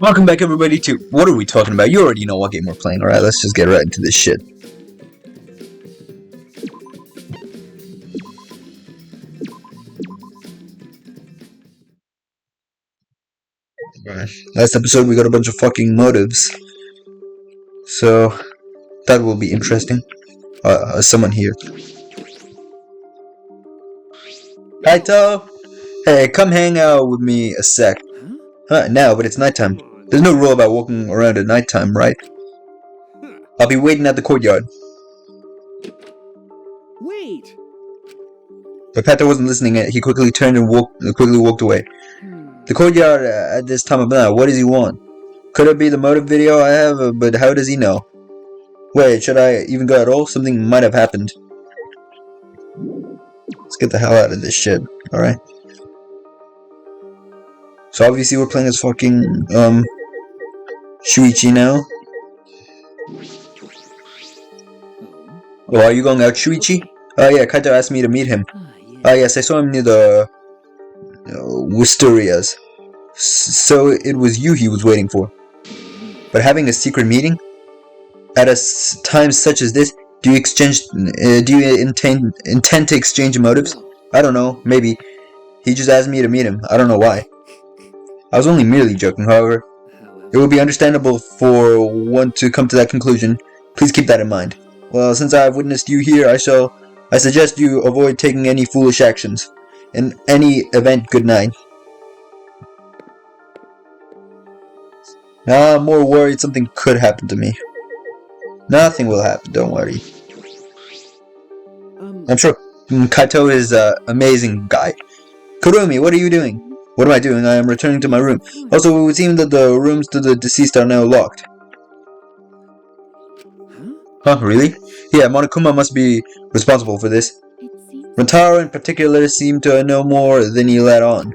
Welcome back, everybody, to what are we talking about? You already know what game we're playing. Alright, let's just get right into this shit. Last episode we got a bunch of fucking motives. So, that will be interesting. Someone here. Kaito! Hey, come hang out with me a sec. Now, but it's nighttime. There's no rule about walking around at nighttime, right? I'll be waiting at the courtyard. Wait! But Kaito wasn't listening. He quickly turned and quickly walked away. The courtyard at this time of night, what does he want? Could it be the motive video I have, but how does he know? Wait, should I even go at all? Something might have happened. Let's get the hell out of this shit, alright? So obviously we're playing as fucking, Shuichi now. Oh, are you going out, Shuichi? Oh yeah, Kaito asked me to meet him. Ah yes, I saw him near the Wisterias. So it was you he was waiting for. But having a secret meeting? At a time such as this, do you intend to exchange motives? I don't know, maybe. He just asked me to meet him. I don't know why. I was only merely joking, however. It would be understandable for one to come to that conclusion. Please keep that in mind. Well, since I have witnessed you here, I suggest you avoid taking any foolish actions. In any event, good night. I'm more worried something could happen to me. Nothing will happen, don't worry. I'm sure Kaito is an amazing guy. Kurumi, what are you doing? What am I doing? I am returning to my room. Also, it would seem that the rooms to the deceased are now locked. Huh, really? Yeah, Monokuma must be responsible for this. Rentaro in particular seemed to know more than he let on.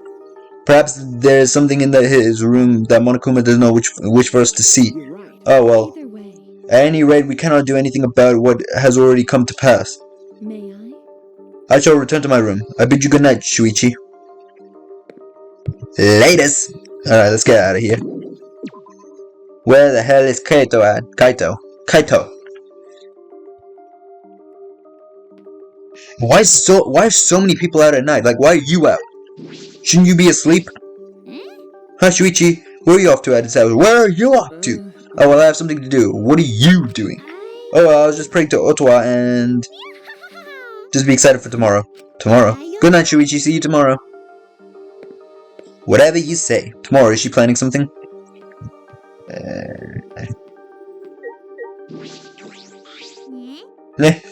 Perhaps there is something in his room that Monokuma doesn't know which for us to see. Oh well. At any rate, we cannot do anything about what has already come to pass. May I? I shall return to my room. I bid you good night, Shuichi. Latest! Alright, let's get out of here. Where the hell is Kaito at? Kaito. Why are so many people out at night? Like, why are you out? Shouldn't you be asleep? Huh, Shuichi? Where are you off to at this hour? Where are you off to? Oh, well, I have something to do. What are you doing? Oh, I was just praying to Ottawa and... just be excited for tomorrow. Tomorrow? Good night, Shuichi. See you tomorrow. Whatever you say. Tomorrow, is she planning something?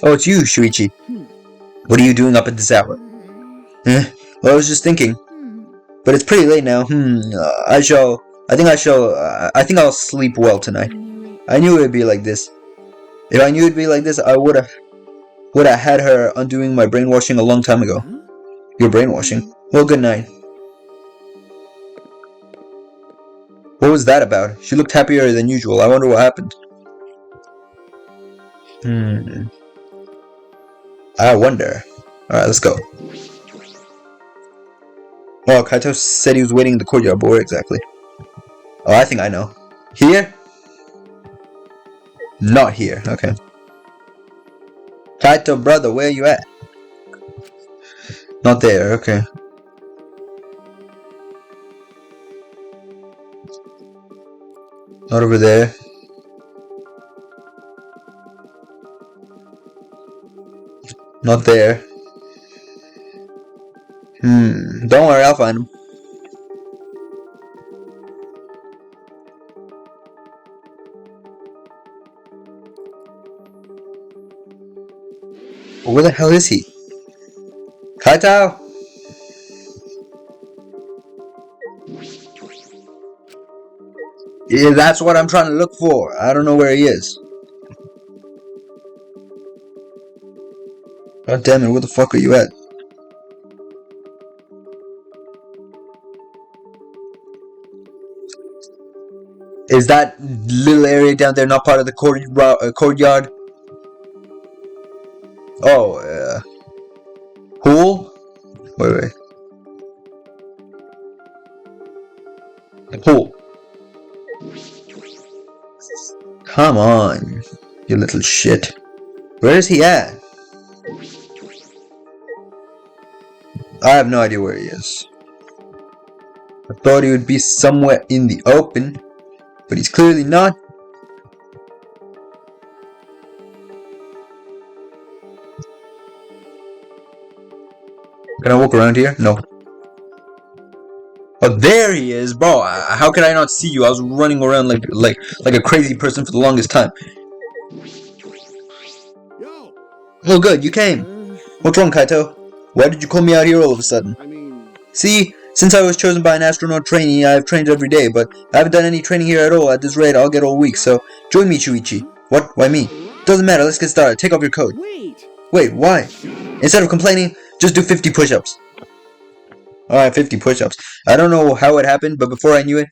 Oh, it's you, Shuichi. What are you doing up at this hour? Well, I was just thinking. But it's pretty late now. I think I'll sleep well tonight. I knew it would be like this. If I knew it'd be like this, I would have had her undoing my brainwashing a long time ago. Your brainwashing? Well, good night. What was that about? She looked happier than usual. I wonder what happened. I wonder. Alright, let's go. Oh, Kaito said he was waiting in the courtyard, but where exactly? Oh, I think I know. Here? Not here, okay. Kaito, brother, where you at? Not there, okay. Not over there. Not there. Don't worry, I'll find him. Where the hell is he? Kaito! Yeah, that's what I'm trying to look for. I don't know where he is. God damn it, where the fuck are you at? Is that little area down there not part of the courtyard? Oh, pool? Wait. The pool. Come on, you little shit. Where is he at? I have no idea where he is. I thought he would be somewhere in the open, but he's clearly not. Can I walk around here? No. Oh, there he is, bro. How could I not see you? I was running around like a crazy person for the longest time. Oh, good, you came. What's wrong, Kaito? Why did you call me out here all of a sudden? See, since I was chosen by an astronaut trainee, I have trained every day, but I haven't done any training here at all. At this rate, I'll get all week, so join me, Shuichi. What? Why me? Doesn't matter, let's get started. Take off your coat. Wait, why? Instead of complaining, just do 50 push-ups. Alright, 50 push-ups. I don't know how it happened, but before I knew it,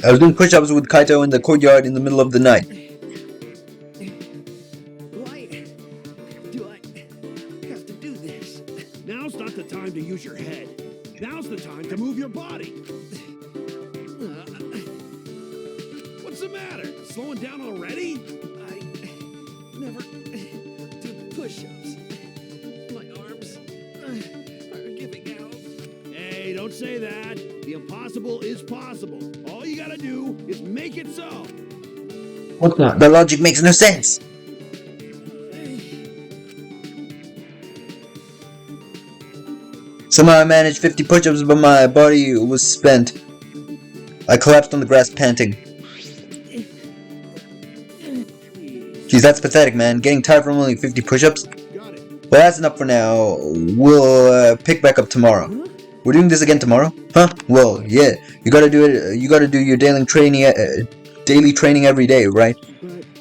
I was doing push-ups with Kaito in the courtyard in the middle of the night. Why do I have to do this? Now's not the time to use your head. Now's the time to move your body. What's the matter? Slowing down already? I never do push-ups. My arms are giving out. Hey, don't say that. The impossible is possible. All you gotta do is make it so. What the? The logic makes no sense. Somehow I managed 50 push-ups, but my body was spent. I collapsed on the grass panting. Geez, that's pathetic, man. Getting tired from only 50 push-ups? Well, that's enough for now. We'll pick back up tomorrow. We're doing this again tomorrow? Huh? Well, yeah. You gotta do it. You gotta do your daily training every day, right?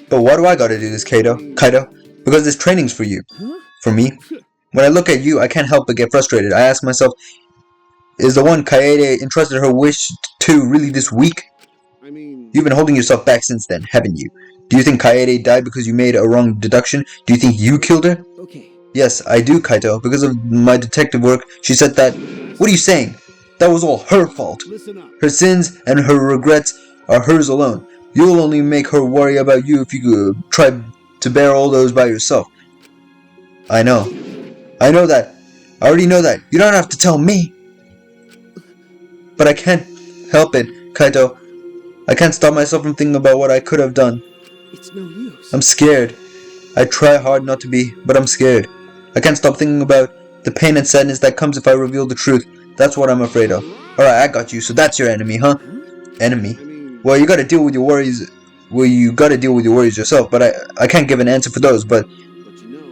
But why do I gotta do this, Kaito? Because this training's for you. For me? When I look at you, I can't help but get frustrated. I ask myself, is the one Kaede entrusted her wish to really this weak? You've been holding yourself back since then, haven't you? Do you think Kaede died because you made a wrong deduction? Do you think you killed her? Okay. Yes, I do, Kaito. Because of my detective work, she said that... What are you saying? That was all her fault. Her sins and her regrets are hers alone. You'll only make her worry about you if you try to bear all those by yourself. I know. I know that. I already know that. You don't have to tell me. But I can't help it, Kaito. I can't stop myself from thinking about what I could have done. It's no use. I'm scared. I try hard not to be, but I'm scared. I can't stop thinking about the pain and sadness that comes if I reveal the truth. That's what I'm afraid of. Alright, I got you. So that's your enemy, huh? Enemy? Well, you gotta deal with your worries. Well, you gotta deal with your worries yourself, but I can't give an answer for those, but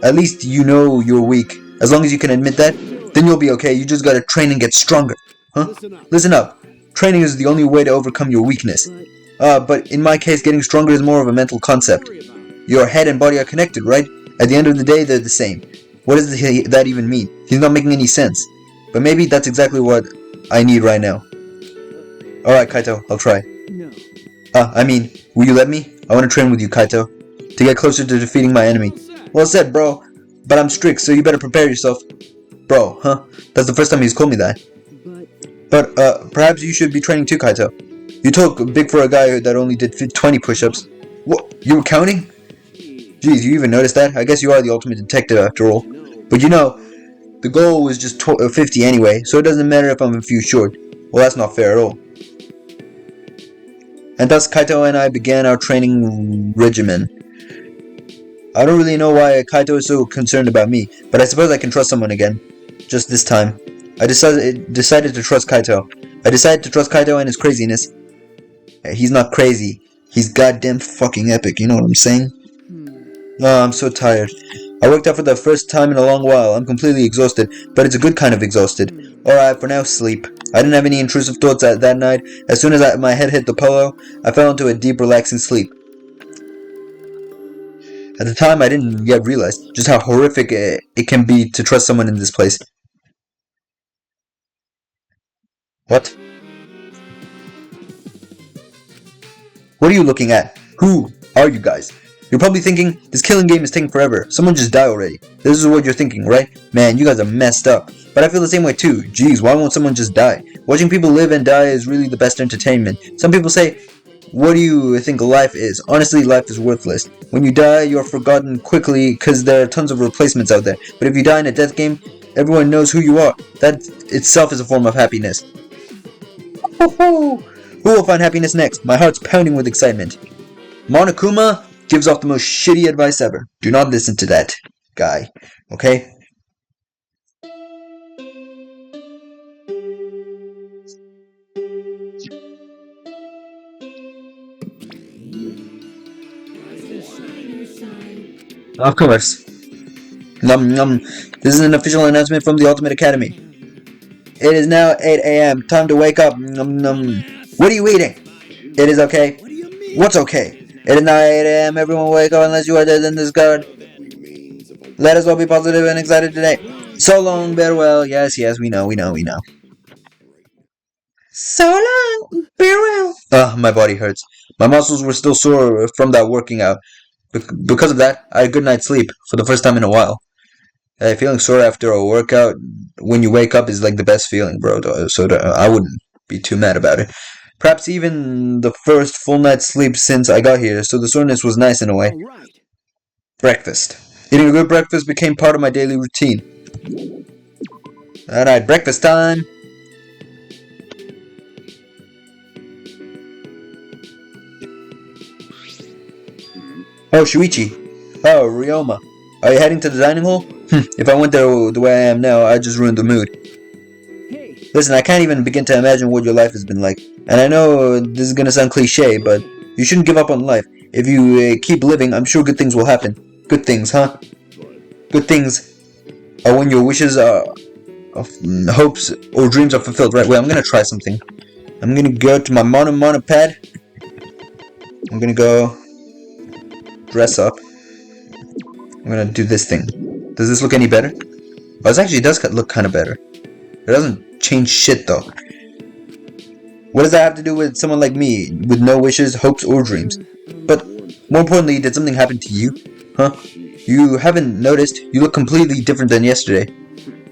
at least you know you're weak. As long as you can admit that, then you'll be okay. You just gotta train and get stronger. Huh? Listen up. Training is the only way to overcome your weakness. But in my case, getting stronger is more of a mental concept. Your head and body are connected, right? At the end of the day, they're the same. What does that even mean? He's not making any sense. But maybe that's exactly what I need right now. Alright, Kaito, I'll try. No. I mean, will you let me? I want to train with you, Kaito. To get closer to defeating my enemy. Well said, bro. But I'm strict, so you better prepare yourself. Bro, huh? That's the first time he's called me that. But, perhaps you should be training too, Kaito. You talk big for a guy that only did 20 push-ups. What? You were counting? Jeez, you even noticed that? I guess you are the ultimate detective after all. But you know, the goal was just 50 anyway, so it doesn't matter if I'm a few short. Well, that's not fair at all. And thus Kaito and I began our training regimen. I don't really know why Kaito is so concerned about me, but I suppose I can trust someone again. Just this time. I decided to trust Kaito. I decided to trust Kaito and his craziness. He's not crazy. He's goddamn fucking epic, you know what I'm saying? Oh, I'm so tired. I worked out for the first time in a long while. I'm completely exhausted, but it's a good kind of exhausted. Alright, for now, sleep. I didn't have any intrusive thoughts that night. As soon as my head hit the pillow, I fell into a deep, relaxing sleep. At the time, I didn't yet realize just how horrific it can be to trust someone in this place. What? What are you looking at? Who are you guys? You're probably thinking, this killing game is taking forever. Someone just died already. This is what you're thinking, right? Man, you guys are messed up. But I feel the same way too. Jeez, why won't someone just die? Watching people live and die is really the best entertainment. Some people say, what do you think life is? Honestly, life is worthless. When you die, you're forgotten quickly because there are tons of replacements out there. But if you die in a death game, everyone knows who you are. That itself is a form of happiness. Who will find happiness next? My heart's pounding with excitement. Monokuma gives off the most shitty advice ever. Do not listen to that guy. Okay? Of course. Num num. This is an official announcement from the Ultimate Academy. It is now 8 a.m. Time to wake up. Num num. What are you eating? It is okay. What do you mean? What's okay? It is now 8 a.m. Everyone wake up unless you are dead in this guard. Let us all be positive and excited today. So long, farewell. Yes, we know. So long, farewell. My body hurts. My muscles were still sore from that working out. Because of that, I had a good night's sleep for the first time in a while. Feeling sore after a workout when you wake up is like the best feeling, bro. So I wouldn't be too mad about it. Perhaps even the first full night's sleep since I got here, so the soreness was nice in a way. All right. Breakfast. Eating a good breakfast became part of my daily routine. Alright, breakfast time. Oh, Shuichi. Oh, Ryoma. Are you heading to the dining hall? If I went there the way I am now, I'd just ruin the mood. Hey. Listen, I can't even begin to imagine what your life has been like. And I know this is gonna sound cliche, but you shouldn't give up on life. If you keep living, I'm sure good things will happen. Good things, huh? Good things are when your wishes are, hopes or dreams are fulfilled. Right, wait, I'm gonna try something. I'm gonna go to my mono pad. I'm gonna go dress up. I'm gonna do this thing. Does this look any better? Oh, this actually does look kind of better. It doesn't change shit though. What does that have to do with someone like me, with no wishes, hopes, or dreams? But more importantly, did something happen to you? Huh? You haven't noticed? You look completely different than yesterday.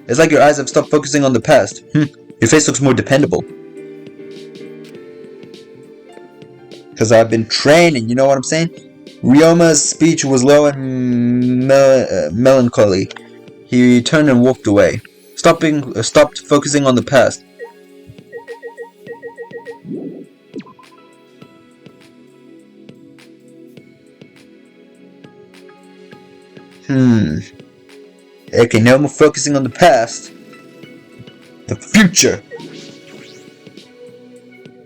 It's like your eyes have stopped focusing on the past. Your face looks more dependable. Because I've been training, you know what I'm saying? Ryoma's speech was low and melancholy. He turned and walked away, stopped focusing on the past. Okay, no more focusing on the past. The future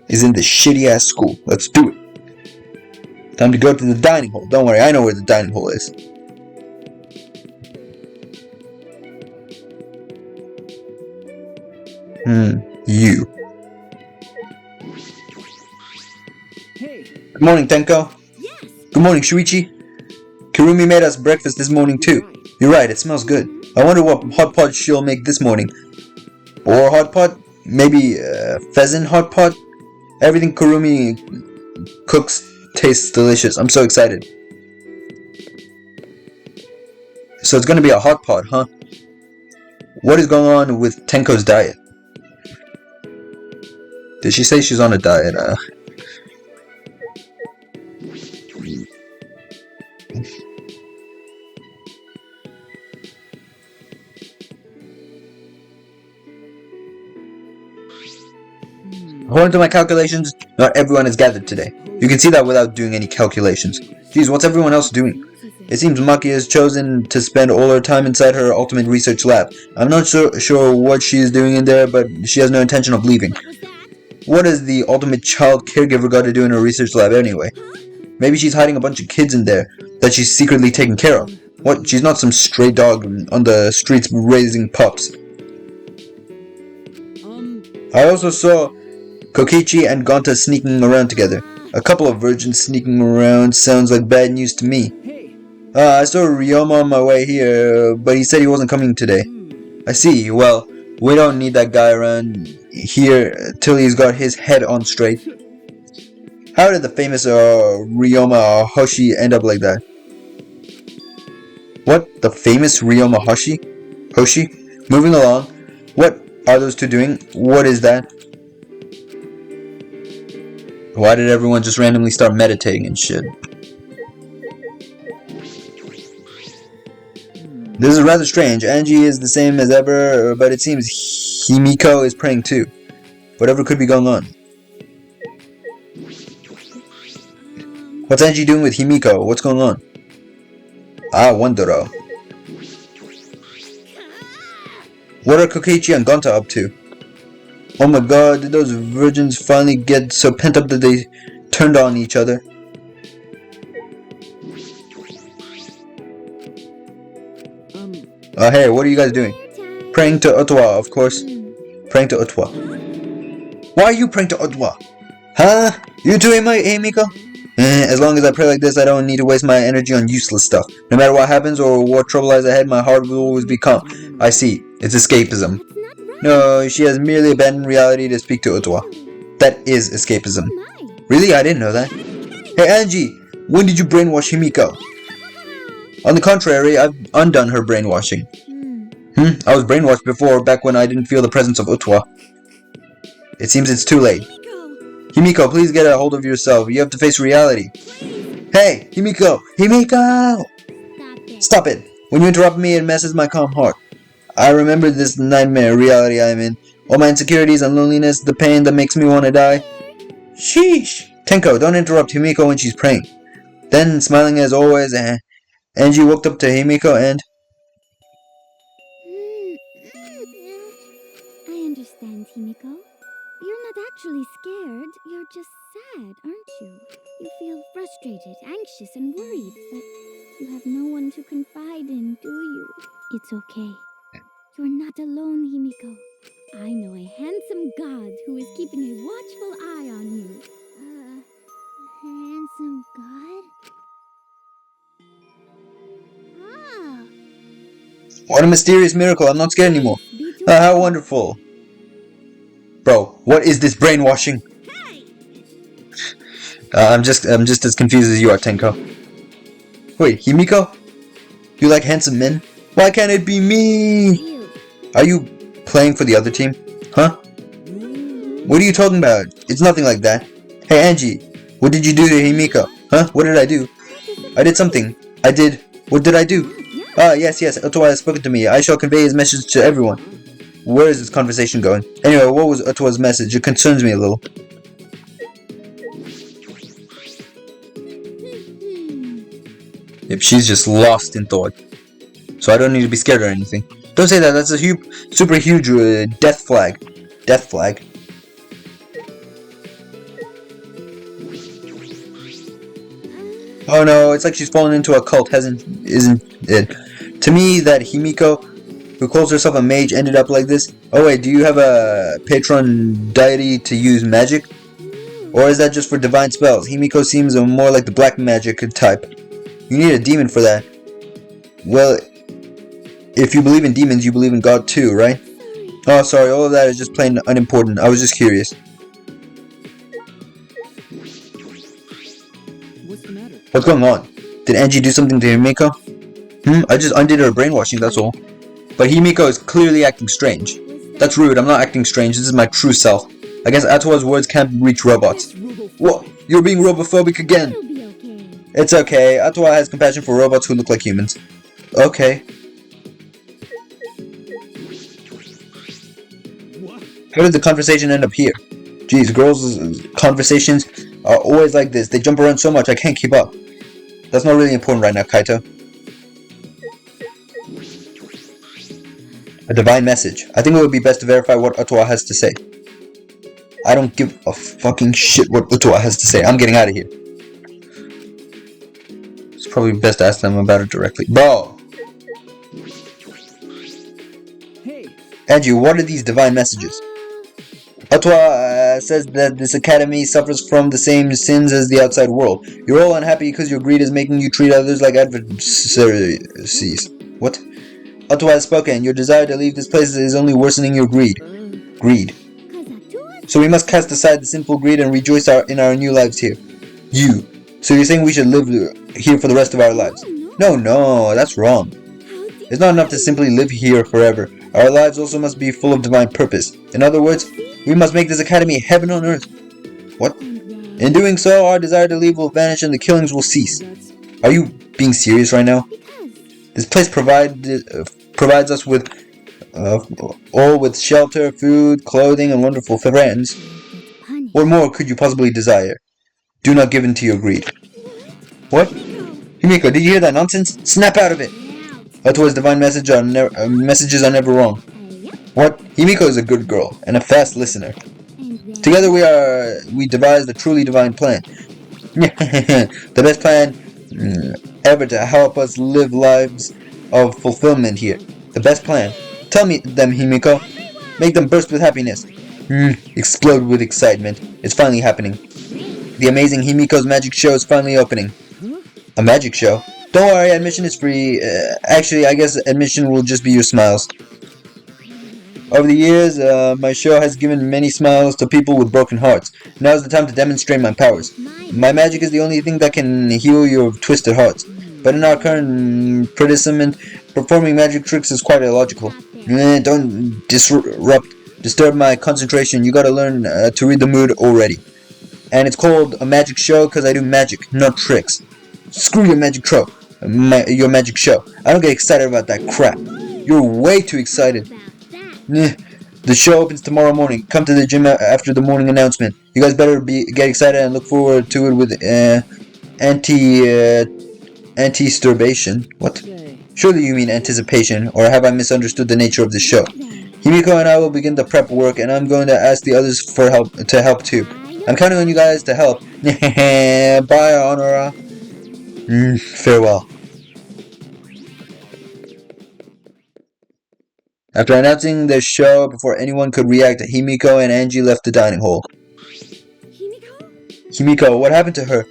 is in this shitty ass school. Let's do it. Time to go to the dining hall. Don't worry, I know where the dining hall is. You. Hey. Good morning, Tenko. Yes. Good morning, Shuichi. Kurumi made us breakfast this morning too. You're right, it smells good. I wonder what hot pot she'll make this morning. Boar hot pot? Maybe pheasant hot pot? Everything Kurumi cooks tastes delicious. I'm so excited. So it's gonna be a hot pot, huh? What is going on with Tenko's diet? Did she say she's on a diet? According to my calculations, not everyone is gathered today. You can see that without doing any calculations. Geez, what's everyone else doing? It seems Maki has chosen to spend all her time inside her ultimate research lab. I'm not sure what she is doing in there, but she has no intention of leaving. What has the ultimate child caregiver got to do in her research lab anyway? Maybe she's hiding a bunch of kids in there that she's secretly taking care of. What? She's not some stray dog on the streets raising pups. I also saw Kokichi and Gonta sneaking around together. A couple of virgins sneaking around sounds like bad news to me. Hey. I saw Ryoma on my way here, but he said he wasn't coming today. I see. Well, we don't need that guy around here till he's got his head on straight. How did the famous Ryoma Hoshi end up like that? What? The famous Ryoma Hoshi? Moving along. What are those two doing? What is that? Why did everyone just randomly start meditating and shit? This is rather strange. Angie is the same as ever, but it seems Himiko is praying too. Whatever could be going on. What's Angie doing with Himiko? What's going on? Ah, Wondero. What are Kokichi and Gonta up to? Oh my god, did those virgins finally get so pent up that they turned on each other? Hey, what are you guys doing? Praying to Ottawa, of course. Praying to Ottawa. Why are you praying to Ottawa? Huh? You too, Himiko? As long as I pray like this, I don't need to waste my energy on useless stuff. No matter what happens or what trouble lies ahead, my heart will always be calm. I see. It's escapism. No, she has merely abandoned reality to speak to Ottawa. That is escapism. Really? I didn't know that. Hey, Angie! When did you brainwash Himiko? On the contrary, I've undone her brainwashing. I was brainwashed before, back when I didn't feel the presence of Ottawa. It seems it's too late. Himiko, please get a hold of yourself. You have to face reality. Hey, Himiko! Himiko! Stop it! When you interrupt me, it messes my calm heart. I remember this nightmare reality I'm in. All my insecurities and loneliness, the pain that makes me want to die. Sheesh! Tenko, don't interrupt Himiko when she's praying. Then, smiling as always, Angie walked up to Himiko and... I understand, Himiko. You're not actually scared. You're just sad, aren't you? You feel frustrated, anxious, and worried, but you have no one to confide in, do you? It's okay. You're not alone, Himiko. I know a handsome god who is keeping a watchful eye on you. Handsome god? Ah! What a mysterious miracle, I'm not scared anymore. How wonderful. Bro, what is this brainwashing? I'm just as confused as you are, Tenko. Wait, Himiko? You like handsome men? Why can't it be me? Are you playing for the other team? Huh? What are you talking about? It's nothing like that. Hey Angie, what did you do to Himiko? Huh? What did I do? I did something. What did I do? Ah, yes, Ottawa has spoken to me. I shall convey his message to everyone. Where is this conversation going? Anyway, what was Ottawa's message? It concerns me a little. Yep, she's just lost in thought. So I don't need to be scared or anything. Don't say that, that's a super huge death flag. Death flag. Oh no, it's like she's fallen into a cult, isn't it? To me, that Himiko, who calls herself a mage, ended up like this. Oh wait, do you have a patron deity to use magic? Or is that just for divine spells? Himiko seems more like the black magic type. You need a demon for that. Well, if you believe in demons, you believe in God too, right? Oh, sorry, all of that is just plain unimportant. I was just curious. What's the matter? What's going on? Did Angie do something to Himiko? I just undid her brainwashing, that's all. But Himiko is clearly acting strange. That's rude, I'm not acting strange, this is my true self. I guess Ottawa's words can't reach robots. What? You're being robophobic again! It's okay, Ottawa has compassion for robots who look like humans. Okay. How did the conversation end up here? Jeez, girls' conversations are always like this. They jump around so much I can't keep up. That's not really important right now, Kaito. A divine message. I think it would be best to verify what Ottawa has to say. I don't give a fucking shit what Ottawa has to say. I'm getting out of here. It's probably best to ask them about it directly. Bro! Hey! Angie, what are these divine messages? Ottawa says that this academy suffers from the same sins as the outside world. You're all unhappy because your greed is making you treat others like adversaries. What? Ottawa has spoken. Your desire to leave this place is only worsening your greed. Greed. So we must cast aside the sinful greed and rejoice in our new lives here. You. So you're saying we should live here for the rest of our lives? No, that's wrong. It's not enough to simply live here forever. Our lives also must be full of divine purpose. In other words, we must make this academy heaven on earth. What? In doing so, our desire to leave will vanish and the killings will cease. That's Are you being serious right now? Because This place provides us with all with shelter, food, clothing, and wonderful friends. you'll get punished. What more could you possibly desire? Do not give in to your greed. What? Himiko, did you hear that nonsense? Snap out of it! Otowa's divine messages are never wrong. Yep. What? Himiko is a good girl and a fast listener. And then Together we devised a truly divine plan. The best plan ever to help us live lives of fulfillment here. The best plan. Tell me them, Himiko. Make them burst with happiness. Explode with excitement. It's finally happening. The amazing Himiko's magic show is finally opening. A magic show? Don't worry, admission is free. Actually, I guess admission will just be your smiles. Over the years, my show has given many smiles to people with broken hearts. Now is the time to demonstrate my powers. My magic is the only thing that can heal your twisted hearts. But in our current predicament, performing magic tricks is quite illogical. Don't disturb my concentration. You gotta learn to read the mood already. And it's called a magic show because I do magic, not tricks. Screw your magic show. Your magic show. I don't get excited about that crap. You're way too excited. The show opens tomorrow morning. Come to the gym after the morning announcement. You guys better get excited and look forward to it with anti-sturbation. What? Surely you mean anticipation, or have I misunderstood the nature of the show? Himiko and I will begin the prep work, and I'm going to ask the others for help too. I'm counting on you guys to help. Bye, Honora. Farewell. After announcing the show before anyone could react, Himiko and Angie left the dining hall. Himiko, what happened to her?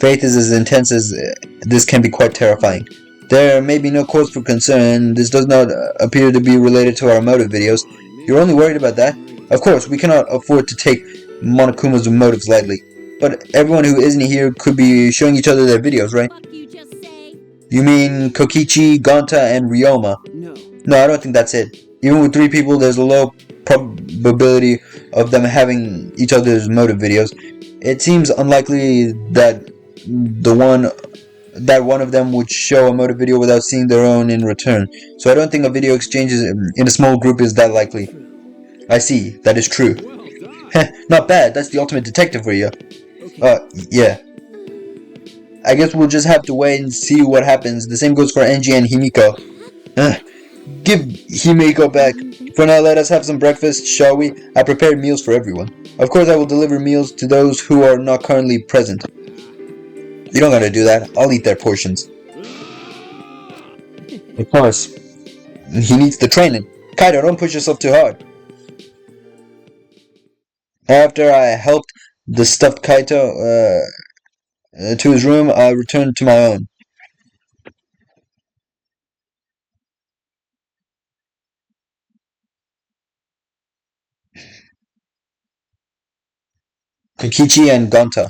Faith is as intense as this can be quite terrifying. There may be no cause for concern. This does not appear to be related to our motive videos. You're only worried about that? Of course, we cannot afford to take Monokuma's motives lightly. But everyone who isn't here could be showing each other their videos, right? You mean Kokichi, Gonta, and Ryoma? No, I don't think that's it. Even with 3 people, there's a low probability of them having each other's motive videos. It seems unlikely that one of them would show a motive video without seeing their own in return. So I don't think a video exchange in a small group is that likely. I see. That is true. Not bad. That's the ultimate detective for you. Yeah. I guess we'll just have to wait and see what happens. The same goes for Angie and Himiko. Give Himiko back. For now, let us have some breakfast, shall we? I prepared meals for everyone. Of course, I will deliver meals to those who are not currently present. You don't gotta do that. I'll eat their portions. Of course. He needs the training. Kaito, don't push yourself too hard. After I helped the stuffed Kaito to his room, I returned to my own. Kokichi and Gonta,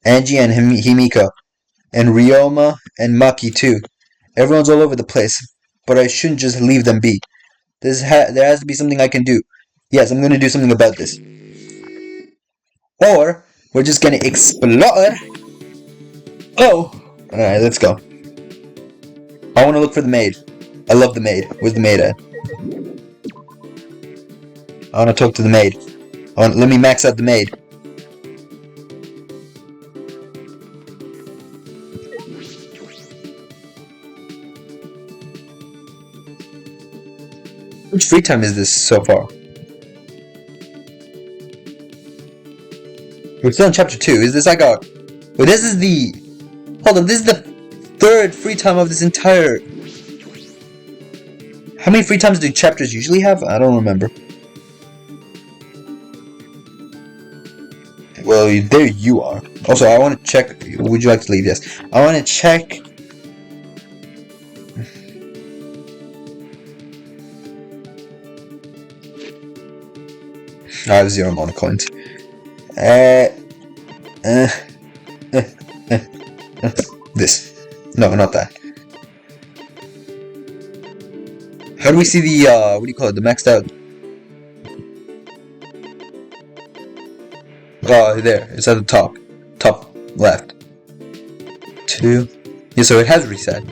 Angie and Himiko, and Ryoma and Maki too. Everyone's all over the place, but I shouldn't just leave them be. There has to be something I can do. Yes, I'm going to do something about this. Or we're just going to explore. Oh! Alright, let's go. I want to look for the maid. I love the maid. Where's the maid at? I want to talk to the maid. Let me max out the maid. Which free time is this so far? We're still in chapter 2. Is this like a... Wait, this is the... Hold on, this is the 3rd free time of this entire... How many free times do chapters usually have? I don't remember. Well, there you are. Also, I want to check... Would you like to leave? Yes. I want to check... I have 0 monocoins. This. No, not that. How do we see the, what do you call it? The maxed out. Oh, there. It's at the top. Top left. 2. Yeah, so it has reset.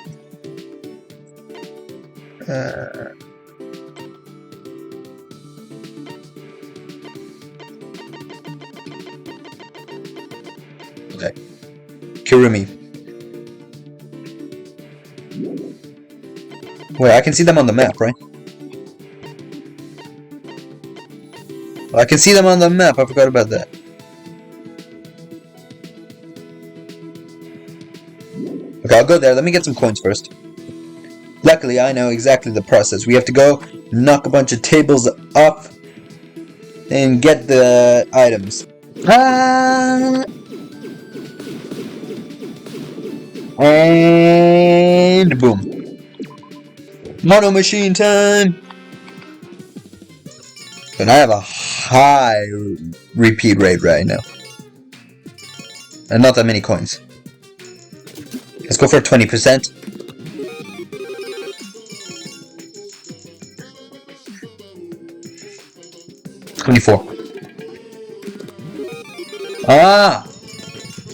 Okay. Kirumi. Wait, I can see them on the map, right? I can see them on the map. I forgot about that. Okay, I'll go there. Let me get some coins first. Luckily, I know exactly the process. We have to go knock a bunch of tables up and get the items. And boom. Mono machine time! And I have a high repeat rate right now. And not that many coins. Let's go for 20%. $24. Ah!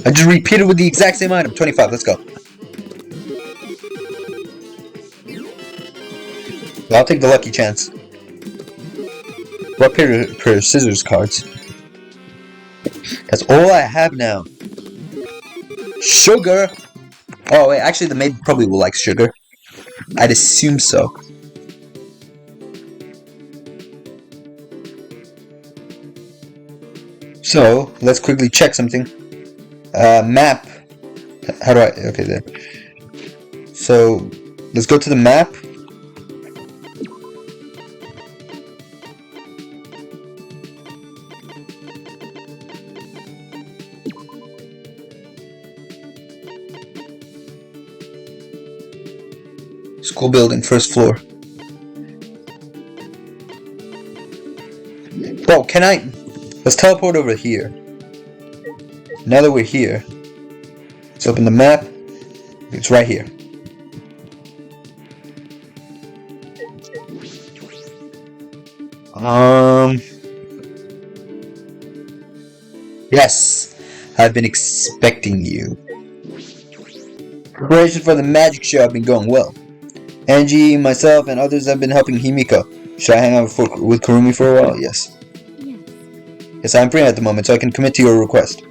I just repeated with the exact same item. 25, let's go. I'll take the lucky chance. What pair of scissors cards? That's all I have now. Sugar! Oh wait, actually the maid probably will like sugar. I'd assume so. So, let's quickly check something. Map. How do I... Okay, there. So, let's go to the map. School building, first floor. Oh, can I... Let's teleport over here. Now that we're here, let's open the map. It's right here. Yes, I've been expecting you. Preparation for the magic show have been going well. Angie, myself, and others have been helping Himiko. Should I hang out with Kurumi for a while? Yes. Yes, I'm free at the moment, so I can commit to your request.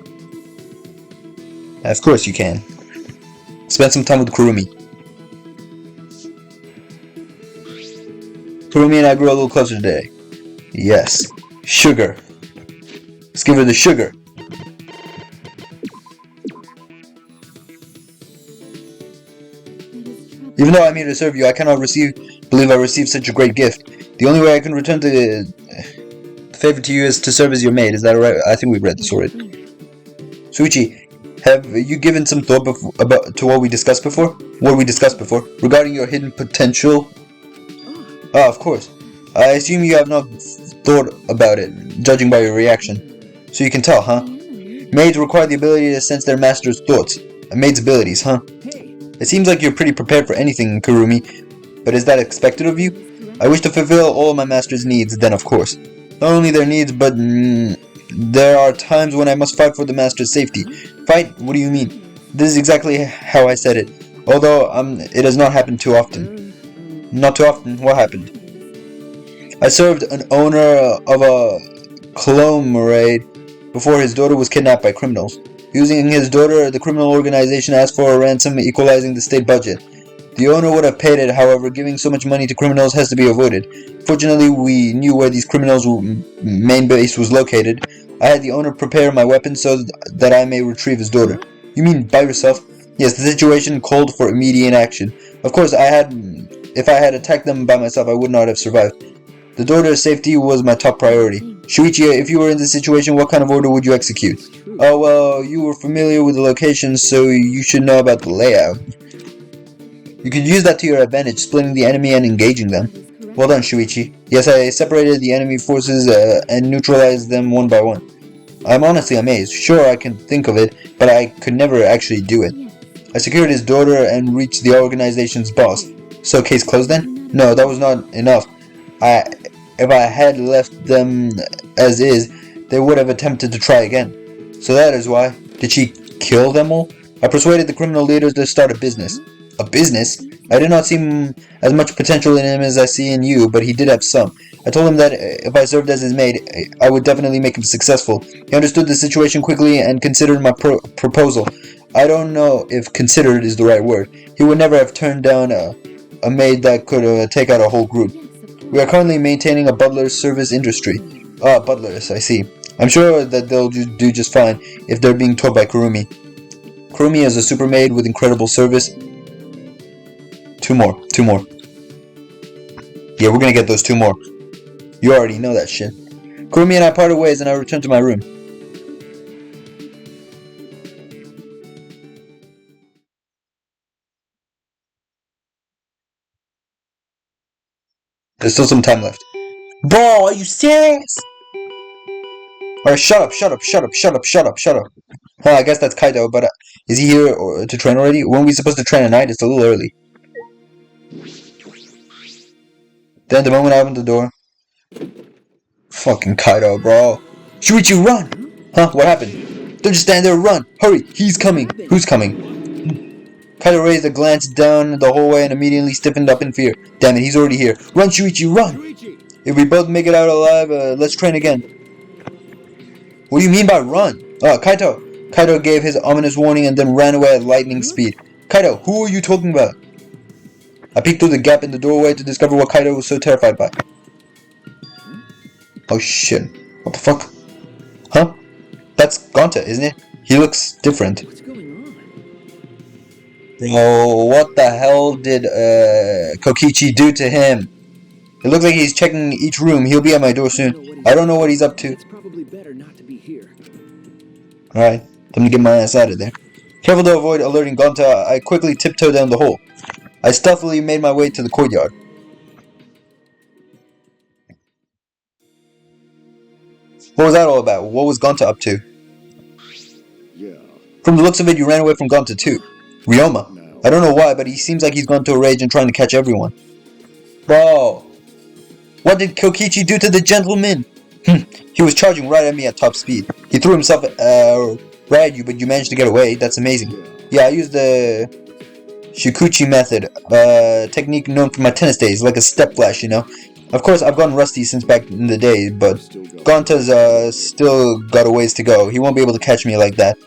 Of course you can. Spend some time with Kurumi. Kurumi and I grew a little closer today. Yes. Sugar. Let's give her the sugar. Even though I'm here to serve you, I cannot believe I received such a great gift. The only way I can return the favor to you is to serve as your maid. Is that alright? I think we've read this already. Suichi, have you given some thought to what we discussed before? Regarding your hidden potential? Ah, of course. I assume you have not thought about it, judging by your reaction. So you can tell, huh? Maids require the ability to sense their master's thoughts. A maid's abilities, huh? It seems like you're pretty prepared for anything, Kurumi, but is that expected of you? I wish to fulfill all of my master's needs, then of course. Not only their needs, but there are times when I must fight for the master's safety. Fight? What do you mean? This is exactly how I said it. Although, it has not happened too often. Not too often? What happened? I served an owner of a conglomerate before his daughter was kidnapped by criminals. Using his daughter, the criminal organization asked for a ransom, equalizing the state budget. The owner would have paid it, however, giving so much money to criminals has to be avoided. Fortunately, we knew where these criminals' main base was located. I had the owner prepare my weapon so that I may retrieve his daughter. You mean by yourself? Yes, the situation called for immediate action. Of course, if I had attacked them by myself, I would not have survived. The daughter's safety was my top priority. Shuichi, if you were in this situation, what kind of order would you execute? Oh, well, you were familiar with the location, so you should know about the layout. You could use that to your advantage, splitting the enemy and engaging them. Well done, Shuichi. Yes, I separated the enemy forces and neutralized them one by one. I'm honestly amazed. Sure, I can think of it, but I could never actually do it. I secured his daughter and reached the organization's boss. So case closed then? No, that was not enough. If I had left them as is, they would have attempted to try again. So that is why. Did she kill them all? I persuaded the criminal leaders to start a business. A business? I did not see as much potential in him as I see in you, but he did have some. I told him that if I served as his maid, I would definitely make him successful. He understood the situation quickly and considered my proposal. I don't know if considered is the right word. He would never have turned down a maid that could take out a whole group. We are currently maintaining a butler service industry. Ah, butlers, I see. I'm sure that they'll do just fine if they're being taught by Kurumi. Kurumi is a super maid with incredible service. Two more. Yeah, we're gonna get those 2 more. You already know that shit. Kurumi and I parted ways and I returned to my room. There's still some time left. Bro, are you serious? Alright, shut up. Well, I guess that's Kaido, but is he here to train already? Weren't we supposed to train at night? It's a little early. Then the moment I opened the door... Fucking Kaido, bro. Shuichi, run! Huh? What happened? Don't just stand there, run! Hurry! He's coming! Who's coming? Kaido raised a glance down the hallway and immediately stiffened up in fear. Damn it, he's already here. Run, Shuichi, run! If we both make it out alive, let's train again. What do you mean by run? Kaito! Kaido gave his ominous warning and then ran away at lightning speed. Kaido, who are you talking about? I peeked through the gap in the doorway to discover what Kaido was so terrified by. Oh shit. What the fuck? Huh? That's Gonta, isn't it? He looks different. What's going on? Oh, what the hell did Kokichi do to him? It looks like he's checking each room. He'll be at my door soon. I don't know what he's up to. It's probably better not to be here. Alright, time to get my ass out of there. Careful to avoid alerting Gonta, I quickly tiptoed down the hole. I stealthily made my way to the courtyard. What was that all about? What was Gonta up to? Yeah. From the looks of it, you ran away from Gonta too. Ryoma. I don't know why, but he seems like he's gone to a rage and trying to catch everyone. Bro. What did Kokichi do to the gentleman? He was charging right at me at top speed. He threw himself right at you, but you managed to get away. That's amazing. Yeah, I used the Shikuchi method, technique known from my tennis days, like a step flash, you know. Of course, I've gotten rusty since back in the day, but Gonta's still got a ways to go. He won't be able to catch me like that.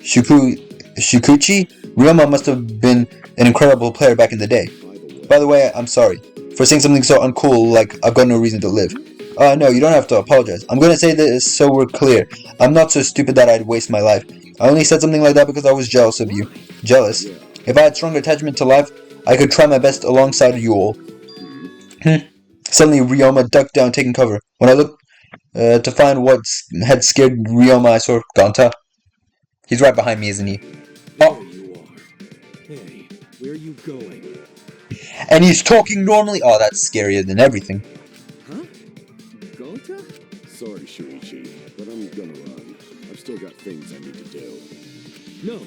Shikuchi? Ryoma must have been an incredible player back in the day. By the way, I'm sorry for saying something so uncool like I've got no reason to live. No, you don't have to apologize. I'm gonna say this so we're clear. I'm not so stupid that I'd waste my life. I only said something like that because I was jealous of you. Jealous? If I had stronger attachment to life, I could try my best alongside you all. Suddenly, Ryoma ducked down, taking cover. When I looked to find what had scared Ryoma, I saw Gonta. He's right behind me, isn't he? Oh. There you are. Hey, where are you going? And he's talking normally? Oh, that's scarier than everything. Huh? Gonta? Sorry, Shuichi, but I'm gonna run. I've still got things I need to do. No.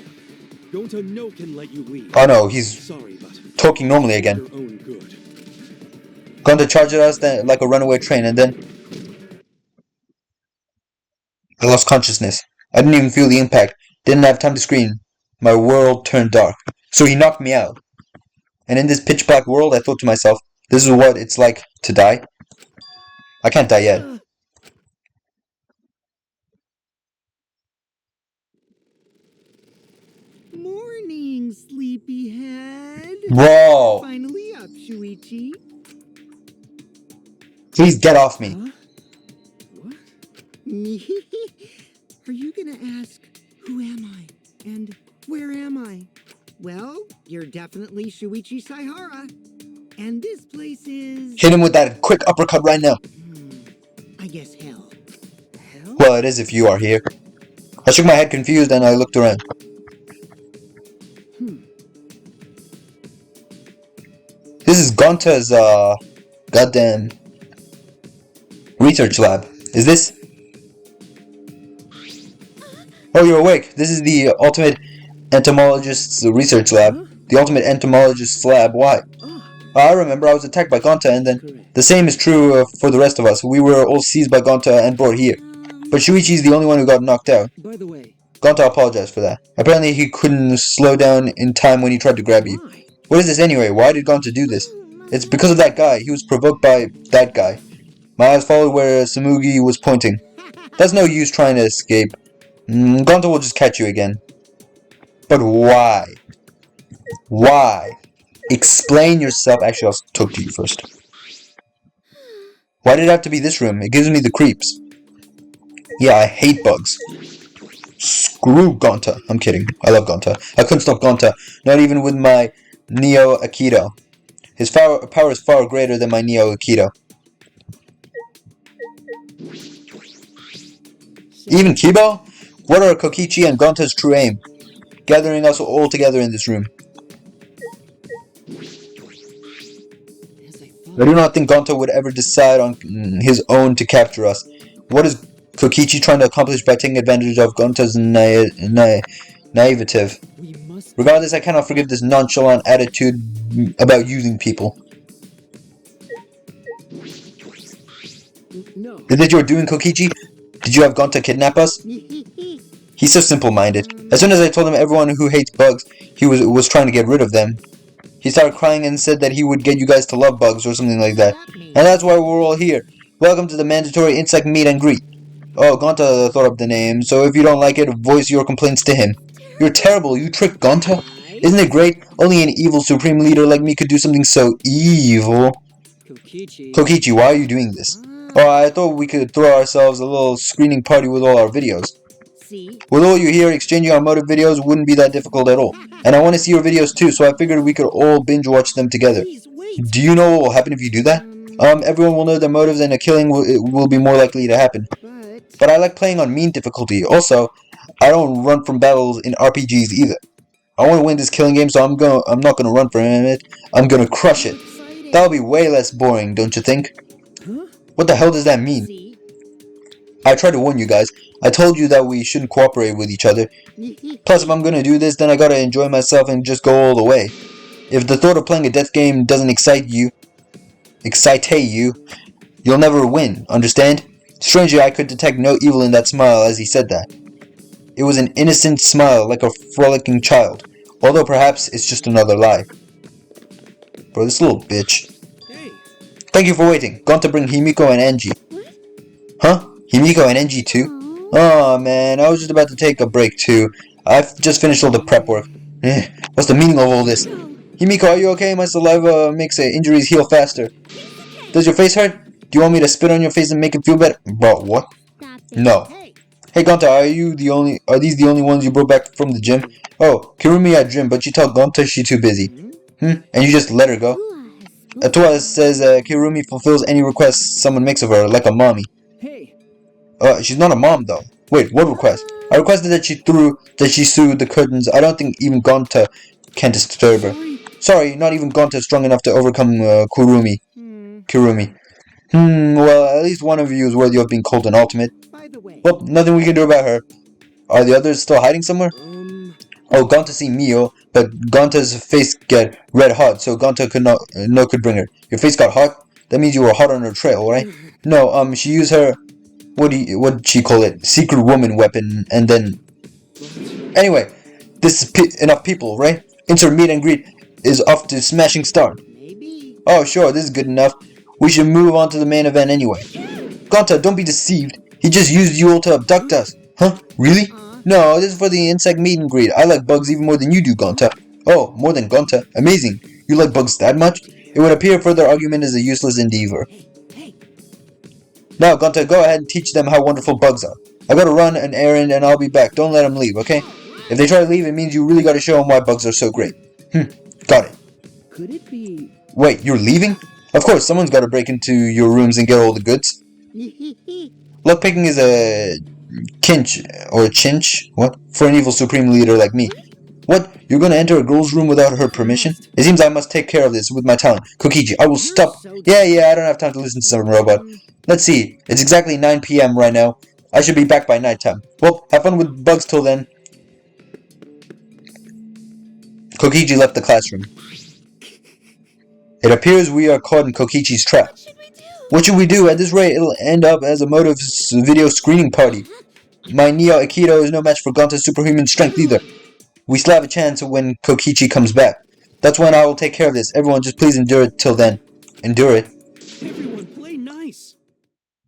Gonta no can let you leave. Oh no, he's sorry, but talking normally again. your own good. Gonta charged at us like a runaway train, and then I lost consciousness. I didn't even feel the impact. Didn't have time to scream. My world turned dark. So he knocked me out. And in this pitch black world, I thought to myself, this is what it's like to die. I can't die yet. Morning, sleepyhead. Bro! Finally up, Shuichi. Please get off me. Huh? What? Are you gonna ask, who am I? And where am I? Well, you're definitely Shuichi Saihara. And this place is... Hit him with that quick uppercut right now. I guess hell. Hell? Well, it is if you are here. I shook my head confused and I looked around. This is Gonta's, goddamn research lab. Is this? Oh, you're awake. This is the ultimate entomologist's research lab. The ultimate entomologist's lab. Why? I remember I was attacked by Gonta, and then the same is true for the rest of us. We were all seized by Gonta and brought here. But Shuichi's the only one who got knocked out. By the way, Gonta apologized for that. Apparently he couldn't slow down in time when he tried to grab you. why? What is this anyway? Why did Gonta do this? It's because of that guy. He was provoked by that guy. My eyes followed where Samugi was pointing. There's no use trying to escape. Gonta will just catch you again. But why? Why? Explain yourself. Actually, I'll talk to you first. Why did it have to be this room? It gives me the creeps. Yeah, I hate bugs. Screw Gonta. I'm kidding. I love Gonta. I couldn't stop Gonta. Not even with my Neo Aikido. His power is far greater than my Neo Aikido. Even Kibo? What are Kokichi and Gonta's true aim? Gathering us all together in this room. I do not think Gonta would ever decide on his own to capture us. What is Kokichi trying to accomplish by taking advantage of Gonta's naivete? Regardless, I cannot forgive this nonchalant attitude about using people. No. Is it your doing, Kokichi? Did you have Gonta kidnap us? He's so simple-minded. As soon as I told him everyone who hates bugs, he was trying to get rid of them. He started crying and said that he would get you guys to love bugs or something like that. And that's why we're all here. Welcome to the mandatory insect meet and greet. Oh, Gonta thought up the name, so if you don't like it, voice your complaints to him. You're terrible, you tricked Gonta. Isn't it great? Only an evil supreme leader like me could do something so evil. Kokichi, why are you doing this? Oh, I thought we could throw ourselves a little screening party with all our videos. With all you here, exchanging our motive videos wouldn't be that difficult at all. And I want to see your videos too, so I figured we could all binge watch them together. Do you know what will happen if you do that? Everyone will know their motives and a killing will be more likely to happen. But I like playing on mean difficulty. Also, I don't run from battles in RPGs either. I want to win this killing game, so I'm not gonna run from it. I'm gonna crush it. That'll be way less boring, don't you think? What the hell does that mean? I tried to warn you guys. I told you that we shouldn't cooperate with each other. Plus, if I'm gonna do this, then I gotta enjoy myself and just go all the way. If the thought of playing a death game doesn't excite you, you'll never win, understand? Strangely, I could detect no evil in that smile as he said that. It was an innocent smile, like a frolicking child. Although perhaps it's just another lie. Bro, this little bitch. Hey. Thank you for waiting. Gone to bring Himiko and Enji. Huh? Himiko and Enji too? Oh man, I was just about to take a break too. I've just finished all the prep work. What's the meaning of all this? Himiko, are you okay? My saliva makes injuries heal faster. Does your face hurt? Do you want me to spit on your face and make it feel better? Bro, what? No. Hey Gonta, are these the only ones you brought back from the gym? Oh, Kirumi at gym, but you tell Gonta she's too busy. And you just let her go? Atua says Kirumi fulfills any request someone makes of her, like a mommy. Hey. She's not a mom though. Wait, what request? I requested that she sued the curtains. I don't think even Gonta can disturb her. Sorry, not even Gonta is strong enough to overcome Kirumi. Well, at least one of you is worthy of being called an ultimate. Well, nothing we can do about her. Are the others still hiding somewhere? Oh, Gonta see Mio, but Gonta's face get red hot, so Gonta could bring her. Your face got hot? That means you were hot on her trail, right? No, she used her, what'd she call it? Secret woman weapon, and then... Anyway, this is enough people, right? Insert meet and greet is off to smashing start. Oh, sure, this is good enough. We should move on to the main event anyway. Gonta, don't be deceived. He just used you all to abduct us. Huh? Really? No, this is for the insect meet and greet. I like bugs even more than you do, Gonta. Oh, more than Gonta. Amazing. You like bugs that much? It would appear further argument is a useless endeavor. Now, Gonta, go ahead and teach them how wonderful bugs are. I gotta run an errand and I'll be back. Don't let them leave, okay? If they try to leave, it means you really gotta show them why bugs are so great. Got it. Could it be... Wait, you're leaving? Of course, someone's gotta break into your rooms and get all the goods. Lockpicking is a kinch, or a chinch, what? For an evil supreme leader like me. What? You're gonna enter a girl's room without her permission? It seems I must take care of this with my talent. Kokichi, I will stop. Yeah, I don't have time to listen to some robot. Let's see, it's exactly 9 PM right now. I should be back by nighttime. Well, have fun with bugs till then. Kokichi left the classroom. It appears we are caught in Kokichi's trap. What should we do? At this rate, it'll end up as a motive video screening party. My Neo Aikido is no match for Gonta's superhuman strength either. We still have a chance when Kokichi comes back. That's when I will take care of this. Everyone just please endure it till then. Endure it. Everyone, play nice.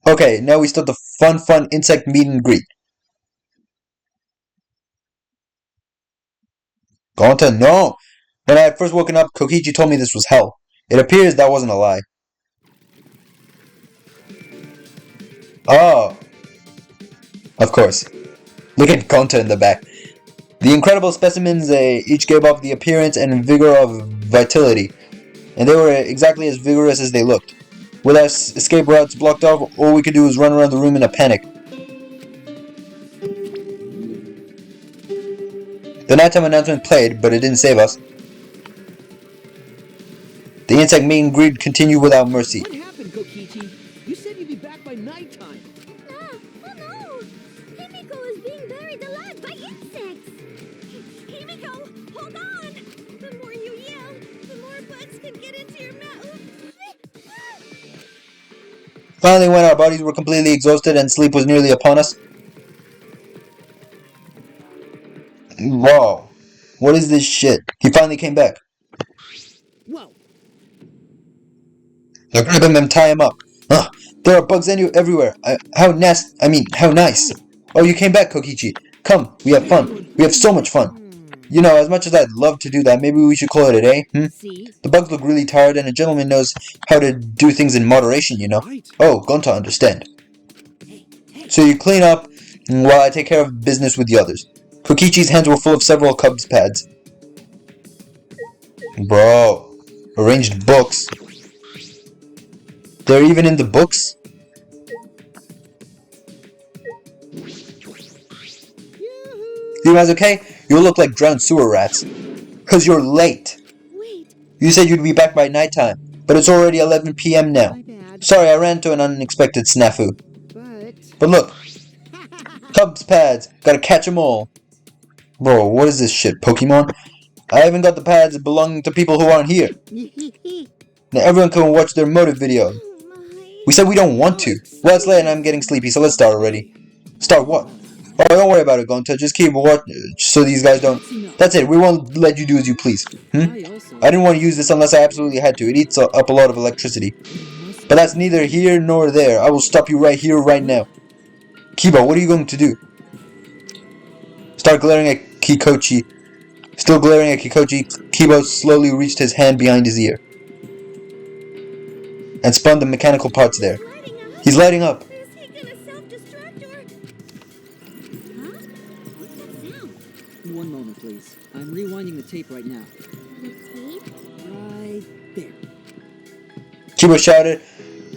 Okay, now we start the fun insect meet and greet. Gonta, no! When I had first woken up, Kokichi told me this was hell. It appears that wasn't a lie. Oh. Of course. Look at Gonta in the back. The incredible specimens each gave off the appearance and vigor of vitality, and they were exactly as vigorous as they looked. With our escape routes blocked off, all we could do was run around the room in a panic. The nighttime announcement played, but it didn't save us. The insect meet and greet continued without mercy. What happened, Kokichi? You said you'd be back by nighttime. Oh no! Himiko is being buried alive by insects! Himiko, hold on! The more you yell, the more bugs can get into your mouth. Finally, when our bodies were completely exhausted and sleep was nearly upon us. Whoa. What is this shit? He finally came back. Whoa. Now grab him and tie him up. Ugh, there are bugs everywhere. How nice. Oh, you came back, Kokichi. Come, we have fun. We have so much fun. You know, as much as I'd love to do that, maybe we should call it a day, See? The bugs look really tired, and a gentleman knows how to do things in moderation, you know? Right. Oh, Gonta, understand. So you clean up, while I take care of business with the others. Kokichi's hands were full of several Cubs pads. Bro, arranged books. They're even in the books? You guys okay? You look like drowned sewer rats. 'Cause you're late. Wait, You said you'd be back by nighttime, but it's already 11 p.m. now. My bad. Sorry, I ran into an unexpected snafu. But But look, Cubs pads, gotta catch 'em all. Bro, what is this shit, Pokemon? I even got the pads belonging to people who aren't here. Now everyone can watch their motive video. oh my. We said we don't want to. Well, it's late and I'm getting sleepy, so let's start already. Start what? Oh, don't worry about it, Gonta. Just keep watching so these guys don't... That's it, we won't let you do as you please. I didn't want to use this unless I absolutely had to. It eats up a lot of electricity. But that's neither here nor there. I will stop you right here, right now. Kiba, what are you going to do? Start glaring at Kikochi. Still glaring at Kikochi, Kiba slowly reached his hand behind his ear. And spun the mechanical parts there. He's lighting up. Is he gonna self-destruct or... Huh? What's that sound? One moment, please. I'm rewinding the tape right now. The tape? Right there. Kiba shouted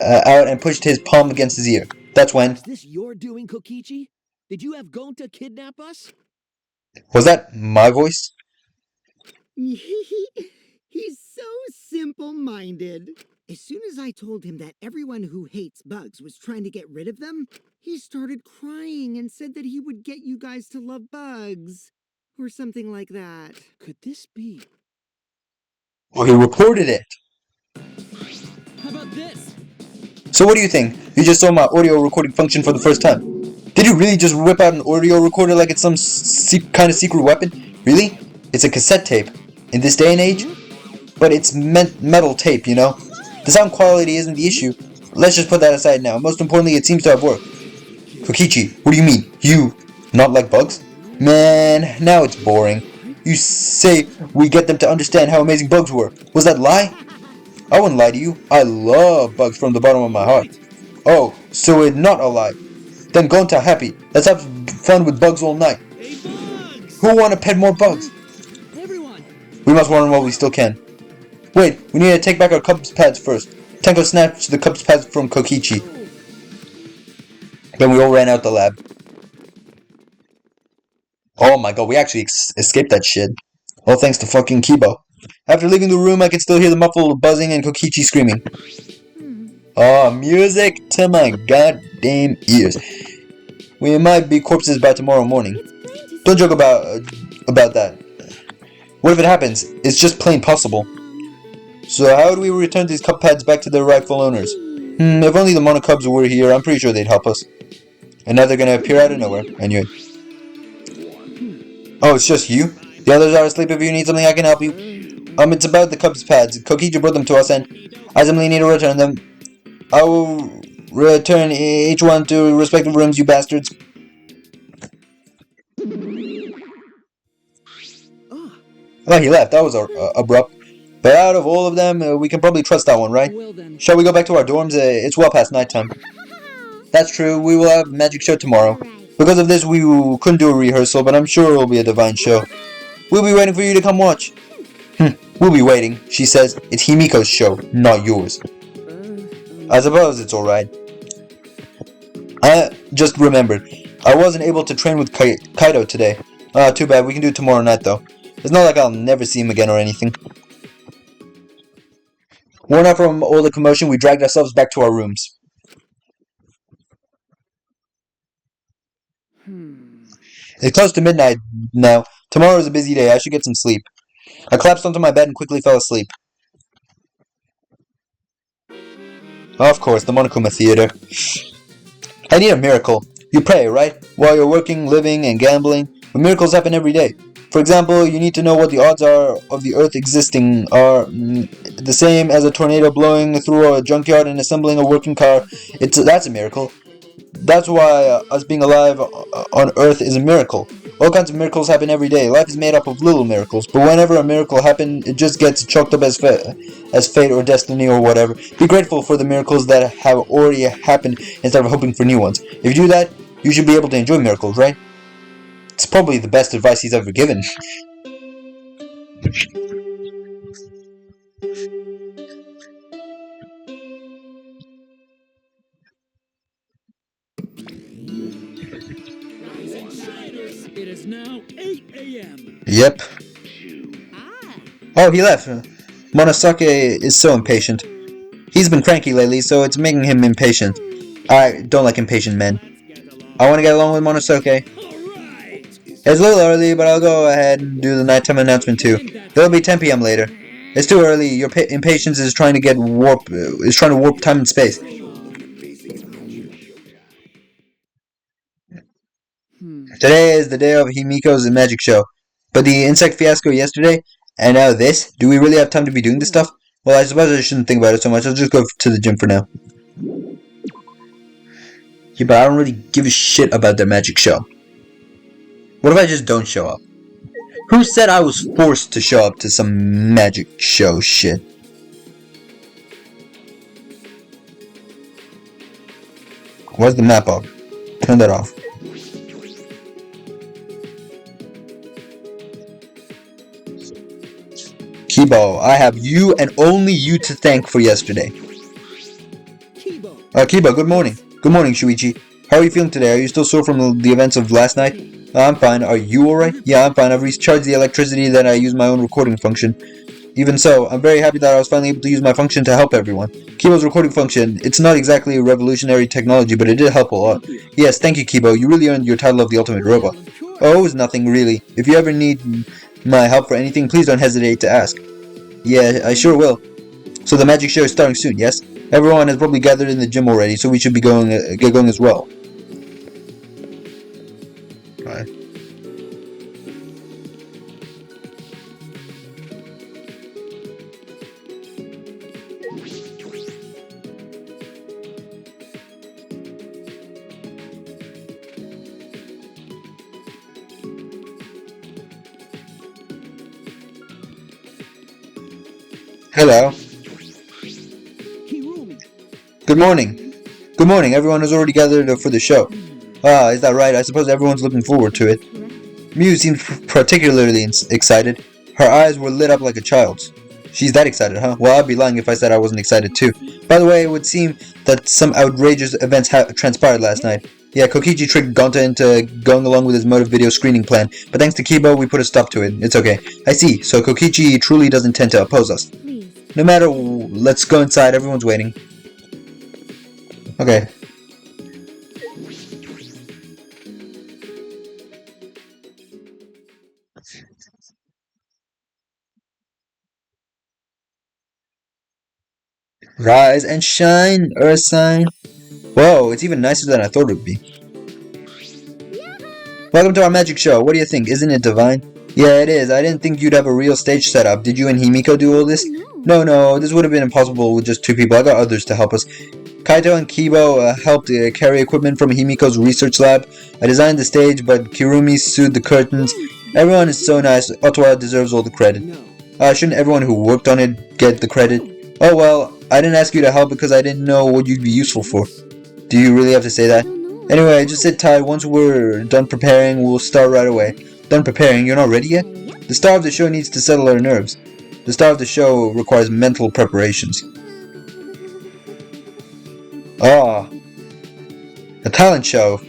out and pushed his palm against his ear. That's when... Is this your doing, Kokichi? Did you have Gonta kidnap us? Was that my voice? he's so simple-minded. As soon as I told him that everyone who hates bugs was trying to get rid of them, he started crying and said that he would get you guys to love bugs. Or something like that. Could this be? Well, he reported it. How about this? So what do you think? You just saw my audio recording function for the first time. Did you really just whip out an audio recorder like it's some kind of secret weapon? Really? It's a cassette tape. In this day and age? But it's metal tape, you know? The sound quality isn't the issue. Let's just put that aside now. Most importantly, it seems to have worked. Kokichi, what do you mean? You not like bugs? Man, now it's boring. You say we get them to understand how amazing bugs were. Was that lie? I wouldn't lie to you. I love bugs from the bottom of my heart. Oh, so it's not a lie. Then Gonta, happy. Let's have fun with bugs all night. Hey, bugs! Who want to pet more bugs? Everyone! We must run while we still can. Wait, we need to take back our Cubs pads first. Tenko snatched the Cubs pads from Kokichi. Then we all ran out the lab. Oh my god, we actually escaped that shit. All thanks to fucking Kibo. After leaving the room, I could still hear the muffled buzzing and Kokichi screaming. Oh, music to my goddamn ears. We might be corpses by tomorrow morning. Don't joke about that. What if it happens? It's just plain possible. So how do we return these cup pads back to their rightful owners? If only the Monocubs were here, I'm pretty sure they'd help us. And now they're gonna appear out of nowhere. Anyway. Oh, it's just you? The others are asleep. If you need something, I can help you. It's about the Cubs pads. Kokiji brought them to us and I simply need to return them. I will return each one to respective rooms, you bastards. Oh, he left. That was abrupt. But out of all of them, we can probably trust that one, right? Well then. Shall we go back to our dorms? It's well past nighttime. That's true. We will have a magic show tomorrow. Because of this, we couldn't do a rehearsal, but I'm sure it'll be a divine show. We'll be waiting for you to come watch. We'll be waiting, she says. It's Himiko's show, not yours. I suppose it's alright. I just remembered. I wasn't able to train with Kaido today. Too bad. We can do it tomorrow night, though. It's not like I'll never see him again or anything. Worn out from all the commotion, we dragged ourselves back to our rooms. It's close to midnight now. Tomorrow is a busy day. I should get some sleep. I collapsed onto my bed and quickly fell asleep. Of course, the Monokuma Theater. I need a miracle. You pray, right? While you're working, living, and gambling. But miracles happen every day. For example, you need to know what the odds are of the Earth existing are the same as a tornado blowing through a junkyard and assembling a working car. That's a miracle. That's why us being alive on Earth is a miracle. All kinds of miracles happen every day. Life is made up of little miracles, but whenever a miracle happens, it just gets chalked up as fate or destiny or whatever. Be grateful for the miracles that have already happened instead of hoping for new ones. If you do that, you should be able to enjoy miracles, right? It's probably the best advice he's ever given. It is now 8 a.m. Yep. Oh, he left. Monosuke is so impatient. He's been cranky lately, so it's making him impatient. I don't like impatient men. I want to get along with Monosuke. It's a little early, but I'll go ahead and do the nighttime announcement too. It'll be 10 p.m. later. It's too early. Your impatience is trying to warp time and space. Today is the day of Himiko's magic show. But the insect fiasco yesterday, and now this? Do we really have time to be doing this stuff? Well, I suppose I shouldn't think about it so much. I'll just go to the gym for now. Yeah, but I don't really give a shit about their magic show. What if I just don't show up? Who said I was forced to show up to some magic show shit? Where's the map off? Turn that off. Kibo, I have you and only you to thank for yesterday. Kibo, good morning. Good morning, Shuichi. How are you feeling today? Are you still sore from the events of last night? I'm fine. Are you alright? Yeah, I'm fine. I've recharged the electricity, then I used my own recording function. Even so, I'm very happy that I was finally able to use my function to help everyone. Kibo's recording function, it's not exactly a revolutionary technology, but it did help a lot. Yes, thank you, Kibo. You really earned your title of the ultimate robot. Oh, it's nothing really. If you ever need my help for anything, please don't hesitate to ask. Yeah, I sure will. So the magic show is starting soon, yes? Everyone has probably gathered in the gym already, so we should be get going as well. Alright. Hello. Good morning. Good morning. Everyone has already gathered for the show. Ah, is that right? I suppose everyone's looking forward to it. Mew seemed particularly excited. Her eyes were lit up like a child's. She's that excited, huh? Well, I'd be lying if I said I wasn't excited too. By the way, it would seem that some outrageous events transpired last night. Yeah, Kokichi tricked Gonta into going along with his motive video screening plan, but thanks to Kibo, we put a stop to it. It's okay. I see, so Kokichi truly doesn't tend to oppose us. No matter, let's go inside, everyone's waiting. Okay. Rise and shine, Earth sign. Whoa, it's even nicer than I thought it would be. Welcome to our magic show. What do you think? Isn't it divine? Yeah, it is. I didn't think you'd have a real stage set up. Did you and Himiko do all this? No, this would have been impossible with just 2 people. I got others to help us. Kaito and Kibo helped carry equipment from Himiko's research lab. I designed the stage, but Kirumi sewed the curtains. Everyone is so nice. Ottawa deserves all the credit. No. Shouldn't everyone who worked on it get the credit? Oh well, I didn't ask you to help because I didn't know what you'd be useful for. Do you really have to say that? Anyway, just sit tight. Once we're done preparing, we'll start right away. Done preparing? You're not ready yet? The star of the show needs to settle her nerves. The star of the show requires mental preparations. Ah, a talent show.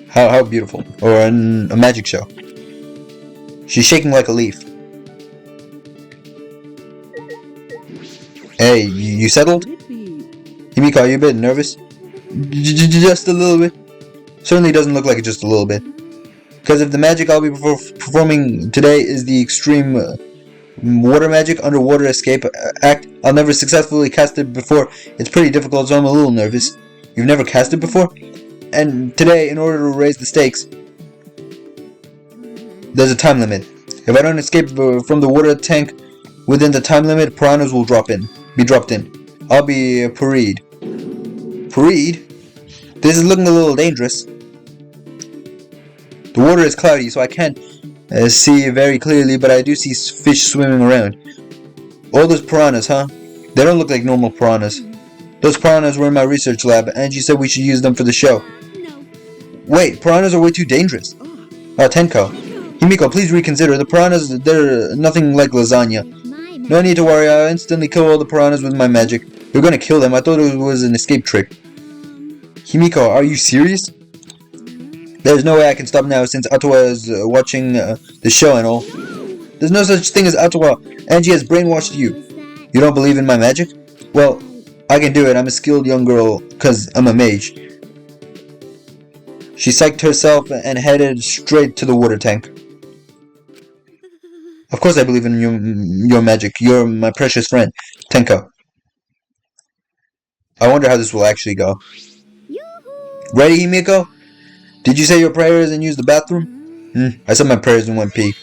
How beautiful. Or a magic show. She's shaking like a leaf. Hey, you settled? Himiko, are you a bit nervous? Just a little bit. Certainly doesn't look like it just a little bit. Because if the magic I'll be performing today is the extreme water magic underwater escape act, I'll never successfully cast it before. It's pretty difficult, so I'm a little nervous. You've never cast it before? And today, in order to raise the stakes, there's a time limit. If I don't escape from the water tank within the time limit, piranhas will be dropped in. I'll be parried. Parried? This is looking a little dangerous. The water is cloudy, so I can't see very clearly, but I do see fish swimming around. All those piranhas, huh? They don't look like normal piranhas. Those piranhas were in my research lab. Angie said we should use them for the show. No. Wait, piranhas are way too dangerous. Tenko. Himiko, please reconsider. The piranhas, they're nothing like lasagna. No need to worry, I'll instantly kill all the piranhas with my magic. You're gonna kill them, I thought it was an escape trick. Himiko, are you serious? There's no way I can stop now since Ottawa is watching the show and all. There's no such thing as Ottawa. Angie has brainwashed you. You don't believe in my magic? Well, I can do it. I'm a skilled young girl because I'm a mage. She psyched herself and headed straight to the water tank. Of course I believe in your magic. You're my precious friend, Tenko. I wonder how this will actually go. Ready, Himiko? Did you say your prayers and use the bathroom? I said my prayers and went pee.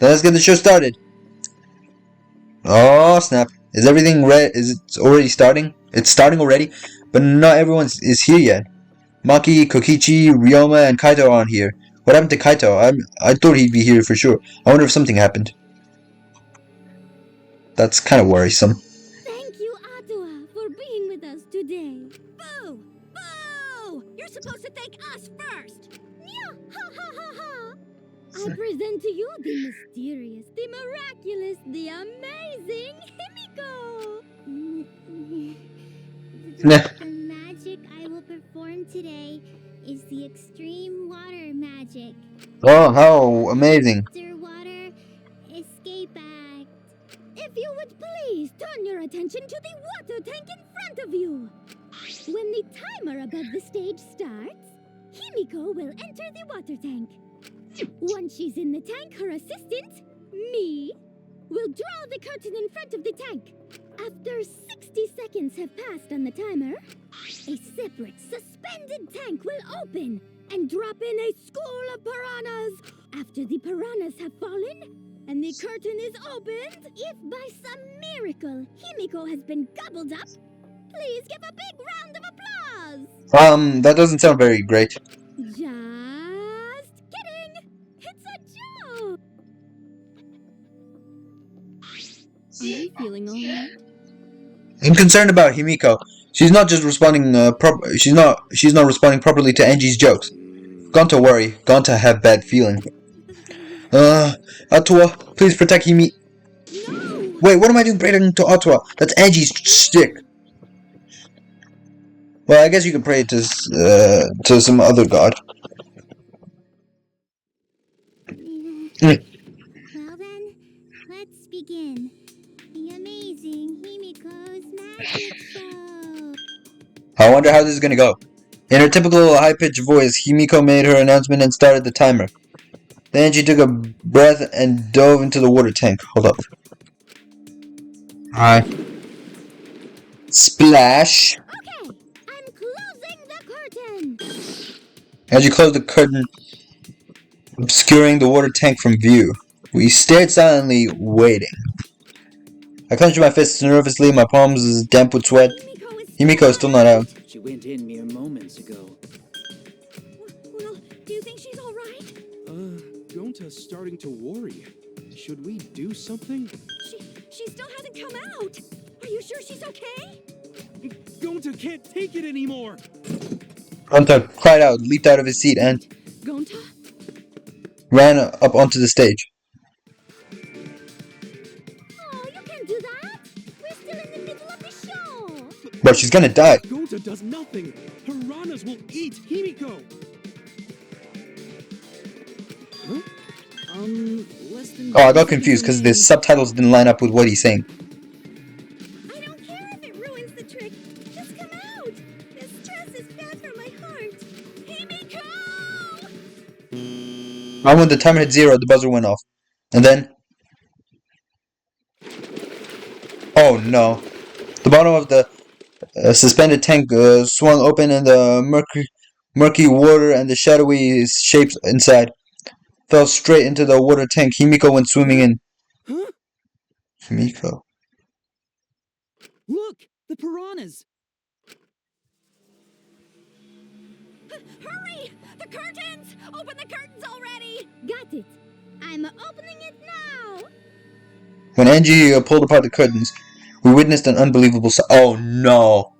Then let's get the show started. Oh snap. Is everything ready? Is it already starting? It's starting already? But not everyone is here yet. Maki, Kokichi, Ryoma, and Kaito aren't here. What happened to Kaito? I thought he'd be here for sure. I wonder if something happened. That's kind of worrisome. Thank you, Ottawa, for being with us today. Boo! Boo! You're supposed to thank us first. Yeah, ha ha ha ha. I present to you the mysterious, the miraculous, the amazing Himiko. The magic I will perform today is the extreme water magic. Oh, how amazing. Underwater escape act. If you would please turn your attention to the water tank in front of you. When the timer above the stage starts, Himiko will enter the water tank. Once she's in the tank, her assistant, me, will draw the curtain in front of the tank. After 60 seconds have passed on the timer, a separate suspended tank will open and drop in a school of piranhas. After the piranhas have fallen and the curtain is opened, if by some miracle Himiko has been gobbled up, please give a big round of applause. That doesn't sound very great. Just kidding. It's a joke. Are you feeling alright? I'm concerned about Himiko. She's not just responding she's not responding properly to Angie's jokes. Gone to worry, gone to have bad feeling. Ottawa, please protect Himi. No. Wait, what am I doing praying to Ottawa? That's Angie's stick. Well, I guess you can pray to some other god. Well then, let's begin. The amazing Himiko's magic show. I wonder how this is gonna go. In her typical high-pitched voice, Himiko made her announcement and started the timer. Then she took a breath and dove into the water tank. Hold up. Alright. Splash. Okay, I'm closing the curtain. As you close the curtain, obscuring the water tank from view, we stared silently, waiting. I clenched my fists nervously, my palms damp with sweat. Himiko is still not out. She went in mere moments ago. Well, do you think she's all right? Gonta's starting to worry. Should we do something? She still hasn't come out. Are you sure she's okay? Gonta can't take it anymore! Gonta cried out, leaped out of his seat, and Gonta? ran up onto the stage. Oh, you can't do that. We're still in the middle of the show. But she's gonna die. Gonta does nothing! Piranhas will eat Himiko! Huh? Less than. Oh, I got confused because the subtitles didn't line up with what he's saying. I don't care if it ruins the trick. Just come out. This stress is bad for my heart. Himiko! Right when the timer hit 0, the buzzer went off. And then... oh no. The bottom of the suspended tank swung open and the murky water and the shadowy shapes inside fell straight into the water tank. Himiko went swimming in. Huh? Himiko. Look! The piranhas! Hurry! The curtains! Open the curtains already! Got it. I'm opening it now. When Angie pulled apart the curtains, we witnessed an unbelievable sight. Oh no!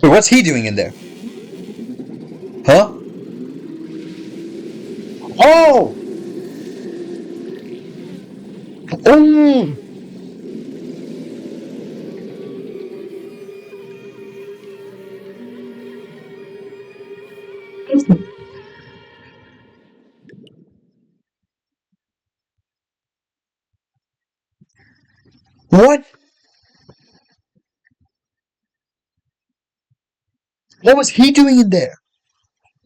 Wait, what's he doing in there? Huh? Oh! Oh! What? What was he doing in there?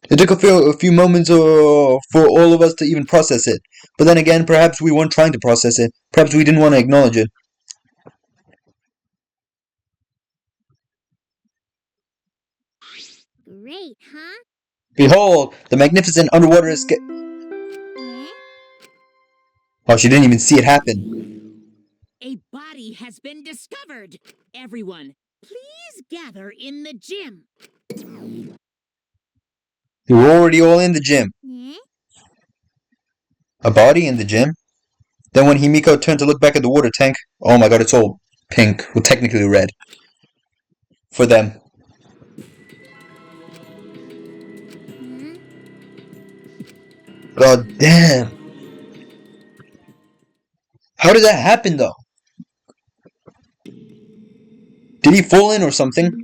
It took a few moments for all of us to even process it. But then again, perhaps we weren't trying to process it. Perhaps we didn't want to acknowledge it. Great, huh? Behold, the magnificent underwater escape. Yeah? Oh, she didn't even see it happen. A body has been discovered. Everyone, please gather in the gym. You were already all in the gym. Yeah? A body in the gym? Then when Himiko turned to look back at the water tank, oh my god, it's all pink. Well, technically red. For them. Hmm? God damn. How did that happen though? Did he fall in or something?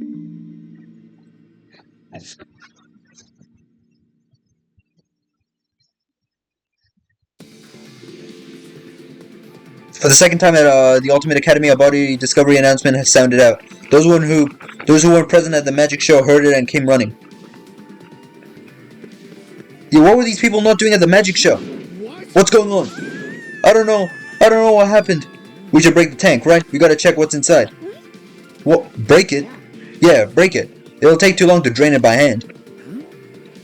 For the second time at the Ultimate Academy, a body discovery announcement has sounded out. Those who weren't present at the magic show heard it and came running. Yeah, what were these people not doing at the magic show? What's going on? I don't know. I don't know what happened. We should break the tank, right? We gotta check what's inside. What? Break it? Yeah, break it. It'll take too long to drain it by hand.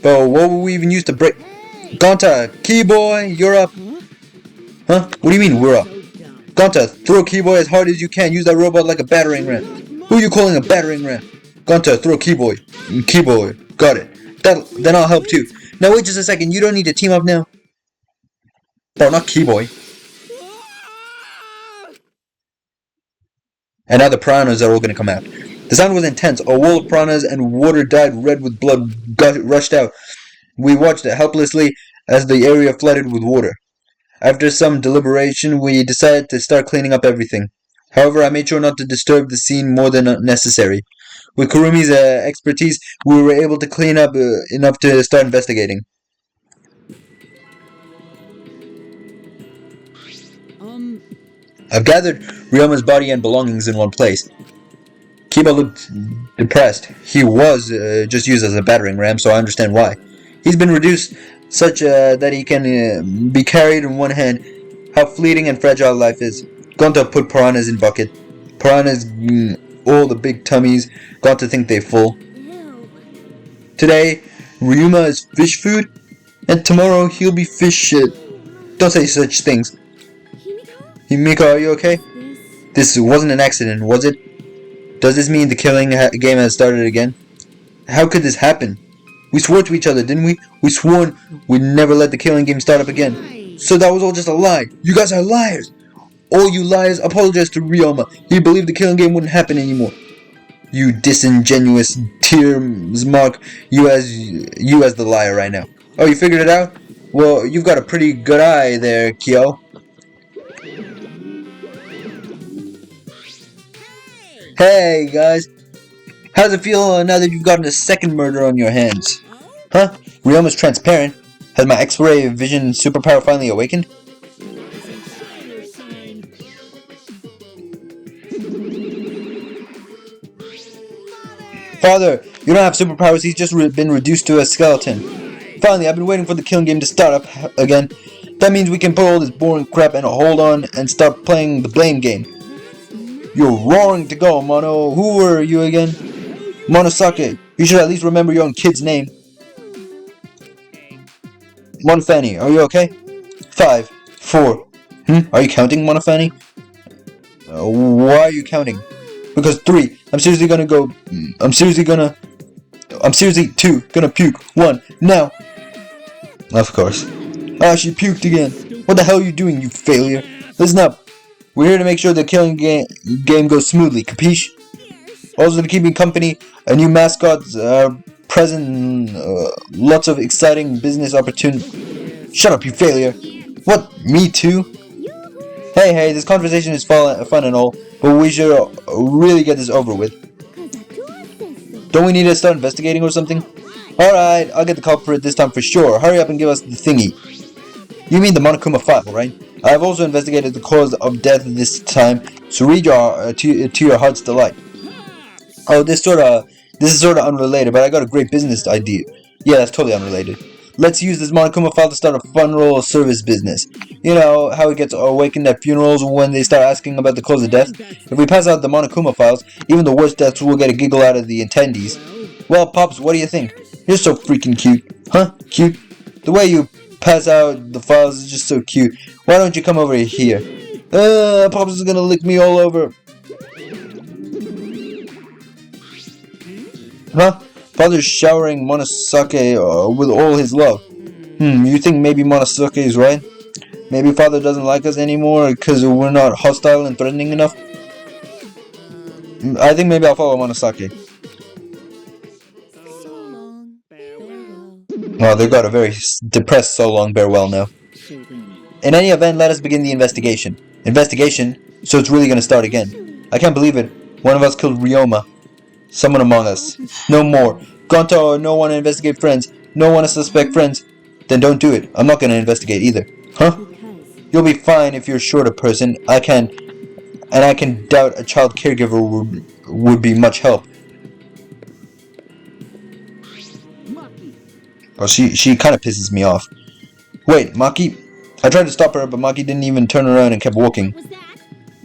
But what would we even use to break? Gonta, Keyboy, you're up. Huh? What do you mean, we're up? Gonta, throw Keyboy as hard as you can. Use that robot like a battering ram. Who are you calling a battering ram? Gonta, throw Keyboy. Keyboy, got it. Then I'll help too. Now wait just a second. You don't need to team up now. Oh, not Keyboy. And now the piranhas are all going to come out. The sound was intense. A wall of piranhas and water dyed red with blood rushed out. We watched helplessly as the area flooded with water. After some deliberation, we decided to start cleaning up everything. However, I made sure not to disturb the scene more than necessary. With Kurumi's expertise, we were able to clean up enough to start investigating. I've gathered Ryoma's body and belongings in one place. Kiba looked depressed. He was just used as a battering ram, so I understand why. He's been reduced such that he can be carried in one hand. How fleeting and fragile life is. Gonta put piranhas in bucket. Piranhas, all the big tummies, got to think they full. Ew. Today, Ryuma is fish food, and tomorrow he'll be fish shit. Don't say such things. Himiko? Himiko, are you okay? This... This wasn't an accident, was it? Does this mean the killing game has started again? How could this happen? We swore to each other, didn't we? We swore we'd never let the killing game start up again. So that was all just a lie. You guys are liars. All you liars, apologize to Ryoma. He believed the killing game wouldn't happen anymore. You disingenuous tears mark. You as the liar right now. Oh, you figured it out? Well, you've got a pretty good eye there, Kyo. Hey guys, how's it feel now that you've gotten a second murder on your hands? Huh? Ryoma's transparent. Has my X-ray vision superpower finally awakened? Father, you don't have superpowers, he's just been reduced to a skeleton. Finally, I've been waiting for the killing game to start up again. That means we can put all this boring crap and hold on and start playing the blame game. You're roaring to go, Mono. Who were you again? Monosake. You should at least remember your own kid's name. Monofani, are you okay? 5, 4. Are you counting, Monofani? Why are you counting? Because 3. I'm seriously 2. Gonna puke. 1. Now. Of course. Ah, she puked again. What the hell are you doing, you failure? Listen up. We're here to make sure the killing game goes smoothly, capiche? Also to keep me company, a new mascot present, lots of exciting business opportunities. Shut up, you failure! What, me too? Hey, this conversation is fun and all, but we should really get this over with. Don't we need to start investigating or something? Alright, I'll get the culprit this time for sure. Hurry up and give us the thingy. You mean the Monokuma file, right? I have also investigated the cause of death this time, so read to your heart's delight. Oh, this is sort of unrelated, but I got a great business idea. Yeah, that's totally unrelated. Let's use this Monokuma file to start a fun little service business. You know how it gets awakened at funerals when they start asking about the cause of death? If we pass out the Monokuma files, even the worst deaths will get a giggle out of the attendees. Well, Pops, what do you think? You're so freaking cute. Huh? Cute? The way you pass out the files is just so cute. Why don't you come over here? Pops is gonna lick me all over. Huh? Father's showering Monosake with all his love. You think maybe Monosake is right? Maybe Father doesn't like us anymore because we're not hostile and threatening enough? I think maybe I'll follow Monosake. Oh, they've got a very depressed so long farewell now. In any event, let us begin the investigation. Investigation? So it's really gonna start again. I can't believe it. One of us killed Ryoma. Someone among us. No more. Gonto, no one to investigate friends. No one to suspect friends. Then don't do it. I'm not gonna investigate either. Huh? You'll be fine if you're short a person. I can doubt a child caregiver would be much help. Oh, she kind of pisses me off. Wait, Maki? I tried to stop her, but Maki didn't even turn around and kept walking.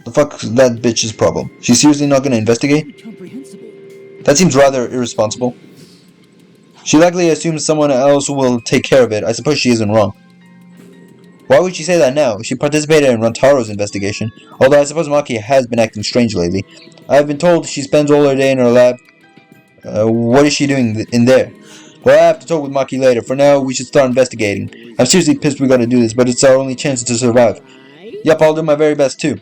The fuck's that bitch's problem? She's seriously not gonna investigate? That seems rather irresponsible. She likely assumes someone else will take care of it. I suppose she isn't wrong. Why would she say that now? She participated in Rantaro's investigation, although I suppose Maki has been acting strange lately. I have been told she spends all her day in her lab. What is she doing in there? Well, I have to talk with Maki later. For now, we should start investigating. I'm seriously pissed we gotta do this, but it's our only chance to survive. Yep, I'll do my very best too.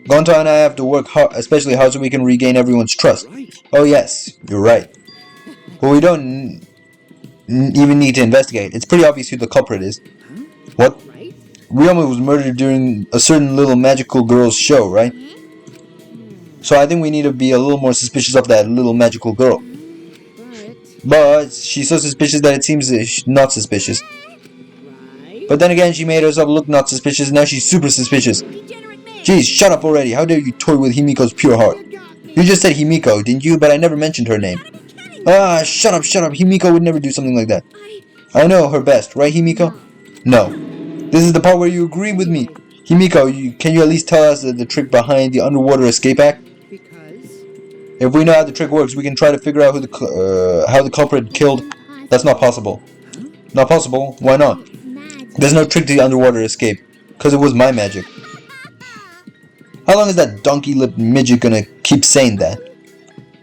Gonta and I have to work hard, especially hard, so we can regain everyone's trust. Oh yes, you're right. But we don't even need to investigate. It's pretty obvious who the culprit is. What? Ryoma was murdered during a certain little magical girl's show, right? So I think we need to be a little more suspicious of that little magical girl. But she's so suspicious that it seems not suspicious. But then again, she made herself look not suspicious, and now she's super suspicious. Jeez, shut up already. How dare you toy with Himiko's pure heart? You just said Himiko, didn't you? But I never mentioned her name. Ah, shut up. Himiko would never do something like that. I know her best, right, Himiko? No. This is the part where you agree with me. Himiko, can you at least tell us the trick behind the underwater escape act? Because If we know how the trick works, we can try to figure out how the culprit killed. That's not possible. Not possible? Why not? There's no trick to the underwater escape. Because it was my magic. How long is that donkey-lipped midget gonna keep saying that?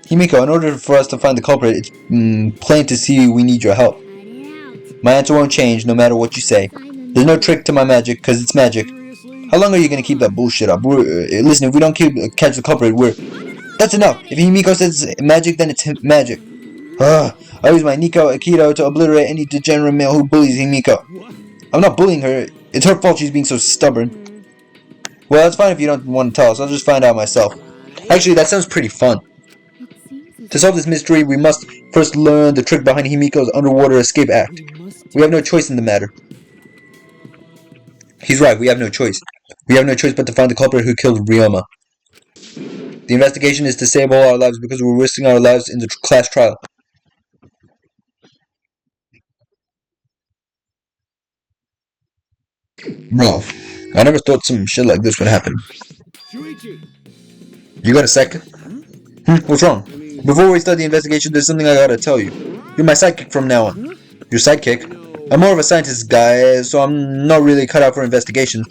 Himiko, in order for us to find the culprit, it's plain to see we need your help. My answer won't change no matter what you say. There's no trick to my magic, because it's magic. How long are you gonna keep that bullshit up? Listen, if we don't catch the culprit, that's enough! If Himiko says it's magic, then it's magic. I use my Nico Aikido to obliterate any degenerate male who bullies Himiko. I'm not bullying her. It's her fault she's being so stubborn. Well, that's fine if you don't want to tell us. I'll just find out myself. Actually, that sounds pretty fun. To solve this mystery, we must first learn the trick behind Himiko's underwater escape act. We have no choice in the matter. He's right, we have no choice. We have no choice but to find the culprit who killed Ryoma. The investigation is to save all our lives because we're risking our lives in the class trial. Bro, I never thought some shit like this would happen. Shuichi! You got a second? What's wrong? Before we start the investigation, there's something I gotta tell you. You're my sidekick from now on. Your sidekick? I'm more of a scientist guy, so I'm not really cut out for investigations.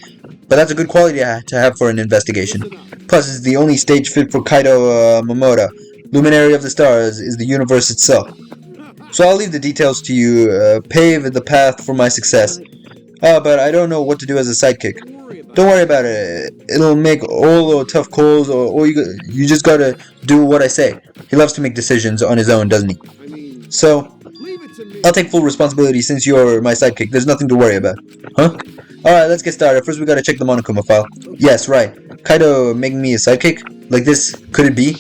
But that's a good quality to have for an investigation. Plus, it's the only stage fit for Kaido Momoda. Luminary of the stars is the universe itself. So I'll leave the details to you, pave the path for my success. But I don't know what to do as a sidekick. Don't worry about it. It'll make all the tough calls, or you just gotta do what I say. He loves to make decisions on his own, doesn't he? So, I'll take full responsibility since you're my sidekick. There's nothing to worry about. Huh? Alright, let's get started. First we gotta check the Monokuma file. Yes, right. Kaido making me a sidekick? Like this? Could it be?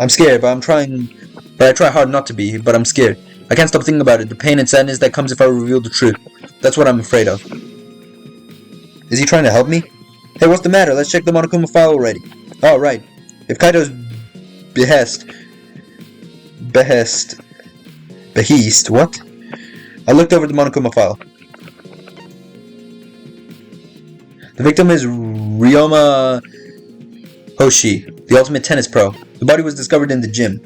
I'm scared, but I try hard not to be, but I'm scared. I can't stop thinking about it. The pain and sadness that comes if I reveal the truth. That's what I'm afraid of. Is he trying to help me? Hey, what's the matter? Let's check the Monokuma file already. Oh, right. If Kaido's behest, what? I looked over the Monokuma file. The victim is Ryoma Hoshi, the ultimate tennis pro. The body was discovered in the gym.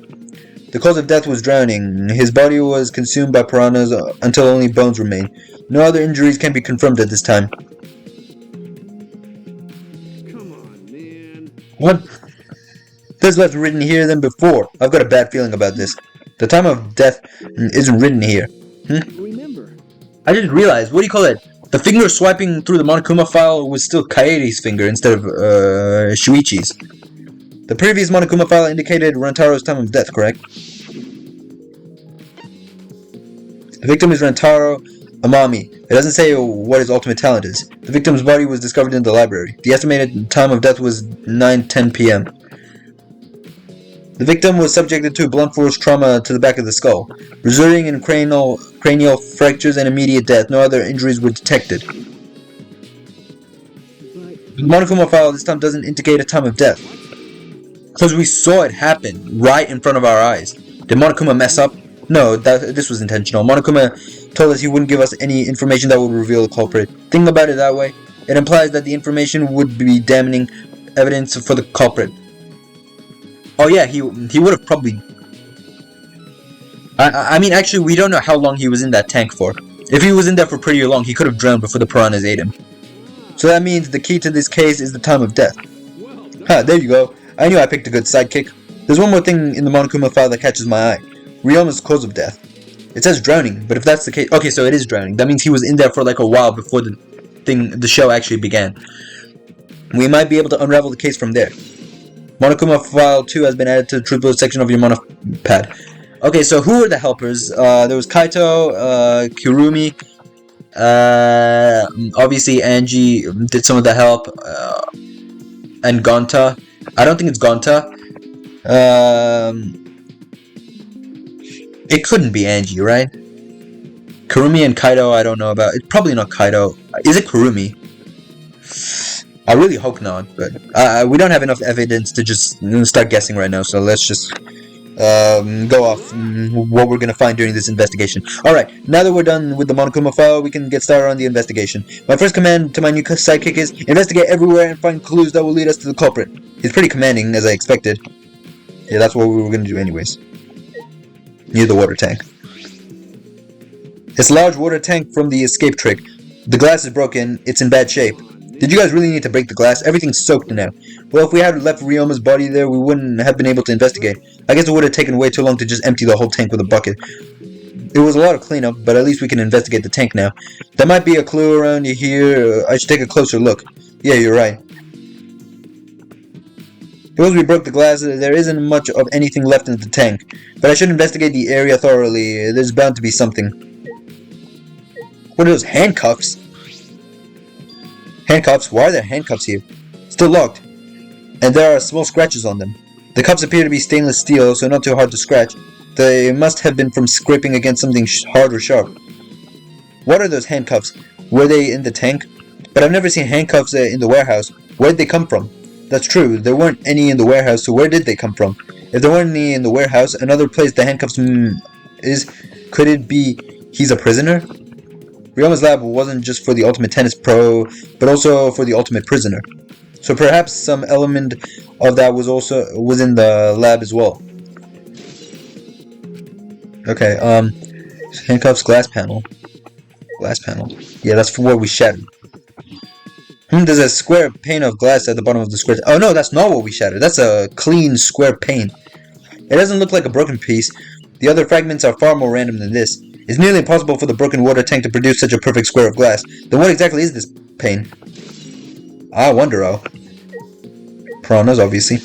The cause of death was drowning. His body was consumed by piranhas until only bones remain. No other injuries can be confirmed at this time. Come on, man. What? There's less written here than before. I've got a bad feeling about this. The time of death isn't written here. Remember. I just realized, what do you call it? The finger swiping through the Monokuma file was still Kaeri's finger instead of Shuichi's. The previous Monokuma file indicated Rantaro's time of death, correct? The victim is Rantaro Amami. It doesn't say what his ultimate talent is. The victim's body was discovered in the library. The estimated time of death was 9:10 p.m. The victim was subjected to blunt force trauma to the back of the skull, resulting in cranial fractures and immediate death. No other injuries were detected. The Monokuma file this time doesn't indicate a time of death. Because we saw it happen right in front of our eyes. Did Monokuma mess up? No, this was intentional. Monokuma told us he wouldn't give us any information that would reveal the culprit. Think about it that way. It implies that the information would be damning evidence for the culprit. Oh yeah, he would have probably... I mean, actually, we don't know how long he was in that tank for. If he was in there for pretty long, he could have drowned before the piranhas ate him. So that means the key to this case is the time of death. There you go. I knew I picked a good sidekick. There's one more thing in the Monokuma file that catches my eye. Ryoma's cause of death. It says drowning, but if that's the case... Okay, so it is drowning. That means he was in there for like a while before the show actually began. We might be able to unravel the case from there. Monokuma file 2 has been added to the truth bullet section of your monopad. Okay, so who were the helpers? There was Kaito, Kirumi, obviously Angie did some of the help, and Gonta. I don't think it's Gonta. It couldn't be Angie, right? Kurumi and Kaito, I don't know about. It's probably not Kaito. Is it Kurumi? I really hope not, but we don't have enough evidence to just start guessing right now, so let's just go off what we're gonna find during this investigation. Alright, now that we're done with the Monokuma file, we can get started on the investigation. My first command to my new sidekick is investigate everywhere and find clues that will lead us to the culprit. He's pretty commanding, as I expected. Yeah, that's what we were gonna do anyways. Near the water tank. It's a large water tank from the escape trick. The glass is broken, it's in bad shape. Did you guys really need to break the glass? Everything's soaked now. Well, if we had left Ryoma's body there, we wouldn't have been able to investigate. I guess it would have taken way too long to just empty the whole tank with a bucket. It was a lot of cleanup, but at least we can investigate the tank now. There might be a clue around here. I should take a closer look. Yeah, you're right. Because we broke the glass, there isn't much of anything left in the tank. But I should investigate the area thoroughly. There's bound to be something. What are those handcuffs? Handcuffs? Why are there handcuffs here? Still locked. And there are small scratches on them. The cuffs appear to be stainless steel, so not too hard to scratch. They must have been from scraping against something hard or sharp. What are those handcuffs? Were they in the tank? But I've never seen handcuffs in the warehouse. Where did they come from? That's true, there weren't any in the warehouse, so where did they come from? If there weren't any in the warehouse, another place the handcuffs is... Could it be he's a prisoner? Ryoma's lab wasn't just for the ultimate tennis pro, but also for the ultimate prisoner. So perhaps some element of that was in the lab as well. Okay, handcuffs, glass panel. Glass panel. Yeah, that's for what we shattered. There's a square pane of glass at the bottom of the square. Oh no, that's not what we shattered. That's a clean square pane. It doesn't look like a broken piece. The other fragments are far more random than this. It's nearly impossible for the broken water tank to produce such a perfect square of glass. Then what exactly is this pane? I wonder, oh. Piranhas, obviously.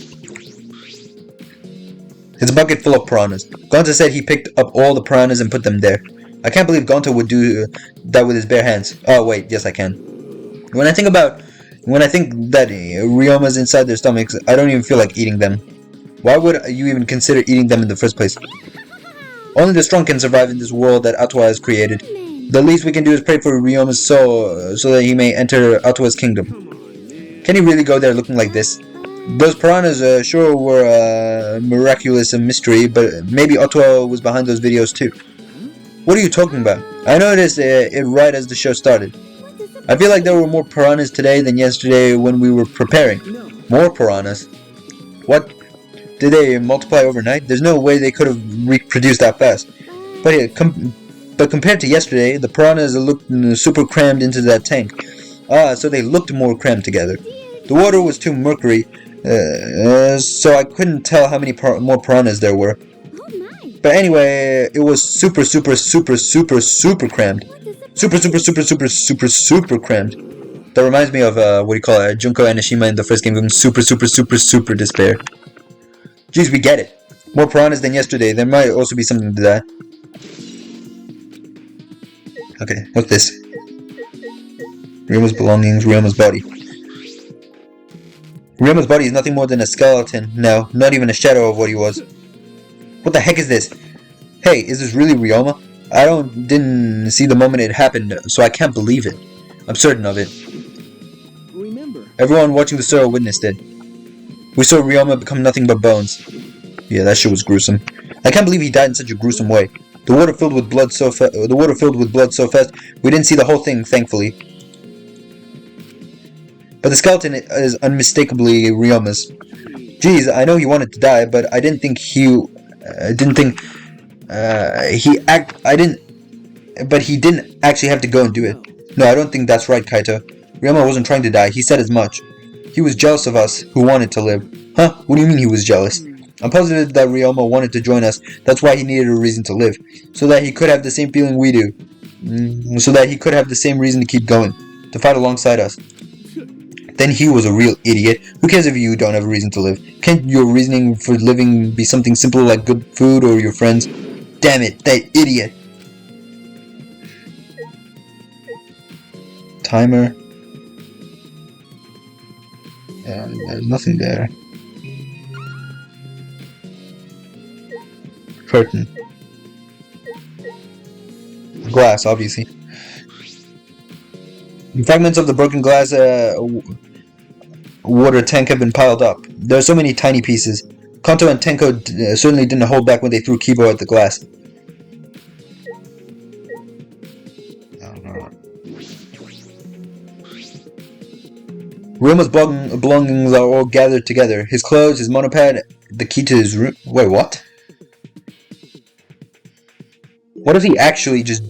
It's a bucket full of piranhas. Gonta said he picked up all the piranhas and put them there. I can't believe Gonta would do that with his bare hands. Oh wait, yes I can. When I think that Ryoma's inside their stomachs, I don't even feel like eating them. Why would you even consider eating them in the first place? Only the strong can survive in this world that Atwa has created. The least we can do is pray for Ryoma's soul so that he may enter Atwa's kingdom. Can he really go there looking like this? Those piranhas sure were a miraculous mystery, but maybe Atwa was behind those videos too. What are you talking about? I noticed it right as the show started. I feel like there were more piranhas today than yesterday when we were preparing. More piranhas? What? Did they multiply overnight? There's no way they could have reproduced that fast. But compared to yesterday, the piranhas looked super crammed into that tank. Ah, so they looked more crammed together. The water was too murky, so I couldn't tell how many more piranhas there were. But anyway, it was super crammed. Super crammed. That reminds me of, Junko Anishima in the first game, super despair. Jeez, we get it. More piranhas than yesterday. There might also be something to that. Okay, what's this? Ryoma's belongings, Ryoma's body. Ryoma's body is nothing more than a skeleton. No, not even a shadow of what he was. What the heck is this? Hey, is this really Ryoma? I didn't see the moment it happened, so I can't believe it. I'm certain of it. Remember, Everyone watching the show witnessed it. We saw Ryoma become nothing but bones. Yeah, that shit was gruesome. I can't believe he died in such a gruesome way. The water filled with blood so fast. We didn't see the whole thing, thankfully. But the skeleton is unmistakably Ryoma's. Geez, I know he wanted to die, but I didn't think But he didn't actually have to go and do it. No, I don't think that's right, Kaito. Ryoma wasn't trying to die. He said as much. He was jealous of us, who wanted to live. Huh? What do you mean he was jealous? I'm positive that Ryoma wanted to join us. That's why he needed a reason to live. So that he could have the same feeling we do. So that he could have the same reason to keep going. To fight alongside us. Then he was a real idiot. Who cares if you don't have a reason to live? Can't your reasoning for living be something simple like good food or your friends? Damn it, that idiot. Timer. There's nothing there. Curtain. Glass, obviously. Fragments of the broken glass water tank have been piled up. There are so many tiny pieces. Kanto and Tenko certainly didn't hold back when they threw Kibo at the glass. Ryoma's belongings are all gathered together. His clothes, his monopad, the key to his room. Wait, what? What if he actually just...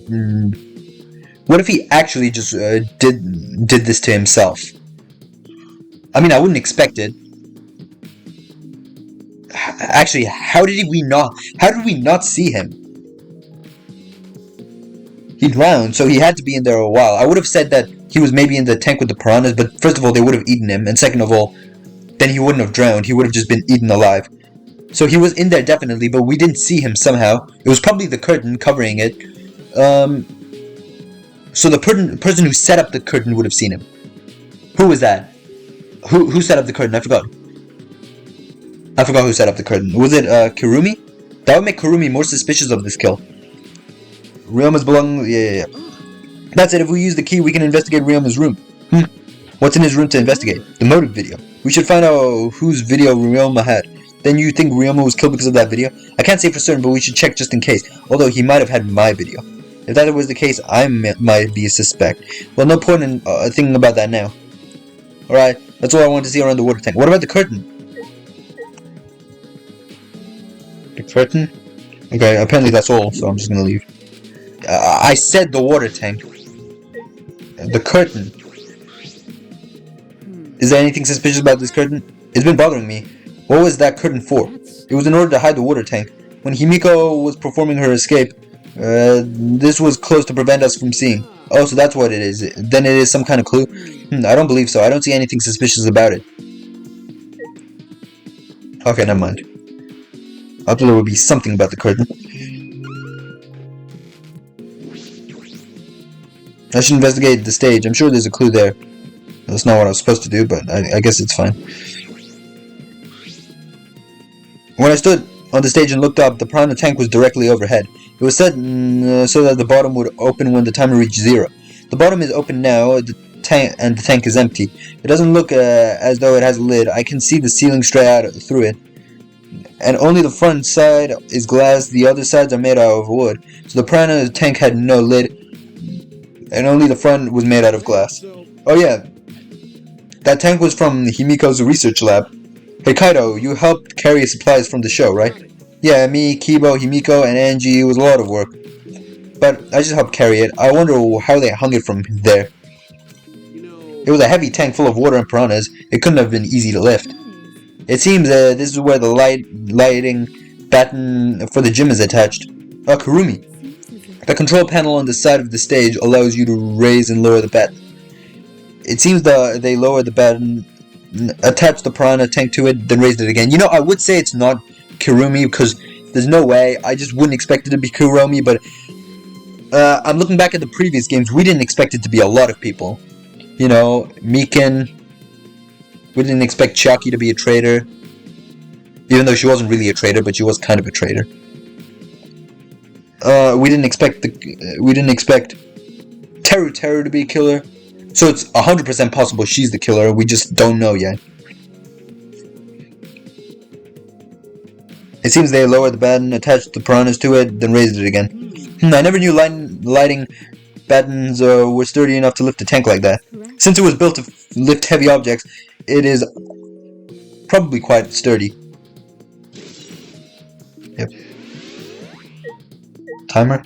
What if he actually just did this to himself? I mean, I wouldn't expect it. Actually, how did we not see him? He drowned, so he had to be in there a while. I would have said that he was maybe in the tank with the piranhas, but first of all, they would have eaten him, and second of all, then he wouldn't have drowned. He would have just been eaten alive. So he was in there definitely, but we didn't see him somehow. It was probably the curtain covering it. So the person who set up the curtain would have seen him. Who was that? Who set up the curtain? I forgot who set up the curtain. Was it Kirumi? That would make Kirumi more suspicious of this kill. Ryoma's belongings. Yeah. That's it. If we use the key, we can investigate Ryoma's room. What's in his room to investigate? The motive video. We should find out whose video Ryoma had. Then you think Ryoma was killed because of that video? I can't say for certain, but we should check just in case. Although he might have had my video. If that was the case, I might be a suspect. Well, no point in thinking about that now. Alright, that's all I wanted to see around the water tank. What about the curtain? The curtain? Okay, apparently that's all, so I'm just gonna leave. I said the water tank. The curtain. Is there anything suspicious about this curtain? It's been bothering me. What was that curtain for? It was in order to hide the water tank. When Himiko was performing her escape, this was close to prevent us from seeing. Oh, so that's what it is. Then it is some kind of clue? I don't believe so. I don't see anything suspicious about it. Okay, never mind. I thought there would be something about the curtain. I should investigate the stage. I'm sure there's a clue there. That's not what I was supposed to do, but I guess it's fine. When I stood on the stage and looked up, the piranha tank was directly overhead. It was set so that the bottom would open when the timer reached 0. The bottom is open now, and the tank is empty. It doesn't look as though it has a lid. I can see the ceiling straight out through it. And only the front side is glass, the other sides are made out of wood. So the piranha tank had no lid, and only the front was made out of glass. Oh yeah, that tank was from Himiko's research lab. Hey Kaido, you helped carry supplies from the show, right? Yeah, me, Kibo, Himiko, and Angie. It was a lot of work. But I just helped carry it. I wonder how they hung it from there. It was a heavy tank full of water and piranhas. It couldn't have been easy to lift. It seems this is where the lighting batten for the gym is attached. Oh, Kirumi. The control panel on the side of the stage allows you to raise and lower the batten. It seems they lowered the batten, attached the piranha tank to it, then raised it again. You know, I would say it's not Kirumi because there's no way. I just wouldn't expect it to be Kuromi, but I'm looking back at the previous games. We didn't expect it to be a lot of people. You know, Mikan. We didn't expect Chiaki to be a traitor, even though she wasn't really a traitor, but she was kind of a traitor. We didn't expect Teru to be a killer, so it's 100% possible she's the killer. We just don't know yet. It seems they lowered the batten, attached the piranhas to it, then raised it again. I never knew lighting battens were sturdy enough to lift a tank like that. Since it was built to lift heavy objects, it is probably quite sturdy. Yep. Timer?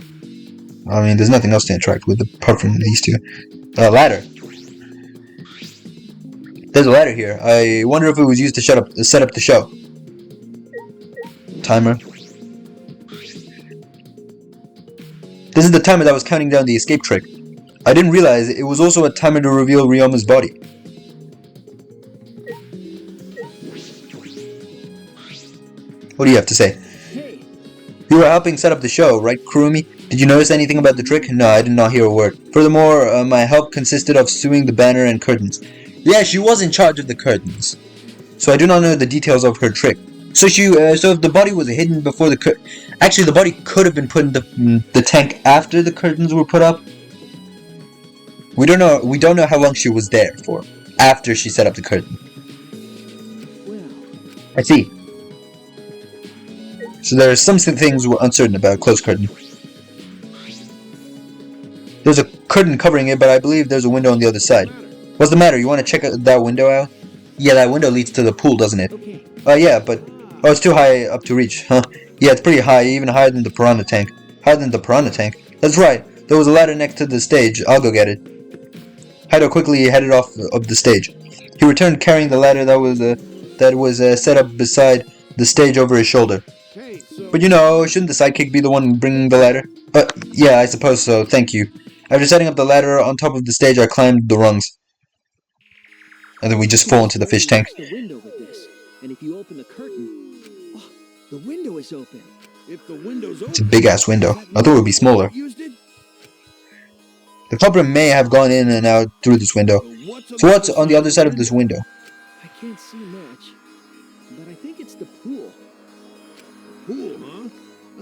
I mean, there's nothing else to interact with apart from these two. Ladder. There's a ladder here. I wonder if it was used to set up the show. Timer. This is the timer that was counting down the escape trick. I didn't realize it was also a timer to reveal Ryoma's body. What do you have to say? Hey, You were helping set up the show, right, Kurumi? Did you notice anything about the trick? No, I did not hear a word. Furthermore, my help consisted of sewing the banner and curtains. Yeah, she was in charge of the curtains. So I do not know the details of her trick. So if the body was hidden before the actually, the body could have been put in the tank after the curtains were put up. We don't know. We don't know how long she was there for after she set up the curtain. well, I see. So there are some things we're uncertain about. Close curtain. There's a curtain covering it, but I believe there's a window on the other side. What's the matter? You want to check that window out? Yeah, that window leads to the pool, doesn't it? Okay. Yeah, but... Oh, it's too high up to reach, huh? Yeah, it's pretty high, even higher than the piranha tank. Higher than the piranha tank? That's right. There was a ladder next to the stage. I'll go get it. Haido quickly headed off of the stage. He returned carrying the ladder that was set up beside the stage over his shoulder. Hey, so But you know, shouldn't the sidekick be the one bringing the ladder? Yeah, I suppose so. Thank you. After setting up the ladder on top of the stage, I climbed the rungs. And then we just fall into the fish tank. The window with this, and if you open the curtain, oh, the window is open. if the window's open, It's a big-ass window. I thought it would be smaller. used it? The culprit may have gone in and out through this window. So what's on the other side of this window? I can't see much, but I think it's the pool. Pool, huh?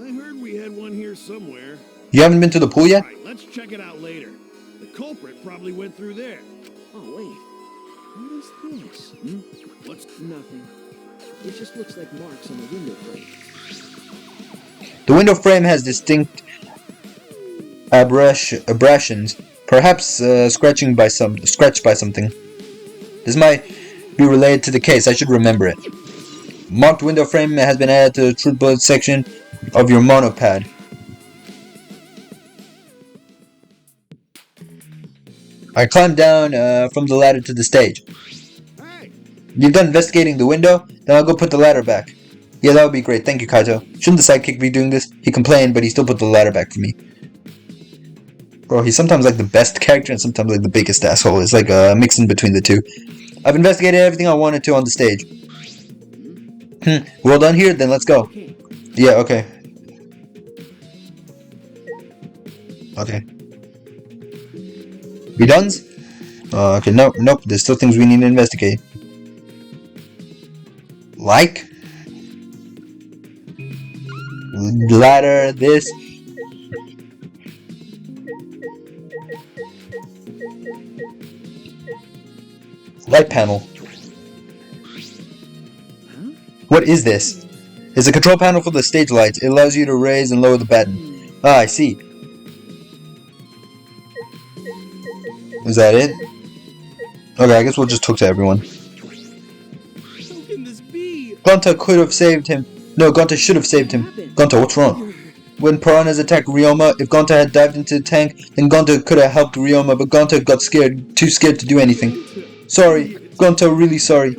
I heard we had one here somewhere. You haven't been to the pool yet? Right, let's check it out later. The culprit probably went through there. Oh wait, what is this? What's Nothing. It just looks like marks on the window frame. The window frame has distinct abrasions, perhaps scratched by something. This might be related to the case. I should remember it. Marked window frame has been added to the truth bullet section of your monopad. I climbed down from the ladder to the stage. Hey, You've done investigating the window? Then I'll go put the ladder back. Yeah, that would be great. Thank you, Kaito. Shouldn't the sidekick be doing this? He complained, but he still put the ladder back for me. Bro, he's sometimes like the best character and sometimes like the biggest asshole. It's like a mix in between the two. I've investigated everything I wanted to on the stage. We're all done here? Then let's go. Okay. Yeah, okay. Okay. We done? Okay, nope. There's still things we need to investigate. Like? Ladder, this. Light panel. What is this? It's a control panel for the stage lights. It allows you to raise and lower the batten. Ah, I see. Is that it? Okay, I guess we'll just talk to everyone. how can this be? Gonta could have saved him. No, Gonta should have saved him. Gonta, what's wrong? When piranhas attacked Ryoma, if Gonta had dived into the tank, then Gonta could have helped Ryoma, but Gonta got scared, too scared to do anything. Sorry, Gonta, really sorry.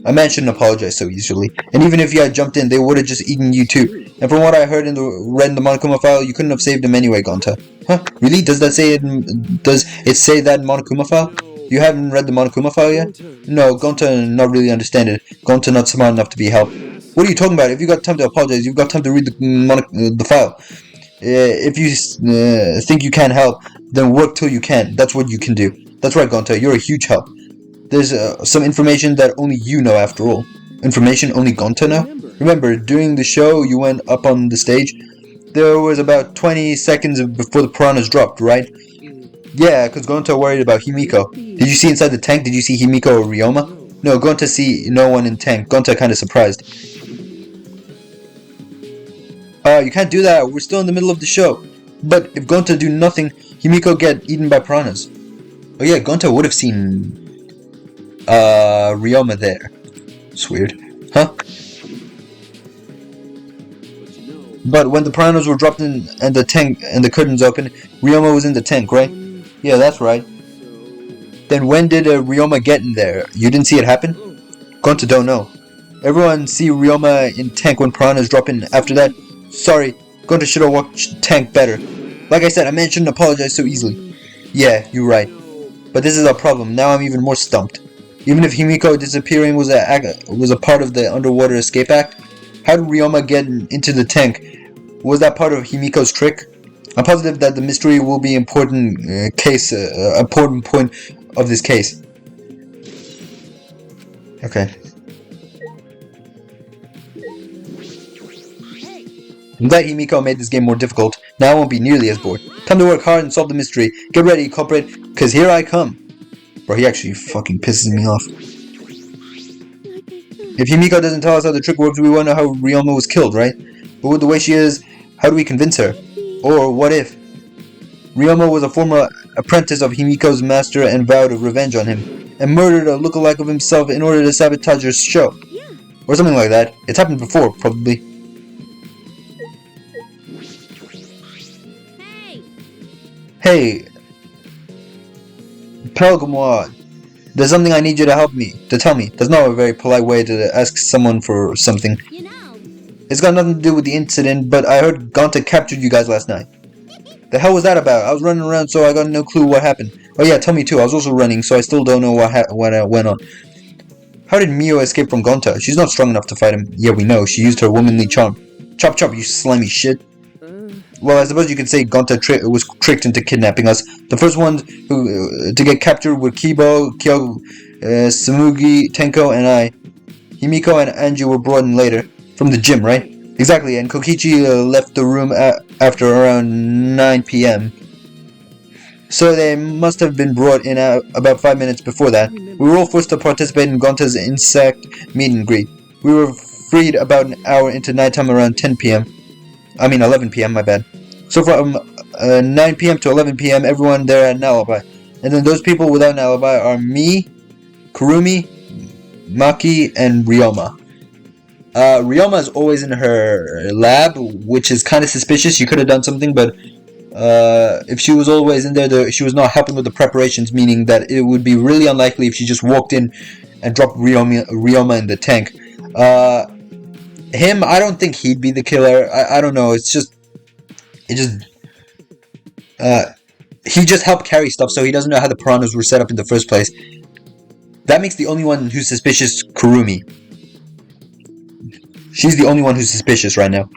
A man shouldn't apologize so easily. And even if you had jumped in, they would have just eaten you too. And from what I heard read in the Monokuma file, you couldn't have saved him anyway, Gonta. Huh? Really? Does it say that in Monokuma file? You haven't read the Monokuma file yet? No, Gonta not really understand it. Gonta not smart enough to be helped. What are you talking about? If you got time to apologize, you've got time to read the file. If you think you can't help, then work till you can. That's what you can do. That's right, Gonta. You're a huge help. There's some information that only you know after all. Information only Gonta know? Remember, during the show you went up on the stage, there was about 20 seconds before the piranhas dropped, right? Yeah, because Gonta worried about Himiko. Did you see inside the tank? Did you see Himiko or Ryoma? No, Gonta see no one in tank. Gonta kinda surprised. You can't do that. We're still in the middle of the show. But if Gonta do nothing, Himiko get eaten by piranhas. Oh yeah, Gonta would have seen Ryoma there. It's weird. Huh? But when the piranhas were dropped in and the tank and the curtains opened, Ryoma was in the tank, right? Yeah, that's right. Then when did Ryoma get in there? You didn't see it happen? Gonta don't know. Everyone see Ryoma in tank when piranhas drop in after that? Sorry, Gonta should have watched tank better. Like I said, a man shouldn't apologize so easily. Yeah, you're right. But this is our problem. Now I'm even more stumped. Even if Himiko disappearing was a part of the underwater escape act, how did Ryoma get into the tank? Was that part of Himiko's trick? I'm positive that the mystery will be important important point of this case. Okay. I'm glad Himiko made this game more difficult. Now I won't be nearly as bored. Time to work hard and solve the mystery. Get ready, culprit, cause here I come. Bro, he actually fucking pisses me off. If Himiko doesn't tell us how the trick works, we won't know how Ryoma was killed, right? But with the way she is, how do we convince her? Or what if? Ryoma was a former apprentice of Himiko's master and vowed revenge on him, and murdered a lookalike of himself in order to sabotage her show. Or something like that. It's happened before, probably. Hey! Pelgamois! There's something I need you to tell me. That's not a very polite way to ask someone for something. You know. It's got nothing to do with the incident, but I heard Gonta captured you guys last night. The hell was that about? I was running around, so I got no clue what happened. Oh yeah, tell me too. I was also running, so I still don't know what went on. How did Mio escape from Gonta? She's not strong enough to fight him. Yeah, we know. She used her womanly charm. Chop chop, you slimy shit. Well, I suppose you could say Gonta was tricked into kidnapping us. The first ones to get captured were Kibo, Kyo, Samugi, Tenko, and I. Himiko and Angie were brought in later. From the gym, right? Exactly, and Kokichi left the room after around 9 p.m. So they must have been brought in about 5 minutes before that. We were all forced to participate in Gonta's insect meet and greet. We were freed about an hour into nighttime around 10 p.m. I mean 11 p.m, my bad. So from 9 p.m. to 11 p.m, everyone there had an alibi. And then those people without an alibi are me, Kurumi, Maki, and Ryoma. Ryoma is always in her lab, which is kind of suspicious. You could have done something, but if she was always in there, she was not helping with the preparations, meaning that it would be really unlikely if she just walked in and dropped Ryoma in the tank. Him, I don't think he'd be the killer. I don't know. He just helped carry stuff, so he doesn't know how the piranhas were set up in the first place. That makes the only one who's suspicious Kurumi. She's the only one who's suspicious right now.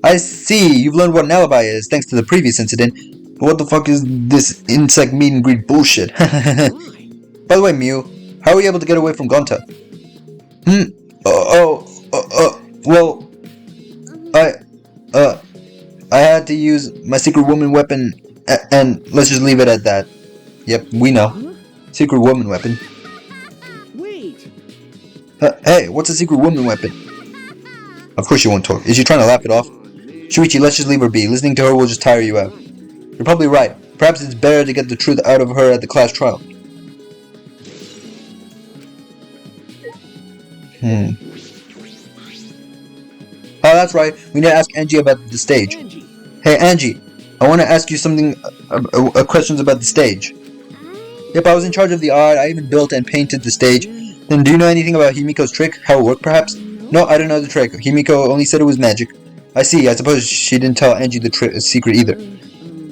I see, you've learned what an alibi is, thanks to the previous incident. But what the fuck is this insect meet and greet bullshit? By the way, Mew, how are we able to get away from Gonta? Well, I had to use my secret woman weapon, and let's just leave it at that. Yep, we know. Secret woman weapon. Hey, what's a secret woman weapon? Of course you won't talk. Is she trying to laugh it off? Shuichi, let's just leave her be. Listening to her will just tire you out. You're probably right. Perhaps it's better to get the truth out of her at the class trial. Oh, that's right. We need to ask Angie about the stage. Hey, Angie. I want to ask you something, questions about the stage. Yep, I was in charge of the art. I even built and painted the stage. Then do you know anything about Himiko's trick? How it worked, perhaps? No, I don't know the trick. Himiko only said it was magic. I see. I suppose she didn't tell Angie the secret either.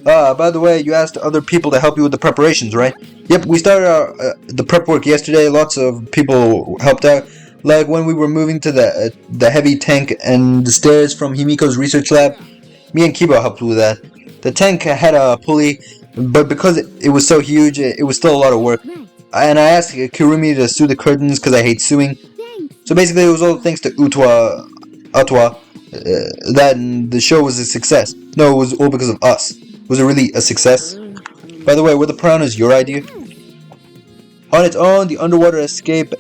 By the way, you asked other people to help you with the preparations, right? Yep, we started the prep work yesterday. Lots of people helped out. Like when we were moving to the heavy tank and the stairs from Himiko's research lab. Me and Kibo helped with that. The tank had a pulley, but because it was so huge, it was still a lot of work. And I asked Kurumi to sew the curtains because I hate sewing. So basically it was all thanks to Atwa that the show was a success. No, it was all because of us. Was it really a success? By the way, were the piranhas your idea? On its own, the underwater escape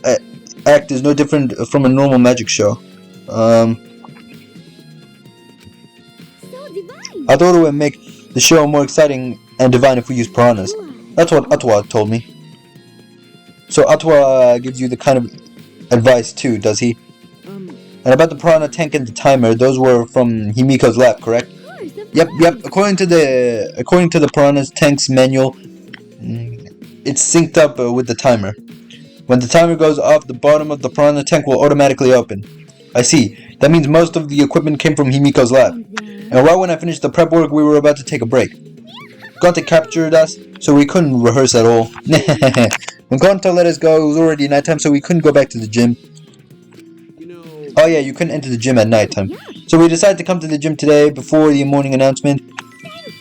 act is no different from a normal magic show. I thought it would make the show more exciting and divine if we used piranhas. That's what Atwa told me. So Atwa gives you the kind of advice too, does he? And about the piranha tank and the timer, those were from Himiko's lab, correct? Yep. According to the piranha's tank's manual, it's synced up with the timer. When the timer goes off, the bottom of the piranha tank will automatically open. I see. That means most of the equipment came from Himiko's lab. And right when I finished the prep work, we were about to take a break. Gonta captured us, so we couldn't rehearse at all. When Gonta let us go, it was already nighttime, so we couldn't go back to the gym. Oh yeah, you couldn't enter the gym at nighttime. So we decided to come to the gym today before the morning announcement.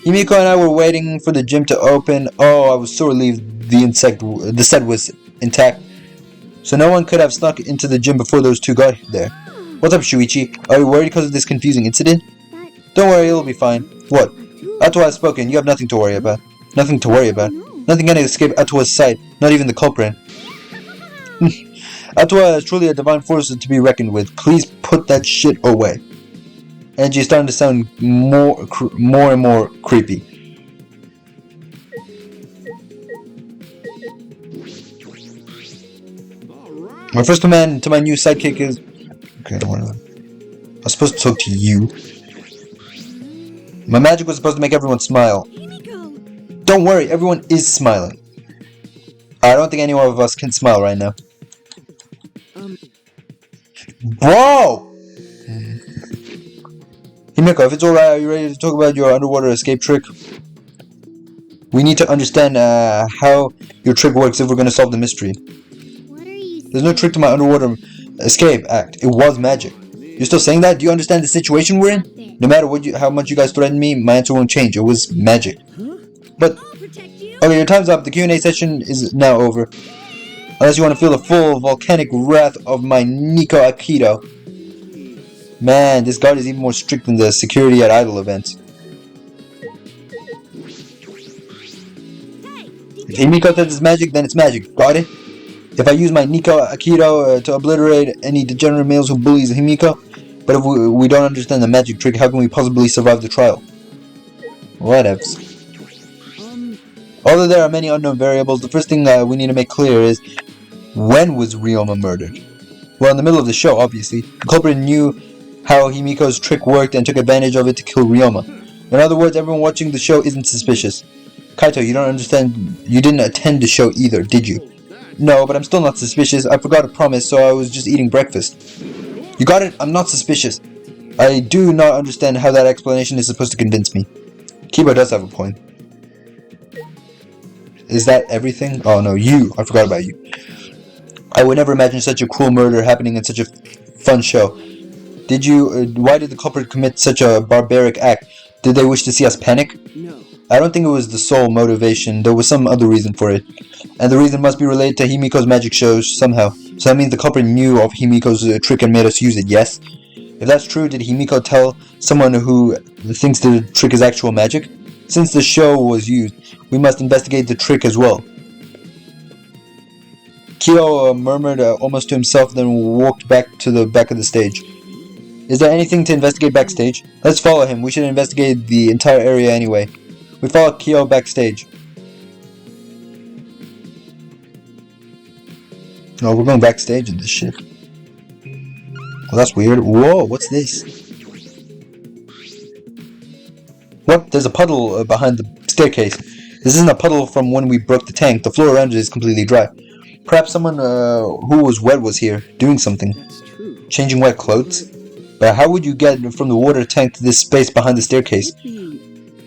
Himiko and I were waiting for the gym to open. Oh, I was so relieved the set was intact. So no one could have snuck into the gym before those two got there. What's up, Shuichi? Are you worried because of this confusing incident? Don't worry, it'll be fine. What? Atwa has spoken. You have nothing to worry about. Nothing to worry about. Nothing can escape Atwa's sight. Not even the culprit. Atwa is truly a divine force to be reckoned with. Please put that shit away. Energy is starting to sound more and more creepy. Alright. My first command to my new sidekick is... Okay, whatever. I was supposed to talk to you. My magic was supposed to make everyone smile. Himiko! Don't worry, everyone is smiling. I don't think any one of us can smile right now. Bro! Himiko, if it's alright, are you ready to talk about your underwater escape trick? We need to understand how your trick works if we're going to solve the mystery. What are you saying? There's no trick to my underwater escape act. It was magic. You're still saying that? Do you understand the situation we're in? No matter how much you guys threaten me, my answer won't change. It was magic. But, I'll protect you! okay, your time's up. The Q&A session is now over. Unless you want to feel the full volcanic wrath of my Nico Aikido. Man, this guard is even more strict than the security at idol events. If Himiko says it's magic, then it's magic. Got it? If I use my Nico Aikido to obliterate any degenerate males who bullies Himiko, but if we don't understand the magic trick, how can we possibly survive the trial? Whatevs. Although there are many unknown variables, the first thing we need to make clear is, when was Ryoma murdered? Well, in the middle of the show, obviously. The culprit knew how Himiko's trick worked and took advantage of it to kill Ryoma. In other words, everyone watching the show isn't suspicious. Kaito, you don't understand. You didn't attend the show either, did you? No, but I'm still not suspicious. I forgot a promise, so I was just eating breakfast. You got it? I'm not suspicious. I do not understand how that explanation is supposed to convince me. Kiba does have a point. Is that everything? Oh no, you. I forgot about you. I would never imagine such a cruel murder happening in such a fun show. Did you... why did the culprit commit such a barbaric act? Did they wish to see us panic? No. I don't think it was the sole motivation. There was some other reason for it. And the reason must be related to Himiko's magic shows somehow. So that means the culprit knew of Himiko's trick and made us use it, yes? If that's true, did Himiko tell someone who thinks the trick is actual magic? Since the show was used, we must investigate the trick as well. Kyo murmured almost to himself, then walked back to the back of the stage. Is there anything to investigate backstage? Let's follow him. We should investigate the entire area anyway. We follow Kyo backstage. Oh, we're going backstage in this shit. Well, that's weird. Whoa, what's this? What? There's a puddle behind the staircase. This isn't a puddle from when we broke the tank. The floor around it is completely dry. Perhaps someone who was wet was here, doing something. That's true. Changing wet clothes? But how would you get from the water tank to this space behind the staircase?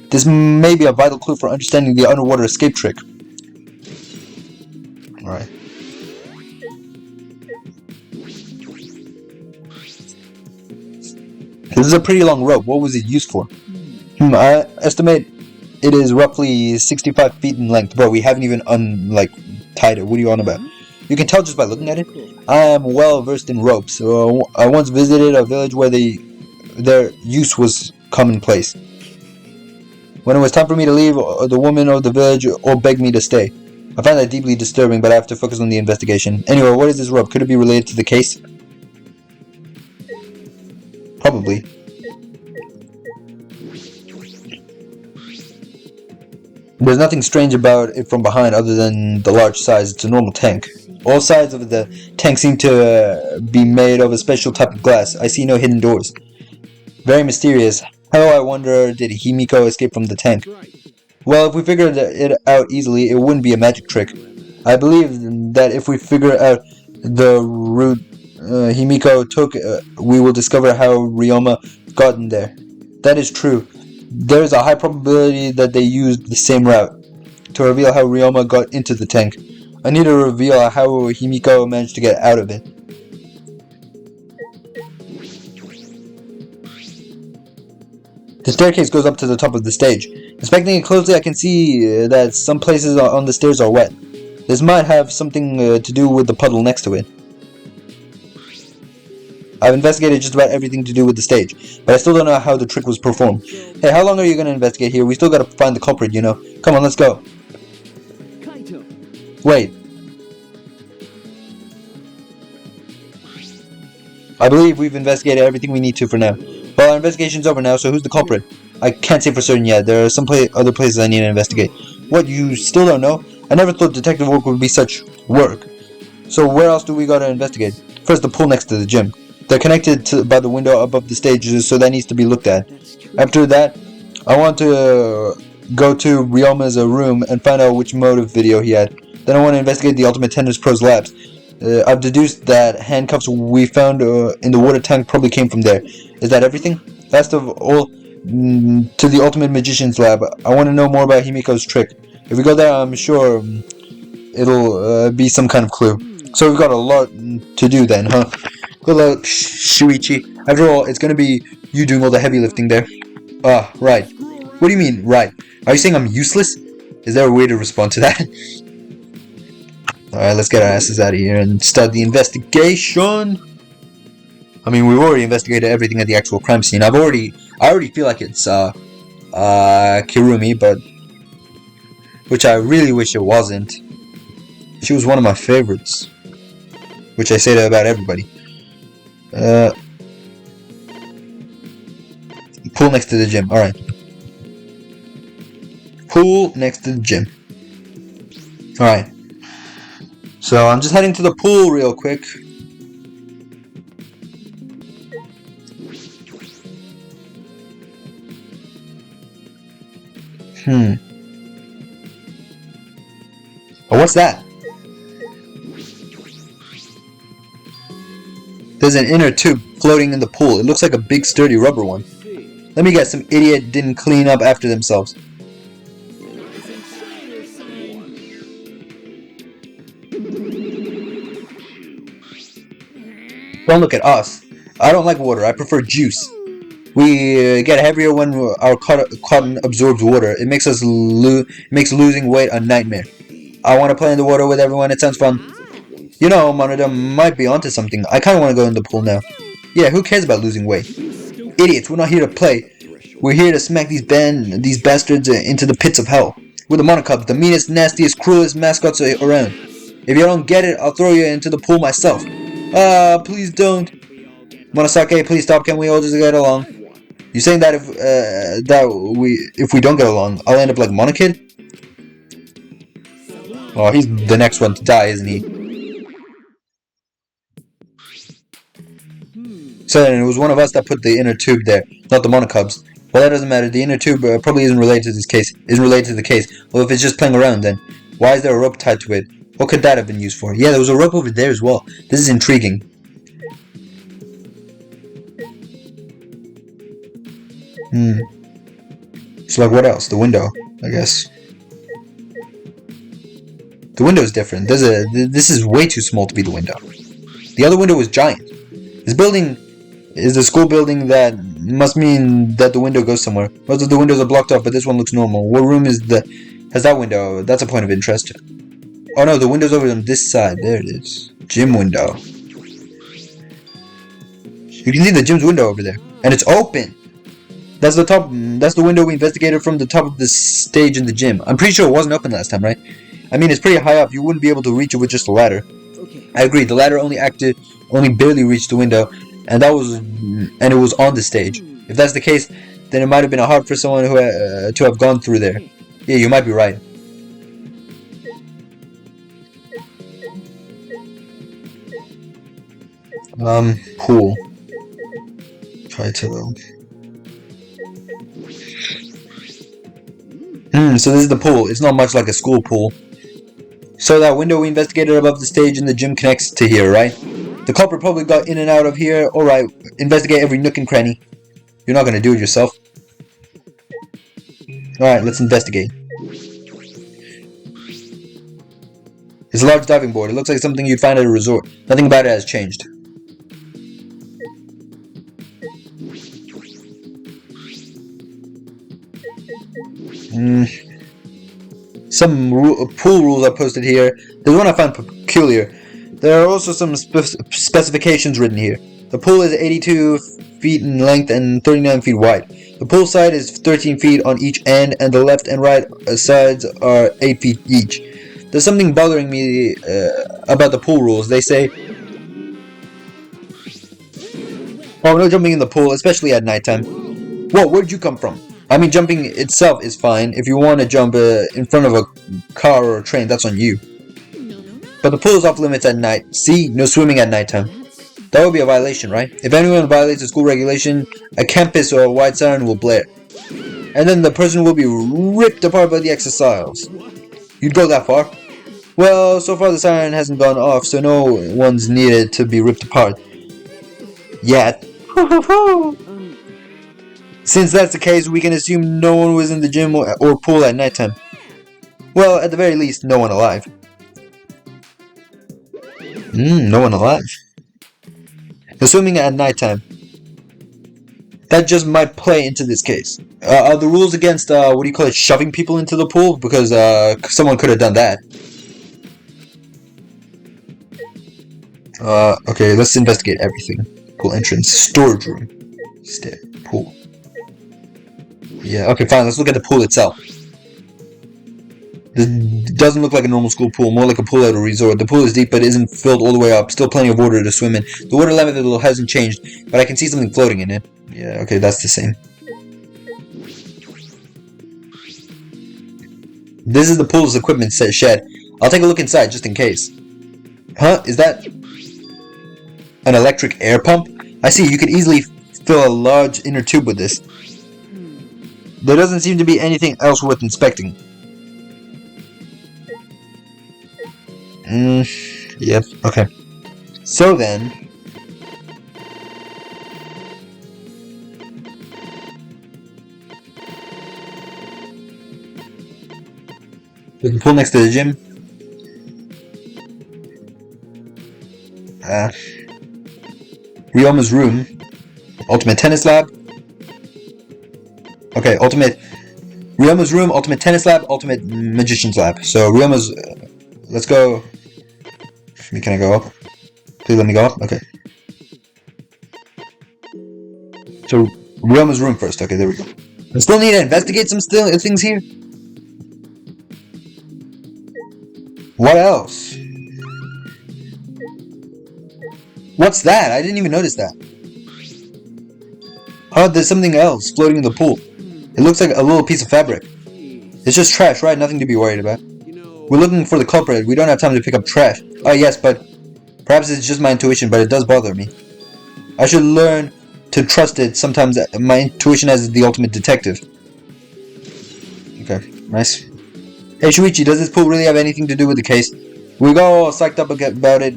This may be a vital clue for understanding the underwater escape trick. Alright. This is a pretty long rope. What was it used for? I estimate it is roughly 65 feet in length. Bro, we haven't even tied it. What are you on about? You can tell just by looking at it. I am well versed in ropes. So I once visited a village where their use was commonplace. When it was time for me to leave, the woman of the village all begged me to stay. I find that deeply disturbing, but I have to focus on the investigation. Anyway, what is this rope? Could it be related to the case? Probably. There's nothing strange about it from behind other than the large size. It's a normal tank. All sides of the tank seem to be made of a special type of glass. I see no hidden doors. Very mysterious. How, I wonder, did Himiko escape from the tank? Well, if we figured it out easily, it wouldn't be a magic trick. I believe that if we figure out the route Himiko took, we will discover how Ryoma got in there. That is true. There is a high probability that they used the same route to reveal how Ryoma got into the tank. I need to reveal how Himiko managed to get out of it. The staircase goes up to the top of the stage. Inspecting it closely, I can see that some places on the stairs are wet. This might have something to do with the puddle next to it. I've investigated just about everything to do with the stage, but I still don't know how the trick was performed. Hey, how long are you going to investigate here? We still got to find the culprit, you know. Come on, let's go. Kaito. Wait. I believe we've investigated everything we need to for now. Well, our investigation's over now, so who's the culprit? I can't say for certain yet. There are some other places I need to investigate. What, you still don't know? I never thought detective work would be such work. So where else do we gotta investigate? First, the pool next to the gym. They're connected by the window above the stage, so that needs to be looked at. After that, I want to go to Ryoma's room and find out which motive video he had. Then I want to investigate the Ultimate Tennis Pro's labs. I've deduced that handcuffs we found in the water tank probably came from there. Is that everything? Last of all, to the Ultimate Magician's lab. I want to know more about Himiko's trick. If we go there, I'm sure it'll be some kind of clue. So we've got a lot to do then, huh? Good luck, Shuichi. After all, it's gonna be you doing all the heavy lifting there. Ah, right. What do you mean, right? Are you saying I'm useless? Is there a way to respond to that? Alright, let's get our asses out of here and start the investigation. I mean, we've already investigated everything at the actual crime scene. I already feel like it's Kirumi, but which I really wish it wasn't. She was one of my favorites, which I say that about everybody. Pool next to the gym. Alright. Pool next to the gym. Alright. So I'm just heading to the pool real quick. Oh, what's that? There's an inner tube floating in the pool. It looks like a big sturdy rubber one. Let me guess, some idiot didn't clean up after themselves. Don't look at us. I don't like water. I prefer juice. We get heavier when our cotton absorbs water. It makes us makes losing weight a nightmare. I want to play in the water with everyone. It sounds fun. You know, Monodum might be onto something. I kind of want to go in the pool now. Yeah, who cares about losing weight? Idiots, we're not here to play. We're here to smack these bastards into the pits of hell. We're the Monocubs, the meanest, nastiest, cruelest mascots around. If you don't get it, I'll throw you into the pool myself. Please don't. Monosake, please stop. Can we all just get along? You saying that if we don't get along, I'll end up like Monokid? Oh, he's the next one to die, isn't he? So then it was one of us that put the inner tube there, not the Monocubs. Well, that doesn't matter. The inner tube probably isn't related to this case. Isn't related to the case. Well, if it's just playing around, then why is there a rope tied to it? What could that have been used for? Yeah, there was a rope over there as well. This is intriguing. So like, what else? The window, I guess. The window is different. This is way too small to be the window. The other window is giant. This building is the school building. That must mean that the window goes somewhere. Most of the windows are blocked off, but this one looks normal. What room has that window? That's a point of interest. Oh no, the window's over on this side. There it is. Gym window. You can see the gym's window over there. And it's open! That's the window we investigated from the top of the stage in the gym. I'm pretty sure it wasn't open last time, right? I mean, it's pretty high up. You wouldn't be able to reach it with just a ladder. Okay. I agree. The ladder only barely reached the window, and it was on the stage. If that's the case, then it might have been hard for someone to have gone through there. Yeah, you might be right. Pool. Try to. So this is the pool. It's not much like a school pool. So that window we investigated above the stage in the gym connects to here, right? The culprit probably got in and out of here. Alright, investigate every nook and cranny. You're not gonna do it yourself. Alright, let's investigate. It's a large diving board. It looks like something you'd find at a resort. Nothing about it has changed. Some pool rules are posted here. There's one I found peculiar. There are also some specifications written here. The pool is 82 feet in length and 39 feet wide. The pool side is 13 feet on each end, and the left and right sides are 8 feet each. There's something bothering me about the pool rules. They say Oh, no jumping in the pool, especially at nighttime. Whoa, where'd you come from? I mean, jumping itself is fine. If you want to jump in front of a car or a train, that's on you. But the pool is off limits at night. See? No swimming at nighttime. That would be a violation, right? If anyone violates a school regulation, a campus or a wide siren will blare. And then the person will be ripped apart by the exercise. You'd go that far? Well, so far the siren hasn't gone off, so no one's needed to be ripped apart. Yet. Since that's the case, we can assume no one was in the gym or pool at nighttime. Well, at the very least, no one alive. No one alive. Assuming at nighttime. That just might play into this case. Are the rules against, what do you call it, shoving people into the pool? Because, someone could have done that. Okay, let's investigate everything. Pool entrance, storage room, stair, pool. Yeah, okay, fine, let's look at the pool itself. This doesn't look like a normal school pool, more like a pool at a resort. The pool is deep but isn't filled all the way up, still plenty of water to swim in. The water level hasn't changed, but I can see something floating in it. Yeah, okay, that's the same. This is the pool's equipment shed. I'll take a look inside just in case. Huh? Is that an electric air pump? I see, you could easily fill a large inner tube with this. There doesn't seem to be anything else worth inspecting. Yep, okay. So then... we can pull next to the gym. Ryoma's room. Ultimate tennis lab. Okay, ultimate... Ryoma's room, ultimate tennis lab, ultimate magician's lab. So Ryoma's... let's go... Can I go up? Please let me go up? Okay. So, Ryoma's room first. Okay, there we go. I still need to investigate some things here. What else? What's that? I didn't even notice that. Oh, there's something else floating in the pool. It looks like a little piece of fabric. It's just trash, right? Nothing to be worried about. We're looking for the culprit. We don't have time to pick up trash. Oh yes, but perhaps it's just my intuition, but it does bother me. I should learn to trust it sometimes. My intuition as the ultimate detective. Okay, nice. Hey Shuichi, does this pool really have anything to do with the case? We got all psyched up about it,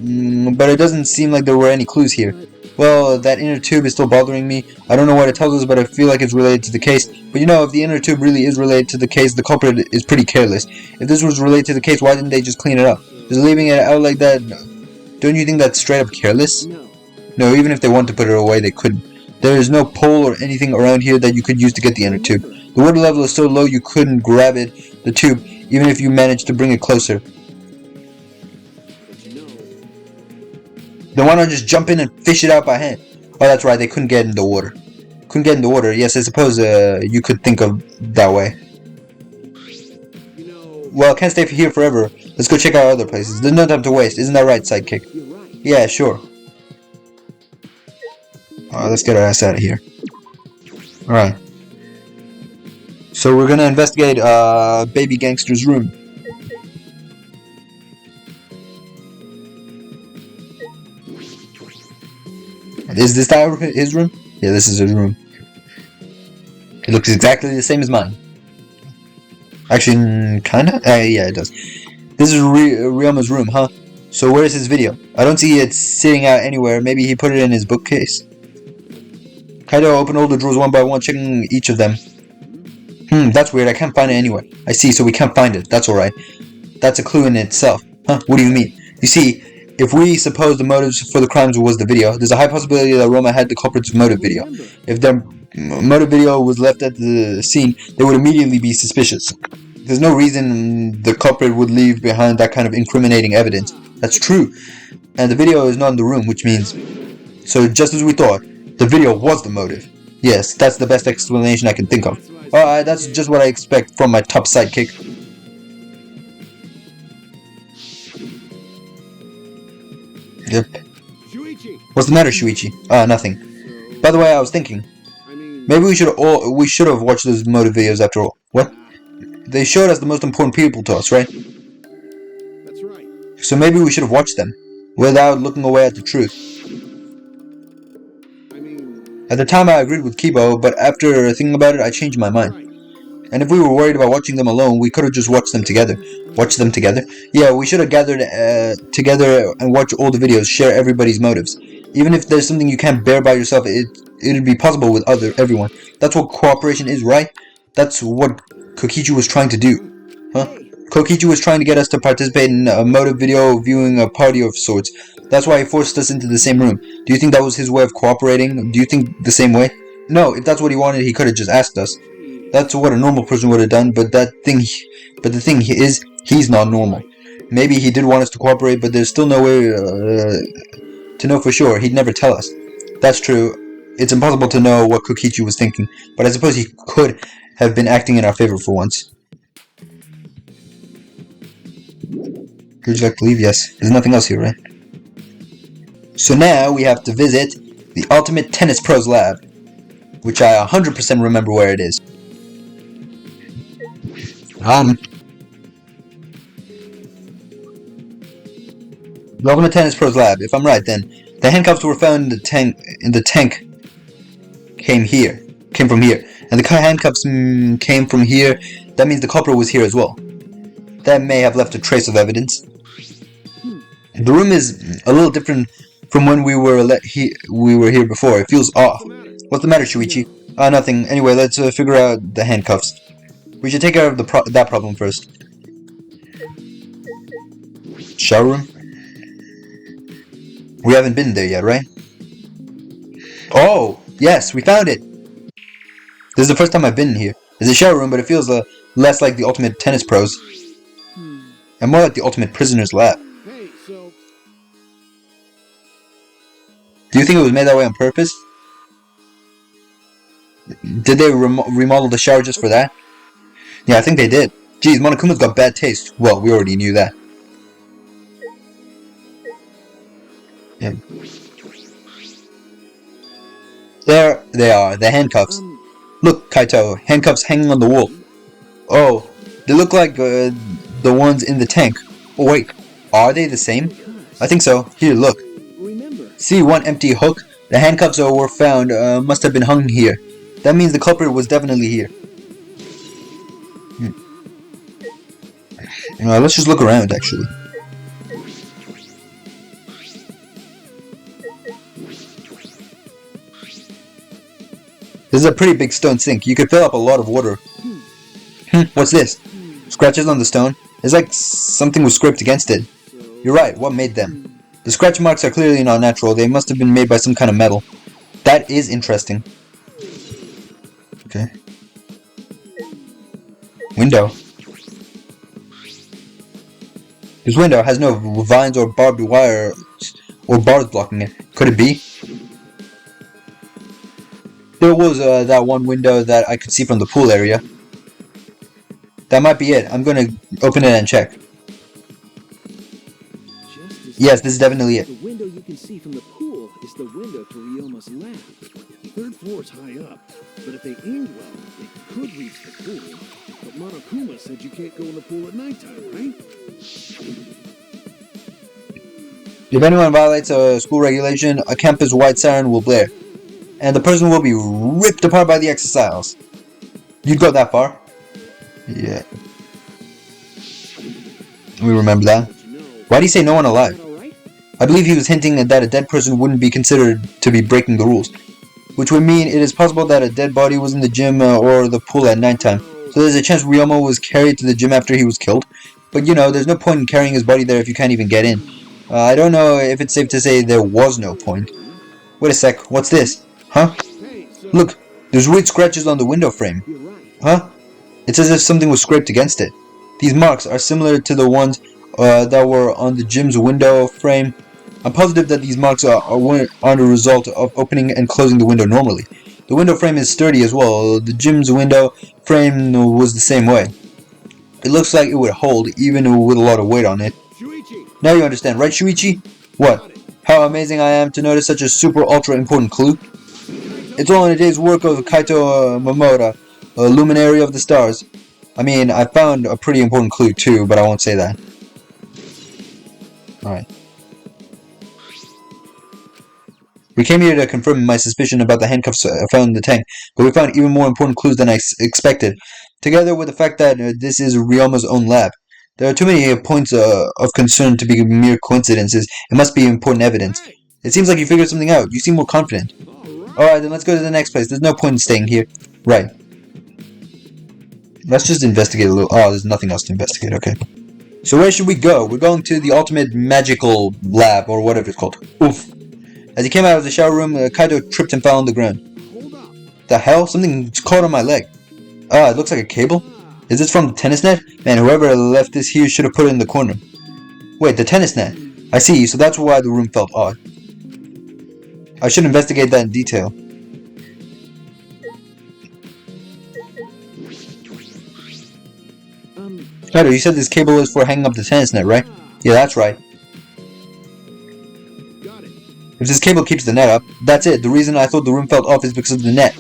but it doesn't seem like there were any clues here. Well, that inner tube is still bothering me. I don't know what it tells us, but I feel like it's related to the case. But you know, if the inner tube really is related to the case, the culprit is pretty careless. If this was related to the case, why didn't they just clean it up? Just leaving it out like that, don't you think that's straight up careless? No, even if they wanted to put it away, they couldn't. There is no pole or anything around here that you could use to get the inner tube. The water level is so low you couldn't grab it, the tube, even if you managed to bring it closer. Then why not just jump in and fish it out by hand? Oh, that's right, they couldn't get in the water. Couldn't get in the water, yes, I suppose you could think of that way. Well, can't stay here forever. Let's go check out other places. There's no time to waste, isn't that right, sidekick? Yeah, sure. Alright, let's get our ass out of here. Alright. So we're gonna investigate Baby Gangster's room. Is this his room? Yeah, this is his room. It looks exactly the same as mine. Actually, kinda? Yeah, it does. This is Ryoma's room, huh? So where's his video? I don't see it sitting out anywhere. Maybe he put it in his bookcase. Kaido opened all the drawers one by one, checking each of them. That's weird. I can't find it anywhere. I see, so we can't find it. That's alright. That's a clue in itself. Huh? What do you mean? You see, if we suppose the motives for the crimes was the video, there's a high possibility that Roma had the culprit's motive video. If their motive video was left at the scene, they would immediately be suspicious. There's no reason the culprit would leave behind that kind of incriminating evidence. That's true. And the video is not in the room, which means... So just as we thought, the video was the motive. Yes, that's the best explanation I can think of. Alright, that's just what I expect from my top sidekick. Yep. What's the matter, Shuichi? Nothing. By the way, I was thinking, I mean, maybe we should have watched those motive videos after all. What? They showed us the most important people to us, right? that's right. So maybe we should have watched them, without looking away at the truth. I mean, At the time I agreed with Kibo, but after thinking about it I changed my mind. right. And if we were worried about watching them alone, we could have just watched them together. Watched them together? Yeah, we should have gathered together and watched all the videos, share everybody's motives. Even if there's something you can't bear by yourself, it'd be possible with everyone. That's what cooperation is, right? That's what Kokichi was trying to do. Huh? Kokichi was trying to get us to participate in a motive video viewing a party of sorts. That's why he forced us into the same room. Do you think that was his way of cooperating? Do you think the same way? No, if that's what he wanted, he could have just asked us. That's what a normal person would have done, but the thing is, he's not normal. Maybe he did want us to cooperate, but there's still no way to know for sure. He'd never tell us. That's true. It's impossible to know what Kokichi was thinking, but I suppose he could have been acting in our favor for once. Would you like to leave? Yes. There's nothing else here, right? So now we have to visit the Ultimate Tennis Pros Lab, which I 100% remember where it is. The Ultimate Tennis Pros Lab. If I'm right, then the handcuffs were found in the tank. Came from here, and the handcuffs came from here. That means the culprit was here as well. That may have left a trace of evidence. The room is a little different from when we were here before. It feels off. What's the matter, Shuichi? Nothing. Anyway, let's figure out the handcuffs. We should take care of that problem first. Shower room? We haven't been there yet, right? Oh, yes, we found it! This is the first time I've been in here. It's a shower room, but it feels less like the Ultimate Tennis Pros. And more like the Ultimate Prisoner's Lab. Hey, so Do you think it was made that way on purpose? Did they remodel the shower just for that? Yeah, I think they did. Geez, Monokuma's got bad taste. Well, we already knew that. Yeah. There they are, the handcuffs. Look, Kaito, handcuffs hanging on the wall. Oh, they look like the ones in the tank. Oh wait, are they the same? I think so. Here, look. See, one empty hook? The handcuffs that were found must have been hung here. That means the culprit was definitely here. Let's just look around, actually. This is a pretty big stone sink. You could fill up a lot of water. What's this? Scratches on the stone? It's like something was scraped against it. You're right, what made them? The scratch marks are clearly not natural. They must have been made by some kind of metal. That is interesting. Okay. Window. This window has no vines or barbed wire or bars blocking it. Could it be? There was that one window that I could see from the pool area. That might be it. I'm gonna open it and check. Yes, this is definitely it. The window you can see from the pool is the window to Ryoma's lab. third floor's high up, but if they aimed well, they could reach the pool. But Monokuma said you can't go in the pool at nighttime, right? If anyone violates a school regulation, a campus-wide siren will blare, and the person will be ripped apart by the exiles. You'd go that far? Yeah. We remember that. Why do you say no one alive? I believe he was hinting that a dead person wouldn't be considered to be breaking the rules, which would mean it is possible that a dead body was in the gym or the pool at nighttime. So there's a chance Ryoma was carried to the gym after he was killed. But you know, there's no point in carrying his body there if you can't even get in. I don't know if it's safe to say there was no point. Wait a sec, what's this? Huh? Look, there's weird scratches on the window frame. Huh? It's as if something was scraped against it. These marks are similar to the ones that were on the gym's window frame. I'm positive that these marks are a result of opening and closing the window normally. The window frame is sturdy as well. The gym's window frame was the same way. It looks like it would hold even with a lot of weight on it. Now you understand, right, Shuichi? What? How amazing I am to notice such a super ultra important clue? It's all in a day's work of Kaito Momota, a luminary of the stars. I mean, I found a pretty important clue too, but I won't say that. Alright. We came here to confirm my suspicion about the handcuffs found in the tank, but we found even more important clues than I expected, together with the fact that this is Ryoma's own lab. There are too many points of concern to be mere coincidences. It must be important evidence. It seems like you figured something out. You seem more confident. Alright, then let's go to the next place. There's no point in staying here. Right. Let's just investigate a little. Oh, there's nothing else to investigate. Okay. So where should we go? We're going to the ultimate magical lab, or whatever it's called. Oof. As he came out of the shower room, Kaito tripped and fell on the ground. The hell? Something caught on my leg. Ah, it looks like a cable. Is this from the tennis net? Man, whoever left this here should have put it in the corner. Wait, the tennis net. I see, so that's why the room felt odd. I should investigate that in detail. Kaito, you said this cable is for hanging up the tennis net, right? Yeah, that's right. If this cable keeps the net up, that's it. The reason I thought the room felt off is because of the net.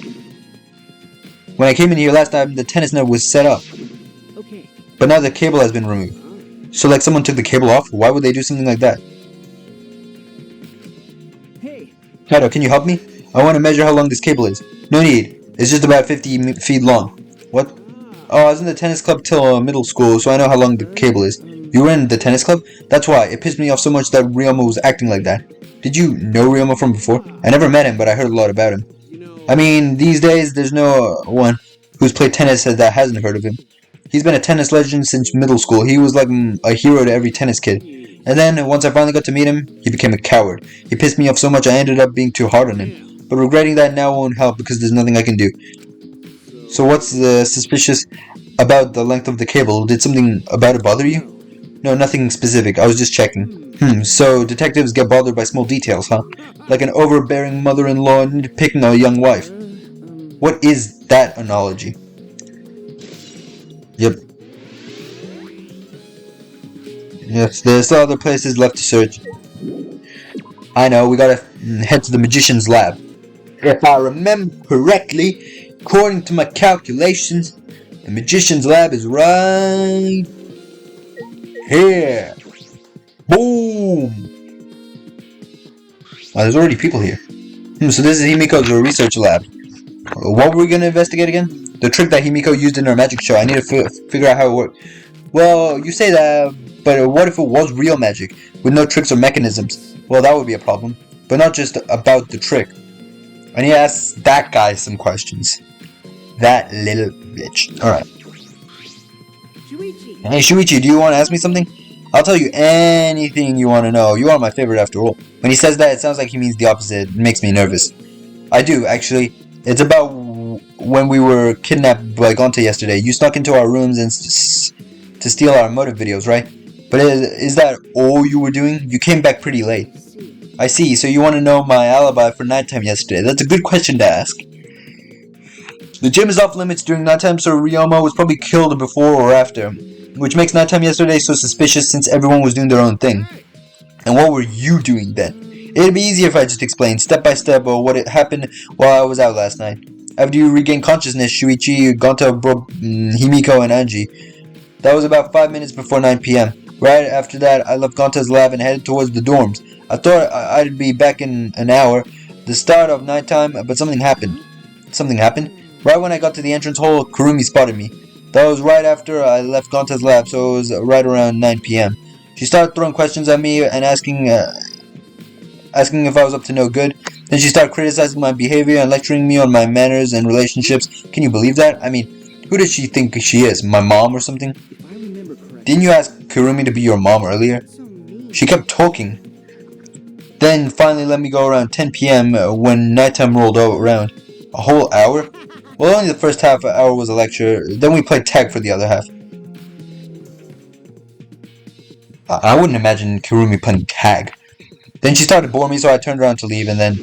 When I came in here last time, the tennis net was set up. Okay. But now the cable has been removed. So like someone took the cable off? Why would they do something like that? Hey. Kaito, can you help me? I want to measure how long this cable is. No need. It's just about 50 feet long. What? Oh, I was in the tennis club till middle school, so I know how long the cable is. You were in the tennis club? That's why. It pissed me off so much that Ryoma was acting like that. Did you know Ryoma from before? I never met him, but I heard a lot about him. I mean, these days, there's no one who's played tennis that hasn't heard of him. He's been a tennis legend since middle school. He was like a hero to every tennis kid. And then, once I finally got to meet him, he became a coward. He pissed me off so much I ended up being too hard on him. But regretting that now won't help because there's nothing I can do. So what's suspicious about the length of the cable? Did something about it bother you? No, nothing specific. I was just checking. So detectives get bothered by small details, huh? Like an overbearing mother-in-law picking a young wife. What is that analogy? Yep. Yes, there's still other places left to search. I know, we gotta head to the magician's lab. If I remember correctly, according to my calculations, the magician's lab is right here. Boom! Oh, there's already people here. So this is Himiko's research lab. What were we gonna investigate again? The trick that Himiko used in her magic show. I need to figure out how it worked. Well, you say that, but what if it was real magic, with no tricks or mechanisms? Well, that would be a problem. But not just about the trick. I need to ask that guy some questions. That little bitch. Alright. Hey, Shuichi, do you want to ask me something? I'll tell you anything you want to know. You are my favorite after all. When he says that, it sounds like he means the opposite. It makes me nervous. I do, actually. It's about when we were kidnapped by Gonta yesterday. You snuck into our rooms and to steal our motive videos, right? But is that all you were doing? You came back pretty late. I see, so you want to know my alibi for nighttime yesterday. That's a good question to ask. The gym is off limits during nighttime, so Ryoma was probably killed before or after. Which makes nighttime yesterday so suspicious since everyone was doing their own thing. And what were you doing then? It'd be easier if I just explained step by step what had happened while I was out last night. After you regained consciousness, Shuichi, Gonta broke Himiko and Anji. That was about 5 minutes before 9 p.m. Right after that, I left Gonta's lab and headed towards the dorms. I thought I'd be back in an hour, the start of nighttime, but something happened. Something happened? Right when I got to the entrance hall, Kurumi spotted me. That was right after I left Gonta's lab, so it was right around 9 p.m. She started throwing questions at me and asking if I was up to no good. Then she started criticizing my behavior and lecturing me on my manners and relationships. Can you believe that? I mean, who does she think she is? My mom or something? Didn't you ask Kurumi to be your mom earlier? She kept talking. Then finally let me go around 10 p.m. when nighttime rolled around. A whole hour? Well, only the first half hour was a lecture, then we played tag for the other half. I wouldn't imagine Kurumi playing tag. Then she started boring me, so I turned around to leave, and then...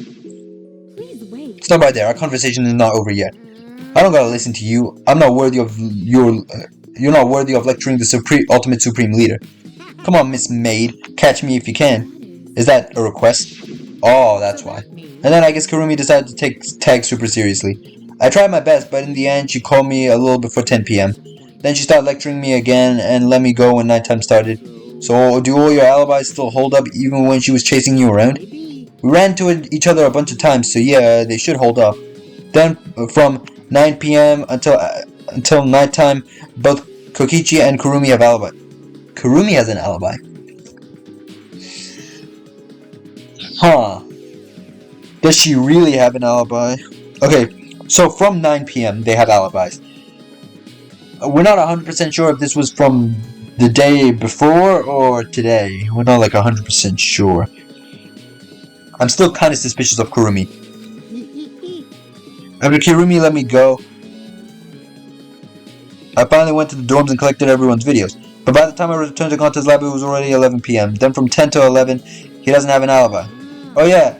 Please wait. Stop right there, our conversation is not over yet. I don't gotta listen to you. I'm not worthy of your... You're not worthy of lecturing the ultimate supreme leader. Come on, Miss Maid, catch me if you can. Is that a request? Oh, that's So why. that means- And then I guess Kurumi decided to take tag super seriously. I tried my best, but in the end she called me a little before 10 p.m. Then she started lecturing me again and let me go when nighttime started. So, do all your alibis still hold up even when she was chasing you around? Maybe. We ran into each other a bunch of times, so yeah, they should hold up. Then, from 9 p.m. until nighttime, both Kokichi and Kurumi have alibi. Kurumi has an alibi. Huh. Does she really have an alibi? Okay, so from 9 p.m. they have alibis. We're not 100% sure if this was from the day before or today. We're not like 100% sure. I'm still kind of suspicious of Kurumi. After Kurumi let me go, I finally went to the dorms and collected everyone's videos. But by the time I returned to Conta's lab, it was already 11 p.m. Then from 10 to 11, he doesn't have an alibi. Oh yeah,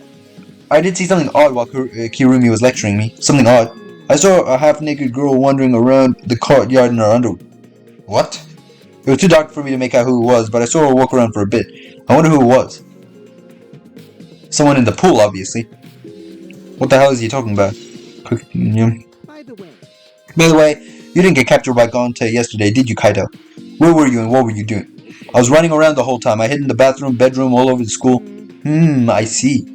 I did see something odd while Kurumi was lecturing me. Something odd. I saw a half-naked girl wandering around the courtyard in her underwear. What? It was too dark for me to make out who it was, but I saw her walk around for a bit. I wonder who it was. Someone in the pool, obviously. What the hell is he talking about? By the way, By the way, you didn't get captured by Gonte yesterday, did you, Kaito? Where were you and what were you doing? I was running around the whole time. I hid in the bathroom, bedroom, all over the school. I see.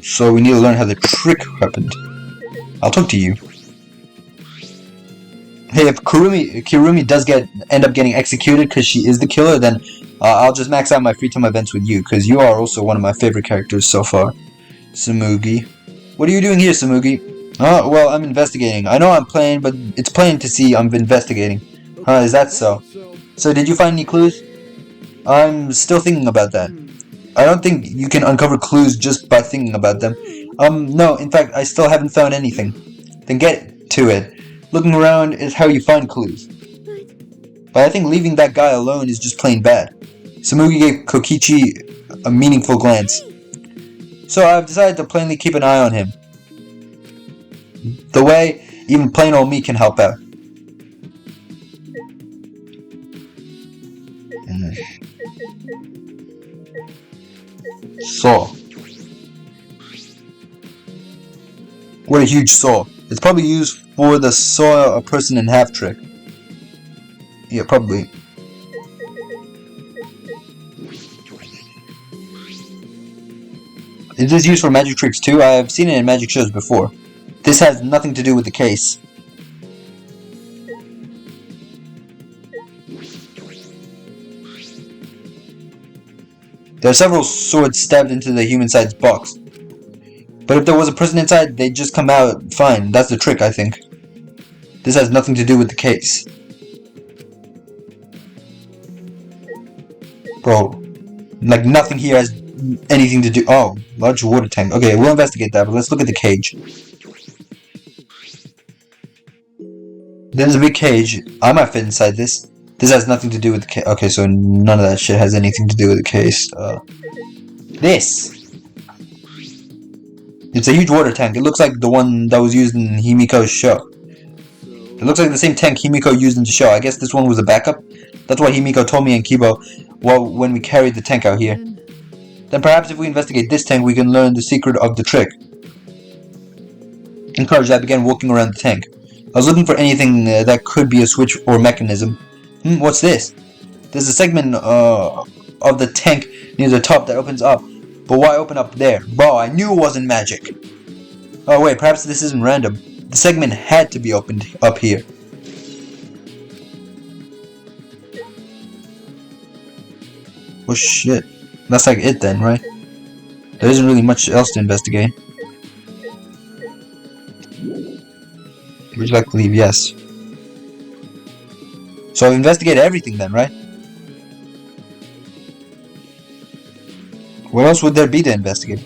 So we need to learn how the trick happened. I'll talk to you. Hey, if Kirumi does end up getting executed because she is the killer, then I'll just max out my free time events with you, because you are also one of my favorite characters so far. Samugi. What are you doing here, Samugi? Oh, well, I'm investigating. I know I'm playing, but it's plain to see I'm investigating. Is that so? So did you find any clues? I'm still thinking about that. I don't think you can uncover clues just by thinking about them. No, in fact, I still haven't found anything. Then get to it. Looking around is how you find clues. But I think leaving that guy alone is just plain bad. Samugi gave Kokichi a meaningful glance. So I've decided to plainly keep an eye on him. The way even plain old me can help out. Saw. What a huge saw. It's probably used for the saw a person in half trick. Yeah, probably. Is this used for magic tricks too? I've seen it in magic shows before. This has nothing to do with the case. There are several swords stabbed into the human-sized box. But if there was a person inside, they'd just come out fine. That's the trick, I think. This has nothing to do with the case. Bro, like nothing here has anything to do. Oh, large water tank. Okay, we'll investigate that, but let's look at the cage. There's a big cage. I might fit inside this. This has nothing to do with the case. Okay, so none of that shit has anything to do with the case. This. It's a huge water tank. It looks like the one that was used in Himiko's show. It looks like the same tank Himiko used in the show. I guess this one was a backup. That's why Himiko told me and Kibo when we carried the tank out here. Then perhaps if we investigate this tank, we can learn the secret of the trick. Encouraged, I began walking around the tank. I was looking for anything that could be a switch or mechanism. What's this? There's a segment of the tank near the top that opens up. But why open up there? Bro, I knew it wasn't magic. Oh wait, perhaps this isn't random. The segment had to be opened up here. Oh shit. That's like it then, right? There isn't really much else to investigate. Would you like to leave? Yes. So I've investigated everything then, right? What else would there be to investigate?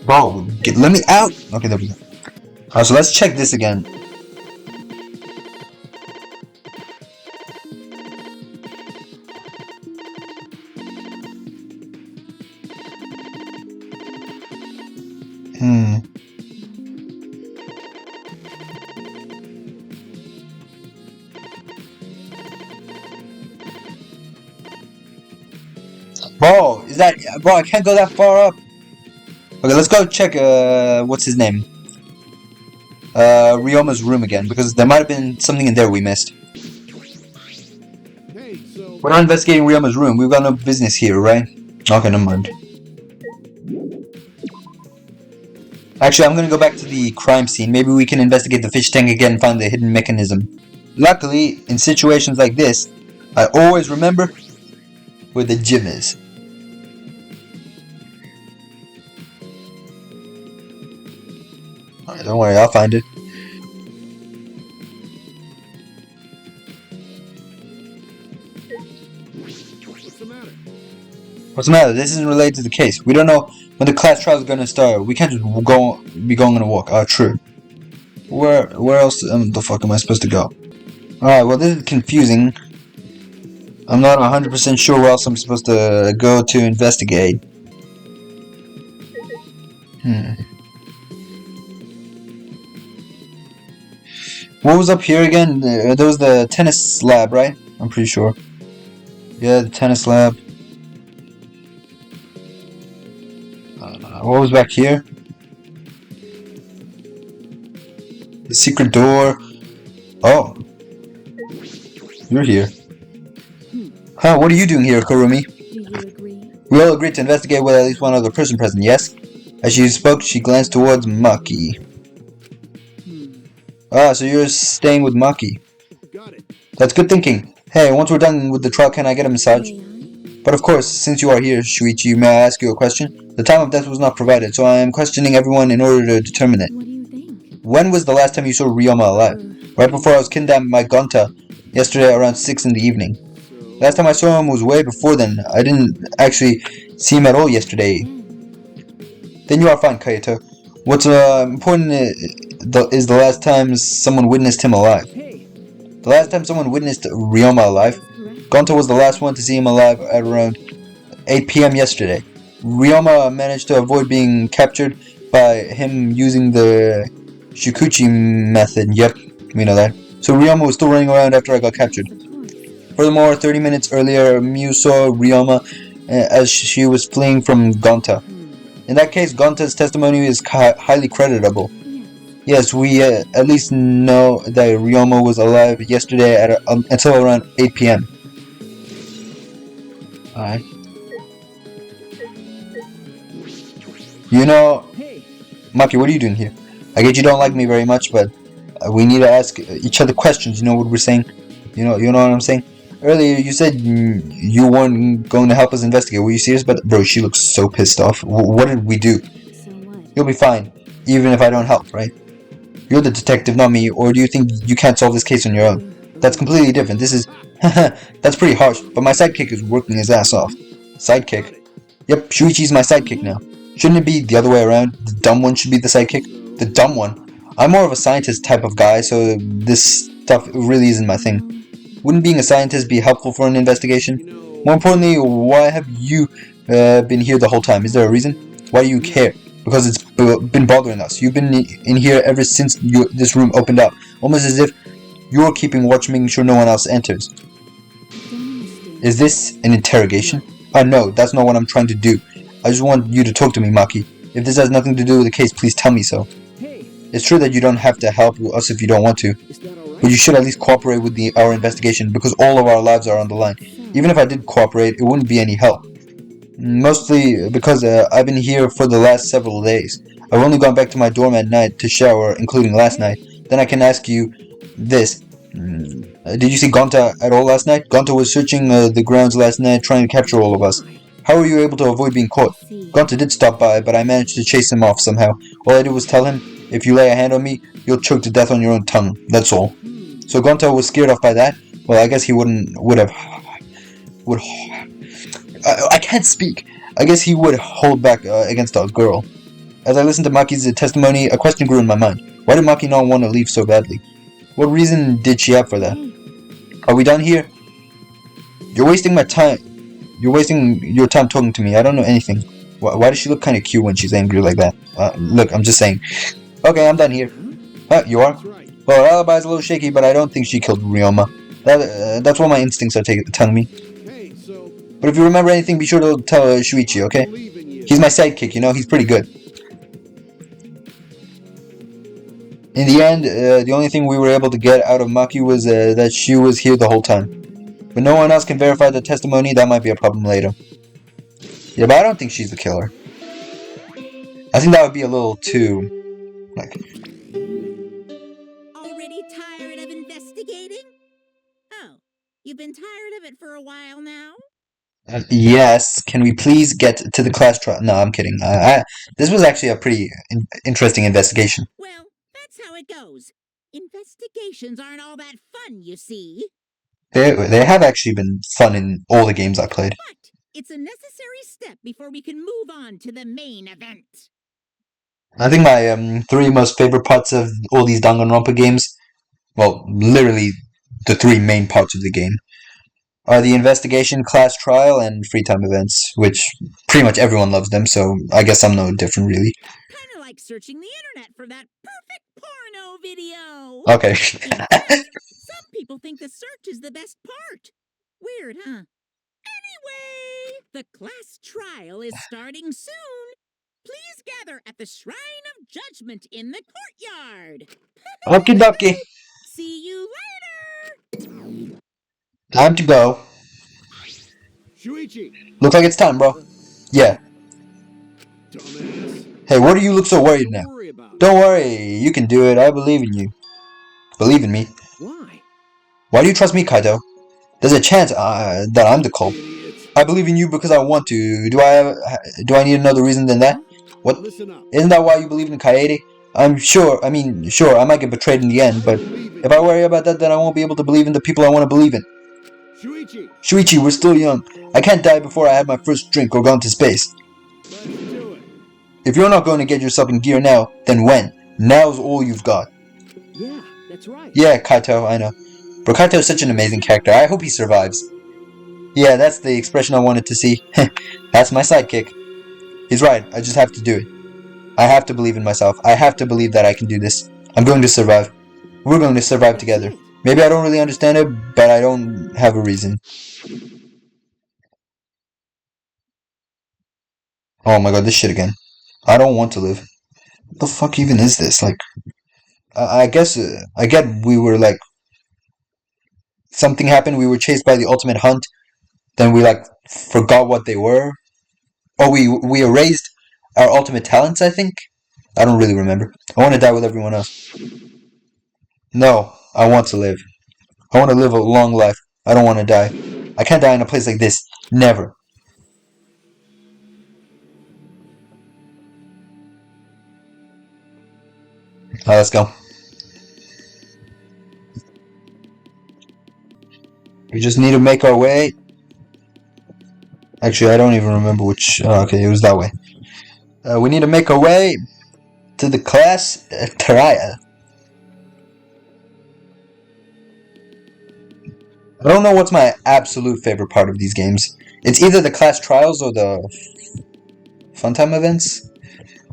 Bro, let me out! Okay, there we go. So let's check this again. bro, I can't go that far up. Okay, let's go check, what's his name? Ryoma's room again, because there might have been something in there we missed. Hey, so We're not investigating Ryoma's room. We've got no business here, right? Okay, never mind. Actually, I'm gonna go back to the crime scene. Maybe we can investigate the fish tank again and find the hidden mechanism. Luckily, in situations like this, I always remember where the gym is. Alright, don't worry, I'll find it. what's the matter? What's the matter? This isn't related to the case. We don't know when the class trial is gonna start. We can't just be going on a walk. True. Where else the fuck am I supposed to go? Alright, well this is confusing. I'm not 100% sure where else I'm supposed to go to investigate. What was up here again? There was the tennis lab, right? I'm pretty sure. Yeah, the tennis lab. What was back here? The secret door. Oh. You're here. Huh, what are you doing here, Kurumi? Do you agree? We all agreed to investigate with at least one other person present, yes? As she spoke, she glanced towards Maki. So you're staying with Maki. Got it. That's good thinking. Hey, once we're done with the trial, can I get a massage? May I? But of course, since you are here, Shuichi, may I ask you a question? The time of death was not provided, so I am questioning everyone in order to determine it. What do you think? When was the last time you saw Ryoma alive? Right before I was kidnapped by Gonta, yesterday around 6 in the evening. Last time I saw him was way before then. I didn't actually see him at all yesterday. Then you are fine, Kaito. What's important is the last time someone witnessed him alive. The last time someone witnessed Ryoma alive, Gonta was the last one to see him alive at around 8 PM yesterday. Ryoma managed to avoid being captured by him using the Shikuchi method. Yep, we know that. So Ryoma was still running around after I got captured. Furthermore, 30 minutes earlier, Miu saw Ryoma as she was fleeing from Gonta. In that case, Gonta's testimony is highly creditable. Yes, we at least know that Ryoma was alive yesterday until around 8 PM. Alright. You know, Maki, what are you doing here? I get you don't like me very much, but we need to ask each other questions. You know what we're saying? You know what I'm saying? Earlier, you said you weren't going to help us investigate. Were you serious? But bro, she looks so pissed off. What did we do? So what? You'll be fine, even if I don't help, right? You're the detective, not me. Or do you think you can't solve this case on your own? That's completely different. This is... That's pretty harsh, but my sidekick is working his ass off. Sidekick? Yep, Shuichi's my sidekick now. Shouldn't it be the other way around? The dumb one should be the sidekick? The dumb one? I'm more of a scientist type of guy, so this stuff really isn't my thing. Wouldn't being a scientist be helpful for an investigation? More importantly, why have you been here the whole time? Is there a reason? Why do you care? Because it's been bothering us. You've been in here ever since this room opened up. Almost as if you're keeping watch, making sure no one else enters. Is this an interrogation? No, that's not what I'm trying to do. I just want you to talk to me, Maki. If this has nothing to do with the case, please tell me so. It's true that you don't have to help us if you don't want to. But you should at least cooperate with our investigation, because all of our lives are on the line. Even if I did cooperate, it wouldn't be any help. Mostly because I've been here for the last several days. I've only gone back to my dorm at night to shower, including last night. Then I can ask you this. Did you see Gonta at all last night? Gonta was searching the grounds last night, trying to capture all of us. How were you able to avoid being caught? Gonta did stop by, but I managed to chase him off somehow. All I did was tell him, if you lay a hand on me, you'll choke to death on your own tongue. That's all. So Gonta was scared off by that? Well, I guess he I can't speak. I guess he would hold back against our girl. As I listened to Maki's testimony, a question grew in my mind. Why did Maki not want to leave so badly? What reason did she have for that? Are we done here? You're wasting my time. You're wasting your time talking to me. I don't know anything. Why does she look kind of cute when she's angry like that? Look, I'm just saying. Okay, I'm done here. You are? Well, her alibi's a little shaky, but I don't think she killed Ryoma. That's what my instincts are telling me. Hey, so But if you remember anything, be sure to tell Shuichi, okay? Believe in you. He's my sidekick, you know? He's pretty good. In the end, the only thing we were able to get out of Maki was that she was here the whole time. But no one else can verify the testimony. That might be a problem later. Yeah, but I don't think she's the killer. I think that would be a little too... like... Already tired of investigating? Oh, you've been tired of it for a while now? Yes, can we please get to the class trial? No, I'm kidding. This was actually a pretty interesting investigation. Well, that's how it goes. Investigations aren't all that fun, you see. They have actually been fun in all the games I played. But it's a necessary step before we can move on to the main event. I think my three most favorite parts of all these Danganronpa games, well, literally the three main parts of the game, are the investigation, class trial, and free time events, which pretty much everyone loves them, so I guess I'm no different, really. Kinda like searching the internet for that perfect porno video. Okay. In fact, some people think the search is the best part. Weird, huh? Anyway, the class trial is starting soon. Please gather at the Shrine of Judgment in the courtyard. Okie dokie. See you later. Time to go. Shuichi. Looks like it's time, bro. Yeah. Dumbass. Hey, what do you look so worried now? Don't worry about it. Don't worry, you can do it. I believe in you. Believe in me. Why? Why do you trust me, Kaito? There's a chance that I'm the culprit. Idiot. I believe in you because I want to. Do I need another reason than that? What? Listen up. Isn't that why you believe in Kaede? Sure, I might get betrayed in the end, but if I worry about that, then I won't be able to believe in the people I want to believe in. Shuichi. Shuichi, we're still young. I can't die before I have my first drink or gone to space. Let's do it. If you're not going to get yourself in gear now, then when? Now's all you've got. Yeah, that's right. Yeah, Kaito, I know. But Kaito is such an amazing character. I hope he survives. Yeah, that's the expression I wanted to see. That's my sidekick. He's right. I just have to do it. I have to believe in myself. I have to believe that I can do this. I'm going to survive. We're going to survive together. Maybe I don't really understand it, but I don't have a reason. Oh my god, this shit again. I don't want to live. What the fuck even is this? Like, I guess, I get we were like, something happened, we were chased by the ultimate hunt, then we like, forgot what they were. Oh, we erased our ultimate talents, I think? I don't really remember. I want to die with everyone else. No, I want to live. I want to live a long life. I don't want to die. I can't die in a place like this. Never. Alright, let's go. We just need to make our way. Actually, I don't even remember which... okay, it was that way. We need to make our way to the class trial. I don't know what's my absolute favorite part of these games. It's either the class trials or the funtime events.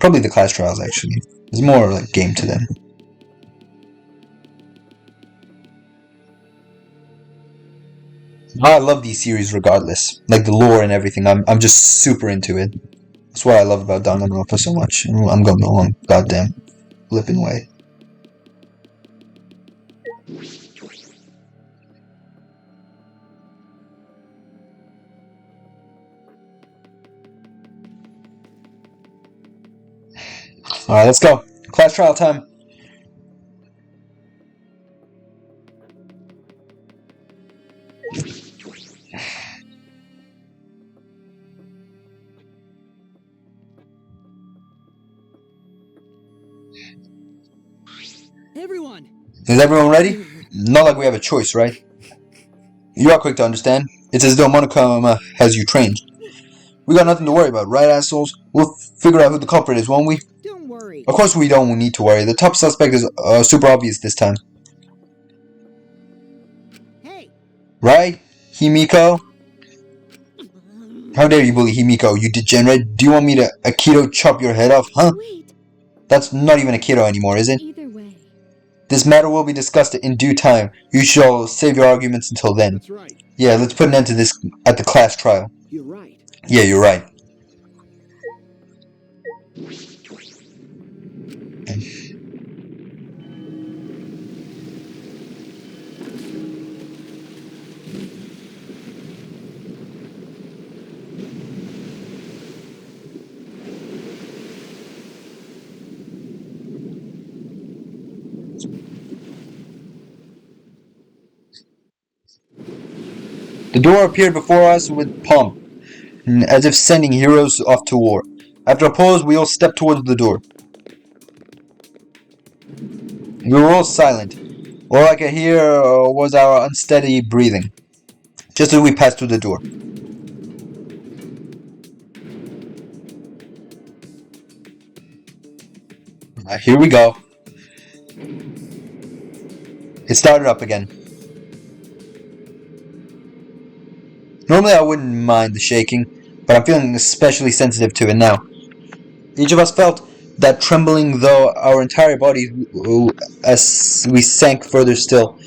Probably the class trials, actually. There's more like game to them. I love these series regardless. Like the lore and everything. I'm just super into it. That's what I love about Danganronpa so much. I'm going the wrong goddamn flipping way. Alright, let's go. Class trial time. Everyone! Is everyone ready? Not like we have a choice, right? You are quick to understand. It's as though Monokuma has you trained. We got nothing to worry about, right, assholes? We'll figure out who the culprit is, won't we? Don't worry. Of course we don't need to worry. The top suspect is super obvious this time. Hey, Right, Himiko? How dare you bully Himiko, you degenerate? Do you want me to Aikido chop your head off, huh? Wait, That's not even Aikido anymore, is it? either way. This matter will be discussed in due time. You shall save your arguments until then. That's right. Yeah, let's put an end to this at the class trial. You're right. Yeah, you're right. The door appeared before us with pomp, as if sending heroes off to war. After a pause, we all stepped towards the door. We were all silent. All I could hear was our unsteady breathing, just as we passed through the door. Here we go. It started up again. Normally I wouldn't mind the shaking, but I'm feeling especially sensitive to it now. Each of us felt that trembling though our entire bodies as we sank further still.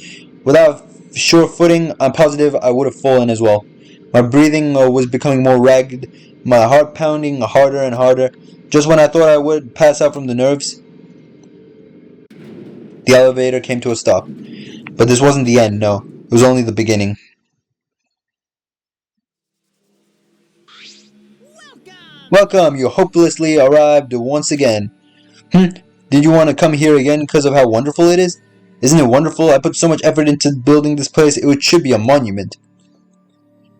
Without sure footing, I'm positive I would have fallen as well. My breathing was becoming more ragged, my heart pounding harder and harder. Just when I thought I would pass out from the nerves, the elevator came to a stop. But this wasn't the end, no. It was only the beginning. Welcome, you hopelessly arrived once again. Did you want to come here again because of how wonderful it is? Isn't it wonderful? I put so much effort into building this place, it should be a monument.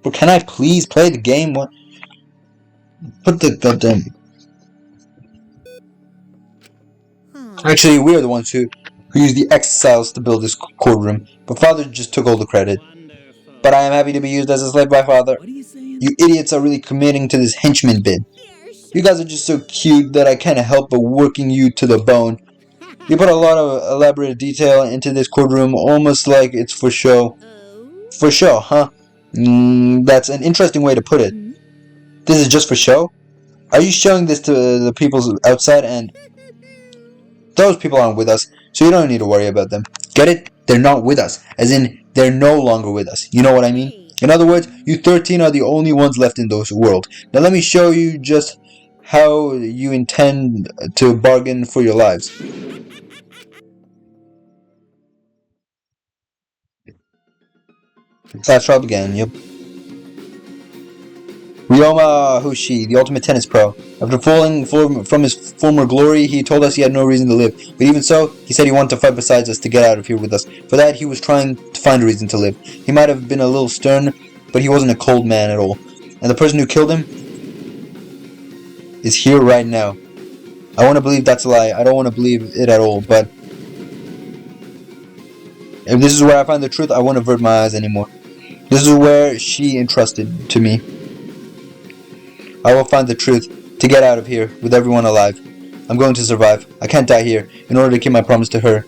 But can I please play the game? What? Put the goddamn... Actually, we're the ones who used the exiles to build this courtroom, but Father just took all the credit. But I am happy to be used as a slave by Father. What are you saying? You idiots are really committing to this henchman bid. You guys are just so cute that I can't help but working you to the bone. You put a lot of elaborate detail into this courtroom, almost like it's for show. For show, huh? That's an interesting way to put it. This is just for show? Are you showing this to the people outside? And those people aren't with us, so you don't need to worry about them. Get it? They're not with us. As in, they're no longer with us. You know what I mean? In other words, you 13 are the only ones left in this world. Now let me show you just how you intend to bargain for your lives. Class trial began, yep. Ryoma Hoshi, the ultimate tennis pro. After falling from his former glory, he told us he had no reason to live. But even so, he said he wanted to fight besides us to get out of here with us. For that, he was trying to find a reason to live. He might have been a little stern, but he wasn't a cold man at all. And the person who killed him is here right now. I want to believe that's a lie. I don't want to believe it at all, but if this is where I find the truth, I won't avert my eyes anymore. This is where she entrusted to me. I will find the truth to get out of here with everyone alive. I'm going to survive. I can't die here in order to keep my promise to her.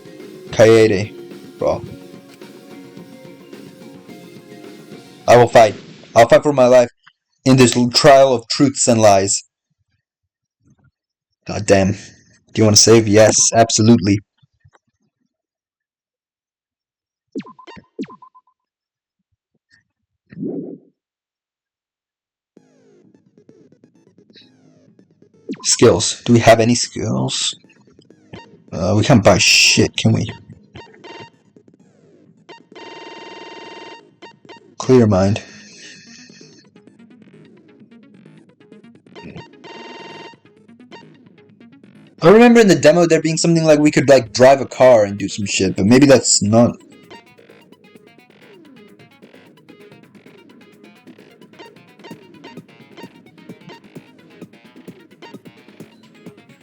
Kaede. Bro. I will fight. I'll fight for my life in this trial of truths and lies. God damn. Do you want to save? Yes, absolutely. Skills. Do we have any skills? We can't buy shit, can we? Clear mind. I remember in the demo there being something like we could like drive a car and do some shit, but maybe that's not.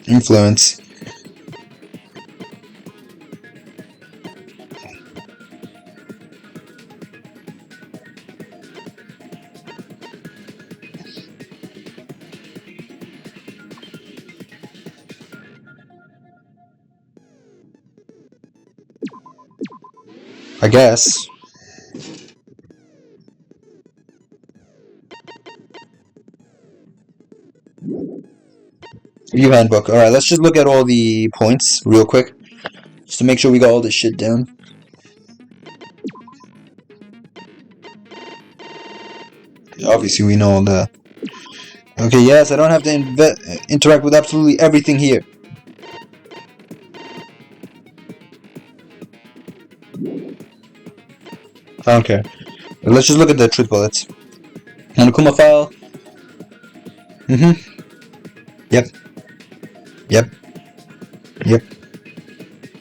Influence. I guess. Review handbook. Alright, let's just look at all the points real quick. Just to make sure we got all this shit down. Obviously, we know all that. Okay, yes, I don't have to interact with absolutely everything here. I don't care. Let's just look at the truth bullets. Monokuma file. Yep. Yep. Yep.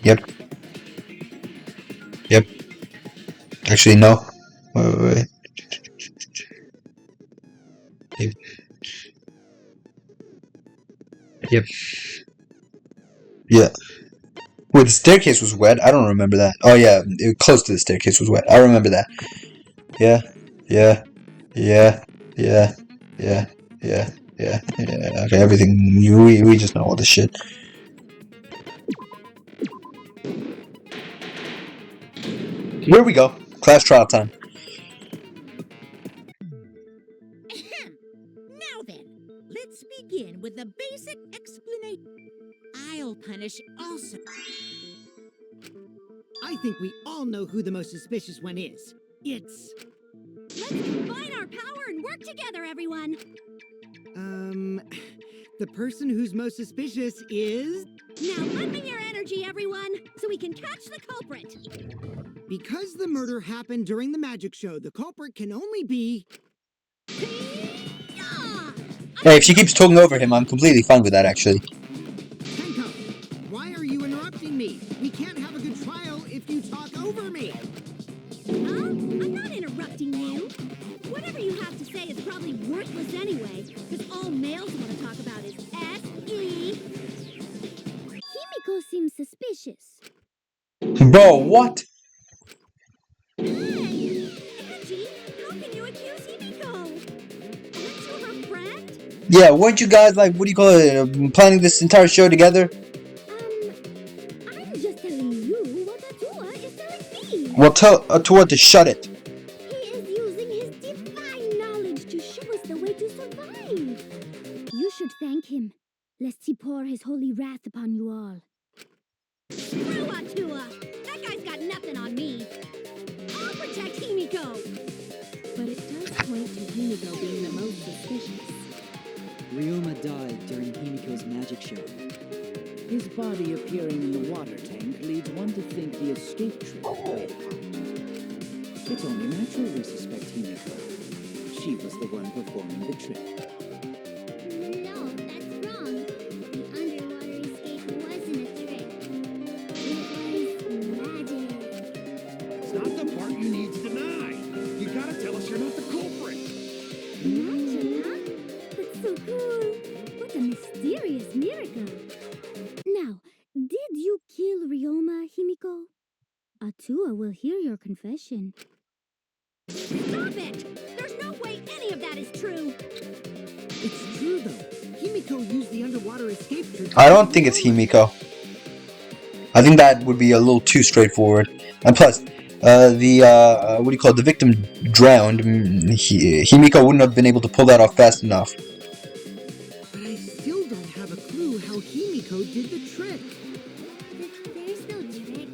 Yep. Yep. Actually, no. Wait. Yep. Yep. Yeah. Wait, the staircase was wet? I don't remember that. Oh, yeah. Close to the staircase was wet. I remember that. Yeah. Yeah. Yeah. Yeah. Yeah. Yeah. Yeah. Yeah. Okay, everything. We just know all this shit. Here we go. Class trial time. Now then, let's begin with the basic explanation. I'll punish also. I think we all know who the most suspicious one is. It's... Let's combine our power and work together, everyone. The person who's most suspicious is... Now lend me your energy, everyone, so we can catch the culprit. Because the murder happened during the magic show, the culprit can only be... Hey, if she keeps talking over him, I'm completely fine with that, actually. Tenko, why are you interrupting me? We can't have a good trial if you talk over me. Huh? I'm not interrupting you. Whatever you have to say is probably worthless anyway, because all males want to talk about is S.E. Himiko seems suspicious. Bro, what? Hey! Angie, how can you accuse Himiko? Aren't you her friend? Yeah, weren't you guys, like, what do you call it, planning this entire show together? I'm just telling you what Atua is telling me. Well, tell Atua to shut it. He is using his divine knowledge to show us the way to survive. You should thank him, lest he pour his holy wrath upon you all. Screw Atua! That guy's got nothing on me. I'll protect Himiko. But it does point to Himiko being the most suspicious. Ryoma died during Himiko's magic show. His body appearing in the water tank leads one to think the escape trick played a part. It's only natural we suspect Himiko. She was the one performing the trick. No, that's wrong. The underwater escape wasn't a trick. It was magic. It's not the part you need to deny. You gotta tell us you're not the culprit. Magic, huh? That's so cool. What a mysterious miracle. Now, did you kill Ryoma, Himiko? Atua will hear your confession. Stop it! There's no way any of that is true! It's true, though. Himiko used the underwater escape trick... I don't think it's Himiko. I think that would be a little too straightforward. And plus, what do you call it, the victim drowned. Himiko wouldn't have been able to pull that off fast enough. But I still don't have a clue how Himiko did the trick. There's no trick.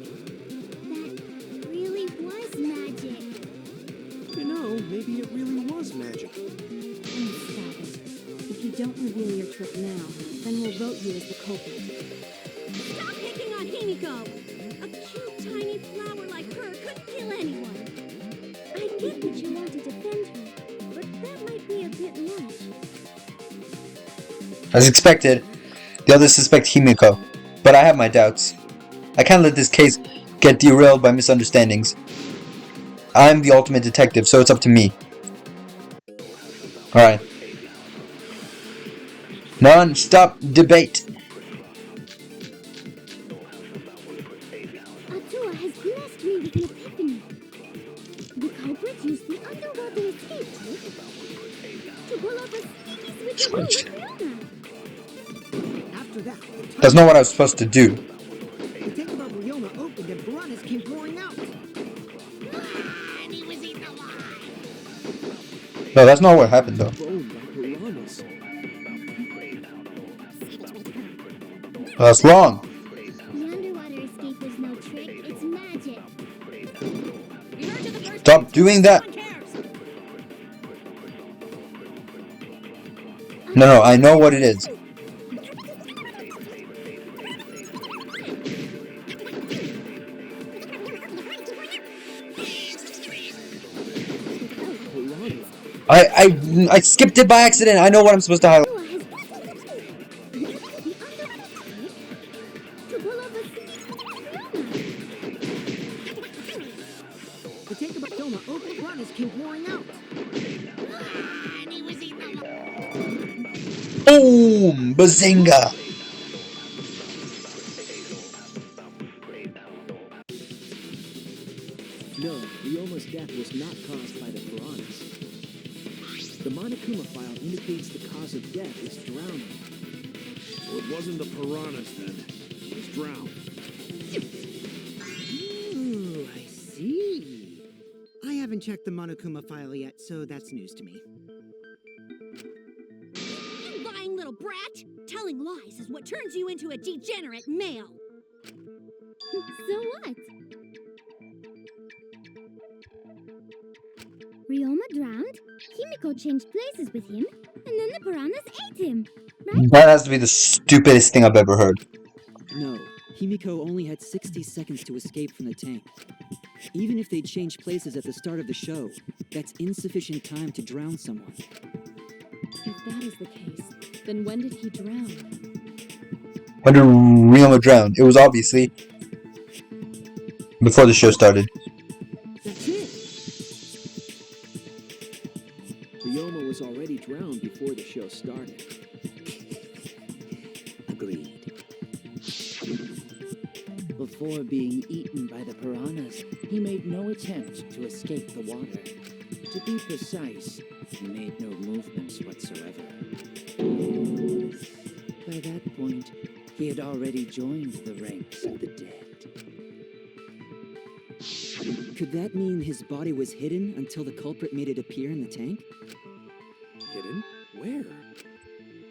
That really was magic. You know, maybe it really was magic. Stop it. If you don't reveal your trick now, then we'll vote you as the culprit. Stop picking on Himiko! A cute, tiny flower like her couldn't kill anyone. I get that you want to defend her, but that might be a bit much. As expected, the others suspect Himiko, but I have my doubts. I can't let this case get derailed by misunderstandings. I'm the ultimate detective, so it's up to me. Alright. Non-stop debate. Atua has blessed me with an epiphany. The culprit used the underwater escape trick to pull off a sneaky switcheroo with Ryoma. After that, That's not what I was supposed to do. the tank above Ryoma opened and piranhas came pouring out. And he was eaten alive. No, that's not what happened though. Bone by piranhas. That's wrong. The underwater escape was no trick. It's magic. We heard you the first Stop time. doing that. No one cares. No, I know what it is. I skipped it by accident. I know what I'm supposed to highlight. The tank of Doma open piranhas came pouring out. Boom! Bazinga! No, Ryoma's death was not caused by the piranhas. The Monokuma file indicates the cause of death is drowning. So it wasn't the piranhas then. It was drowned. Ooh, I see. I haven't checked the Monokuma file yet, so that's news to me. You lying little brat! Telling lies is what turns you into a degenerate male. So what? Ryoma drowned, Himiko changed places with him, and then the piranhas ate him, right? That has to be the stupidest thing I've ever heard. No, Himiko only had 60 seconds to escape from the tank. Even if they changed places at the start of the show, that's insufficient time to drown someone. If that is the case, then when did he drown? When did Ryoma drown? It was obviously before the show started. That's it! Ryoma was already drowned before the show started. Agreed. Before being eaten by the piranhas, he made no attempt to escape the water. To be precise, he made no movements whatsoever. By that point, he had already joined the ranks of the dead. Could that mean his body was hidden until the culprit made it appear in the tank? Hidden? Where?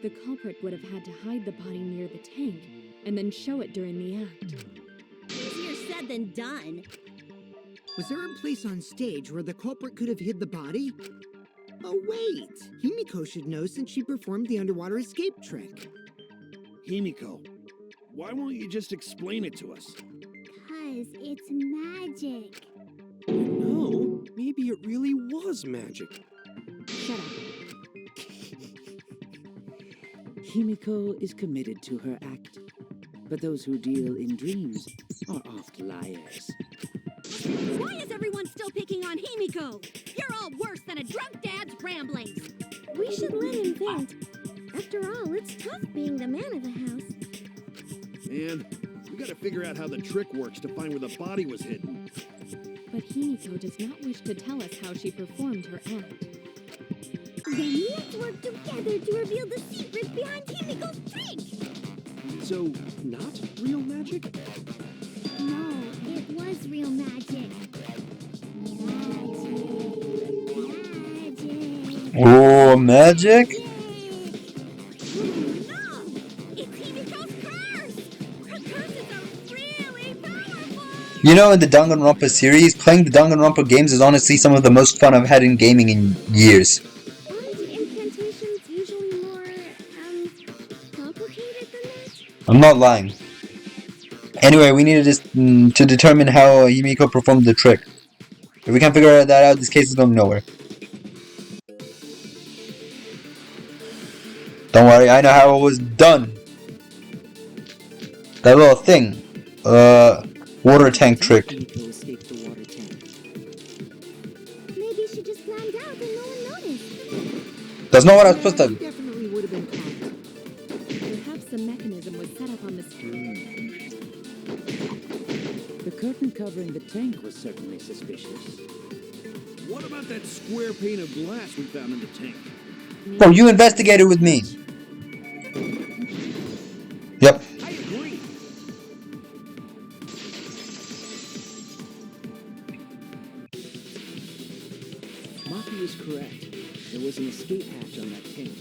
The culprit would have had to hide the body near the tank, and then show it during the act. Easier said than done. Was there a place on stage where the culprit could have hid the body? Oh wait, Himiko should know since she performed the underwater escape trick. Himiko, why won't you just explain it to us? 'Cause it's magic. No, maybe it really was magic. Shut up. Himiko is committed to her act, but those who deal in dreams are oft liars. Why is everyone still picking on Himiko? You're all worse than a drunk dad's ramblings. We should let him vent. After all, it's tough being the man of the house. And we gotta figure out how the trick works to find where the body was hidden. But Himiko does not wish to tell us how she performed her act. Then let's work together to reveal the secret behind Himiko's trick! So, not real magic? No, it was real magic. Magic. Oh, magic? No! It's Himiko's curse! Her curses are really powerful! You know, in the Danganronpa series, playing the Danganronpa games is honestly some of the most fun I've had in gaming in years. Aren't incantations usually more, complicated than that? I'm not lying. Anyway, we needed to determine how Himiko performed the trick. If we can't figure that out, this case is going nowhere. Don't worry, I know how it was done. That little thing. Water tank trick. Himiko escaped the water tank. Maybe she just climbed out and no one noticed. That's not what I was supposed to do. Definitely would have been caught. Perhaps the mechanism was set up on the The curtain covering the tank was certainly suspicious. What about that square pane of glass we found in the tank? Oh, you investigated with me. Yep. I agree. Maki was correct. There was an escape hatch on that tank.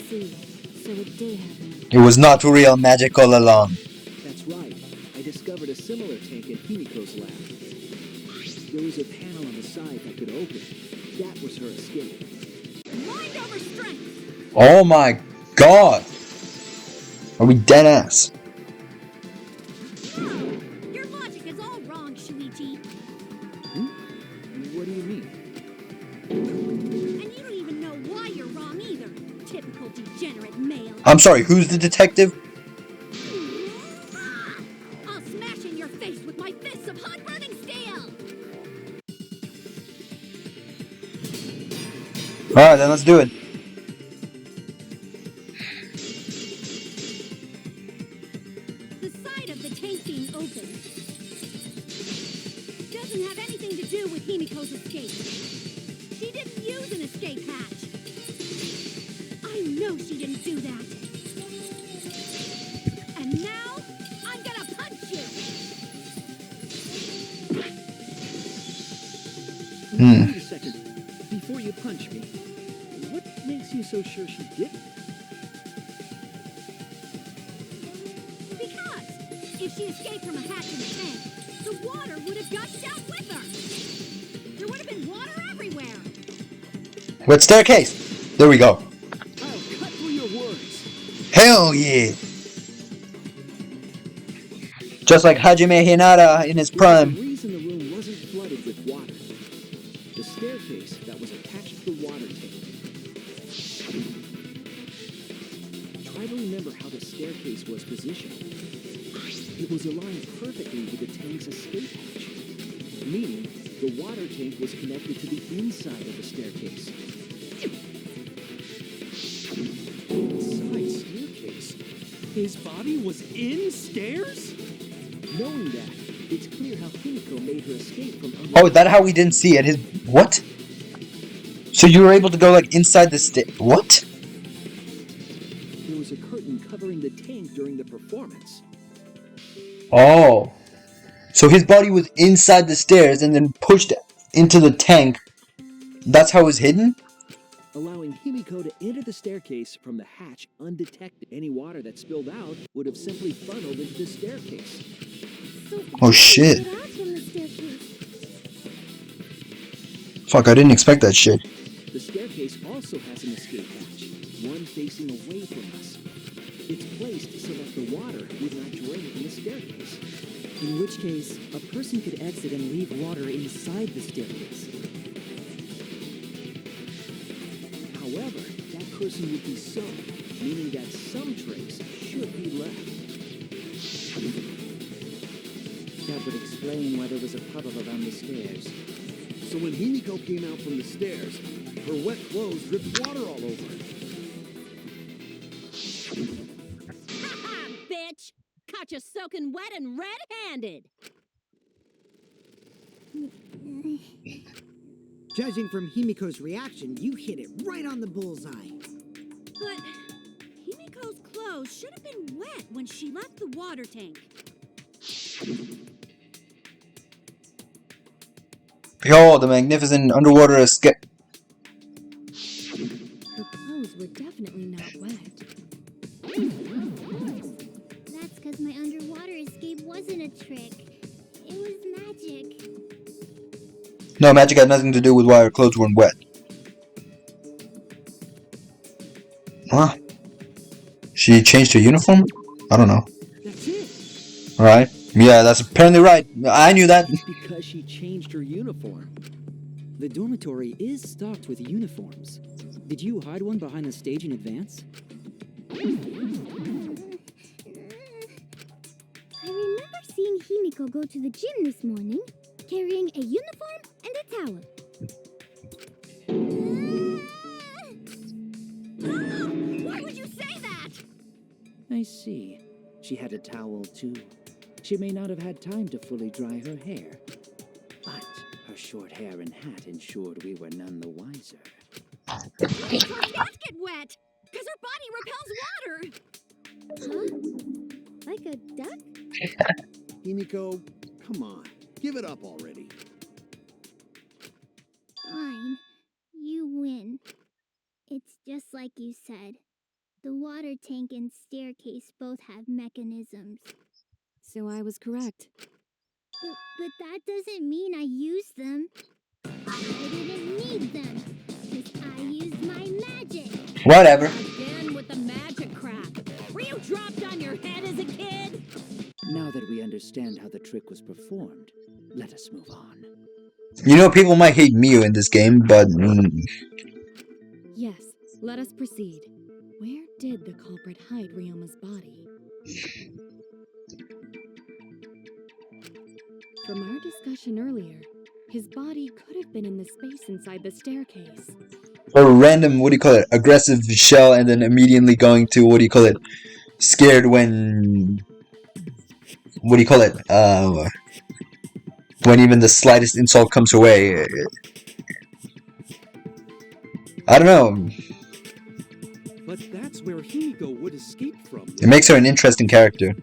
See, so it did happen. It was not real magic all along. That's right. I discovered a similar tank in Himiko's lab. There was a panel on the side that could open. That was her escape. Mind over strength! Oh my god! Are we dead ass? Your logic is all wrong, Shuichi. What do you mean? And you don't even know why you're wrong either. Typical degenerate male. I'm sorry, who's the detective? I'll smash in your face with my fists of hot burning steel! Alright, then let's do it. The side of the tank being open doesn't have anything to do with Himiko's escape. She didn't use an escape hatch. I know she didn't do that. And now, I'm gonna punch you! Wait a second. Before you punch me, what makes you so sure she didn't? Because if she escaped from a hatch in the tank, the water would have gushed out with her. There would have been water everywhere. Wet staircase! There we go. I'll cut through your words. Hell yeah! Just like Hajime Hinata in his There's a prime. reason the room wasn't flooded with water. The staircase that was attached to the water tank. Try to remember how the staircase was positioned. It was aligned perfectly with the tank's escape hatch, meaning the water tank was connected to the inside of the staircase. Inside staircase? His body was in stairs? Knowing that, it's clear how Himiko made her escape from under. Oh, is that how we didn't see it? His what? So you were able to go like inside the what? There was a curtain covering the tank during the performance. Oh. So his body was inside the stairs and then pushed into the tank. That's how it was hidden? Allowing Himiko to enter the staircase from the hatch undetected. Any water that spilled out would have simply funneled into the staircase. So Oh shit. get out from the staircase. Fuck, I didn't expect that shit. The staircase also has an escape hatch, one facing away from us. It's placed so that the water would not drain from the staircase. In which case, a person could exit and leave water inside the staircase. However, that person would be soaked, meaning that some trace should be left. That would explain why there was a puddle around the stairs. So when Himiko came out from the stairs, her wet clothes dripped water all over her. Ha-ha, bitch! Caught you soaking wet and red-handed! Judging from Himiko's reaction, you hit it right on the bullseye. But Himiko's clothes should have been wet when she left the water tank. Behold, the magnificent underwater escape. Her clothes were definitely not wet. That's because my underwater escape wasn't a trick. It was magic. No, magic had nothing to do with why her clothes weren't wet. Huh? She changed her uniform? I don't know. That's it. Alright. Yeah, that's apparently right. I knew that. It's because she changed her uniform. The dormitory is stocked with uniforms. Did you hide one behind the stage in advance? I remember seeing Himiko go to the gym this morning, carrying a uniform and a towel. Why would you say that? I see. She had a towel too. She may not have had time to fully dry her hair. But her short hair and hat ensured we were none the wiser. Her pants get wet! Because her body repels water! Huh? Like a duck? Himiko, come on. Give it up already. Fine. You win. It's just like you said. The water tank and staircase both have mechanisms. So I was correct. But that doesn't mean I used them. I didn't need them. Because I used my magic. Whatever. Again with the magic crap. Were you dropped on your head as a kid? Now that we understand how the trick was performed, let us move on. You know, people might hate Miu in this game, but... Yes, let us proceed. Where did the culprit hide Ryoma's body? From our discussion earlier, his body could have been in the space inside the staircase. Or a random, aggressive shell, and then immediately going to, scared when... when even the slightest insult comes her way. I don't know. But that's where Himiko would escape from. It makes her an interesting character.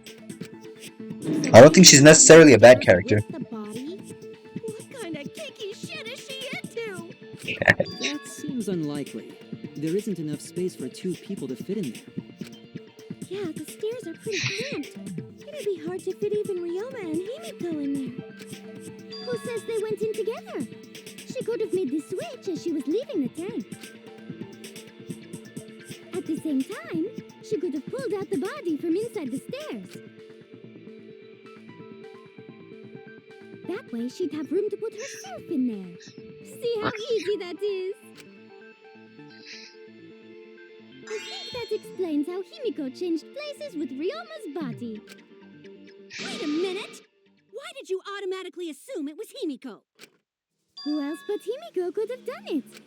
I don't think she's necessarily a bad character. The body? What kind of kinky shit is she into? That seems unlikely. There isn't enough space for 2 people to fit in there. Yeah, the stairs are pretty cramped. It'd be hard to fit even Ryoma and Himiko in there. Who says they went in together? She could have made the switch as she was leaving the tank. At the same time, she could have pulled out the body from inside the stairs. That way, she'd have room to put herself in there. See how easy that is? I think that explains how Himiko changed places with Ryoma's body. Wait a minute! Why did you automatically assume it was Himiko? Who else but Himiko could have done it?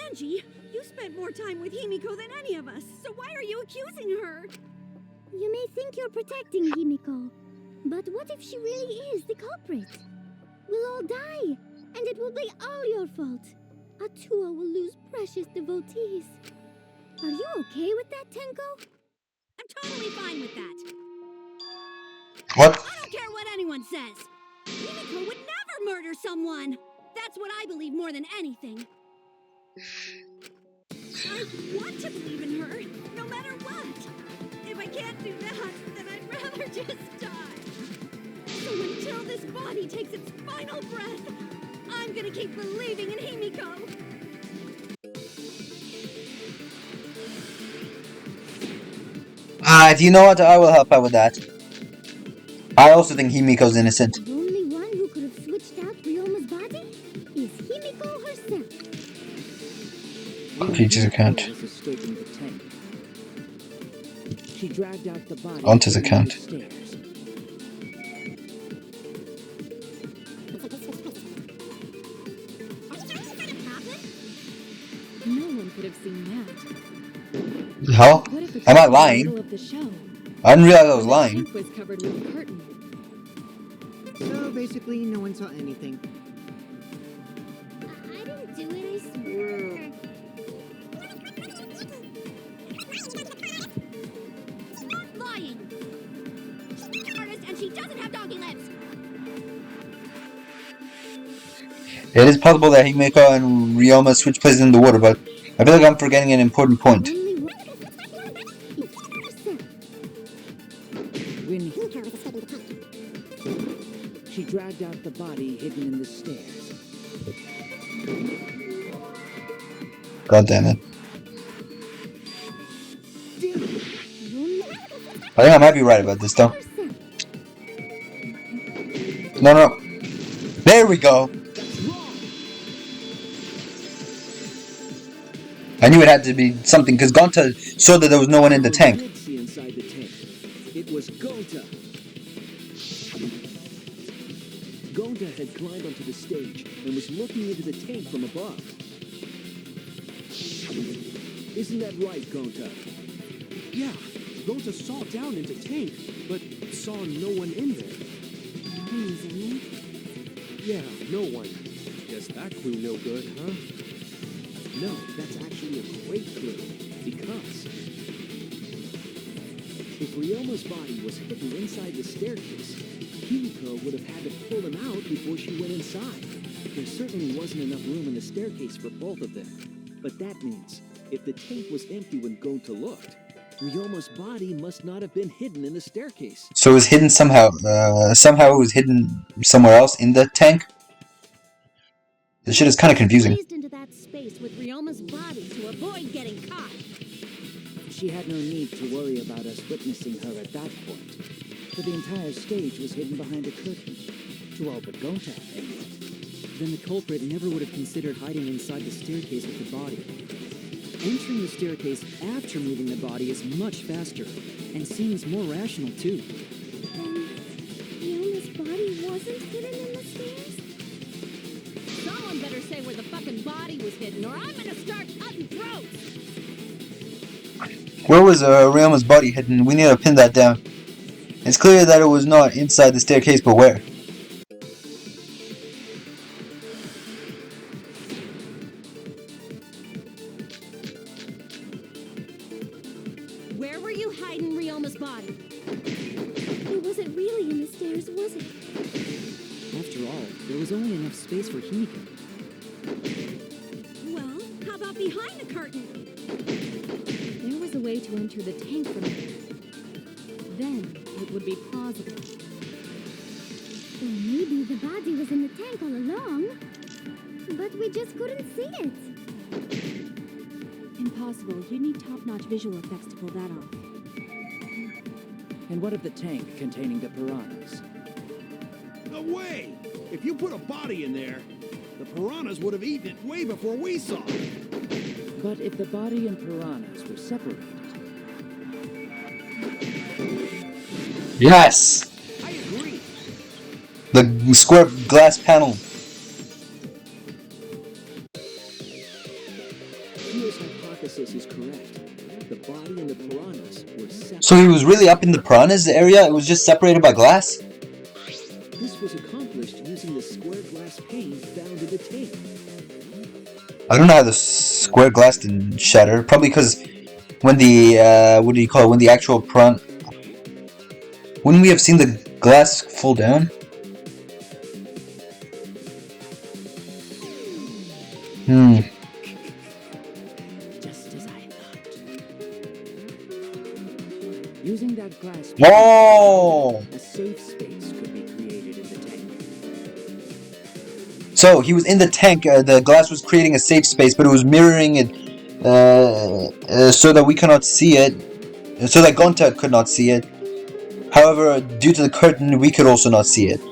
Angie, you spent more time with Himiko than any of us, so why are you accusing her? You may think you're protecting Himiko, but what if she really is the culprit? We'll all die, and it will be all your fault. Atua will lose precious devotees. Are you okay with that, Tenko? I'm totally fine with that. What? I don't care what anyone says. Himiko would never murder someone. That's what I believe more than anything. I want to believe in her, no matter what. If I can't do that, then I'd rather just die. So until this body takes its final breath, I'm gonna keep believing in Himiko. Do you know what? I will help out with that. I also think Himiko's innocent. The only one who could have switched out Ryoma's body is Himiko herself. Peach's account. Was escaping the tank. She dragged out the body Onto his and account. the stairs. No one could have seen that. How? What if it Am I was in the lying? middle of the show? I didn't realize I was The lying. tank was covered with a curtain. So basically, no one saw anything. I didn't do it, I swear. Stop lying! She's an artist and she doesn't have doggy lips! It is possible that Himiko and Ryoma switch places in the water, but I feel like I'm forgetting an important point. Only one is herself. When she dragged out the body hidden in the stairs. God damn it. I think I might be right about this, though. No. There we go. I knew it had to be something, because Gonta saw that there was no one in the tank. Did see inside the tank. It was Gonta. Gonta had climbed onto the stage and was looking into the tank from above. Isn't that right, Gonta? Yeah, Gonta saw down into tank, but saw no one in there. No one's in there. Yeah, no one. Guess that clue no good, huh? No, that's actually a great clue. Because if Ryoma's body was hidden inside the staircase, Himiko would have had to pull him out before she went inside. There certainly wasn't enough room in the staircase for both of them. But that means, if the tank was empty when Gonta looked, Ryoma's body must not have been hidden in the staircase. So it was hidden somehow. Somehow it was hidden somewhere else in the tank? This shit is kind of confusing. Squeezed into that space with Ryoma's body to avoid getting caught. She had no need to worry about us witnessing her at that point, for the entire stage was hidden behind a curtain. To all but Gonta, anyway. Then the culprit never would have considered hiding inside the staircase with the body. Entering the staircase after moving the body is much faster, and seems more rational too. Then Ryoma's body wasn't hidden in the stairs? Someone better say where the fucking body was hidden, or I'm gonna start cutting throats! Where was Ryoma's body hidden? We need to pin that down. It's clear that it was not inside the staircase, but where? Where were you hiding Ryoma's body? It wasn't really in the stairs, was it? After all, there was only enough space for Himiko. Well, how about behind the curtain? There was a way to enter the tank from there. Then it would be plausible. Or maybe the body was in the tank all along, but we just couldn't see it. Impossible. You need top-notch visual effects to pull that off. And what of the tank containing the piranhas? No way! If you put a body in there, the piranhas would have eaten it way before we saw it. But if the body and piranhas were separated, Yes! I agree. The square glass panel. Kyo's hypothesis is correct. The body and the piranhas were separated. So he was really up in the piranhas area? It was just separated by glass? This was accomplished using the square glass pane found in the tank. I don't know how the square glass didn't shatter. Probably because when the, what do you call it? When the actual piranha... Wouldn't we have seen the glass fall down? Just as I thought. Using that glass pane, Whoa! a safe space could be created in the tank. So, he was in the tank, the glass was creating a safe space, but it was mirroring it so that we cannot see it, so that Gonta could not see it. However, due to the curtain, we could also not see it. It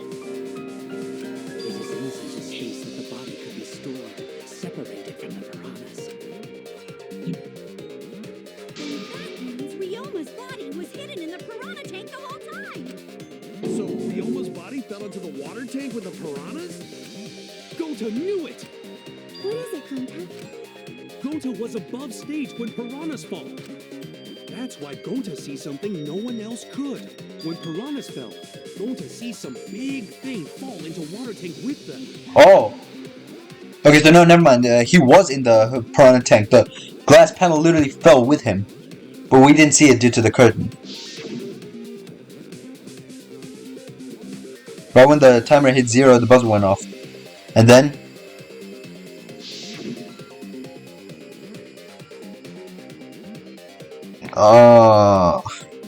is in such a space that the body could be stored, separated from the piranhas. That means Ryoma's body was hidden in the piranha tank the whole time! So Ryoma's body fell into the water tank with the piranhas? Gonta knew it! What is it, Gonta? Gonta was above stage when piranhas fall. That's why Gonta sees something no one else could. When piranhas fell, Gonta sees some big thing fall into water tank with them. Oh! Okay, so no, never mind. He was in the piranha tank. The glass panel literally fell with him. But we didn't see it due to the curtain. Right when the timer hit 0, the buzzer went off. And then...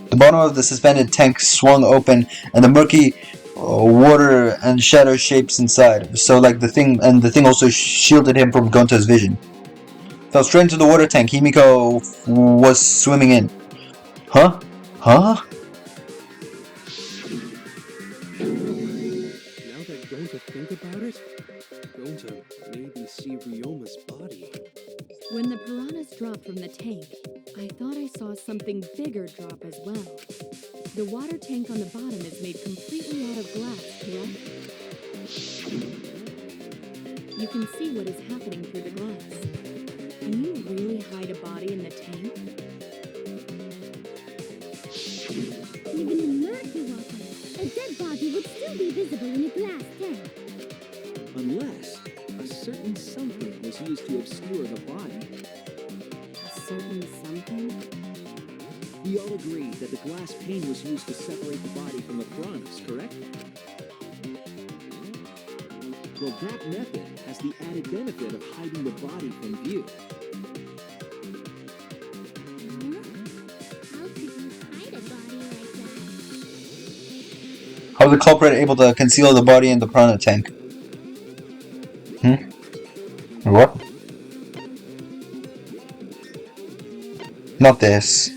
the bottom of the suspended tank swung open, and the murky water and shadow shapes inside. So, like the thing also shielded him from Gonta's vision. Fell straight into the water tank. Himiko was swimming in. Huh? Huh? Now that Gonta think about it, Gonta maybe see Ryoma's body. When the piranhas dropped from the tank, I thought I saw something bigger drop as well. The water tank on the bottom is made completely out of glass, correct? You can see what is happening through the glass. Can you really hide a body in the tank? Even in murky water, a dead body would still be visible in a glass tank. Unless a certain something was used to obscure the body. A certain something? We all agree that the glass pane was used to separate the body from the piranhas, correct? Well, that method has the added benefit of hiding the body from view. How could you hide a body like that? How was the culprit able to conceal the body in the piranha tank? Not this.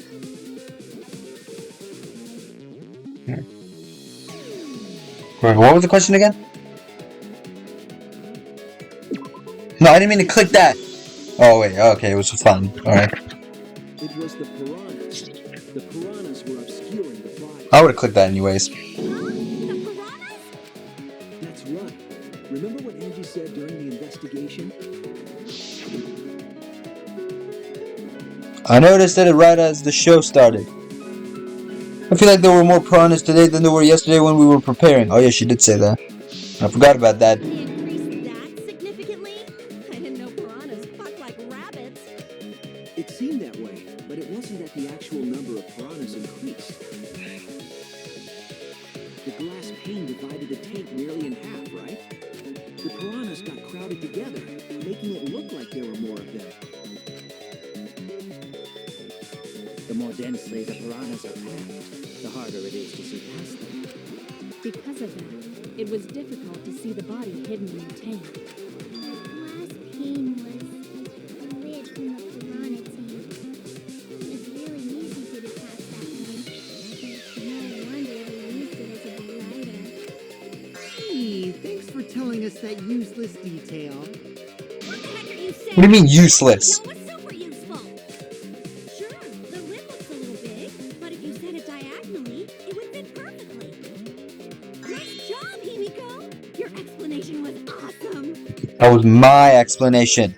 Wait, what was the question again? No, I didn't mean to click that. Oh wait, okay, it was fun. Alright. It was the piranhas. The piranhas were obscuring the body. I would have clicked that anyways. The piranhas? That's right. Remember what Angie said during the investigation? I noticed that right as the show started. I feel like there were more piranhas today than there were yesterday when we were preparing. Oh yeah, she did say that. I forgot about that. They increased that significantly? I didn't know piranhas fuck like rabbits. It seemed that way, but it wasn't that the actual number of piranhas increased. The glass pane divided the tank nearly in half, right? The piranhas got crowded together, making it look like there were more of them. The more densely the piranhas are packed, the harder it is to see past them. Because of that, it was difficult to see the body hidden in the tank. The glass pane was lit from the piranha tank. It was really easy to get past that one. No wonder they used it as a divider. Hey, thanks for telling us that useless detail. What the heck are you saying? What do you mean useless? No, it's super useful. Sure, the lid looks a little big, but if you set it diagonally, it would fit perfectly. Nice job, Himiko! Your explanation was awesome. That was my explanation.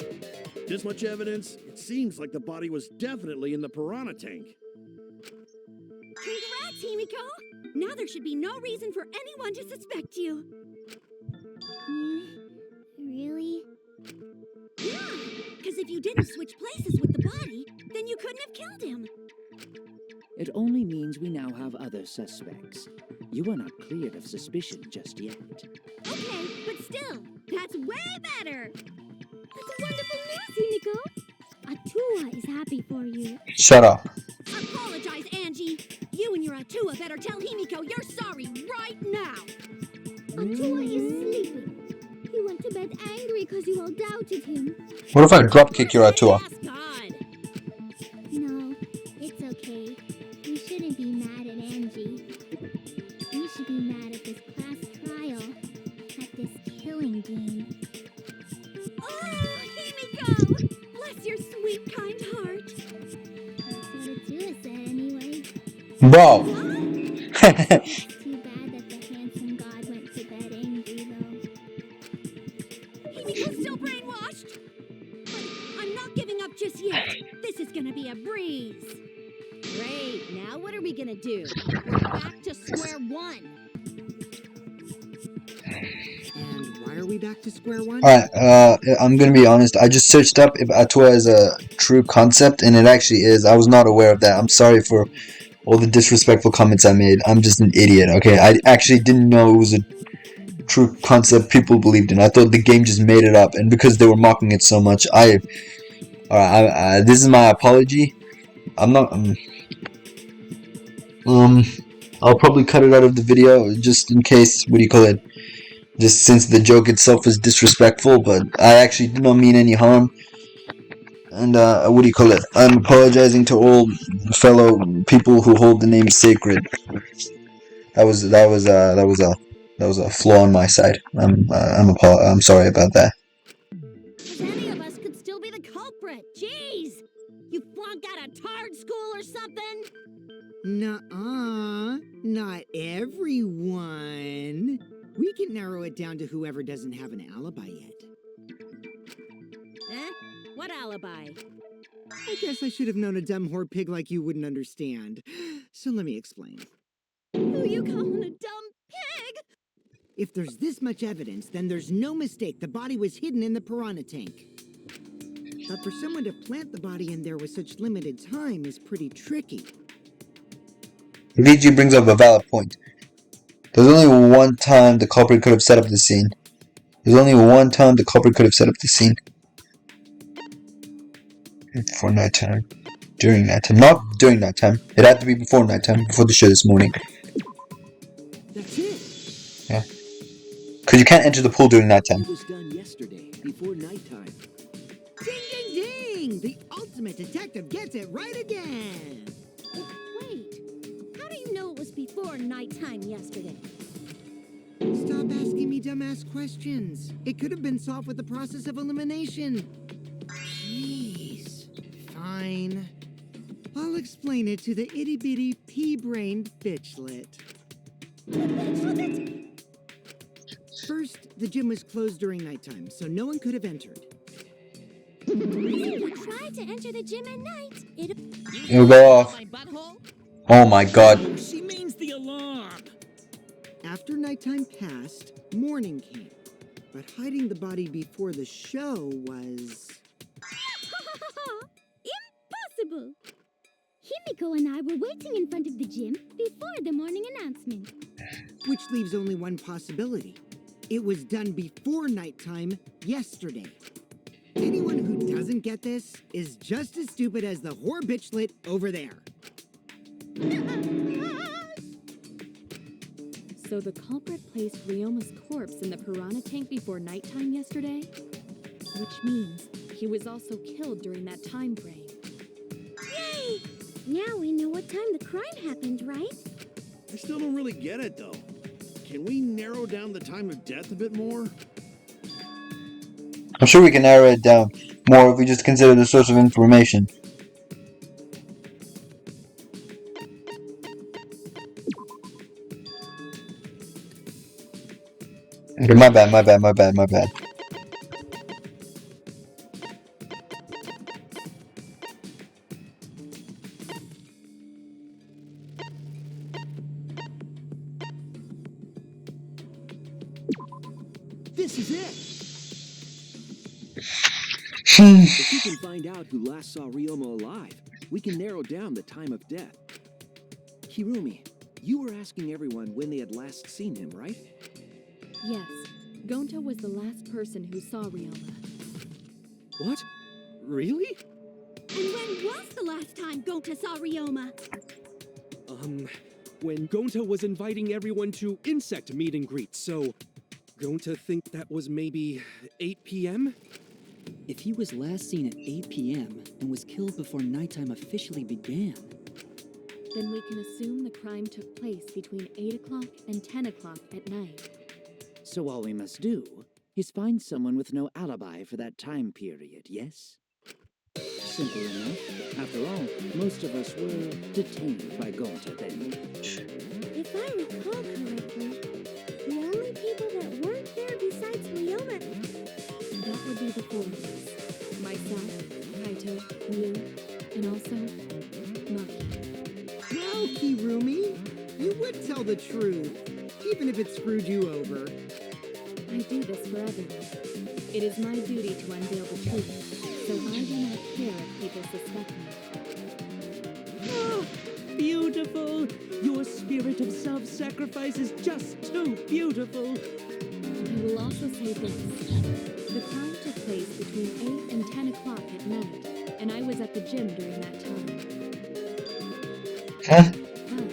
This much evidence? It seems like the body was definitely in the piranha tank. Congrats, Himiko! Now there should be no reason for anyone to suspect you. Really? Yeah, because if you didn't switch places with the body, then you couldn't have killed him. It only means we now have other suspects. You are not cleared of suspicion just yet. Okay, but still, that's way better. That's wonderful news, Himiko. Atua is happy for you. Shut up. Apologize, Angie. You and your Atua better tell Himiko you're sorry right now. Atua is sleeping. He went to bed angry because you all doubted him. What if I drop kick your Atua? Ask God. No, it's okay. We shouldn't be mad at Angie. We should be mad at this class trial, at this killing game. Oh, Himiko! Bless your sweet, kind heart. That's what Atua said anyway. Bro. Too bad that the handsome god went to bed angry, though. Himiko's still brainwashed. But I'm not giving up just yet. This is gonna be a breeze. Great. Now what are we gonna do? We're back to square one. And why are we back to square one? Alright, I'm gonna be honest. I just searched up if Atua is a true concept, and it actually is. I was not aware of that. I'm sorry for all the disrespectful comments I made. I'm just an idiot, okay? I actually didn't know it was a true concept people believed in. I thought the game just made it up, and because they were mocking it so much, this is my apology. I'm not, I'll probably cut it out of the video, just in case, just since the joke itself is disrespectful, but I actually did not mean any harm. And, I'm apologizing to all fellow people who hold the name sacred. That was a flaw on my side. I'm sorry about that. Because any of us could still be the culprit. Jeez! You flunked out of tard school or something? Nuh-uh. Not everyone. We can narrow it down to whoever doesn't have an alibi yet. Eh? What alibi? I guess I should have known a dumb whore pig like you wouldn't understand. So let me explain. Who you calling a dumb pig? If there's this much evidence, then there's no mistake the body was hidden in the piranha tank. But for someone to plant the body in there with such limited time is pretty tricky. VG brings up a valid point. There's only one time the culprit could have set up the scene. Before nighttime. During nighttime. Not during nighttime. It had to be before nighttime, before the show this morning. That's it. Yeah. Because you can't enter the pool during nighttime. It was done yesterday, before nighttime. Ding, ding, ding! The ultimate detective detective gets it right again. Wait, how do you know it was before nighttime yesterday? Stop asking me dumbass questions. It could have been solved with the process of elimination. Jeez. Fine. I'll explain it to the itty-bitty pea-brained bitchlet. First, the gym was closed during nighttime, so no one could have entered. If you try to enter the gym at night, it It'll go off. My butthole? Oh my god. She means the alarm. After nighttime passed, morning came. But hiding the body before the show was... Impossible! Himiko and I were waiting in front of the gym before the morning announcement. Which leaves only one possibility. It was done before nighttime yesterday. Anyone who doesn't get this is just as stupid as the whore bitchlet over there. So the culprit placed Ryoma's corpse in the piranha tank before nighttime yesterday? Which means he was also killed during that time frame. Yay! Now we know what time the crime happened, right? I still don't really get it, though. Can we narrow down the time of death a bit more? I'm sure we can narrow it down more if we just consider the source of information. Okay, my bad. This is it! If we can find out who last saw Ryoma alive, we can narrow down the time of death. Hirumi, you were asking everyone when they had last seen him, right? Yes, Gonta was the last person who saw Ryoma. What? Really? And when was the last time Gonta saw Ryoma? When Gonta was inviting everyone to insect meet and greet, so Gonta think that was maybe 8 p.m.? If he was last seen at 8 p.m. and was killed before nighttime officially began, Then we can assume the crime took place between 8 o'clock and 10 o'clock at night. so all we must do is find someone with no alibi for that time period, yes? Simple enough. After all, most of us were detained by Gonta then. If I recall correctly, the only people that weren't there besides Ryoma... That would be the four of us. Myself, Kaito, you, and also Maki. Well, Kirumi, you would tell the truth, even if it screwed you over. I do this for everyone. It is my duty to unveil the truth, so I do not care if people suspect me. Oh, beautiful! Your spirit of self-sacrifice is just too beautiful! I will also say this. The crime took place between 8 and 10 o'clock at night, and I was at the gym during that time. Huh? But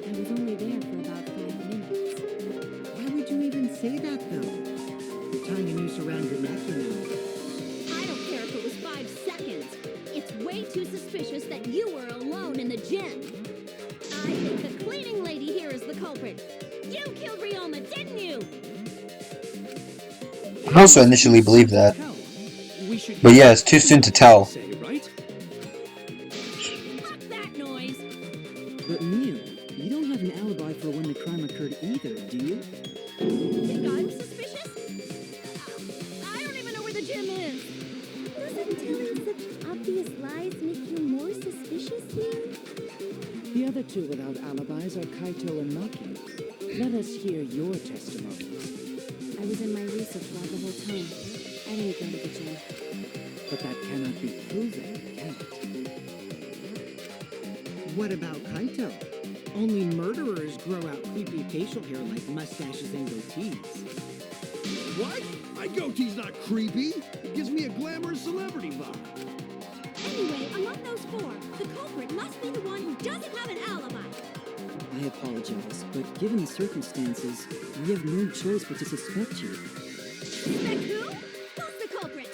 I was only there for about 5 minutes. Why would you even say that, though? You're tying a noose around your neck, you know. I don't care if it was 5 seconds. It's way too suspicious that you were alone in the gym. I think the cleaning lady here is the culprit. You killed Ryoma, didn't you? I also initially believed that. We should But yeah, it's too soon to tell. say, right? Fuck that noise. But Mew, you don't have an alibi for when the crime occurred either, do you? Think I'm suspicious? I don't even know where the gym is. Doesn't telling such obvious lies make you more suspicious, Mew? The other two without alibis are Kaito and Maki. Let us hear your testimony. I was in my research lab the whole time. I didn't go to the gym. But that cannot be proven, can it? What about Kaito? Only murderers grow out creepy facial hair like mustaches and goatees. What? My goatee's not creepy. It gives me a glamorous celebrity vibe. Anyway, among those 4, the culprit must be the one who doesn't have an alibi. I apologize, but given the circumstances, we have no choice but to suspect you. Suspect who? Who's the culprit?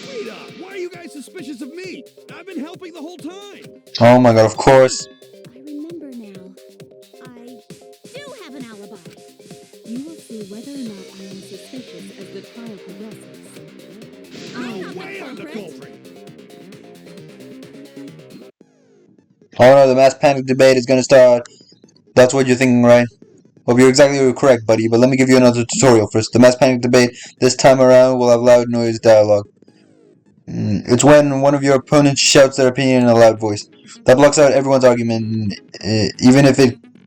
Wait up. Why are you guys suspicious of me? me! I've been helping the whole time! Oh my god, of course. I remember now. I do have an alibi. You will see whether or not I am suspicious as the trial progresses. No way I'm the culprit! Oh no, the mass panic debate is gonna start. That's what you're thinking, right? Well, you're exactly correct, buddy, but let me give you another tutorial first. The mass panic debate this time around will have loud noise dialogue. It's when one of your opponents shouts their opinion in a loud voice. That blocks out everyone's argument. Even if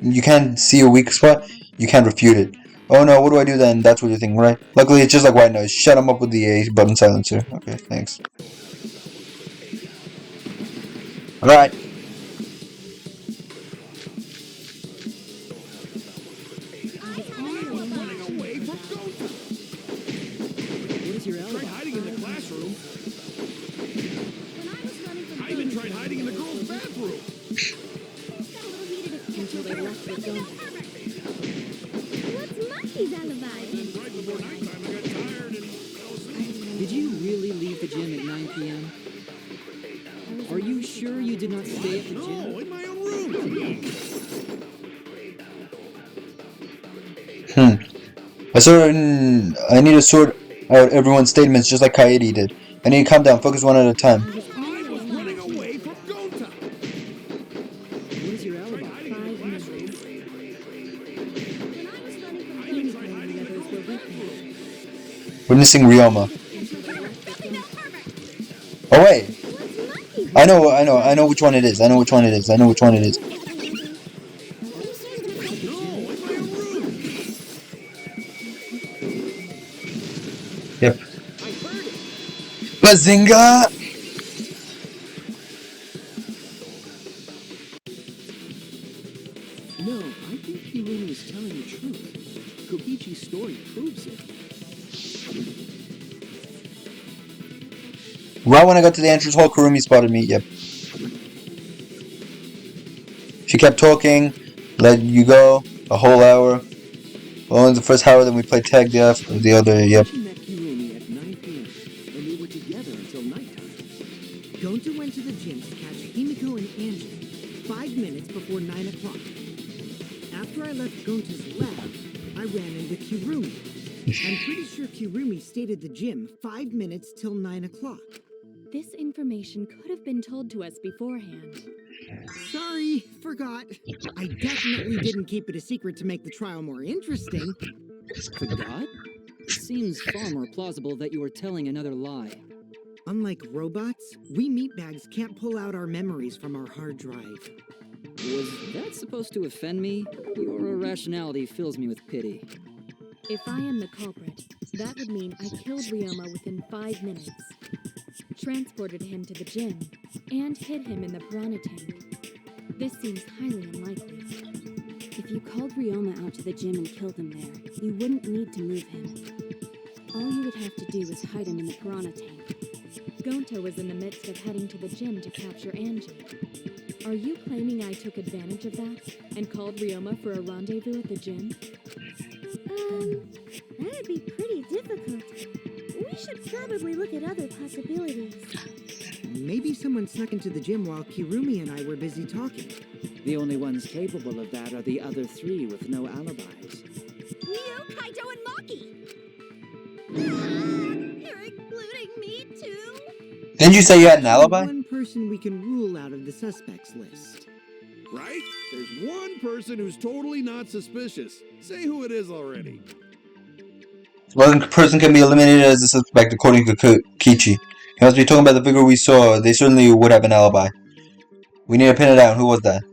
you can't see a weak spot, you can't refute it. Oh no, what do I do then? That's what you're thinking, right? Luckily, it's just like white noise. Shut them up with the A button silencer. Okay, thanks. Alright. Running away from Gota! What is your Tried alibi? hiding in the classroom. When I was running from I even tried hiding in the girls' bathroom. got a little heated at Until they left with Gonta. What's Monkey's alibi? Right before nighttime, I got tired and fell asleep. Did you really leave the gym at 9 p.m.? Are you sure you did not stay at the No, gym? in my own room. I need to sort out everyone's statements just like Kaede did. I need to calm down, focus one at a time. I was running away from Gota. What is your alibi? Hiding in the 5 classroom. minutes. When I was running from I even tried Himiko and hiding the in the others were girls' with me. bathroom. Witnessing Ryoma. Until they left with Gonta. Oh wait, What's Monkey's I know which one it is. I know which one it is. No, in my own room. Yep. I heard it. Bazinga! No, I think Kirumi is telling the truth. Kokichi's story proves it. Right when I got to the entrance hall, Kurumi spotted me. Yep. She kept talking, let you go, a whole hour. Well, in the first hour, then we played tag the other, yep. She met Kirumi at 9 p.m. and they were together until nighttime. Gonta went to the gym to catch Himiko and Angie 5 minutes before 9 o'clock. After I left Gonta's lab, I ran into Kirumi. I'm pretty sure Kirumi stayed at the gym 5 minutes till 9 o'clock. This information could have been told to us beforehand. Sorry, forgot. I definitely didn't keep it a secret to make the trial more interesting. Forgot? It seems far more plausible that you were telling another lie. Unlike robots, we meatbags can't pull out our memories from our hard drive. Was that supposed to offend me? Your irrationality fills me with pity. If I am the culprit, that would mean I killed Ryoma within 5 minutes, transported him to the gym, and hid him in the piranha tank. This seems highly unlikely. If you called Ryoma out to the gym and killed him there, you wouldn't need to move him. All you would have to do is hide him in the piranha tank. Gonta was in the midst of heading to the gym to capture Angie. Are you claiming I took advantage of that and called Ryoma for a rendezvous at the gym? That'd be pretty difficult. We should probably look at other possibilities. Maybe someone snuck into the gym while Kirumi and I were busy talking. The only ones capable of that are the other three with no alibis. Neo, Kaito, and Maki! You're including me too? Didn't you say you had an alibi? One person we can rule out of the suspects list. Right? There's one person who's totally not suspicious. Say who it is already. One person can be eliminated as a suspect according to Kichi. He must be talking about the figure we saw. They certainly would have an alibi. We need to pin it down. Who was that?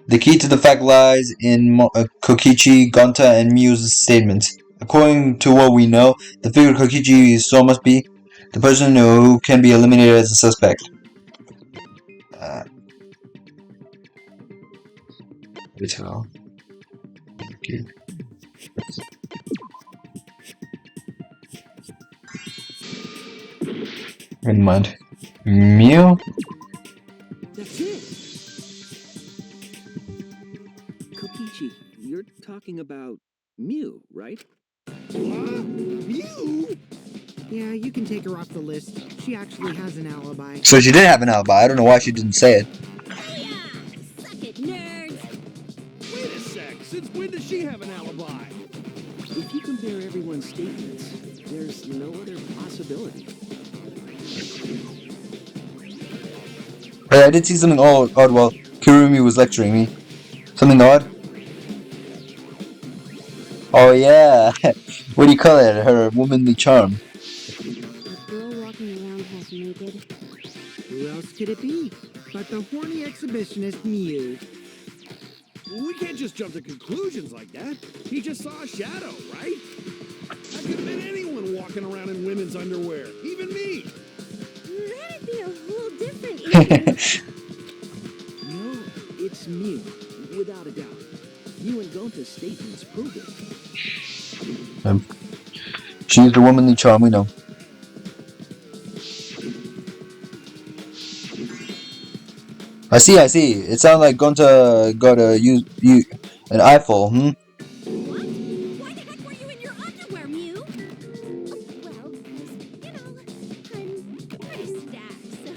The key to the fact lies in Kokichi, Gonta, and Miu's statements. According to what we know, the figure Kokichi saw must be the person who can be eliminated as a suspect. Okay. Never mind. Miu? That's it! Kokichi, you're talking about Miu, right? What? You? Yeah, you can take her off the list. She actually has an alibi. So she did have an alibi. I don't know why she didn't say it. Booyah! Suck it, nerds! Wait a sec. Since when does she have an alibi? If you compare everyone's statements, there's no other possibility. Hey, I did see something odd while Kirumi was lecturing me. Something odd? Oh yeah. What do you call it? Her womanly charm. A girl walking around half naked. Who else could it be but the horny exhibitionist Mew? We can't just jump to conclusions like that. He just saw a shadow, right? That could have been anyone walking around in women's underwear. Even me. That'd be a whole different issue. No, it's Mew, without a doubt. You and Gonta's statements prove it. She used her womanly charm, we know. I see. It sounds like Gonta got an eyeful, What? Why the heck were you in your underwear, Mew? Well, you know, I'm pretty stacked, so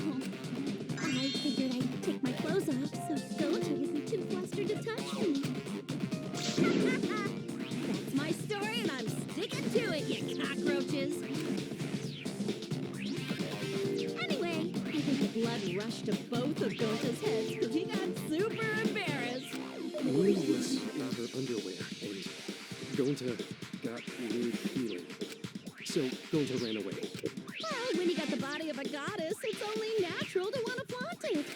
I figured I'd take my clothes off so Gota isn't too flustered to touch me. That's my story, and I'm sticking to it, you cockroaches. Anyway, I think the blood rushed to both of Gota's heads because he got super embarrassed. Mew was in her underwear, and Gonta got weird feeling. So Gonta ran away. Well, when you got the body of a goddess, it's only natural to want to flaunt it.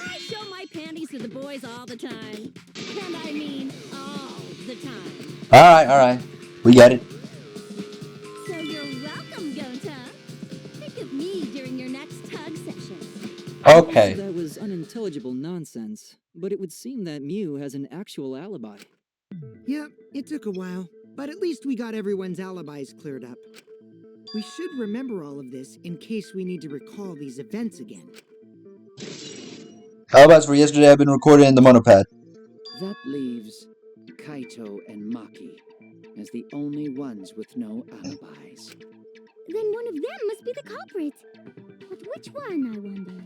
I show my panties to the boys all the time. And I mean all the time. Alright. We get it. So you're welcome, Gonta. Think of me during your next tug session. Okay. That was unintelligible nonsense, but it would seem that Mew has an actual alibi. Yep, it took a while, but at least we got everyone's alibis cleared up. We should remember all of this in case we need to recall these events again. Alibis for yesterday have been recorded in the monopad. That leaves Kaito and Maki as the only ones with no alibis. Then one of them must be the culprit. But which one, I wonder?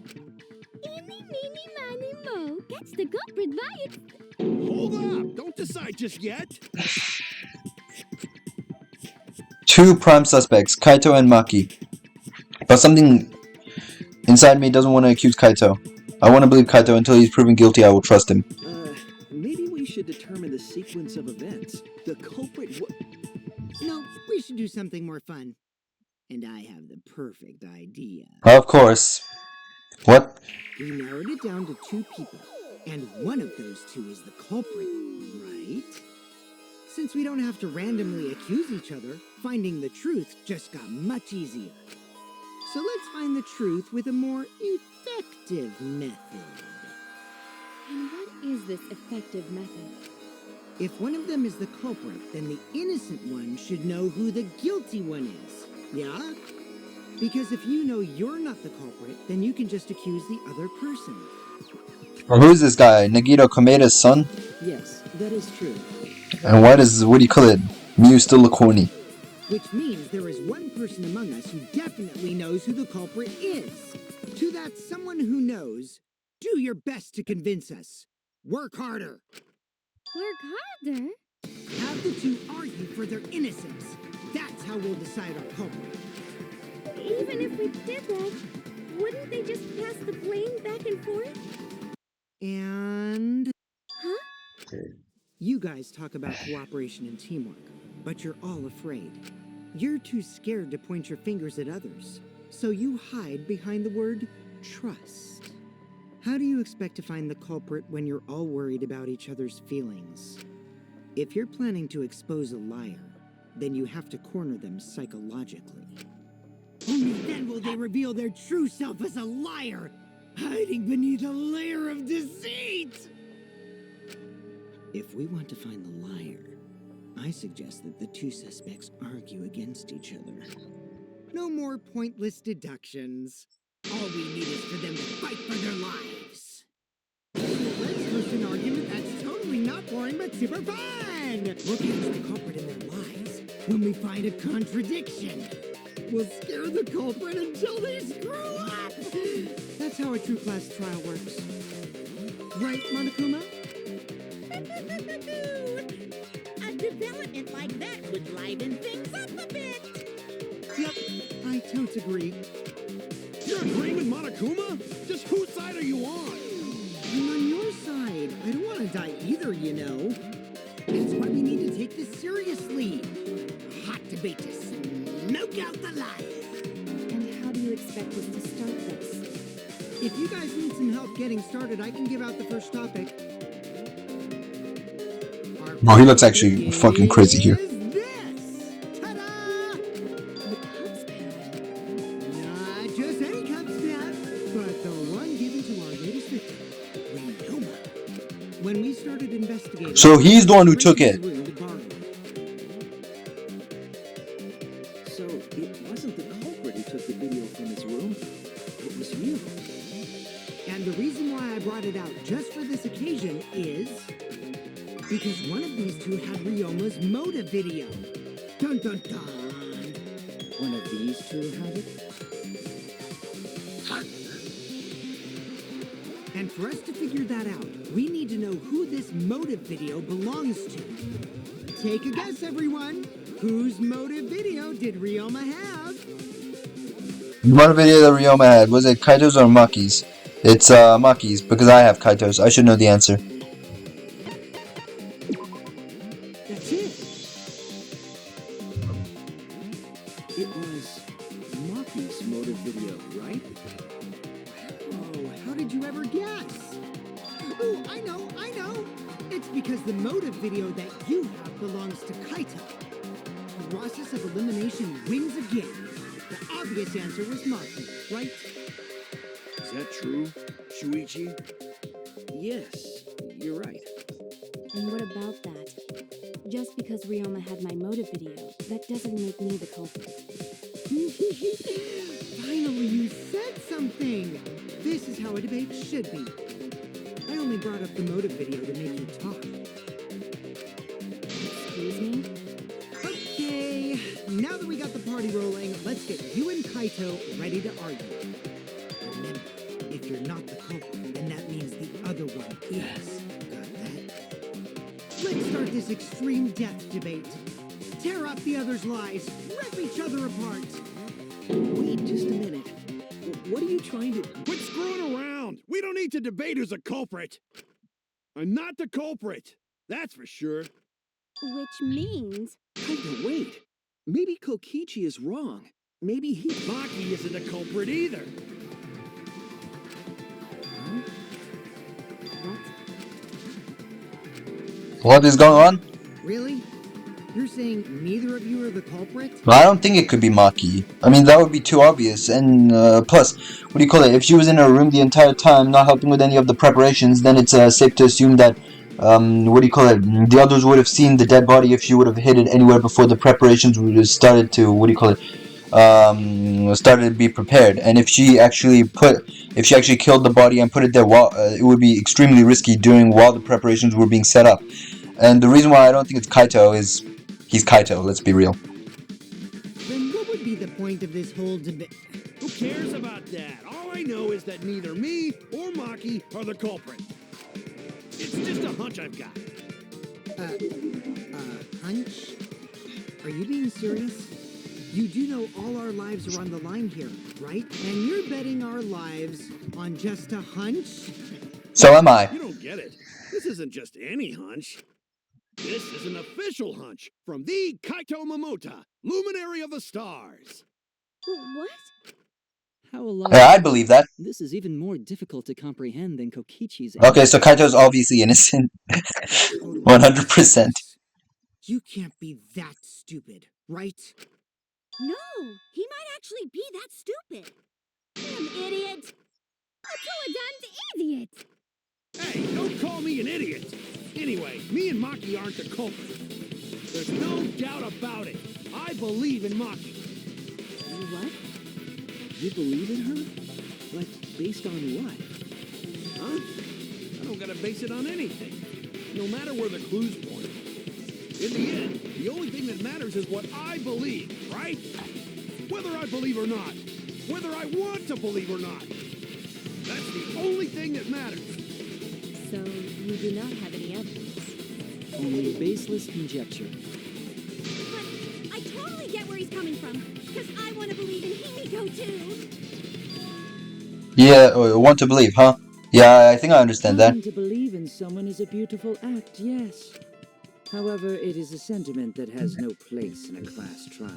Eeny, meeny, miny, mo. Catch the culprit by its... Hold up. Don't decide just yet. Two prime suspects, Kaito and Maki. But something inside me doesn't want to accuse Kaito. I want to believe Kaito until he's proven guilty. I will trust him. Maybe we should determine the sequence of events. The culprit No, we should do something more fun. And I have the perfect idea. Of course. What? We narrowed it down to two people, and one of those two is the culprit, right? Since we don't have to randomly accuse each other, finding the truth just got much easier. So let's find the truth with a more effective method. And what is this effective method? If one of them is the culprit, then the innocent one should know who the guilty one is. Yeah? Because if you know you're not the culprit, then you can just accuse the other person. Well, who's this guy? Nagito Komeda's son? Yes, that is true. And what do you call it? Mew still look horny. Which means there is one person among us who definitely knows who the culprit is. To that someone who knows, do your best to convince us. Work harder. Work harder? Have the two argue for their innocence. That's how we'll decide our culprit. Even if we did that, wouldn't they just pass the blame back and forth? And... Huh? You guys talk about cooperation and teamwork, but you're all afraid. You're too scared to point your fingers at others, so you hide behind the word trust. How do you expect to find the culprit when you're all worried about each other's feelings? If you're planning to expose a liar, then you have to corner them psychologically. Only then will they reveal their true self as a liar, hiding beneath a layer of deceit! If we want to find the liar, I suggest that the two suspects argue against each other. No more pointless deductions. All we need is for them to fight for their lives. So let's host an argument that's totally not boring but super fun! We'll catch the culprit in their lies when we find a contradiction. We'll scare the culprit until they screw up! That's how a true class trial works. Right, Monokuma? A development like that would liven things up a bit. Yep, I totes agree. You're agreeing with Monokuma? Just whose side are you on? I'm on your side. I don't want to die either, you know. That's why we need to take this seriously. A hot debate to smoke out the lies. And how do you expect us to start this? If you guys need some help getting started, I can give out the first topic. Our Bro, he looks first actually topic fucking crazy here. is this. Ta-da! The cup's pad. Not just any cup's pad, but the one given to our latest victim, Ryoma. When we started investigating... So he's the one who took it. So it wasn't the culprit who took the video from his room. It was you. And the reason why I brought it out just for this occasion is because one of these two had Ryoma's motive video. Dun dun dun. One of these two had it? And for us to figure that out, we need to know who this motive video belongs to. Take a guess, everyone. Whose motive video did Ryoma have? What video that Ryoma had? Was it Kaito's or Maki's? It's Maki's, because I have Kaito's. I should know the answer. That's it. It was Maki's motive video, right? Oh, how did you ever guess? Oh, I know. It's because the motive video that you have belongs to Kaito. Process of elimination wins again. The obvious answer was Maki, right? Is that true, Shuichi? Yes, you're right. And what about that? Just because Ryoma had my motive video, that doesn't make me the culprit. Finally, you said something. This is how a debate should be. I only brought up the motive video to make you talk. Excuse me? Okay, now that we got the party rolling, let's get you and Kaito ready to argue. Remember, if you're not the culprit, then that means the other one is. Got that? Let's start this extreme death debate. Tear up the other's lies, rip each other apart. Wait just a minute. What are you trying to... Quit screwing around! We don't need to debate who's a culprit! I'm not the culprit, that's for sure. Which means... Kaito, wait. Maybe Kokichi is wrong. Maybe he... Maki isn't a culprit either. What is going on? Really? You're saying neither of you are the culprit? Well, I don't think it could be Maki. I mean, that would be too obvious. And plus, what do you call it? If she was in her room the entire time, not helping with any of the preparations, then it's safe to assume that, what do you call it? The others would have seen the dead body if she would have hid it anywhere before the preparations would have started to, what do you call it? Started to be prepared. And if she actually killed the body and put it there, it would be extremely risky while the preparations were being set up. And the reason why I don't think it's Kaito is he's Kaito, let's be real. Then what would be the point of this whole debate? Who cares about that? All I know is that neither me or Maki are the culprit. It's just a hunch I've got. Hunch? Are you being serious? You do know all our lives are on the line here, right? And you're betting our lives on just a hunch? So am I. You don't get it. This isn't just any hunch. This is an official hunch from the Kaito Momota, luminary of the stars. What? How alive? Yeah, I believe that. This is even more difficult to comprehend than Kokichi's. Okay, so Kaito's obviously innocent. 100%. You can't be that stupid, right? No, he might actually be that stupid. Damn idiot. A two-a-damned idiot. Hey, don't call me an idiot. Anyway, me and Maki aren't the culprit. There's no doubt about it. I believe in Maki. You what? You believe in her? Like, based on what? Huh? I don't gotta base it on anything. No matter where the clues point. In the end, the only thing that matters is what I believe, right? Whether I believe or not. Whether I want to believe or not. That's the only thing that matters. So, you do not have any evidence? Only baseless conjecture. But I totally get where he's coming from, because I want to believe in Himiko too. Yeah, want to believe, huh? Yeah, I think I understand that. Wanting to believe in someone is a beautiful act, yes. However, it is a sentiment that has no place in a class trial.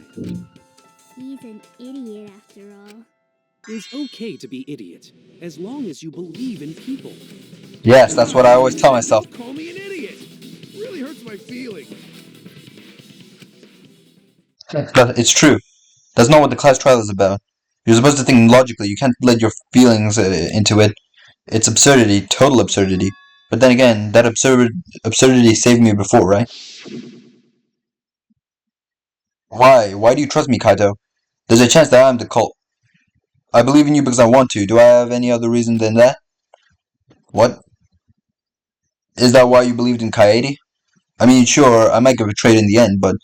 He's an idiot after all. It's okay to be idiot, as long as you believe in people. Yes, that's what I always tell myself. Don't call me an idiot. It really hurts my feelings. But it's true. That's not what the class trial is about. You're supposed to think logically. You can't let your feelings into it. It's absurdity, total absurdity. But then again, that absurdity saved me before, right? Why? Why do you trust me, Kaito? There's a chance that I'm the cult. I believe in you because I want to. Do I have any other reason than that? What? Is that why you believed in Kaede? I mean, sure, I might get betrayed in the end, but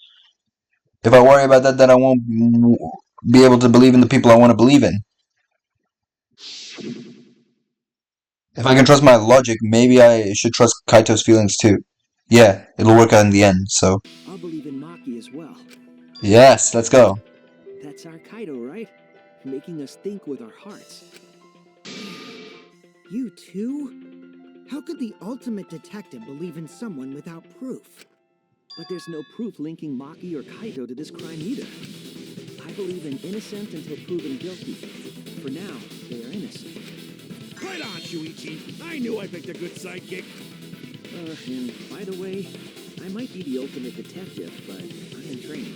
if I worry about that, then I won't be able to believe in the people I want to believe in. If I can trust my logic, maybe I should trust Kaito's feelings too. Yeah, it'll work out in the end, so... I'll believe in Maki as well. Yes, let's go. That's our Kaido, right? Making us think with our hearts. You too? How could the ultimate detective believe in someone without proof? But there's no proof linking Maki or Kaito to this crime either. I believe in innocent until proven guilty. For now, they are innocent. Right on, Shuichi. I knew I picked a good sidekick. And by the way, I might be the ultimate detective, but I'm in training.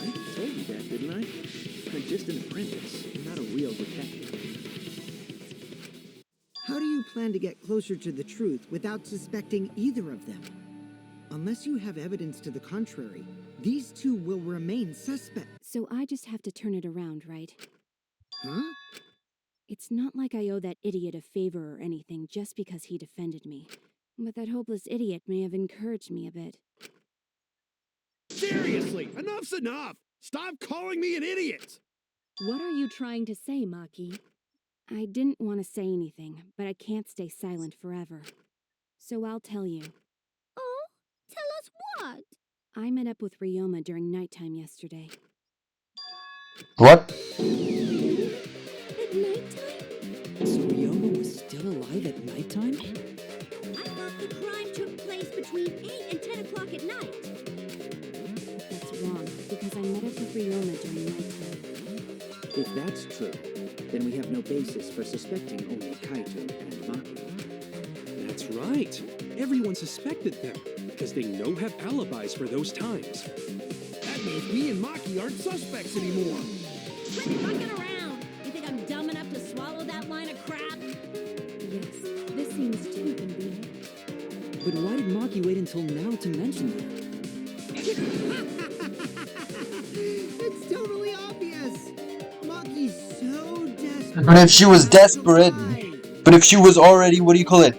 I told you that, didn't I? I'm just an apprentice, not a real detective. How do you plan to get closer to the truth without suspecting either of them? Unless you have evidence to the contrary, these two will remain suspects. So I just have to turn it around, right? Huh? It's not like I owe that idiot a favor or anything just because he defended me. But that hopeless idiot may have encouraged me a bit. Seriously, enough's enough. Stop calling me an idiot. What are you trying to say, Maki? I didn't want to say anything, but I can't stay silent forever. So I'll tell you. Oh? Tell us what? I met up with Ryoma during nighttime yesterday. What? At nighttime? So Ryoma was still alive at nighttime? I thought the crime took place between 8 and 10 o'clock at night. That's wrong, because I met up with Ryoma during nighttime. If that's true, then we have no basis for suspecting only Kaito and Maki. That's right. Everyone suspected them, because they know have alibis for those times. That means me and Maki aren't suspects anymore. Quit fucking around! You think I'm dumb enough to swallow that line of crap? Yes, this seems too convenient. But why did Maki wait until now to mention that? It's totally obvious! Maki's so desperate. But if she was desperate... But if she was already, what do you call it?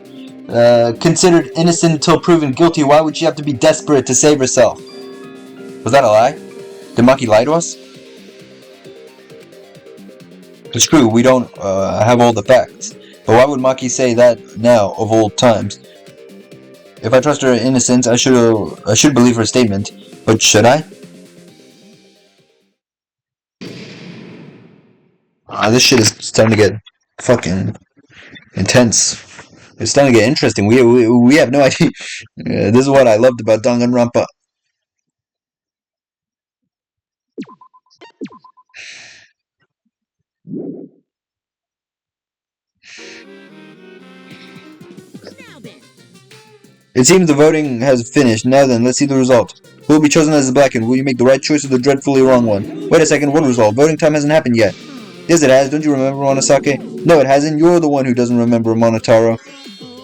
Considered innocent until proven guilty, why would she have to be desperate to save herself? Was that a lie? Did Maki lie to us? It's true, we don't have all the facts. But why would Maki say that now, of old times? If I trust her innocence, I should believe her statement. But should I? This shit is starting to get fucking intense. It's starting to get interesting. We have no idea. This is what I loved about Danganronpa. Now then, It seems the voting has finished. Now then, let's see the result. Who will be chosen as the black and will you make the right choice or the dreadfully wrong one? Wait a second, what result? Voting time hasn't happened yet. Yes, it has. Don't you remember, Monosake? No, it hasn't. You're the one who doesn't remember, Monotaro.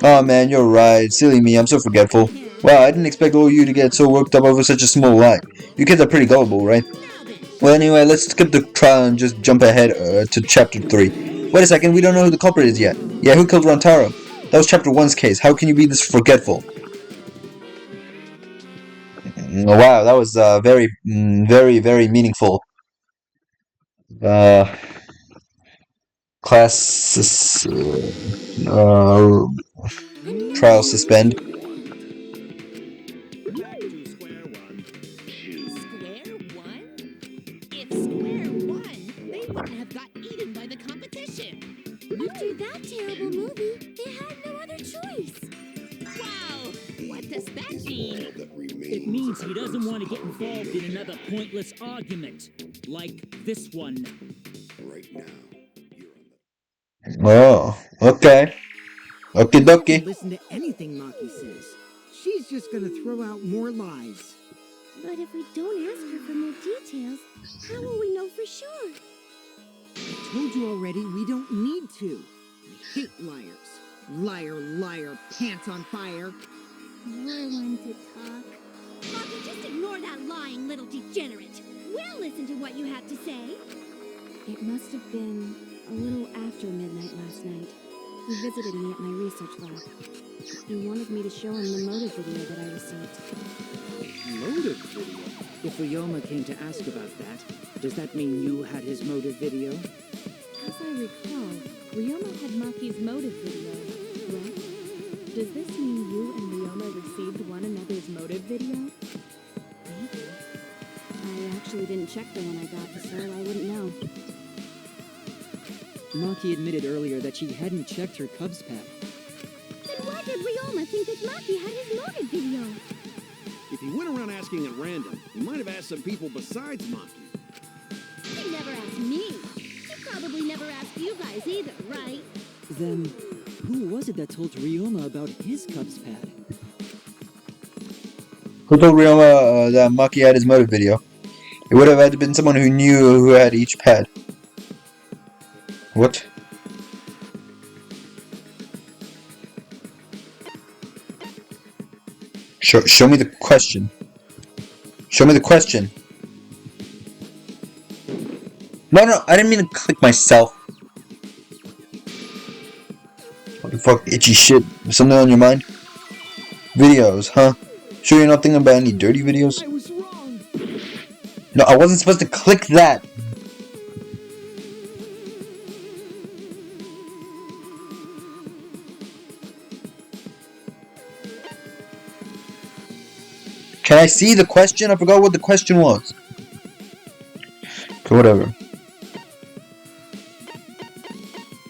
Oh man, you're right. Silly me, I'm so forgetful. Wow, I didn't expect all of you to get so worked up over such a small lie. You kids are pretty gullible, right? Well, anyway, let's skip the trial and just jump ahead to Chapter 3. Wait a second, we don't know who the culprit is yet. Yeah, who killed Rantaro? That was Chapter 1's case. How can you be this forgetful? Wow, that was very, very meaningful. Uh, class trial suspend. Back to square one. Square one? If Square won, they wouldn't have got eaten by the competition. After that terrible movie, they had no other choice. Wow! What does that mean? It means he doesn't want to get involved in another pointless argument, like this one. Oh, okay. Okie You don't dokie. listen to anything Maki says. She's just gonna throw out more lies. But if we don't ask her for more details, how will we know for sure? I told you already, we don't need to. I hate liars. Liar, liar, pants on fire. More one to talk. Maki, just ignore that lying little degenerate. We'll listen to what you have to say. It must have been a little after midnight last night. He visited me at my research lab. He wanted me to show him the motive video that I received. Motive video? If Ryoma came to ask about that, does that mean you had his motive video? As I recall, Ryoma had Maki's motive video, correct? Does this mean you and Ryoma received one another's motive video? Maybe. I actually didn't check the one I got, so I wouldn't know. Maki admitted earlier that she hadn't checked her Cubs pad. Then why did Ryoma think that Maki had his motive video? If he went around asking at random, he might have asked some people besides Maki. He never asked me. He probably never asked you guys either, right? Then, who was it that told Ryoma about his Cubs pad? Who told Ryoma that Maki had his motive video? It would have had to been someone who knew who had each pad. What? Show me the question. Show me the question. No, I didn't mean to click myself. What the fuck, itchy shit? Something on your mind? Videos, huh? Sure you're not thinking about any dirty videos? I was wrong! No, I wasn't supposed to click that! Can I see the question? I forgot what the question was. Okay, whatever.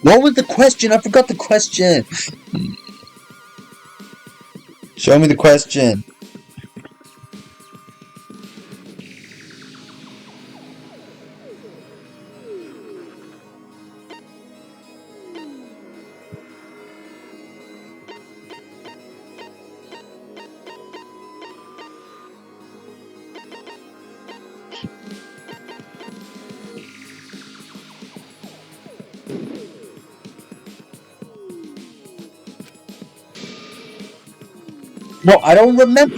What was the question? I forgot the question. Show me the question. No, I don't remember.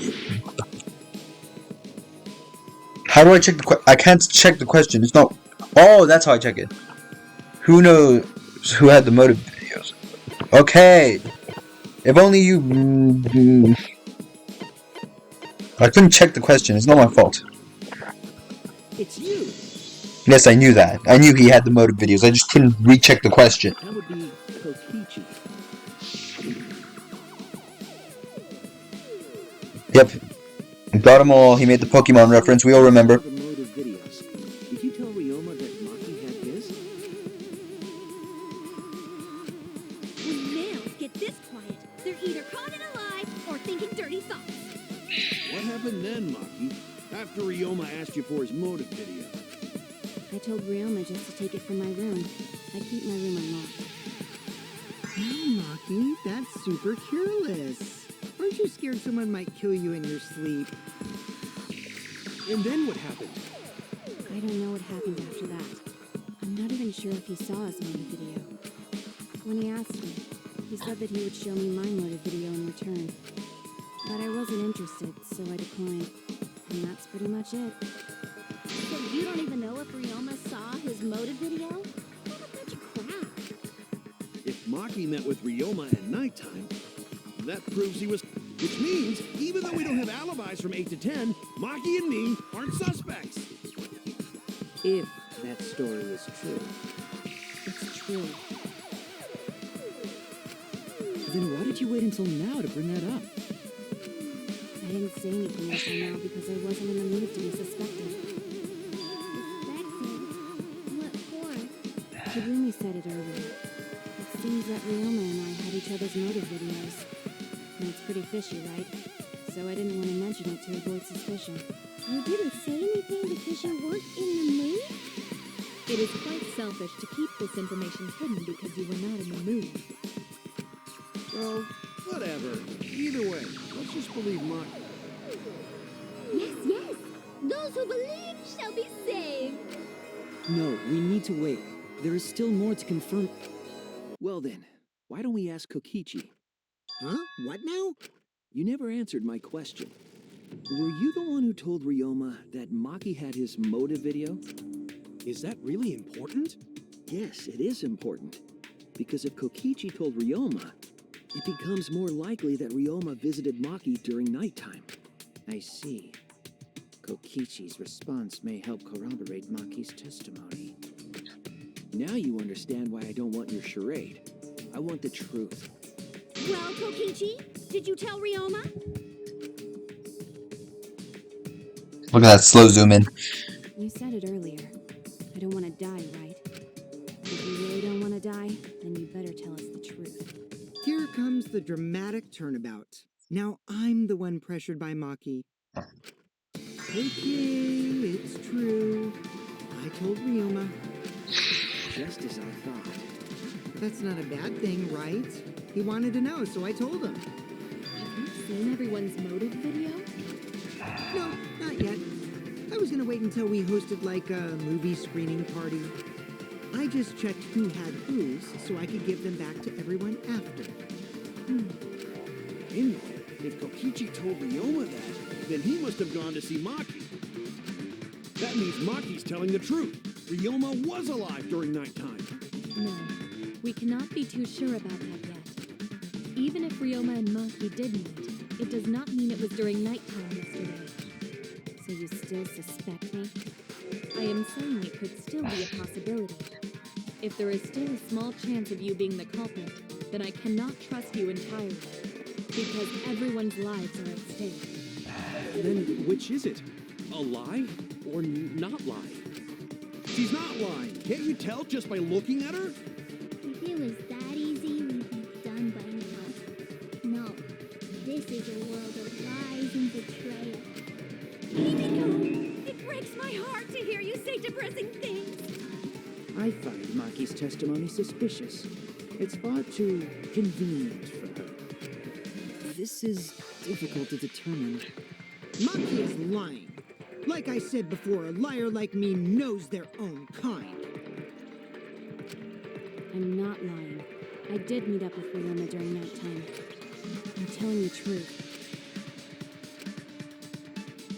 How do I check the I can't check the question. It's not. Oh, that's how I check it. Who knows who had the motive videos? Okay. If only you. I couldn't check the question. It's not my fault. It's you! Yes, I knew that. I knew he had the motive videos. I just couldn't recheck the question. That would be Kokichi. Yep. Got them all. He made the Pokemon reference. We all remember. The motive videos. Did you tell Ryoma that Maki had his? When males get this quiet, they're either caught in a lie or thinking dirty thoughts. What happened then, Maki? After Ryoma asked you for his motive video? I told Ryoma just to take it from my room. I keep my room unlocked. No, Maki, that's super careless. Aren't you scared someone might kill you in your sleep? And then what happened? I don't know what happened after that. I'm not even sure if he saw his motive video. When he asked me, he said that he would show me my motive video in return. But I wasn't interested, so I declined. And that's pretty much it. So you don't even know if Ryoma saw his motive video? What a bunch of crap. If Maki met with Ryoma at nighttime, that proves he was... Which means, even though we don't have alibis from 8 to 10, Maki and me aren't suspects. If that story is true. It's true. Then why did you wait until now to bring that up? I didn't say anything until now because I wasn't in the mood to be suspected. Suspected? What for? Kagumi said it earlier. It seems that Ryoma and I had each other's motive videos. And it's pretty fishy, right? So I didn't want to mention it to avoid suspicion. You didn't say anything because you weren't in the mood? It is quite selfish to keep this information hidden because you were not in the mood. Well, whatever. Either way, let's just believe Maki. Yes, yes. Those who believe shall be saved. No, we need to wait. There is still more to confirm. Well then, why don't we ask Kokichi? Huh? What now? You never answered my question. Were you the one who told Ryoma that Maki had his motive video? Is that really important? Yes, it is important. Because if Kokichi told Ryoma, it becomes more likely that Ryoma visited Maki during nighttime. I see. Kokichi's response may help corroborate Maki's testimony. Now you understand why I don't want your charade. I want the truth. Well, Kokichi, did you tell Ryoma? Look at that slow zoom in. You said it earlier. I don't want to die, right? If you really don't want to die, then you better tell us the truth. Here comes the dramatic turnabout. Now I'm the one pressured by Maki. Okay, it's true. I told Ryoma. Just as I thought. That's not a bad thing, right? He wanted to know, so I told him. Have you seen everyone's motive video? No, not yet. I was gonna wait until we hosted like a movie screening party. I just checked who had whose so I could give them back to everyone after. Anyway, if Kokichi told Ryoma that, then he must have gone to see Maki. That means Maki's telling the truth. Ryoma was alive during nighttime. No, we cannot be too sure about that yet. Even if Ryoma and Maki did meet, it does not mean it was during nighttime yesterday. So you still suspect me? I am saying it could still be a possibility. If there is still a small chance of you being the culprit, then I cannot trust you entirely. Because everyone's lives are at stake. Then which is it? A lie or not lie? She's not lying. Can't you tell just by looking at her? If it was that easy, we'd be done by now. No, this is a world of lies and betrayal. Himiko, it breaks my heart to hear you say depressing things. I find Maki's testimony suspicious. It's far too convenient for her. This is difficult to determine. Maki is lying. Like I said before, a liar like me knows their own kind. I'm not lying. I did meet up with Ryoma during nighttime. I'm telling the truth.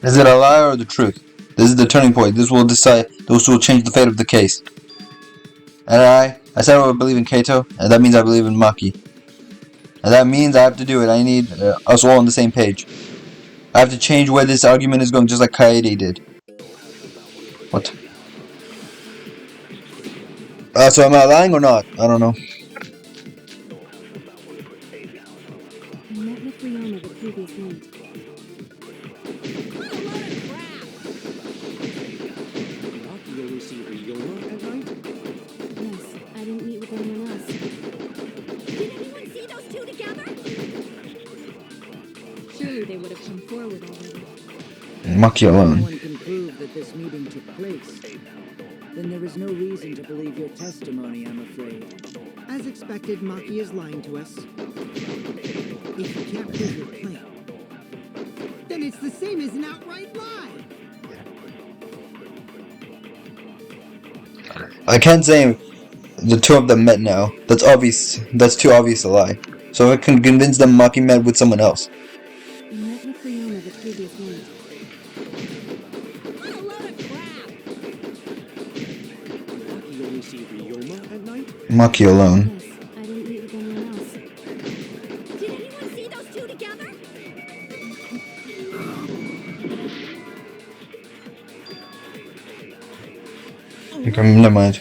Is it a lie or the truth? This is the turning point. This will decide. This will change the fate of the case. And I said I would believe in Kaito, and that means I believe in Maki. And that means I have to do it. I need us all on the same page. I have to change where this argument is going, just like Kaede did. What? So am I lying or not? I don't know. I met with Ryoma the previous night. What a load of crap! Maki only see Ryoma at night? Yes, I didn't meet with anyone else. Did anyone see those two together? Surely they would have come forward already. Maki alone. No one can prove that this meeting took place. Then there is no reason to believe your testimony, I'm afraid. As expected, Maki is lying to us. If you can't prove your claim, then it's the same as an outright lie. I can't say the two of them met now. That's obvious. That's too obvious a lie. So I can convince them Maki met with someone else. I met with Ryoma the previous night. What a load of crap! Maki only see Ryoma at night? Maki alone. Yes, I didn't meet with anyone else. Did anyone see those two together? Oh Okay, never mind.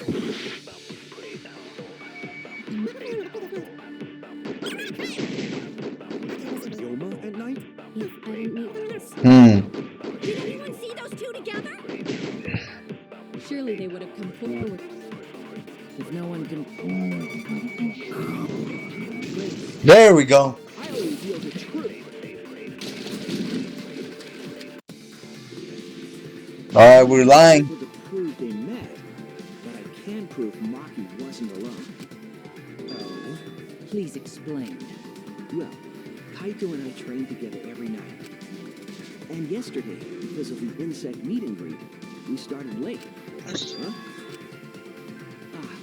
Ryoma at night? Yes, I didn't meet. Did anyone see those two together? Surely they would have come forward. If no one can... There we go. I already feel the truth. Alright, we're lying. Able to prove they met, but I can prove Maki wasn't alone. Oh, please explain. Well, Kaito and I train together every night. And yesterday, because of the insect meet and greet, we started late. Huh?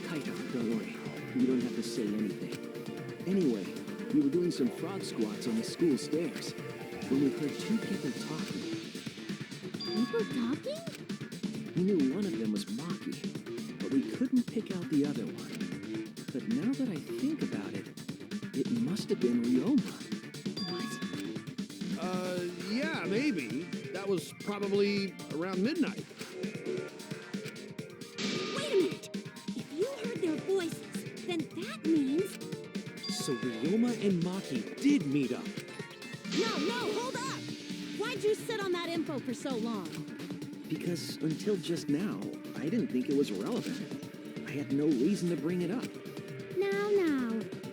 Kaito, don't worry. You don't have to say anything. Anyway, we were doing some frog squats on the school stairs when we heard two people talking. People talking? We knew one of them was Maki, but we couldn't pick out the other one. But now that I think about it, it must have been Ryoma. Yeah, maybe. That was probably around midnight. Wait a minute. If you heard their voices, then that means... So Ryoma and Maki did meet up. No, hold up! Why'd you sit on that info for so long? Because until just now, I didn't think it was relevant. I had no reason to bring it up. Now.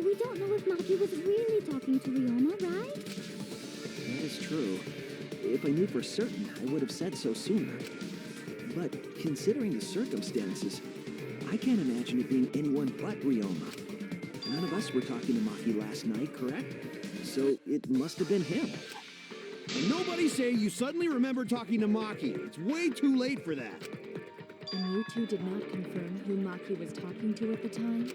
We don't know if Maki was really talking to Ryoma, right? That is true. If I knew for certain, I would have said so sooner. But considering the circumstances, I can't imagine it being anyone but Ryoma. None of us were talking to Maki last night, correct? So it must have been him. And nobody say you suddenly remember talking to Maki. It's way too late for that. And you two did not confirm who Maki was talking to at the time?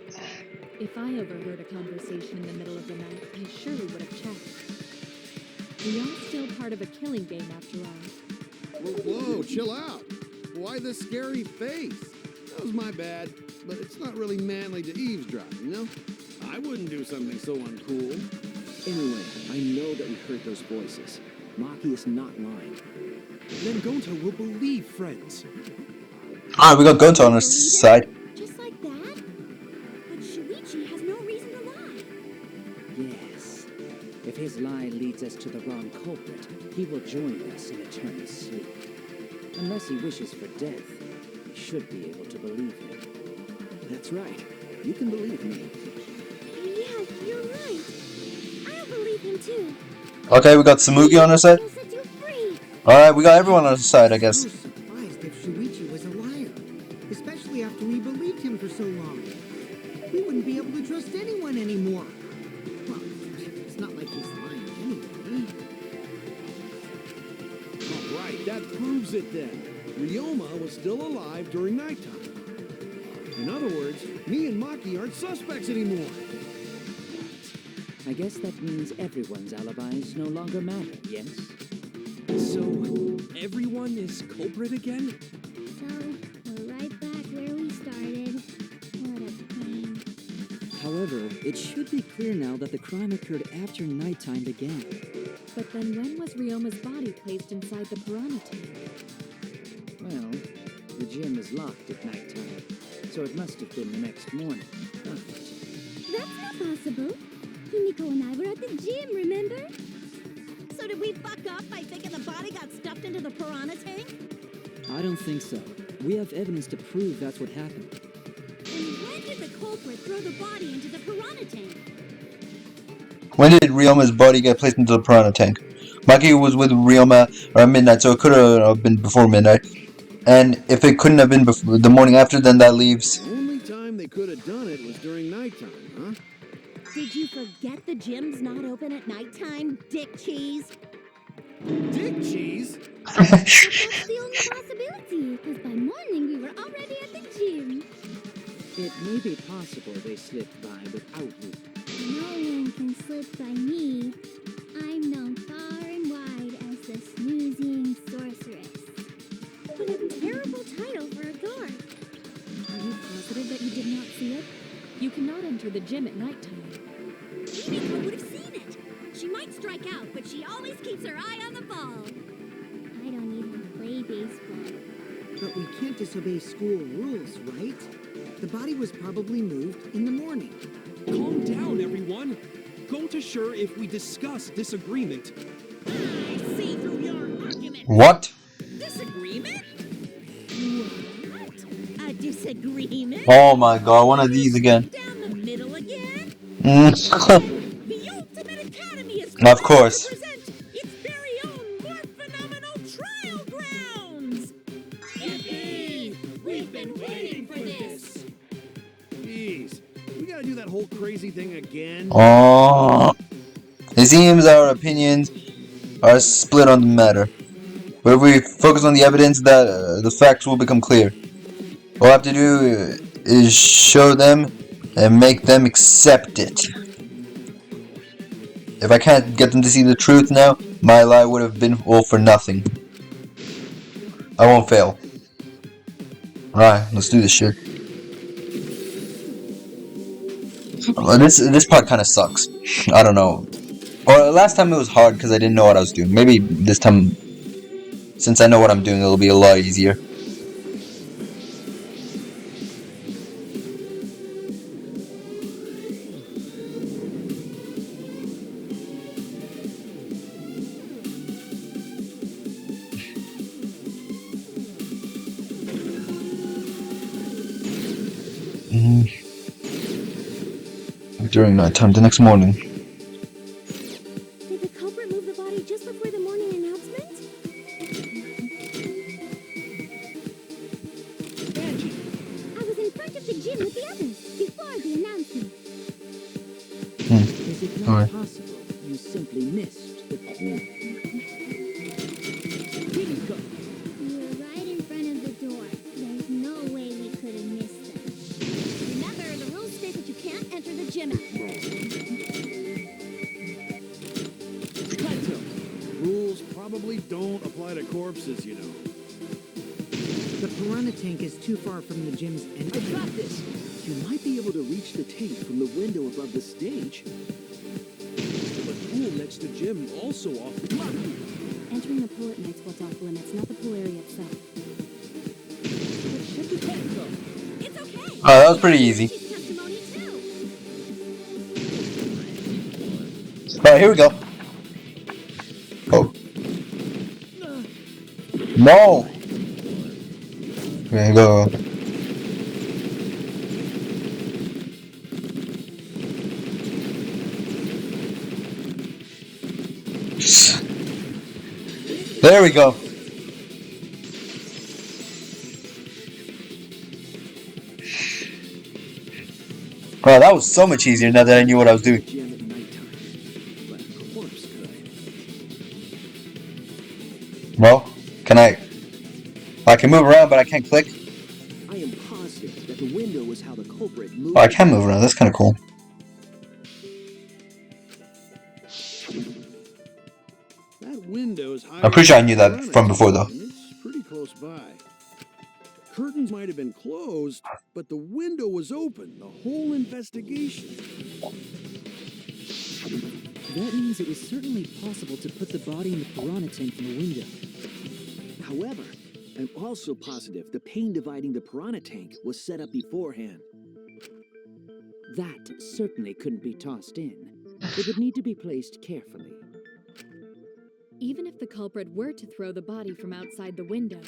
If I overheard a conversation in the middle of the night, I surely would have checked. We are still part of a killing game after all. Whoa, chill out. Why the scary face? That was my bad, but it's not really manly to eavesdrop, you know? I wouldn't do something so uncool. Anyway, I know that we heard those voices. Maki is not lying. Then Gonta will believe friends. Alright, we got Gonta on our side. Just like that? But Shuichi has no reason to lie. Yes. If his lie leads us to the wrong culprit, he will join us in eternal sleep. Unless he wishes for death, we should be able to believe him. That's right. You can believe me. Yeah, you're right. I'll believe him too. Okay, we got Samugi on our side. He'll set you free. Alright, we got everyone on our side, I I guess. was surprised if Shuichi was a liar, especially after we believed him for so long. We wouldn't be able to trust anyone anymore. Well, it's not like he's lying anyway. All right, that proves it then. Ryoma was still alive during nighttime. In other words, me and Maki aren't suspects anymore. I guess that means everyone's alibis no longer matter, yes? So, everyone is culprit again? So, we're right back where we started. What a pain. However, it should be clear now that the crime occurred after nighttime began. But then when was Ryoma's body placed inside the piranha tank? Well, the gym is locked at nighttime, so it must have been the next morning. That's not possible. Himiko and I were at the gym, remember? So did we fuck up by thinking the body got stuffed into the piranha tank? I don't think so. We have evidence to prove that's what happened. And when did the culprit throw the body into the piranha tank? When did Ryoma's body get placed into the piranha tank? Maki was with Ryoma around midnight, so it could have been before midnight. And if it couldn't have been before the morning after, then that leaves... The only time they could have done it was during nighttime, huh? Did you forget the gym's not open at nighttime, dick cheese? Dick cheese? But that's the only possibility, because by morning we were already at the gym. It may be possible they slipped by without you. No one can slip by me. I'm known far and wide as the snoozing sorceress. What a terrible title for a guard. Are you positive that you did not see it? You cannot enter the gym at nighttime. Himiko would have seen it. She might strike out, but she always keeps her eye on the ball. I don't even play baseball. But we can't disobey school rules, right? The body was probably moved in the morning. Calm down, everyone. Go to sure if we discuss disagreement. I see through your argument. What? Disagreement? What? A disagreement? Oh my god, one of these again. Down the middle again? Mm. The Ultimate Academy is Of proud course. to present its very own more phenomenal trial grounds. Yippee! We've been waiting for this. Jeez, we gotta do that whole crazy thing again. Oh. It seems our opinions are split on the matter. But if we focus on the evidence, the facts will become clear. All I have to do is show them and make them accept it. If I can't get them to see the truth now, my lie would have been all for nothing. I won't fail. Alright, let's do this shit. Well, this part kind of sucks. I don't know. Or last time it was hard because I didn't know what I was doing. Maybe this time, since I know what I'm doing, it'll be a lot easier. During nighttime the next morning. Did the culprit move the body just before the morning announcement? I was in front of the gym with the others before the announcement. Is it not Alright. possible you simply missed the point? Kimiko, You were right in front of the door. There's no way we could have missed them. Remember, the rules state that you can't enter the gym after. Kaito, Rules probably don't apply to corpses, you know. The piranha tank is too far from the gym's I entrance. got this. You might be able to reach the tank from the window above the stage. The pool next to gym also off. Entering the pool at night's what's off limits, not the pool area itself. It's okay. That was pretty easy. She's testimony too. Alright, here we go. Oh. No! There you go. There we go. Wow, that was so much easier now that I knew what I was doing. Gym at nighttime. But a corpse could. Well, I can move around, but I can't click. I am positive that the window was how the culprit moved. Oh, I can move around. That's kind of cool. That window's high. I'm pretty sure I knew that from before, though. It's pretty close by. Curtains might have been closed, but the window was open the whole investigation. That means it was certainly possible to put the body in the piranha tank from the window. However, I'm also positive the pane dividing the piranha tank was set up beforehand. That certainly couldn't be tossed in. It would need to be placed carefully. Even if the culprit were to throw the body from outside the window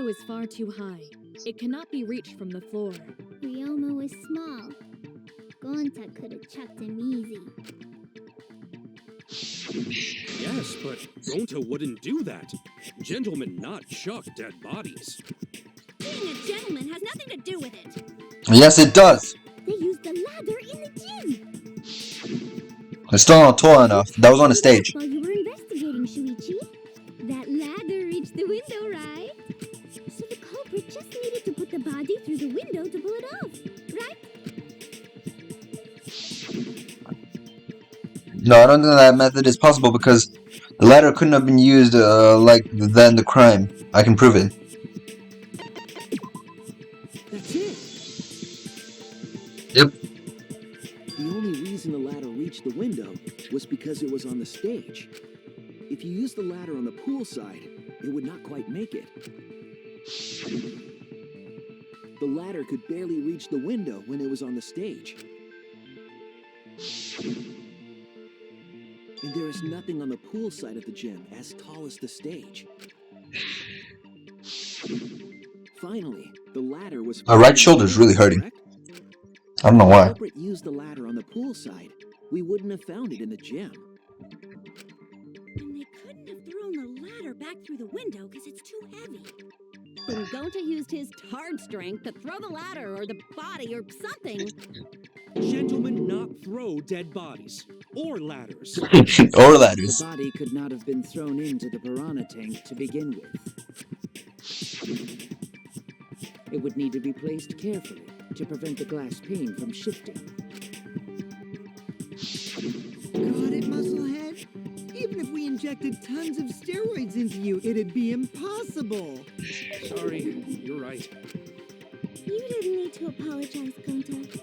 is far too high. It cannot be reached from the floor. Ryoma was small. Gonta could have chucked him easy. Yes, but Gonta wouldn't do that. Gentlemen not chuck dead bodies. Being a gentleman has nothing to do with it. Yes, it does. They used the ladder in the gym. It's still not tall enough. That was on a stage. While you were investigating, Shuichi, that ladder reached the window, right? So the culprit just needed to put the body through the window to pull it off, right? No, I don't think that method is possible because the ladder couldn't have been used like then the crime. I can prove it. That's it. Yep. The only reason the ladder reached the window was because it was on the stage. If you use the ladder on the pool side, it would not quite make it. The ladder could barely reach the window when it was on the stage. And there is nothing on the pool side of the gym as tall as the stage. Finally, the ladder was... My right shoulder's really hurting. correct? I don't know If why. the culprit used the ladder on the pool side, we wouldn't have found it in the gym. And they couldn't have thrown the ladder back through the window because it's too heavy. Then Gonta used his hard strength to throw the ladder or the body or something. Gentlemen not throw dead bodies. Or ladders. Or The ladders. body could not have been thrown into the piranha tank to begin with. It would need to be placed carefully to prevent the glass pane from shifting. Got it, Musclehead? Even if we injected tons of steroids into you, it'd be impossible. Sorry, you're right. You didn't need to apologize, Gonta.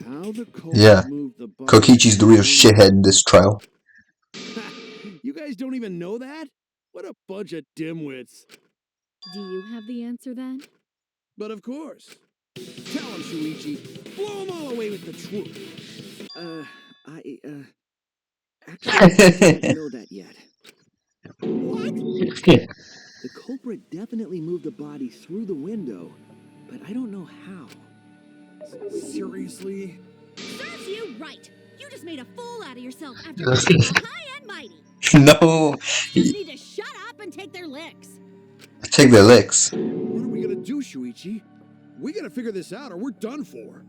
How the culprit Yeah. moved the body... Kokichi's the real shithead in this trial. You guys don't even know that? What a bunch of dimwits. Do you have the answer then? But of course. Tell him, Shuichi. Blow them all away with the truth. Actually, I don't know that yet. The culprit definitely moved the body through the window, but I don't know how. Seriously? Serves you right. You just made a fool out of yourself after being all high and mighty. No. You need to shut up and take their licks. Take their licks. What are we gonna do, Shuichi? We gotta figure this out or we're done for.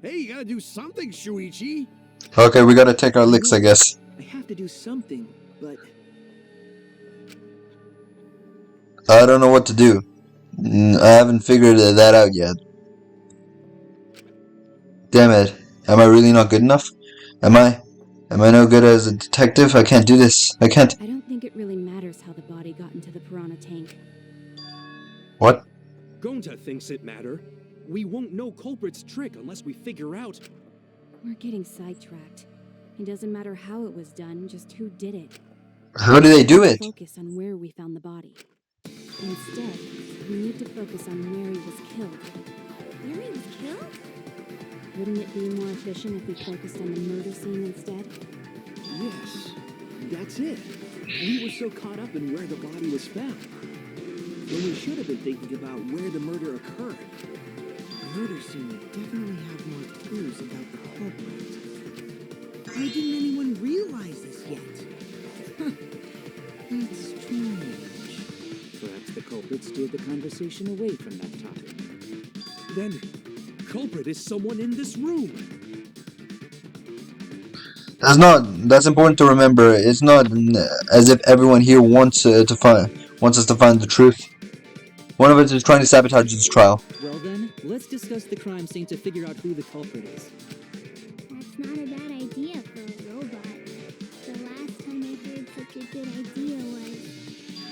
Hey, you gotta do something, Shuichi. Okay, we gotta take our licks, I guess. I have to do something, but I don't know what to do. I haven't figured that out yet. Damn it. Am I really not good enough? Am I no good as a detective? I can't do this. I can't. I don't think it really matters how the body got into the piranha tank. What? Gonta thinks it matter. We won't know culprit's trick unless we figure out... We're getting sidetracked. It doesn't matter how it was done, just who did it. How do they do it? Focus on where we found the body. Instead, we need to focus on where he was killed. Where he was killed? Wouldn't it be more efficient if we focused on the murder scene instead? yes, that's it. We were so caught up in where the body was found, when we should have been thinking about where the murder occurred. The murder scene would definitely have more clues about the culprit. Why didn't anyone realize this yet? That's strange. Perhaps the culprit steered the conversation away from that topic. Then, culprit is someone in this room. That's important to remember. It's not as if everyone here wants us to find the truth. One of us is trying to sabotage this trial. Well then, let's discuss the crime scene to figure out who the culprit is. That's not a bad idea for a robot. The last time I heard such a good idea was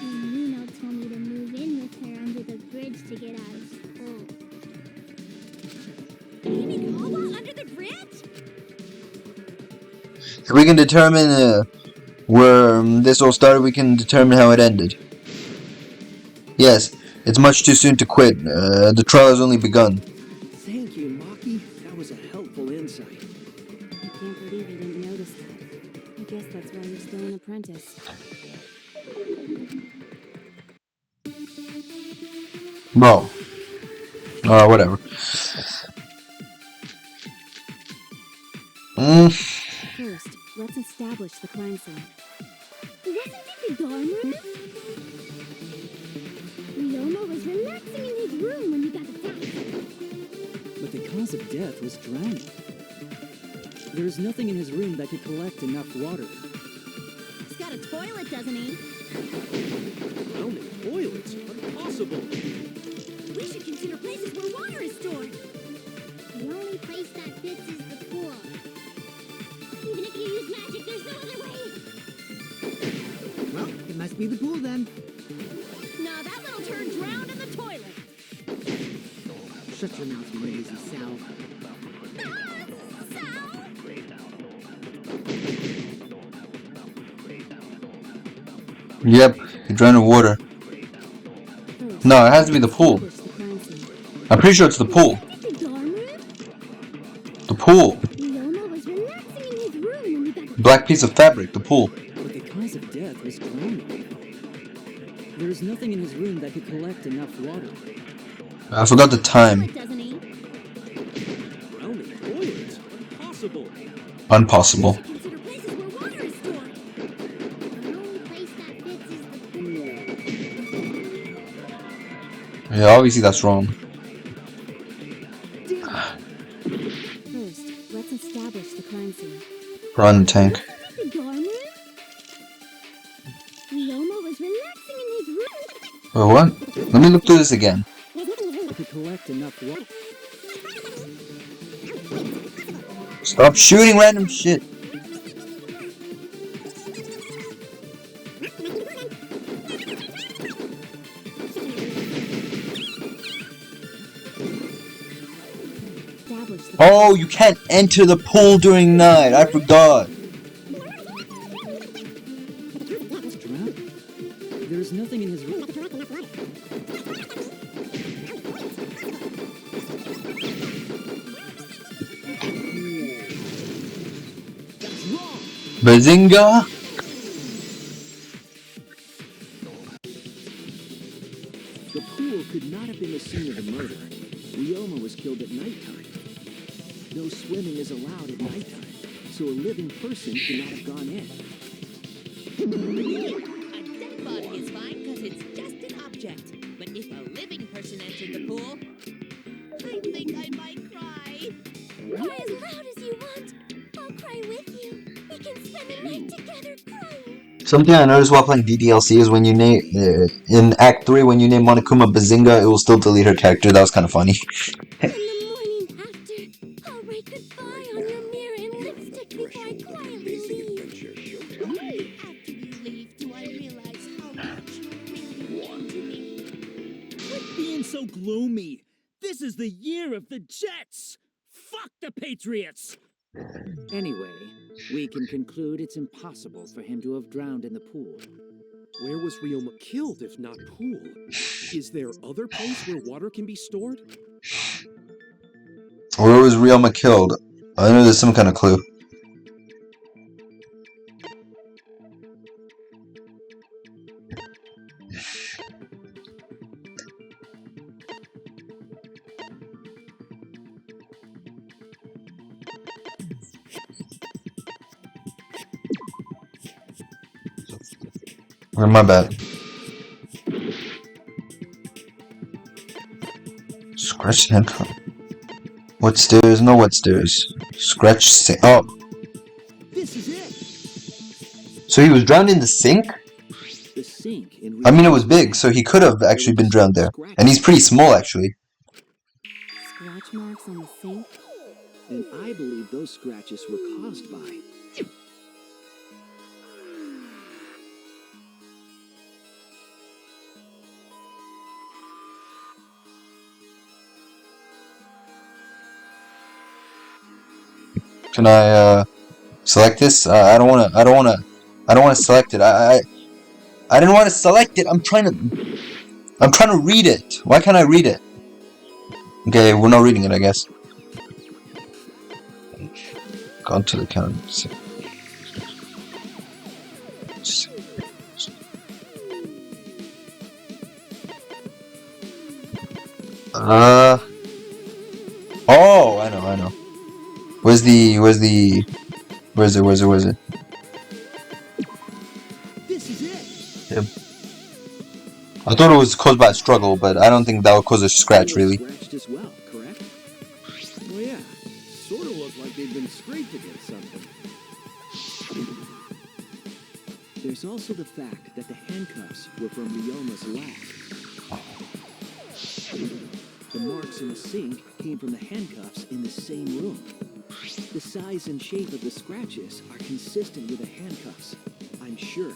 when Nino told me to move in with her under the bridge to get out of school. Himikawa under the bridge? If we can determine where this all started, we can determine how it ended. Yes, it's much too soon to quit. The trial has only begun. Thank you, Maki. That was a helpful insight. I can't believe you didn't notice that. I guess that's why you're still an apprentice. Bro. Whatever. First, let's establish the crime scene. Wasn't it the dorm room? Ryoma was relaxing in his room when he got attacked. But the cause of death was drowning. There is nothing in his room that could collect enough water. He's got a toilet, doesn't he? Drowning toilets? Impossible. We should consider places where water is stored. The only place that fits is the pool. Even if you use magic, there's no other way. Well, it must be the pool then. No, that little turd drowned in the toilet. Shut your mouth, you lazy Sal. Yep. He drowned in water. First, No, it has to be the pool. establish the crime scene. I'm pretty sure it's the pool. The pool. Leoma was relaxing in his room when we got Black piece of fabric. The pool. But the cause of death was drowning. There is nothing in his room that could collect enough water. I forgot the time. doesn't he? Drowning toilets? Impossible. Impossible. Consider places where water is stored. The only place that fits is the pool. Yeah, obviously that's wrong. First, let's establish the crime scene. Run, tank. The garment? Leoma was relaxing in his room. Wait, what? Let me look through this again. To collect enough water. Stop shooting random shit. Establish the Oh, you can't enter the pool during night. I forgot. It's drowning. There is nothing in his room. Bazinga! The pool could not have been the scene of the murder. Ryoma was killed at nighttime. No swimming is allowed at nighttime, so a living person could not have gone in. A dead body is fine because it's just an object. But if a living person entered the pool, I think I might cry. Cry as loud as you want. I'll cry with you. We can spend the night together crying. Something I noticed while playing DDLC is when you name in Act 3 when you name Monokuma Bazinga, it will still delete her character. That was kind of funny. In the morning after, I'll write goodbye on your mirror in lipstick before I quietly leave. Only after you leave do I realize how much you really want to me. Quit being so gloomy. This is the year of the Jets. Fuck the Patriots. Anyway, we can conclude it's impossible for him to have drowned in the pool. Where was Ryoma killed if not pool? Is there other place where water can be stored? Where was Ryoma killed? I know there's some kind of clue. Or my bad. Scratch handcuff. What stairs? No, what stairs? Scratch sink. Oh, This is it! so he was drowned in the sink? The sink in I mean, it was big, so he could have actually been drowned there. And he's pretty small, actually. scratch marks on the sink. And I believe those scratches were caused by... Can I select this? I don't wanna select it. I didn't want to select it. I'm trying to read it. Why can't I read it? Okay, we're not reading it, I guess. Gone to the counter. Oh, I know. Where's it? This is it! Yep. I thought it was caused by a struggle, but I don't think that would cause a scratch, really. Scratched as well, correct? Well, yeah. Sort of looked like they'd been scraped against something. There's also the fact that the handcuffs were from Ryoma's lab. The marks in the sink came from the handcuffs in the same room. The size and shape of the scratches are consistent with the handcuffs, I'm sure.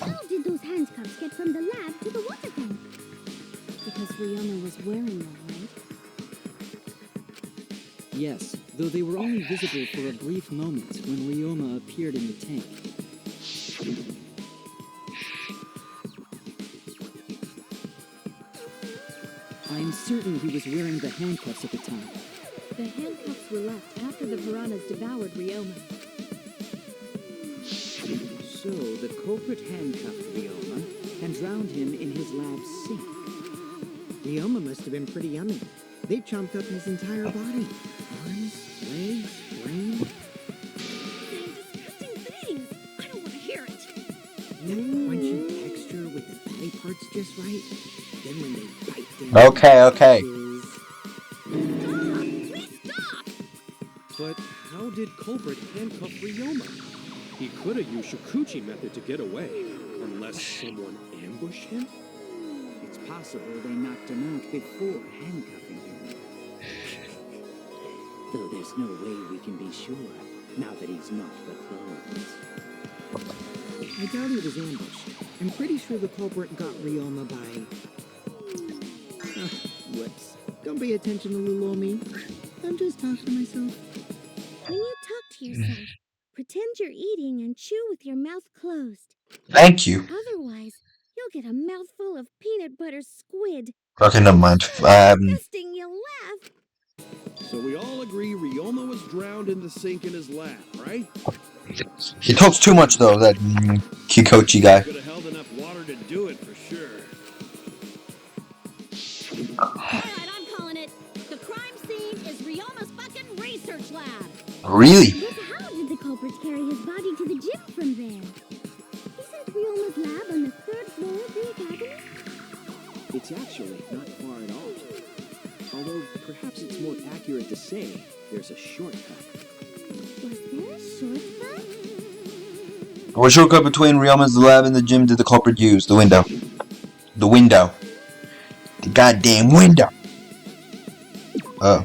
How did those handcuffs get from the lab to the water tank? Because Ryoma was wearing them, right? Yes, though they were only visible for a brief moment when Ryoma appeared in the tank. I'm certain he was wearing the handcuffs at the time. The handcuffs were left after the piranhas devoured Ryoma. So the culprit handcuffed Ryoma and drowned him in his lab's sink. Ryoma must have been pretty yummy. They chomped up his entire body. Arms, legs, brain. Saying disgusting things. I don't want to hear it. That crunchy texture with the fatty parts just right. Then when they bite down. Okay. Please stop! But how did culprit handcuff Ryoma? He could have used Shikuchi method to get away, unless someone ambushed him? It's possible they knocked him out before handcuffing him. Though there's no way we can be sure, now that he's not the clothes. I doubt he was ambushed. I'm pretty sure the culprit got Ryoma by... whoops. Don't pay attention to little old me. I'm just talking to myself. When you talk to yourself, pretend you're eating and chew with your mouth closed. Thank you. Otherwise, you'll get a mouthful of peanut butter squid. Okay, never mind. Disgusting, you'll laugh. So we all agree Ryoma was drowned in the sink in his lab, right? He talks too much though, that Kikochi guy. Could have held enough water to do it for sure. Alright, I'm calling it. The crime scene is Ryoma's fucking research lab. Really? But how did the culprit carry his body to the gym from there? Isn't Ryoma's lab on the 3rd floor of the academy? It's actually not far at all. Although, perhaps it's more accurate to say there's a shortcut. Was there a shortcut? What shortcut between Ryoma's lab and the gym did the culprit use? The window. The window. The goddamn window. Oh.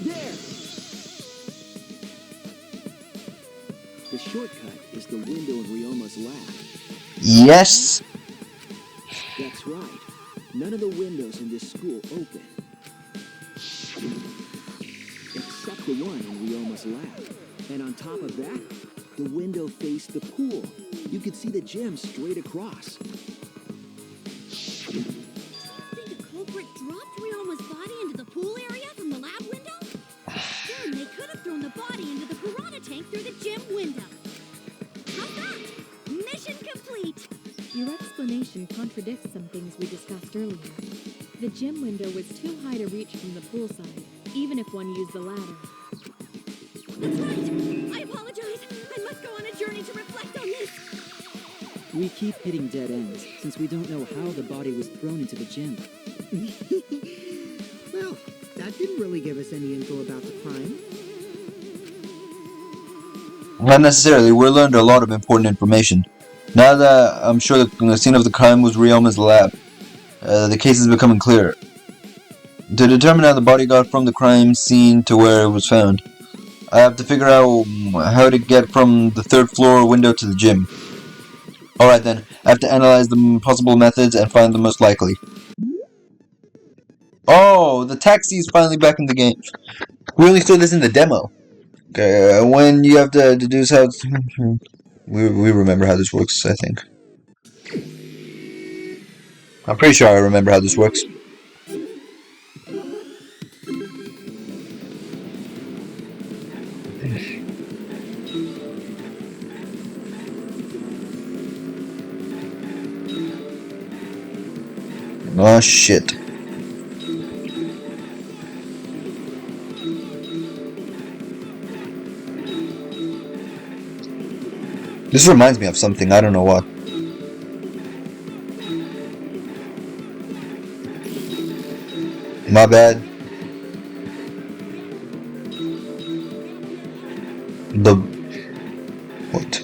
There! The shortcut is the window in Ryoma's lab. Yes. That's right. None of the windows in this school open. Except the one in Ryoma's lab. And on top of that, the window faced the pool. You could see the gym straight across. Think the culprit dropped Ryoma's body into the pool area from the lab window? Then they could have thrown the body into the piranha tank through the gym window. How's that? Mission complete! Your explanation contradicts some things we discussed earlier. The gym window was too high to reach from the pool side, even if one used the ladder. That's right! I apologize! I must go on a journey to reflect on this! We keep hitting dead ends, since we don't know how the body was thrown into the gym. Well, that didn't really give us any info about the crime. Not necessarily. We learned a lot of important information. Now that I'm sure the scene of the crime was Ryoma's lab, the case is becoming clearer. To determine how the body got from the crime scene to where it was found, I have to figure out how to get from the 3rd floor window to the gym. Alright then, I have to analyze the possible methods and find the most likely. Oh, the taxi is finally back in the game. We only saw this in the demo. Okay, when you have to deduce how... we remember how this works, I think. I'm pretty sure I remember how this works. Oh shit. This reminds me of something, I don't know what. My bad. What?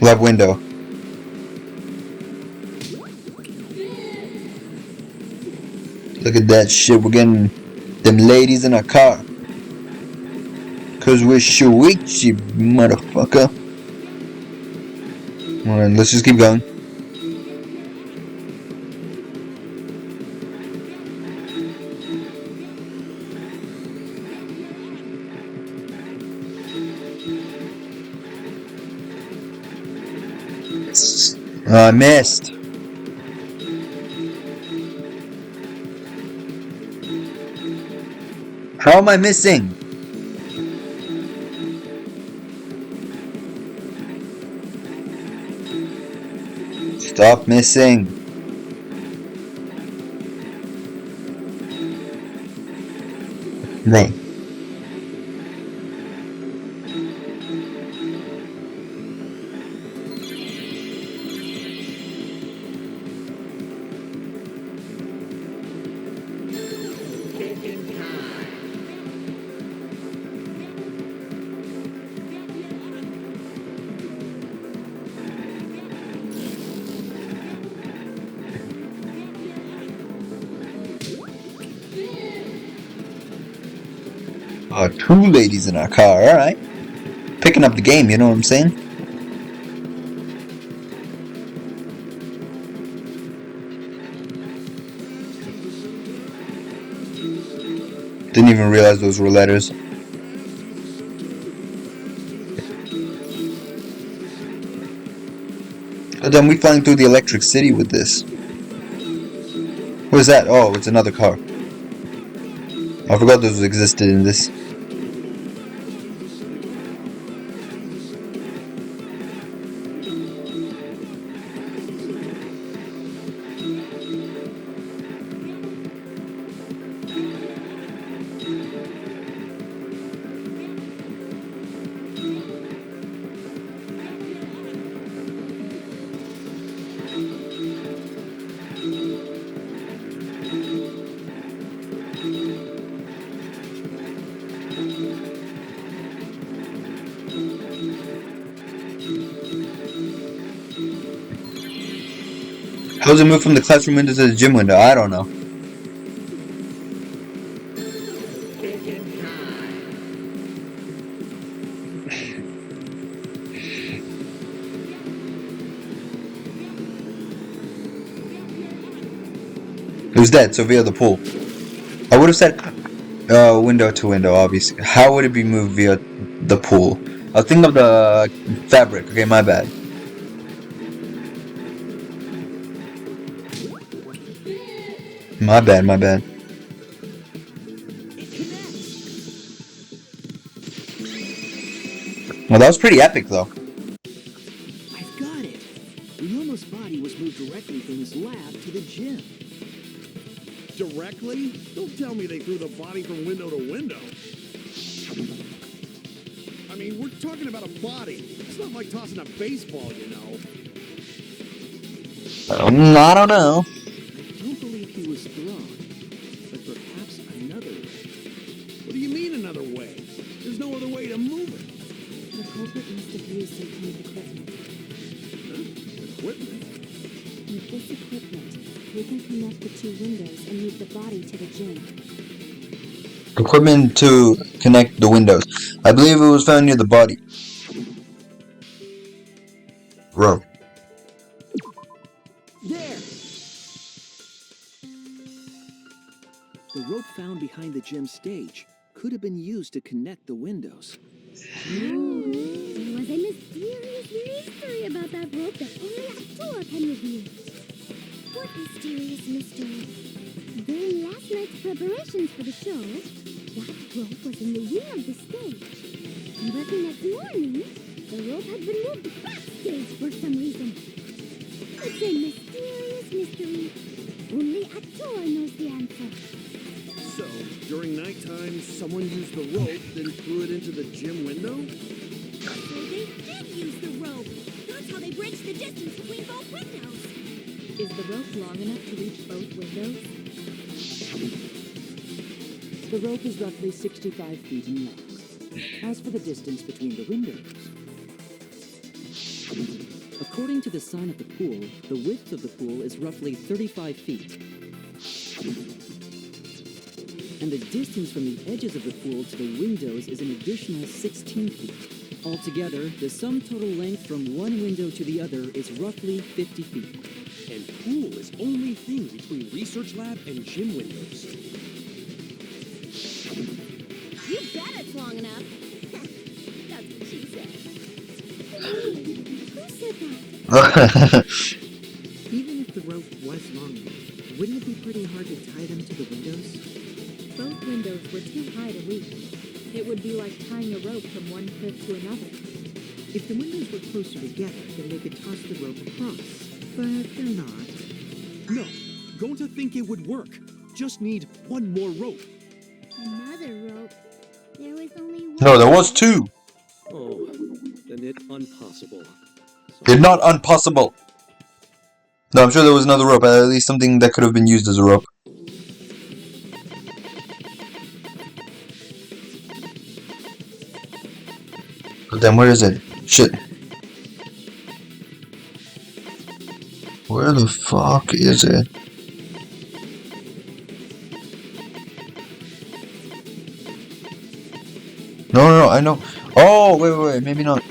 Left window. Look at that shit. We're getting them ladies in our car. Cause we're Shuichi, motherfucker. Alright, let's just keep going. I missed. How am I missing? Stop missing. Right. Two ladies in our car, alright. Picking up the game, you know what I'm saying? Didn't even realize those were letters. And then we flying through the electric city with this. What is that? Oh, it's another car. I forgot those existed in this. How does it move from the classroom window to the gym window? I don't know. It was dead, so via the pool. I would have said window to window, obviously. How would it be moved via the pool? I was thinking of the fabric. Okay, my bad. My bad, my bad. Well, that was pretty epic, though. I've got it. Ryoma's body was moved directly from his lab to the gym. Directly? Don't tell me they threw the body from window to window. I mean, we're talking about a body. It's not like tossing a baseball, you know. I don't know. I don't believe he was thrown, but perhaps another way. What do you mean another way? There's no other way to move it. The culprit must have used some kind of equipment. Huh? Equipment? With this equipment, we can connect the two windows and move the body to the gym. Equipment to connect the windows. I believe it was found near the body. Bro. There! The rope found behind the gym stage could have been used to connect the windows. There was a mysterious mystery about that rope that only Actua can reveal. What mysterious mystery? During last night's preparations for the show, that rope was in the wing of the stage. But the next morning, the rope had been moved backstage for some reason. It's a mysterious mystery. Only Actua knows the answer. So, during nighttime, someone used the rope, then threw it into the gym window? So they did use the rope. That's how they bridged the distance between both windows. Is the rope long enough to reach both windows? The rope is roughly 65 feet in length. As for the distance between the windows, according to the sign of the pool, the width of the pool is roughly 35 feet. And the distance from the edges of the pool to the windows is an additional 16 feet. Altogether, the sum total length from one window to the other is roughly 50 feet. And pool is only thing between research lab and gym windows. You bet it's long enough. That's what she said. Who said that? Even if the rope was long enough, wouldn't it be pretty hard to tie them to the windows? Both windows were too high to reach. It would be like tying a rope from one cliff to another. If the windows were closer together, then they could toss the rope across. But they're not. No, going to think it would work. Just need one more rope. Another rope. There was only one. No, there was two. Oh, then it's impossible. They're not impossible. No, I'm sure there was another rope, at least something that could have been used as a rope. But then where is it? Shit. Where the fuck is it? No, I know. Oh, wait, maybe not.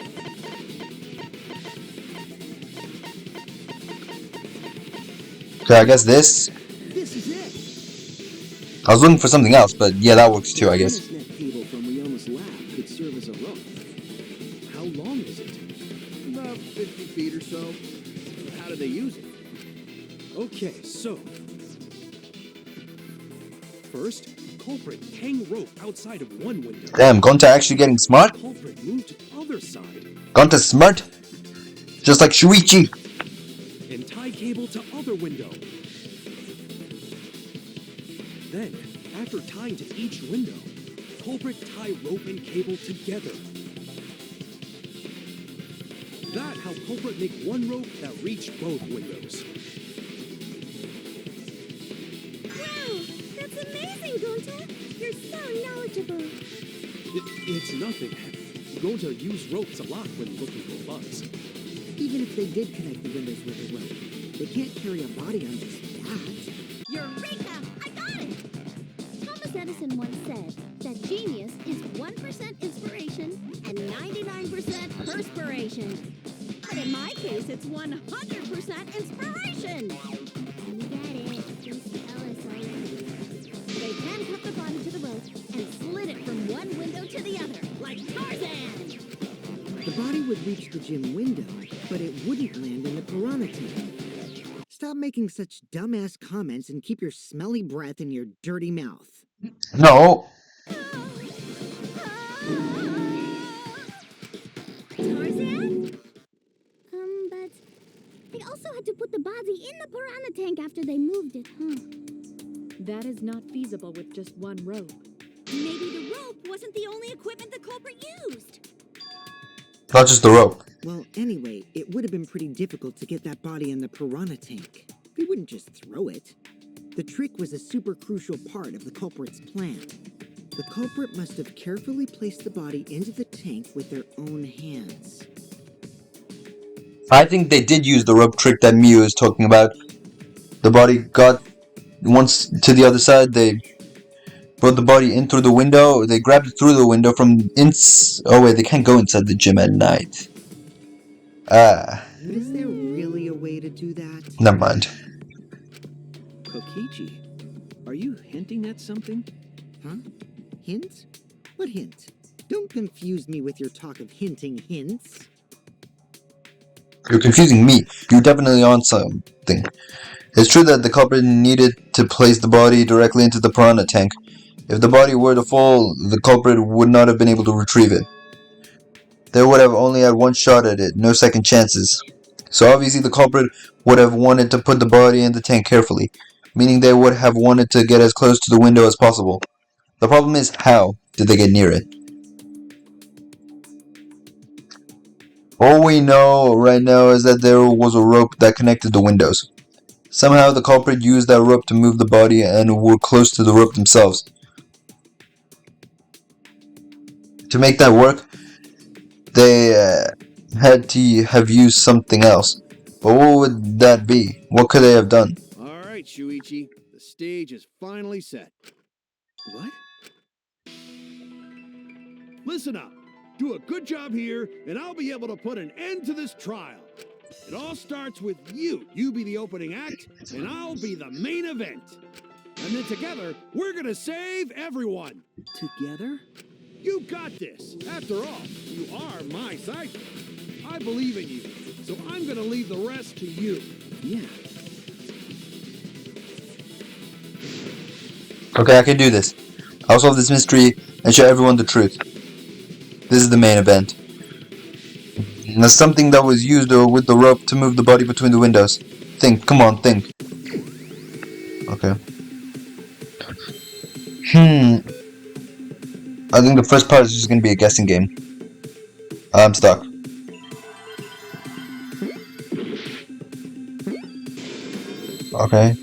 Okay, I guess this. This is it. I was looking for something else, but yeah, that works too, I guess. The net cable from Ryoma's lab could serve as a rope. How long is it? About 50 feet or so. But how do they use it? Okay, so... First, culprit hang rope outside of one window. Damn, Gonta actually getting smart? Culprit moved to other side. Gonta's smart? Just like Shuichi. And tie cable to other window. Then, after tying to each window, culprit tie rope and cable together. That how culprit make one rope that reach both windows. Wow, that's amazing, Gonta. You're so knowledgeable. It's nothing. Gonta use ropes a lot when looking for bugs. Even if they did connect the windows with a rope, they can't carry a body on just that. Eureka! I got it! Thomas Edison once said that genius is 1% inspiration and 99% perspiration. But in my case, it's 100% inspiration. You get it. Just tell us already. They handcuffed the body to the rope and slid it from one window to the other, like Tarzan. The body would reach the gym window, but it wouldn't land in the piranha tank. Stop making such dumbass comments and keep your smelly breath in your dirty mouth. No. Tarzan? But they also had to put the body in the piranha tank after they moved it, huh? That is not feasible with just one rope. Maybe the rope wasn't the only equipment the culprit used. Not just the rope. Well, anyway, it would have been pretty difficult to get that body in the piranha tank. They wouldn't just throw it. The trick was a super crucial part of the culprit's plan. The culprit must have carefully placed the body into the tank with their own hands. I think they did use the rope trick that Miu is talking about. The body got once to the other side, they brought the body in through the window, they grabbed it through the window from oh wait, they can't go inside the gym at night. But is there really a way to do that? Never mind. Kokichi, are you hinting at something? Huh? Hint? What hint? Don't confuse me with your talk of hinting hints. You're confusing me. You're definitely on something. It's true that the culprit needed to place the body directly into the piranha tank. If the body were to fall, the culprit would not have been able to retrieve it. They would have only had one shot at it, no second chances. So obviously the culprit would have wanted to put the body in the tank carefully, meaning they would have wanted to get as close to the window as possible. The problem is, how did they get near it? All we know right now is that there was a rope that connected the windows. Somehow the culprit used that rope to move the body and were close to the rope themselves. To make that work, they had to have used something else. But what would that be? What could they have done? All right, Shuichi. The stage is finally set. What? Listen up. Do a good job here, and I'll be able to put an end to this trial. It all starts with you. You be the opening act, and I'll be the main event. And then together, we're gonna save everyone. Together? You got this. After all, you are my sidekick. I believe in you, so I'm gonna leave the rest to you. Yeah. Okay, I can do this. I'll solve this mystery and show everyone the truth. This is the main event. And that's something that was used with the rope to move the body between the windows. Think, come on, think. Okay. I think the first part is just gonna be a guessing game. I'm stuck. Okay.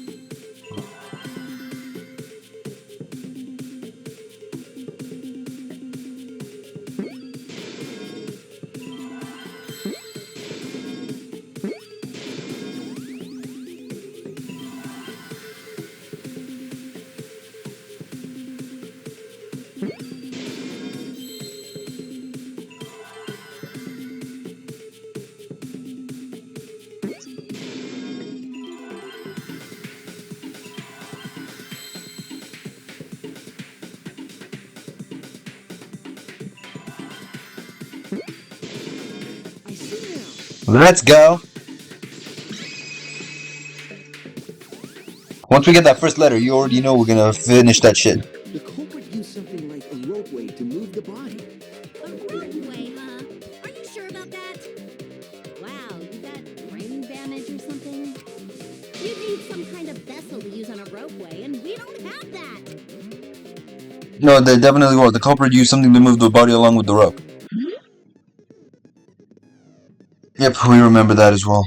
Let's go! Once we get that first letter, you already know we're gonna finish that shit. The culprit used something like a ropeway to move the body. A ropeway, huh? Are you sure about that? Wow, you got brain damage or something? You need some kind of vessel to use on a ropeway, and we don't have that. No, they definitely won't. The culprit used something to move the body along with the rope. Yep, we remember that as well.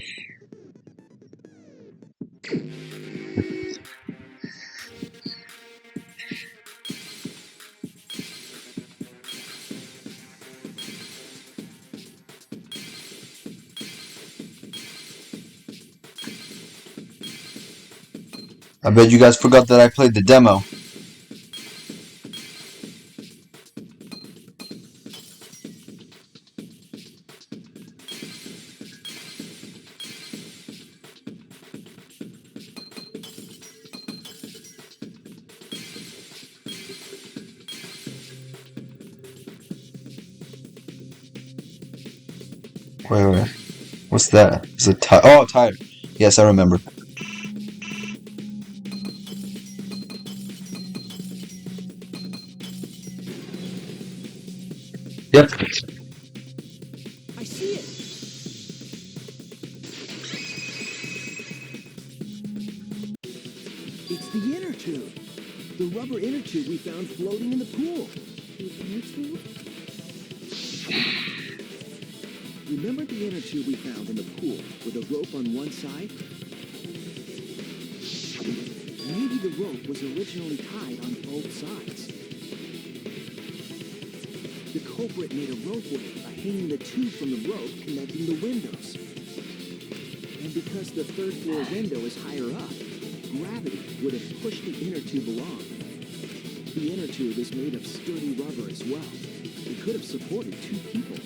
I bet you guys forgot that I played the demo. Wait. What's that? Is it tire? Oh, tire. Yes, I remember. Yep. I see it. It's the inner tube. The rubber inner tube we found floating in the pool. The inner tube? Remember the inner tube we found in the pool with a rope on one side? Maybe the rope was originally tied on both sides. The culprit made a ropeway by hanging the tube from the rope connecting the windows. And because the third floor window is higher up, gravity would have pushed the inner tube along. The inner tube is made of sturdy rubber as well. It could have supported two people.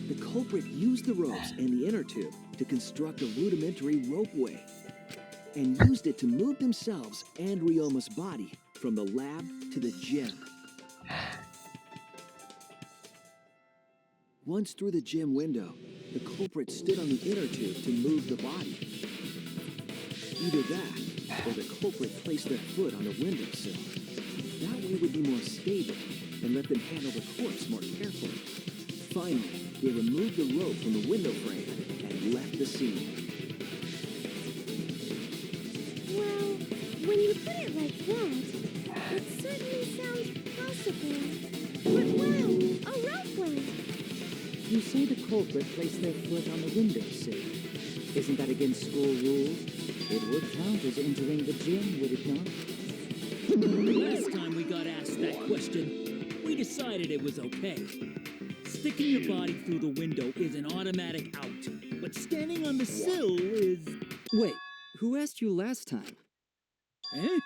The culprit used the ropes and the inner tube to construct a rudimentary ropeway and used it to move themselves and Ryoma's body from the lab to the gym. Once through the gym window, the culprit stood on the inner tube to move the body. Either that, or the culprit placed their foot on the windowsill. That way it would be more stable and let them handle the corpse more carefully. Finally, they removed the rope from the window frame and left the scene. Well, when you put it like that, it certainly sounds possible. But wow, a ropeway! You say the culprit placed their foot on the windowsill. Isn't that against school rules? It would count as entering the gym, would it not? Last time we got asked that question, we decided it was okay. Sticking your body through the window is an automatic out, but standing on the sill is... Wait, who asked you last time? Eh?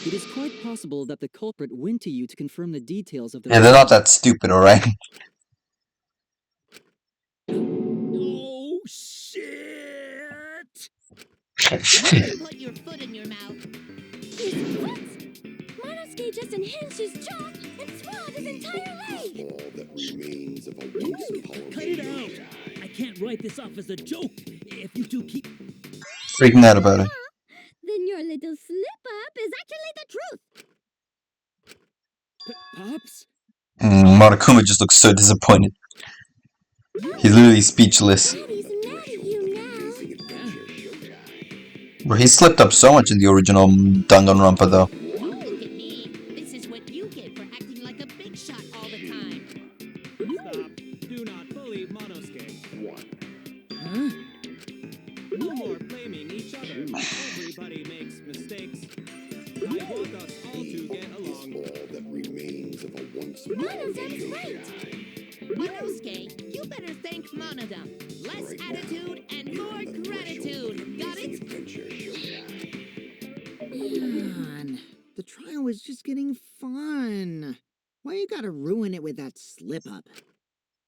It is quite possible that the culprit went to you to confirm the details of the... Yeah, they're not that stupid, alright? Oh, shit! Put your foot in your mouth. His what? Monosuke just unhinged his jaw and swallowed his entire leg! All that remains of a once powerful Cut it out! I can't write this off as a joke if you two keep... Freaking out about it. Then your little slip-up is actually the truth! Pops? Monokuma just looks so disappointed. He's literally speechless. Daddy's mad at you now! Bro, he slipped up so much in the original Danganronpa, though. Don't look at me. This is what you get for acting like a big shot all the time. Stop. Do not bully Monosuke. Huh? No more blaming each other. Everybody makes mistakes. I want us all to get along. All that remains of a once Monosuke's right! Monosuke, you better thank Monodum. Less attitude and more gratitude. Got it? Man, the trial was just getting fun. Why you gotta ruin it with that slip-up?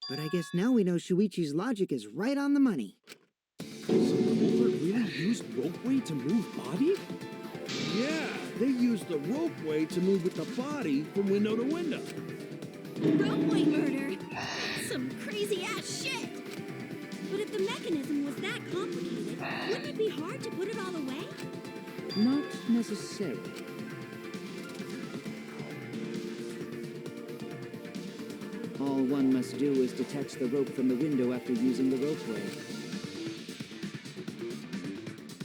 But I guess now we know Shuichi's logic is right on the money. So Culprit really used ropeway to move body? Yeah, they used the ropeway to move with the body from window to window. Ropeway murder? Some crazy-ass shit! But if the mechanism was that complicated, wouldn't it be hard to put it all away? Not necessarily. All one must do is detach the rope from the window after using the ropeway.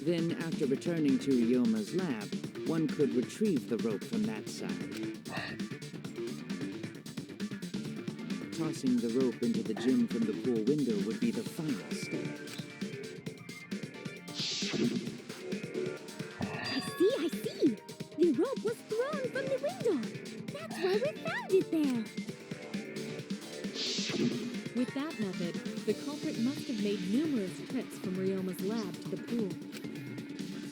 Then, after returning to Ryoma's lab, one could retrieve the rope from that side. Tossing the rope into the gym from the pool window would be the final step. I see! The rope was thrown from the window! That's why we found it there! With that method, the culprit must have made numerous trips from Ryoma's lab to the pool.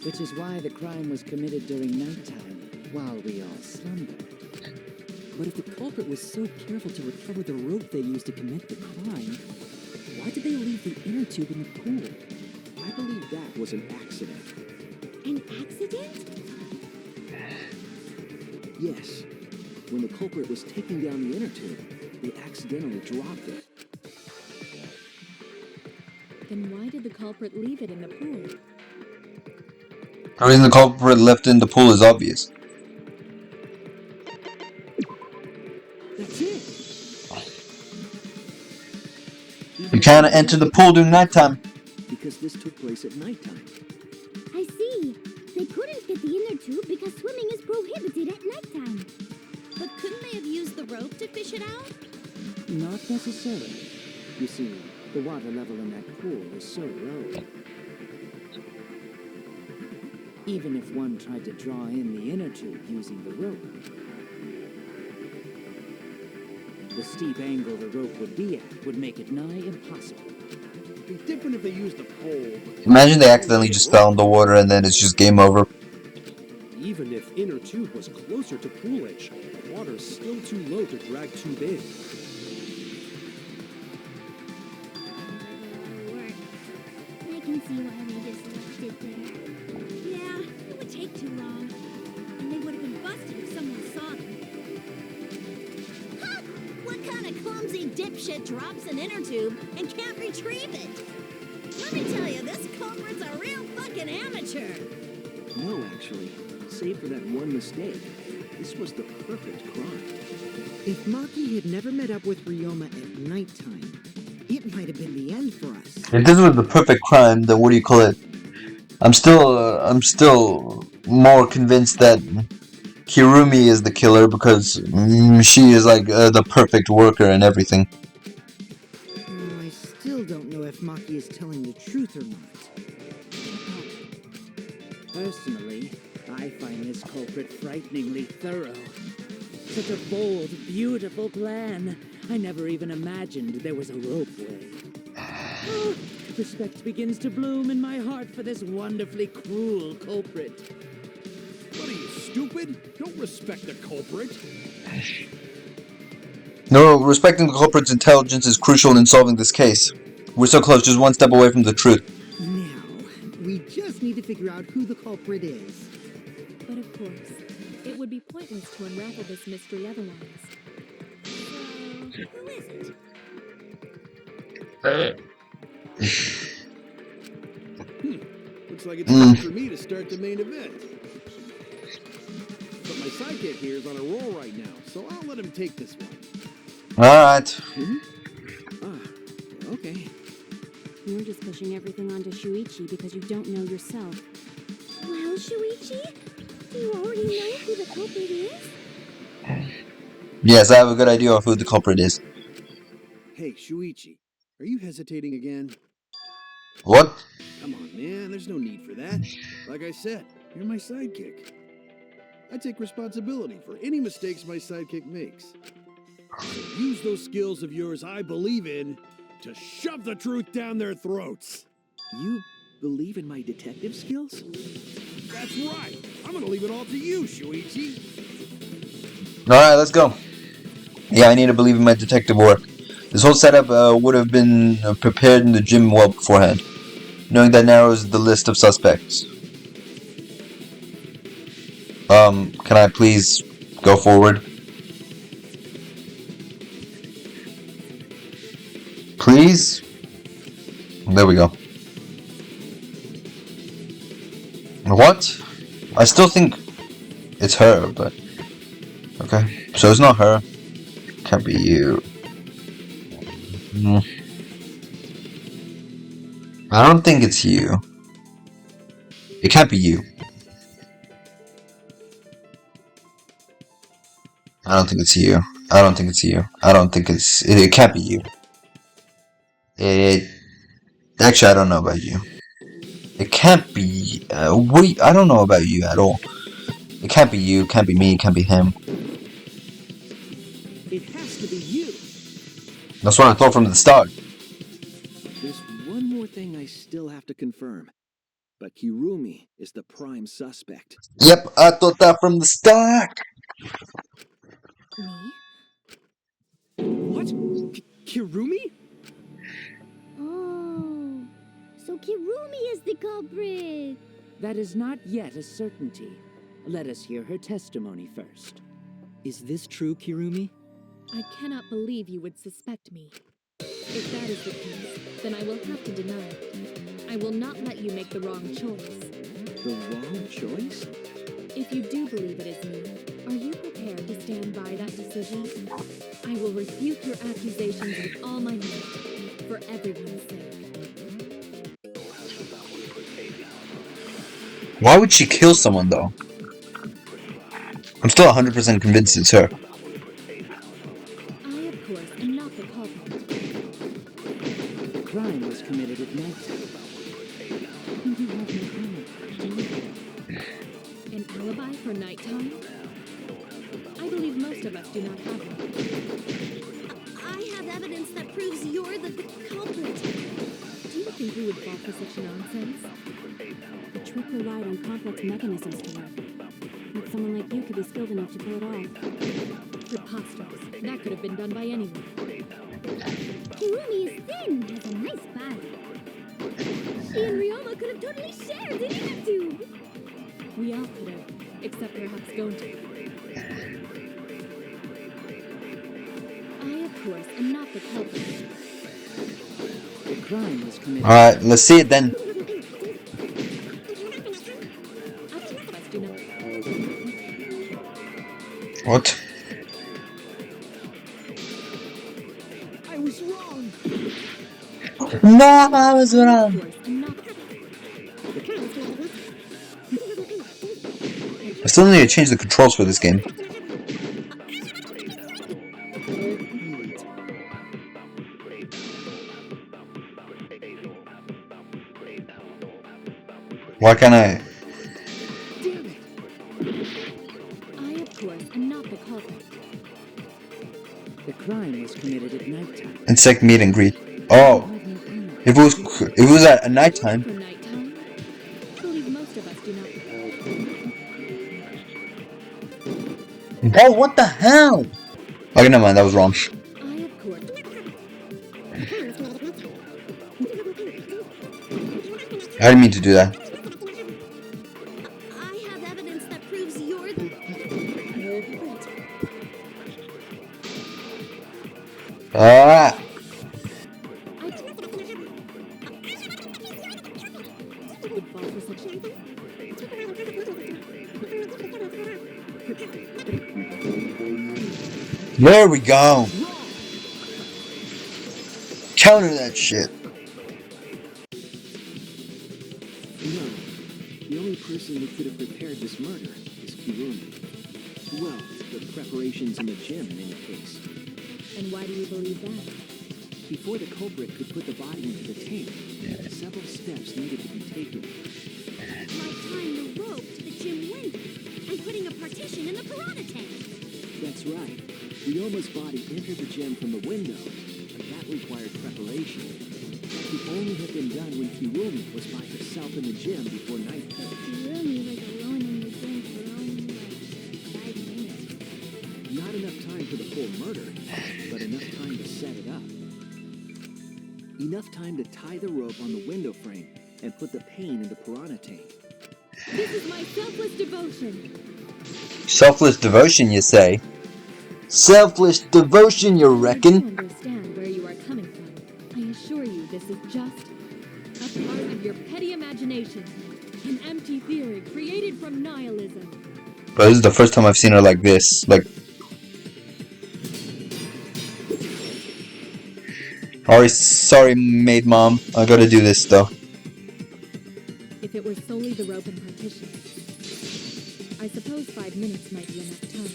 Which is why the crime was committed during nighttime, while we all slumbered. But if the culprit was so careful to recover the rope they used to commit the crime, why did they leave the inner tube in the pool? I believe that was an accident. An accident? Yes. When the culprit was taking down the inner tube, they accidentally dropped it. Then why did the culprit leave it in the pool? The reason the culprit left in the pool is obvious. That's it. You can't enter the pool during nighttime. Because this took place at nighttime. I see. They couldn't get the inner tube because swimming is prohibited at nighttime. But couldn't they have used the rope to fish it out? Not necessarily. You see, the water level in that pool was so low. Even if one tried to draw in the inner tube using the rope, the steep angle the rope would be at would make it nigh impossible. It'd be different if they used the pole. Imagine they accidentally just fell in the water and then it's just game over. Even if inner tube was closer to pool edge, the water's still too low to drag tube in. Work. I can see why they just left it there. Yeah, it would take too long. And they would have been busted if someone saw them. Ha! What kind of clumsy dipshit drops an inner tube and can't retrieve it? Let me tell you, this culprit's a real fucking amateur. No, actually. Save for that one mistake, this was the perfect crime. If Maki had never met up with Ryoma at nighttime, it might have been the end for us. If this was the perfect crime, then what do you call it? I'm still more convinced that Kirumi is the killer because she is like the perfect worker and everything. I still don't know if Maki is telling the truth or not. Personally, I find this culprit frighteningly thorough. Such a bold, beautiful plan. I never even imagined there was a ropeway. Oh, respect begins to bloom in my heart for this wonderfully cruel culprit. stupid? Don't respect the culprit. No, respecting the culprit's intelligence is crucial in solving this case. We're so close, just one step away from the truth. Now, we just need to figure out who the culprit is. But of course, it would be pointless to unravel this mystery otherwise. So, who is it? Looks like it's time for me to start the main event. But my sidekick here is on a roll right now, so I'll let him take this one. Alright. Okay. You're just pushing everything onto Shuichi because you don't know yourself. Well, Shuichi, do you already know who the culprit is? Yes, I have a good idea of who the culprit is. Hey, Shuichi, are you hesitating again? What? Come on, man, there's no need for that. Like I said, you're my sidekick. I take responsibility for any mistakes my sidekick makes. So use those skills of yours I believe in to shove the truth down their throats. You believe in my detective skills? That's right. I'm gonna leave it all to you, Shuichi. Alright, let's go. Yeah, I need to believe in my detective work. This whole setup would have been prepared in the gym well beforehand. Knowing that narrows the list of suspects. Can I please go forward? Please? There we go. What? I still think it's her, but... Okay, so it's not her. Can't be you. I don't think it's you. It can't be you. I don't think it's you. I don't think it's you. I don't think it's... It can't be you. Actually, I don't know about you. It can't be... I don't know about you at all. It can't be you, can't be me, can't be him. It has to be you. That's what I thought from the start. There's one more thing I still have to confirm. But Kirumi is the prime suspect. Yep, I thought that from the start. Me? What? Kirumi? Oh, so Kirumi is the culprit. That is not yet a certainty. Let us hear her testimony first. Is this true, Kirumi? I cannot believe you would suspect me. If that is the case, then I will have to deny it. I will not let you make the wrong choice. The wrong choice? If you do believe it is me, are you prepared to stand by that decision? I will refute your accusations with all my might, for everyone's sake. Why would she kill someone, though? I'm still 100% convinced it's her. I, of course, am not the culprit. The crime was committed at night. You have no alibi. An alibi for nighttime? I believe most of us do not have one. I have evidence that proves you're the culprit. Do you think we would fall for such nonsense? The trick relied on complex mechanisms to work. Not someone like you could be skilled enough to pull it off. Preposterous. That could have been done by anyone. Kirumi is thin, has a nice body. She and Ryoma could have totally shared an inner tube. We all could have, except perhaps Gonta. I, of course, am not the culprit. The crime was committed. Alright, let's see it then. What? I was wrong! No, I was wrong. I still need to change the controls for this game. Why can't I? I, of course, am not the culprit. The crime was committed at nighttime. Insect meet and greet. Oh, if it was at nighttime. For nighttime? I believe most of us do not. Oh, what the hell? Okay, never mind, that was wrong. I, of course. I didn't mean to do that. I have evidence that proves you're the culprit. Ah! Would fall for such There we go. Counter that shit. No. The only person who could have prepared this murder is Kirumi. Well, the preparations in the gym in any case. And why do you believe that? Before the culprit could put the body into the tank, several steps needed to be taken. Like tying the rope to the gym window and putting a partition in the piranha tank. That's right. Ryoma's body entered the gym from the window, and that required preparation. That could only have been done when Kirumi was by herself in the gym before nightfall. Kirumi was alone in the gym for only like 5 minutes. Not enough time for the full murder, but enough time to set it up. Enough time to tie the rope on the window frame and put the pain in the piranha tank. This is my selfless devotion. Selfless devotion, you say? Selfless devotion, you I reckon? do understand where you are coming from. I assure you this is just a part of your petty imagination. An empty theory created from nihilism. Bro, this is the first time I've seen her like this. Like... Sorry, maid mom. I gotta do this, though. If it were solely the rope and partition, I suppose 5 minutes might be enough time.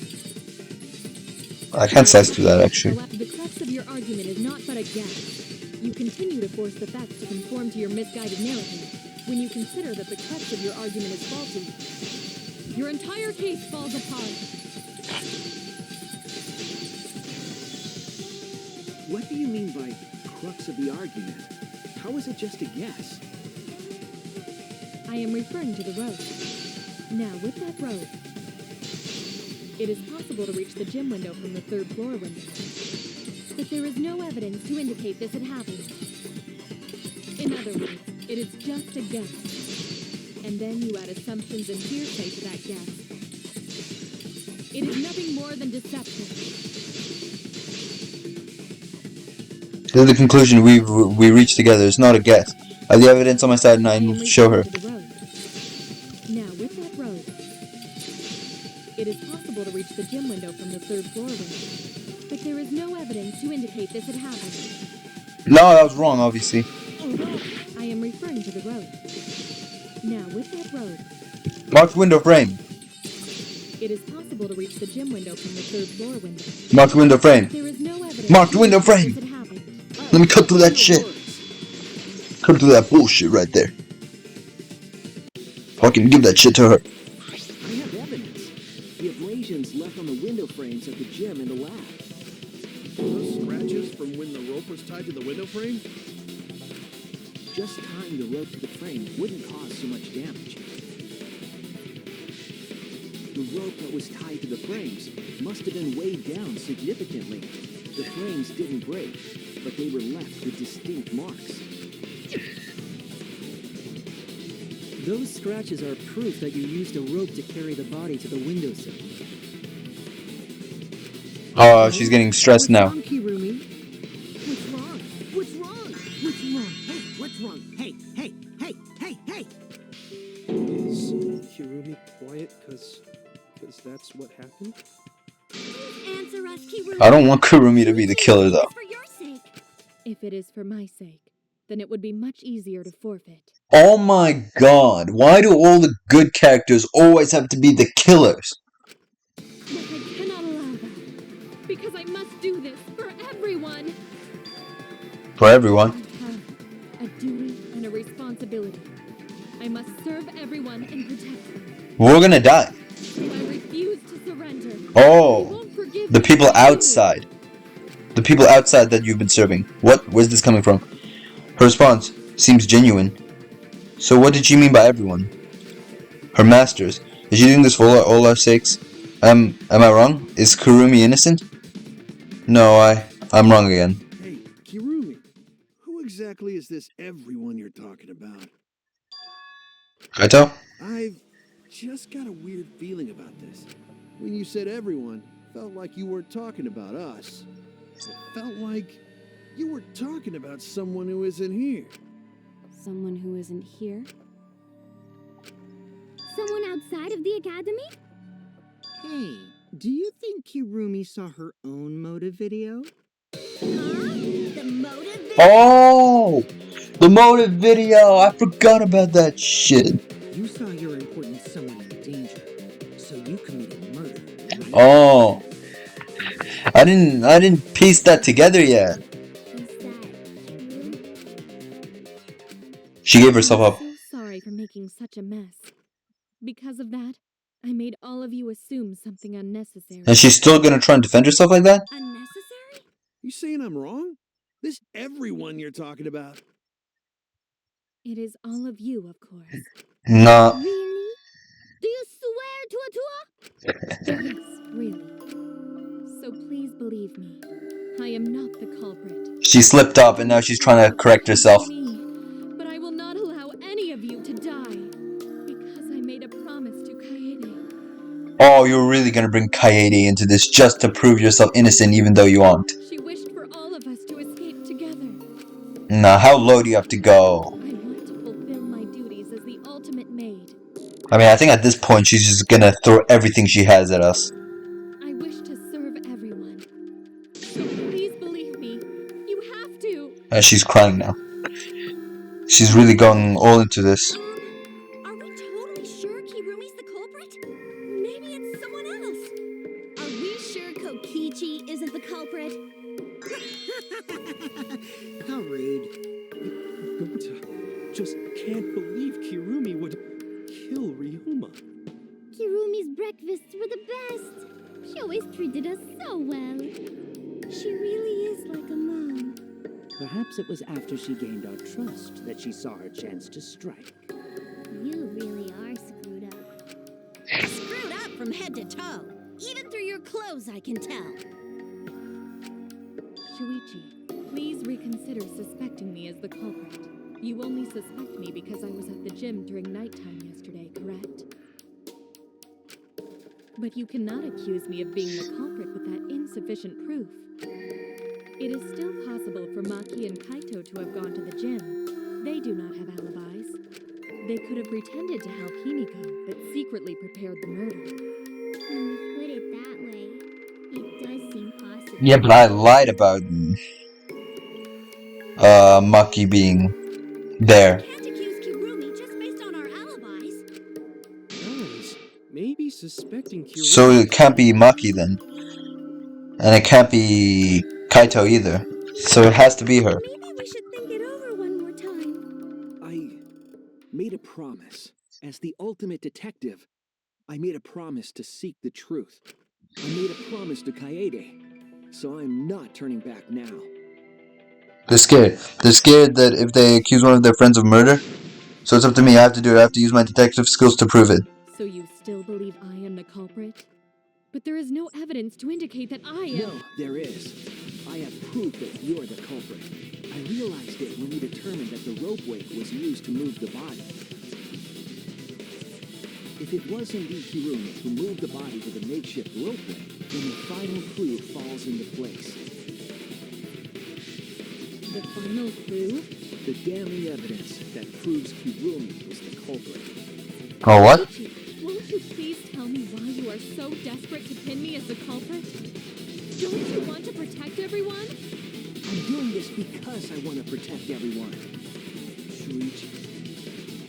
I can't sense to that, actually. However, the crux of your argument is not but a guess. You continue to force the facts to conform to your misguided narrative when you consider that the crux of your argument is faulty. Your entire case falls apart. What do you mean by crux of the argument? How is it just a guess? I am referring to the rope. Now, with that rope, it is possible to reach the gym window from the 3rd floor window. But there is no evidence to indicate this had happened. In other words, it is just a guess. And then you add assumptions and hearsay to that guess. It is nothing more than deception. This is the conclusion we reached together. It's not a guess. I have the evidence on my side and I am show her. referring to the rope. Now, with that rope, it is possible to reach the gym window from the 3rd floor window. But there is no evidence to indicate this had happened. No, that was wrong, obviously. I am referring to the rope. Now, with that rope, Marked window frame. it is possible to reach the gym window from the 3rd floor window. Marked window frame. There is no evidence Marked to window indicate frame. this had happened. Let me cut through that shit. Cut through that bullshit right there. Fucking give that shit to her. I have evidence. The abrasions left on the window frames at the gym and the lab. Those scratches from when the rope was tied to the window frame? Just tying the rope to the frame wouldn't cause so much damage. The rope that was tied to the frames must have been weighed down significantly. The frames didn't break, but they were left with distinct marks. Those scratches are proof that you used a rope to carry the body to the windowsill. Oh, she's getting stressed now. What's wrong, Kirumi? What's wrong? What's wrong? What's wrong? Hey, what's wrong? Hey, hey, hey, hey, hey! Is Kirumi quiet because that's what happened? Answer us, Kirumi. I don't want Kurumi to be the killer, though. For your sake. If it is for my sake, then it would be much easier to forfeit. Oh my god, why do all the good characters always have to be the killers? But I cannot allow that. Because I must do this for everyone. For everyone. I have a duty and a responsibility. I must serve everyone and protect them. We're gonna die. If I refuse to surrender, I Oh, won't forgive the you people for you. outside. The people outside that you've been serving. What? Where's this coming from? Her response seems genuine. So what did she mean by everyone? Her masters. Is she doing this for all our sakes? Am I wrong? Is Kurumi innocent? No, I'm wrong again. Hey, Kirumi, who exactly is this everyone you're talking about? Kaito? I've just got a weird feeling about this. When you said everyone, felt like you weren't talking about us. It felt like you were talking about someone who isn't here. Someone who isn't here? Someone outside of the academy? Hey, do you think Kirumi saw her own motive video? The motive? Oh! The motive video! I forgot about that shit. You saw your important someone in danger, so you committed murder. Right? Oh. I didn't piece that together yet. Is that true? She gave herself up. I'm so sorry for making such a mess. Because of that, I made all of you assume something unnecessary. And she's still gonna try and defend herself like that? Unnecessary? You saying I'm wrong? This everyone you're talking about. It is all of you, of course. Nah. Really? Do you swear to a tour? Yes, really. So please believe me. I am not the culprit. She slipped up and now she's trying to correct herself. But I will not allow any of you to die. Because I made a promise to Kaede. Oh, you're really gonna bring Kaede into this just to prove yourself innocent even though you aren't. She wished for all of us to escape together. Nah, how low do you have to go? I want to fulfill my duties as the ultimate maid. I mean, I think at this point she's just gonna throw everything she has at us. I wish to serve everyone. So please believe me. You have to. And she's crying now. She's really going all into this. Are we totally sure Kirumi's the culprit? Maybe it's someone else. Are we sure Kokichi isn't the culprit? How rude. Gota just can't believe Kirumi would kill Ryoma. Kirumi's breakfasts were the best. She always treated us so well. She really is like a mom. Perhaps it was after she gained our trust that she saw her chance to strike. You really are screwed up. Screwed up from head to toe. Even through your clothes, I can tell. Shuichi, please reconsider suspecting me as the culprit. You only suspect me because I was at the gym during nighttime yesterday, correct? But you cannot accuse me of being the culprit with that insufficient proof. It is still possible for Maki and Kaito to have gone to the gym. They do not have alibis. They could have pretended to help Himiko, but secretly prepared the murder. When you put it that way, it does seem possible. Yeah, but I lied about Maki being there. Can't accuse Kirumi just based on our alibis. Guys, maybe suspecting Kirumi. So it can't be Maki then. And it can't be Kaito either. So it has to be her. Maybe we should think it over one more time. I made a promise. As the ultimate detective, I made a promise to seek the truth. I made a promise to Kaede. So I'm not turning back now. They're scared. They're scared that if they accuse one of their friends of murder, so it's up to me. I have to do it. I have to use my detective skills to prove it. So you still believe I am the culprit? But there is no evidence to indicate that I am. No, there is. I have proof that you're the culprit. I realized it when we determined that the rope weight was used to move the body. If it was indeed Kirumi who moved the body with a makeshift rope weight, then the final clue falls into place. The final clue? The damning evidence that proves Kirumi is the culprit. Oh, what? Won't you please tell me why you are so desperate to pin me as the culprit? Don't you want to protect everyone? I'm doing this because I want to protect everyone. Shuichi.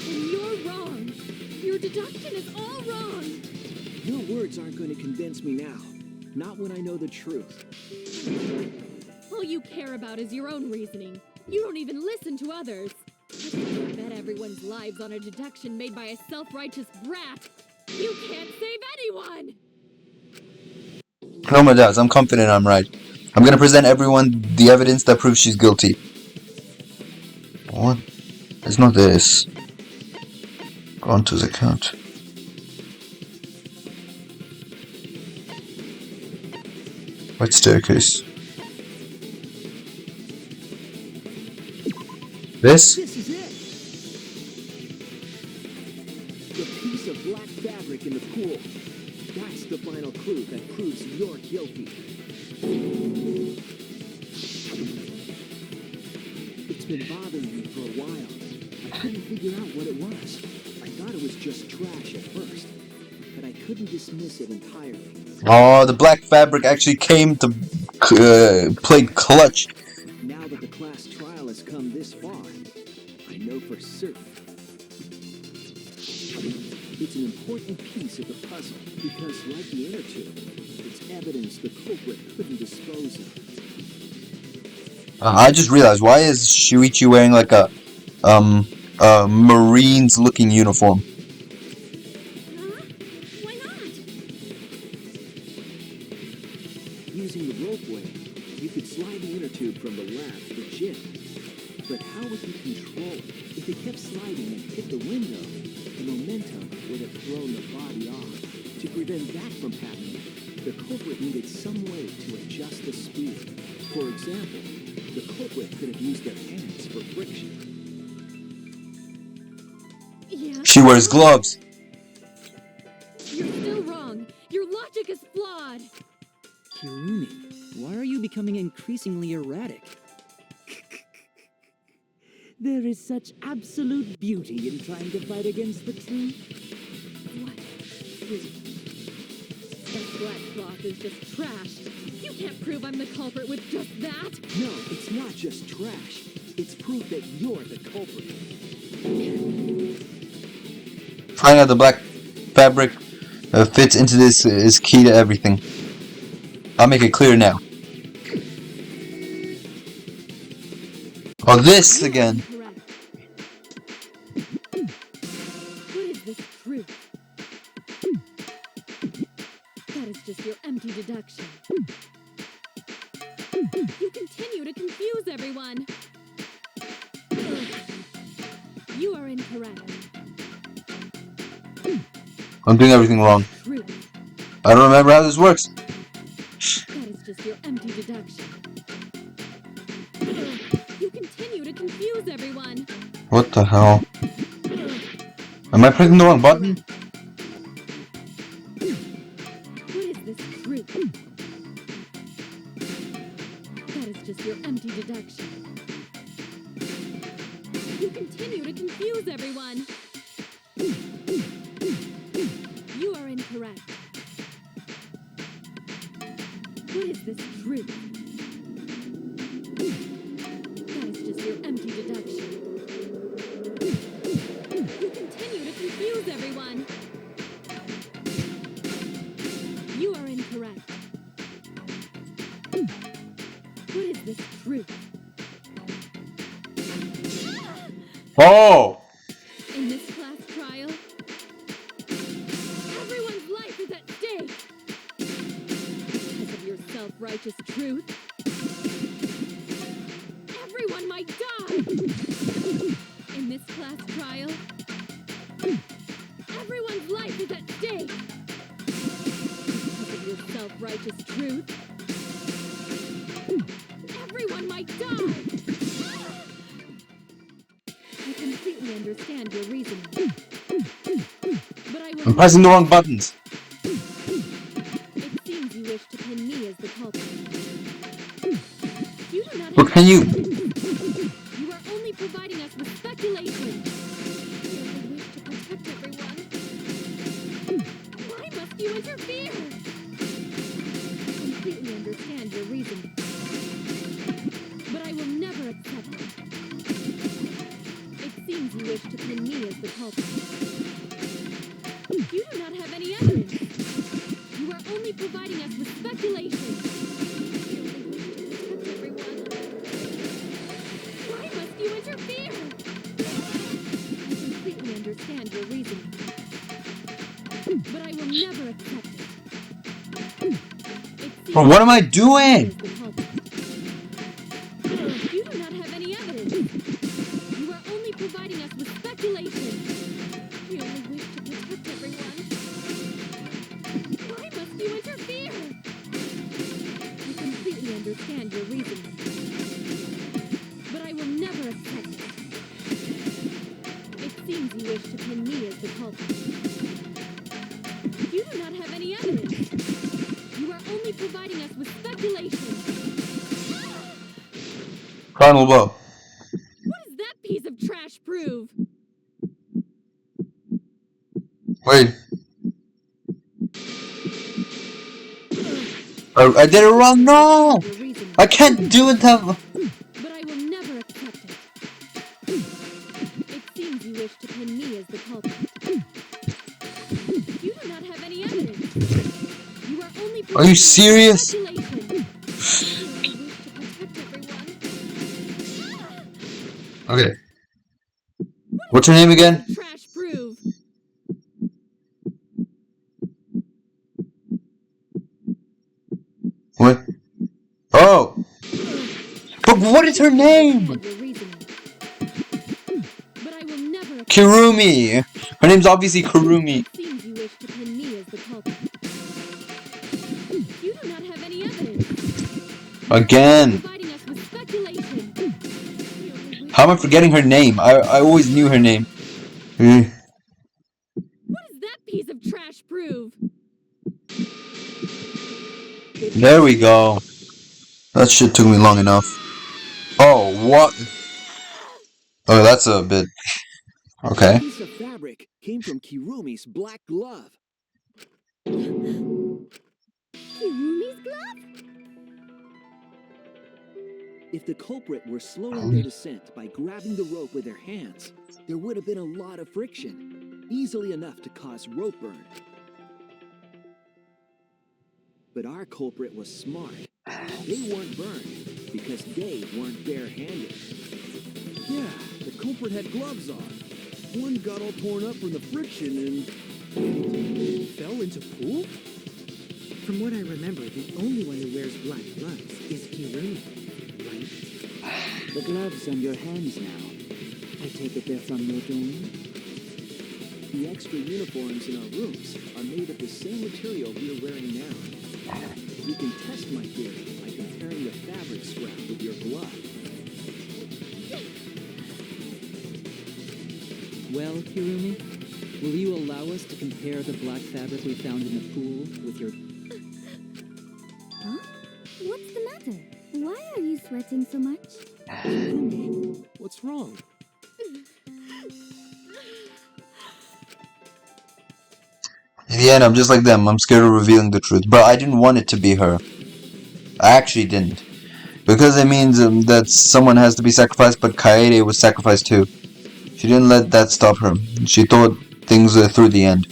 And you're wrong. Your deduction is all wrong. Your words aren't going to convince me now. Not when I know the truth. All you care about is your own reasoning. You don't even listen to others. You bet everyone's lives on a deduction made by a self-righteous brat. You can't save anyone! No more doubts. I'm confident I'm right. I'm gonna present everyone the evidence that proves she's guilty. What? It's not this. Go on to the account. What staircase? This? This is it! The piece of black fabric in the pool. That's the final clue that proves you're guilty. It's been bothering me for a while. I couldn't figure out what it was. I thought it was just trash at first, but I couldn't dismiss it entirely. Oh, the black fabric actually came to play clutch. Now that the class trial has come this far, I know for certain it's an important piece of the puzzle because, like the inner tube, it's evidence the culprit couldn't dispose of. I just realized, why is Shuichi wearing like a Marines-looking uniform? Why not? Using the ropeway, you could slide the inner tube from the lab to the gym. But how would you control it? If it kept sliding and hit the window, the momentum would have thrown the body off. To prevent that from happening, the culprit needed some way to adjust the speed. For example, the culprit could have used their hands for friction. Yeah. She wears gloves. You're still wrong. Your logic is flawed. Kirumi, why are you becoming increasingly erratic? There is such absolute beauty in trying to fight against the truth. What? That black cloth is just trash. You can't prove I'm the culprit with just that. No, it's not just trash. It's proof that you're the culprit. Finding out the black fabric fits into this is key to everything. I'll make it clear now. Oh, this again. Correct. What is this truth? That is just your empty deduction. You continue to confuse everyone. You are incorrect. I'm doing everything wrong. Truth. I don't remember how this works. That is just your empty deduction. You continue to confuse everyone. What the hell? Am I pressing the wrong button? What is this truth? That is just your empty deduction. You continue to confuse everyone. You are incorrect. What is this truth? That is just your empty deduction. You continue to confuse everyone. You are incorrect. What is this truth? Oh! In this class trial, everyone's life is at stake. Because of your self-righteous truth, everyone might die. In this class trial, everyone's life is at stake. Because of your self-righteous truth, everyone might die. I completely understand your reasoning. But I will I'm pressing the wrong buttons. It seems you wish to pin me as the culprit. You do not But have can you? You are only providing us with speculation. You only wish to protect everyone. Why must you interfere? I completely understand your reasoning. But I will never accept it. It seems you wish to pin me as the culprit. You do not have any evidence. You are only providing us with speculation. You only wish to protect everyone. Why must you interfere? I completely understand your reasoning. But I will never accept it. It seems Bro, what am I doing? the culprit. You do not have any evidence. You are only providing us with speculation. We only wish to protect everyone. Why must you interfere? I providing us with speculation. Final blow. What does that piece of trash prove? Wait. Oh, I did it wrong. No! Your reasoning, I can't do it that way. but I will never accept it. It seems you wish to pin me as the culprit. You do not have any evidence. You are only Are you serious? speculation. You wish to protect everyone. Okay. What's her name again? Trash prove. What? Oh! But what is her name? Your reasoning. But I will never accept Kirumi! Her name's obviously Kirumi. It seems you wish to pin me as the culprit. You do not have any evidence. Again. Providing us with speculation. How am I forgetting her name? I always knew her name. Hmm. What does that piece of trash prove? There we go. That shit took me long enough. Oh, what? Oh, that's a bit... Okay. A piece of fabric came from Kirumi's black glove. Kirumi's glove? If the culprit were slowing their descent by grabbing the rope with their hands, there would have been a lot of friction, easily enough to cause rope burn. But our culprit was smart. They weren't burned because they weren't barehanded. Yeah, the culprit had gloves on. One got all torn up from the friction and fell into pool? From what I remember, the only one who wears black gloves is Kirumi, right? The gloves on your hands now. I take it they're from your dorm? The extra uniforms in our rooms are made of the same material we're wearing now. You can test my theory by comparing the fabric scrap with your glove. Well, Kirumi, will you allow us to compare the black fabric we found in the pool with your... Huh? What's the matter? Why are you sweating so much? What's wrong? In the end, I'm just like them. I'm scared of revealing the truth. But I didn't want it to be her. I actually didn't. Because it means that someone has to be sacrificed, but Kaede was sacrificed too. She didn't let that stop her. She thought things through the end.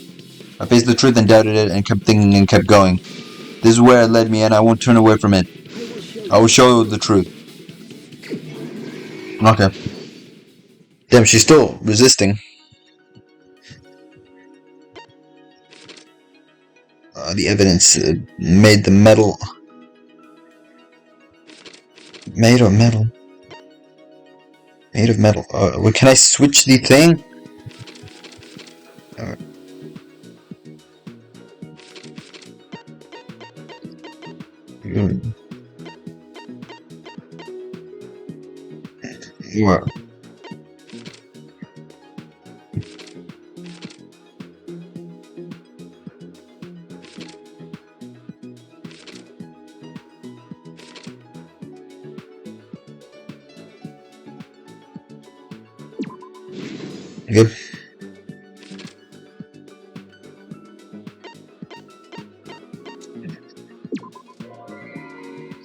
I faced the truth and doubted it and kept thinking and kept going. This is where it led me and I won't turn away from it. I will show the truth. Okay. Damn, she's still resisting. The evidence made the metal... Made of metal? Made of metal. Wait, can I switch the thing? What? Good.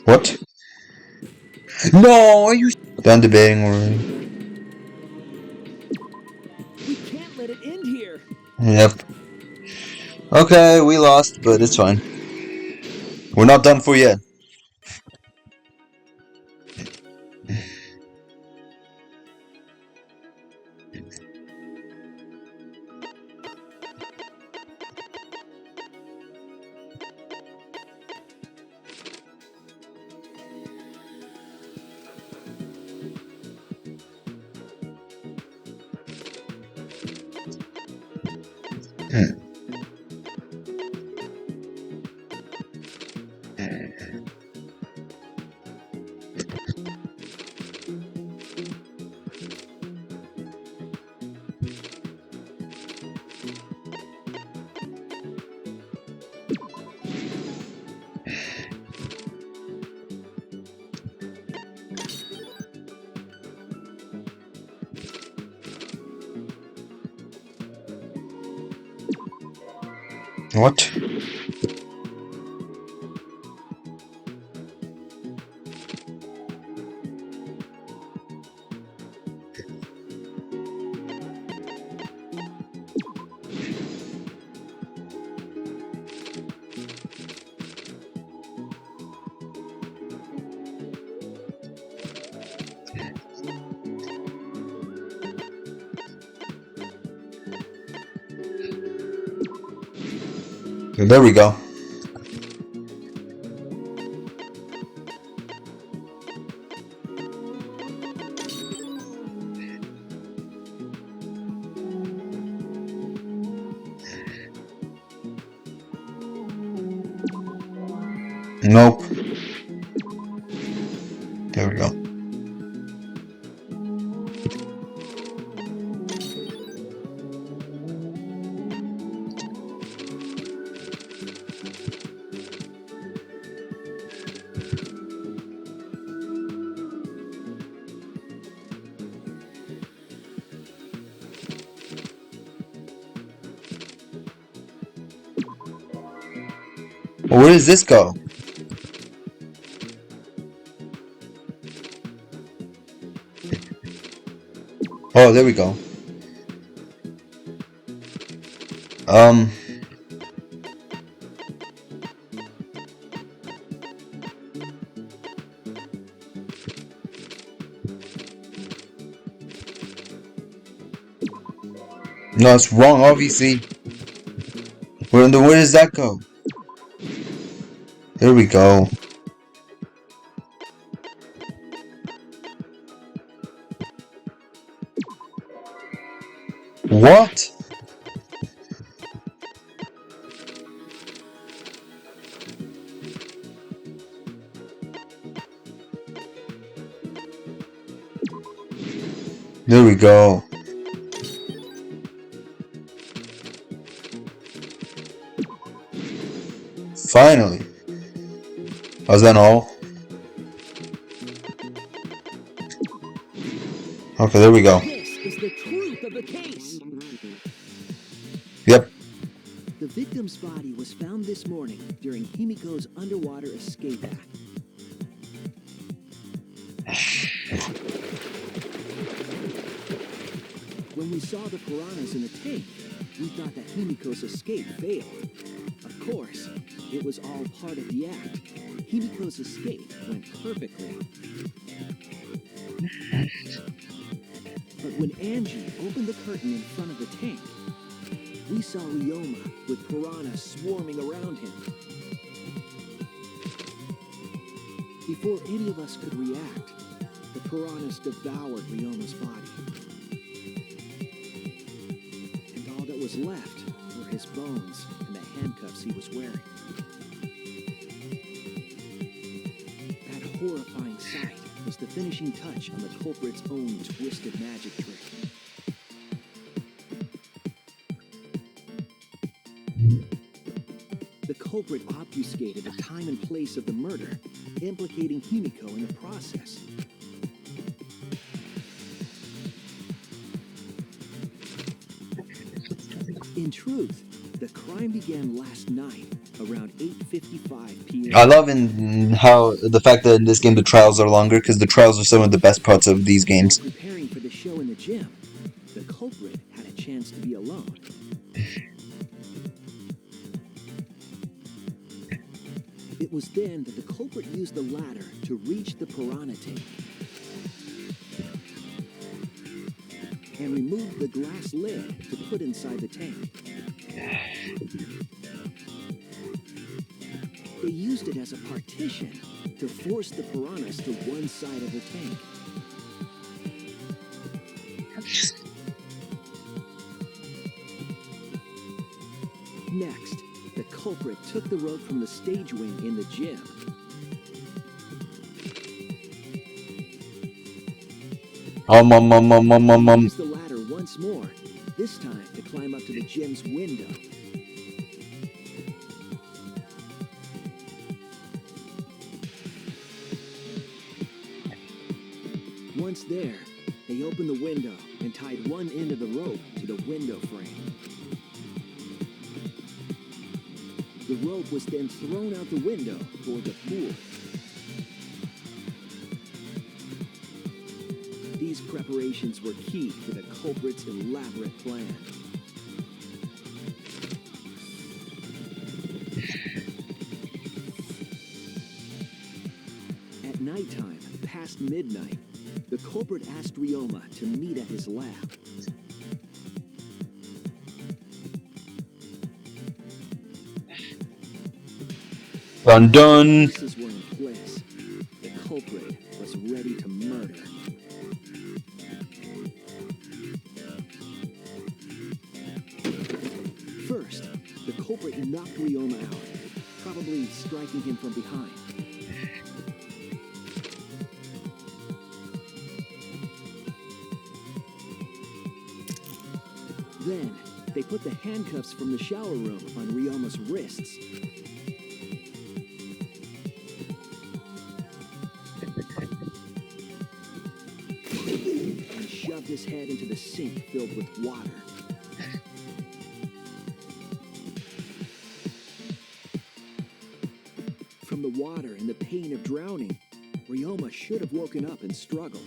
What? No, are you done debating already? We can't let it end here. Yep. Okay, we lost, but it's fine. We're not done for yet. What? There we go. Nope. There we go. Where does this go? Oh, there we go. No, it's wrong, obviously. Where does that go? There we go. What? There we go. Finally. Was that all? Okay, there we go. This is the truth of the case. Yep. The victim's body was found this morning during Himiko's underwater escape act. When we saw the piranhas in the tank, we thought that Himiko's escape failed. Of course, it was all part of the act. Himiko's escape went perfectly. But when Angie opened the curtain in front of the tank, we saw Ryoma with piranhas swarming around him. Before any of us could react, the piranhas devoured Ryoma's body. And all that was left were his bones and the handcuffs he was wearing. That horrifying sight was the finishing touch on the culprit's own twisted magic trick. The culprit obfuscated the time and place of the murder, implicating Himiko in the process. In truth, the crime began last night, around 8:55 p.m. I love how the fact that in this game the trials are longer, because the trials are some of the best parts of these games. While preparing for the show in the gym, the culprit had a chance to be alone. It was then that the culprit used the ladder to reach the piranha tank and removed the glass lid to put inside the tank. They used it as a partition to force the piranhas to one side of the tank. Next, the culprit took the rope from the stage wing in the gym. Used the ladder once more, this time to climb up to the gym's window. Once there, they opened the window and tied one end of the rope to the window frame. The rope was then thrown out the window toward the pool. These preparations were key to the culprit's elaborate plan. At nighttime, past midnight, the culprit asked Ryoma to meet at his lab. Dun dun. Pieces were in place. The culprit was ready to murder. First, the culprit knocked Ryoma out, probably striking him from behind. Then, they put the handcuffs from the shower room on Ryoma's wrists. And shoved his head into the sink filled with water. From the water and the pain of drowning, Ryoma should have woken up and struggled.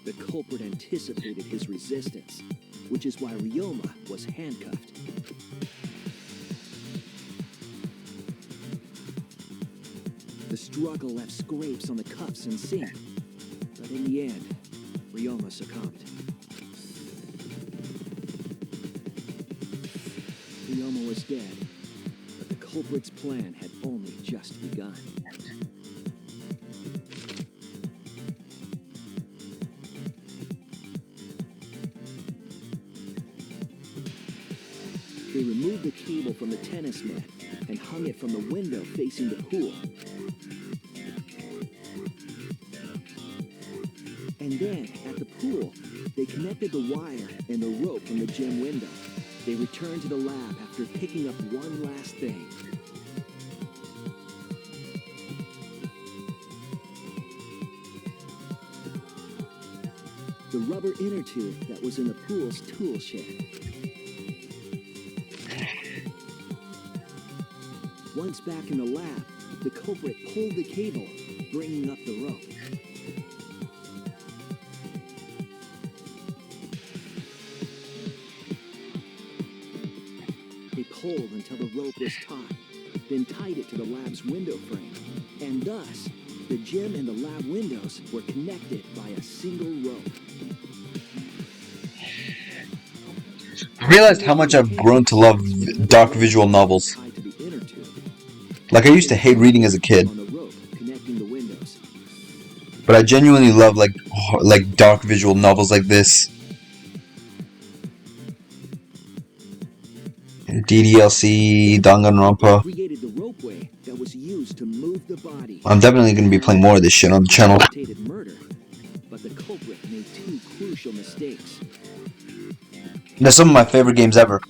The culprit anticipated his resistance, which is why Ryoma was handcuffed. The struggle left scrapes on the cuffs and sink, but in the end, Ryoma succumbed. Ryoma was dead, but the culprit's plan had only just begun. They removed the cable from the tennis net and hung it from the window facing the pool. And then, at the pool, they connected the wire and the rope from the gym window. They returned to the lab after picking up one last thing. The rubber inner tube that was in the pool's tool shed. Once back in the lab, the culprit pulled the cable, bringing up the rope. They pulled until the rope was taut, then tied it to the lab's window frame. And thus, the gym and the lab windows were connected by a single rope. I realized how much I've grown to love dark visual novels. Like, I used to hate reading as a kid, but I genuinely love like dark visual novels like this. DDLC, Danganronpa. I'm definitely going to be playing more of this shit on the channel. But the culprit made two crucial mistakes. They're some of my favorite games ever.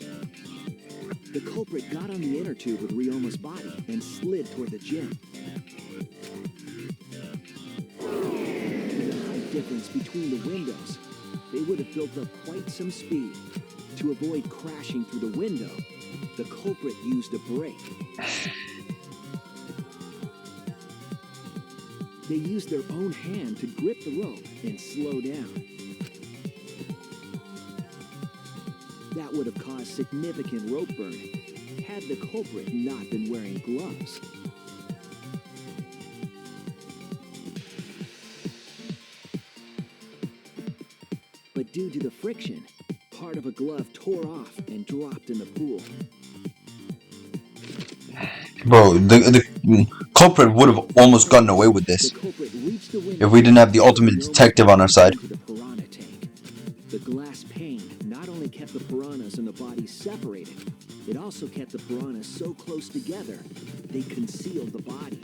The culprit got on the inner tube with Ryoma's body and slid toward the gym. With the height difference between the windows, they would have built up quite some speed. To avoid crashing through the window, the culprit used a brake. They used their own hand to grip the rope and slow down. That would have caused significant rope burning had the culprit not been wearing gloves. But due to the friction, part of a glove tore off and dropped in the pool. Bro, the culprit would have almost gotten away with this if we didn't have the ultimate detective on our side. The glass pane not only kept the piranhas and the body separated, it also kept the piranhas so close together, they concealed the body.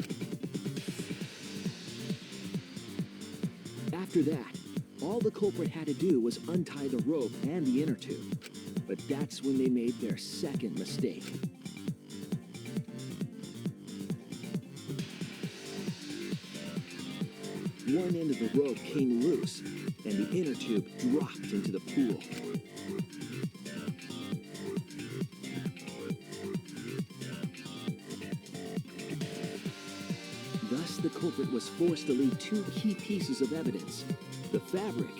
After that, all the culprit had to do was untie the rope and the inner tube. But that's when they made their second mistake. One end of the rope came loose, and the inner tube dropped into the pool. the culprit was forced to leave two key pieces of evidence, the fabric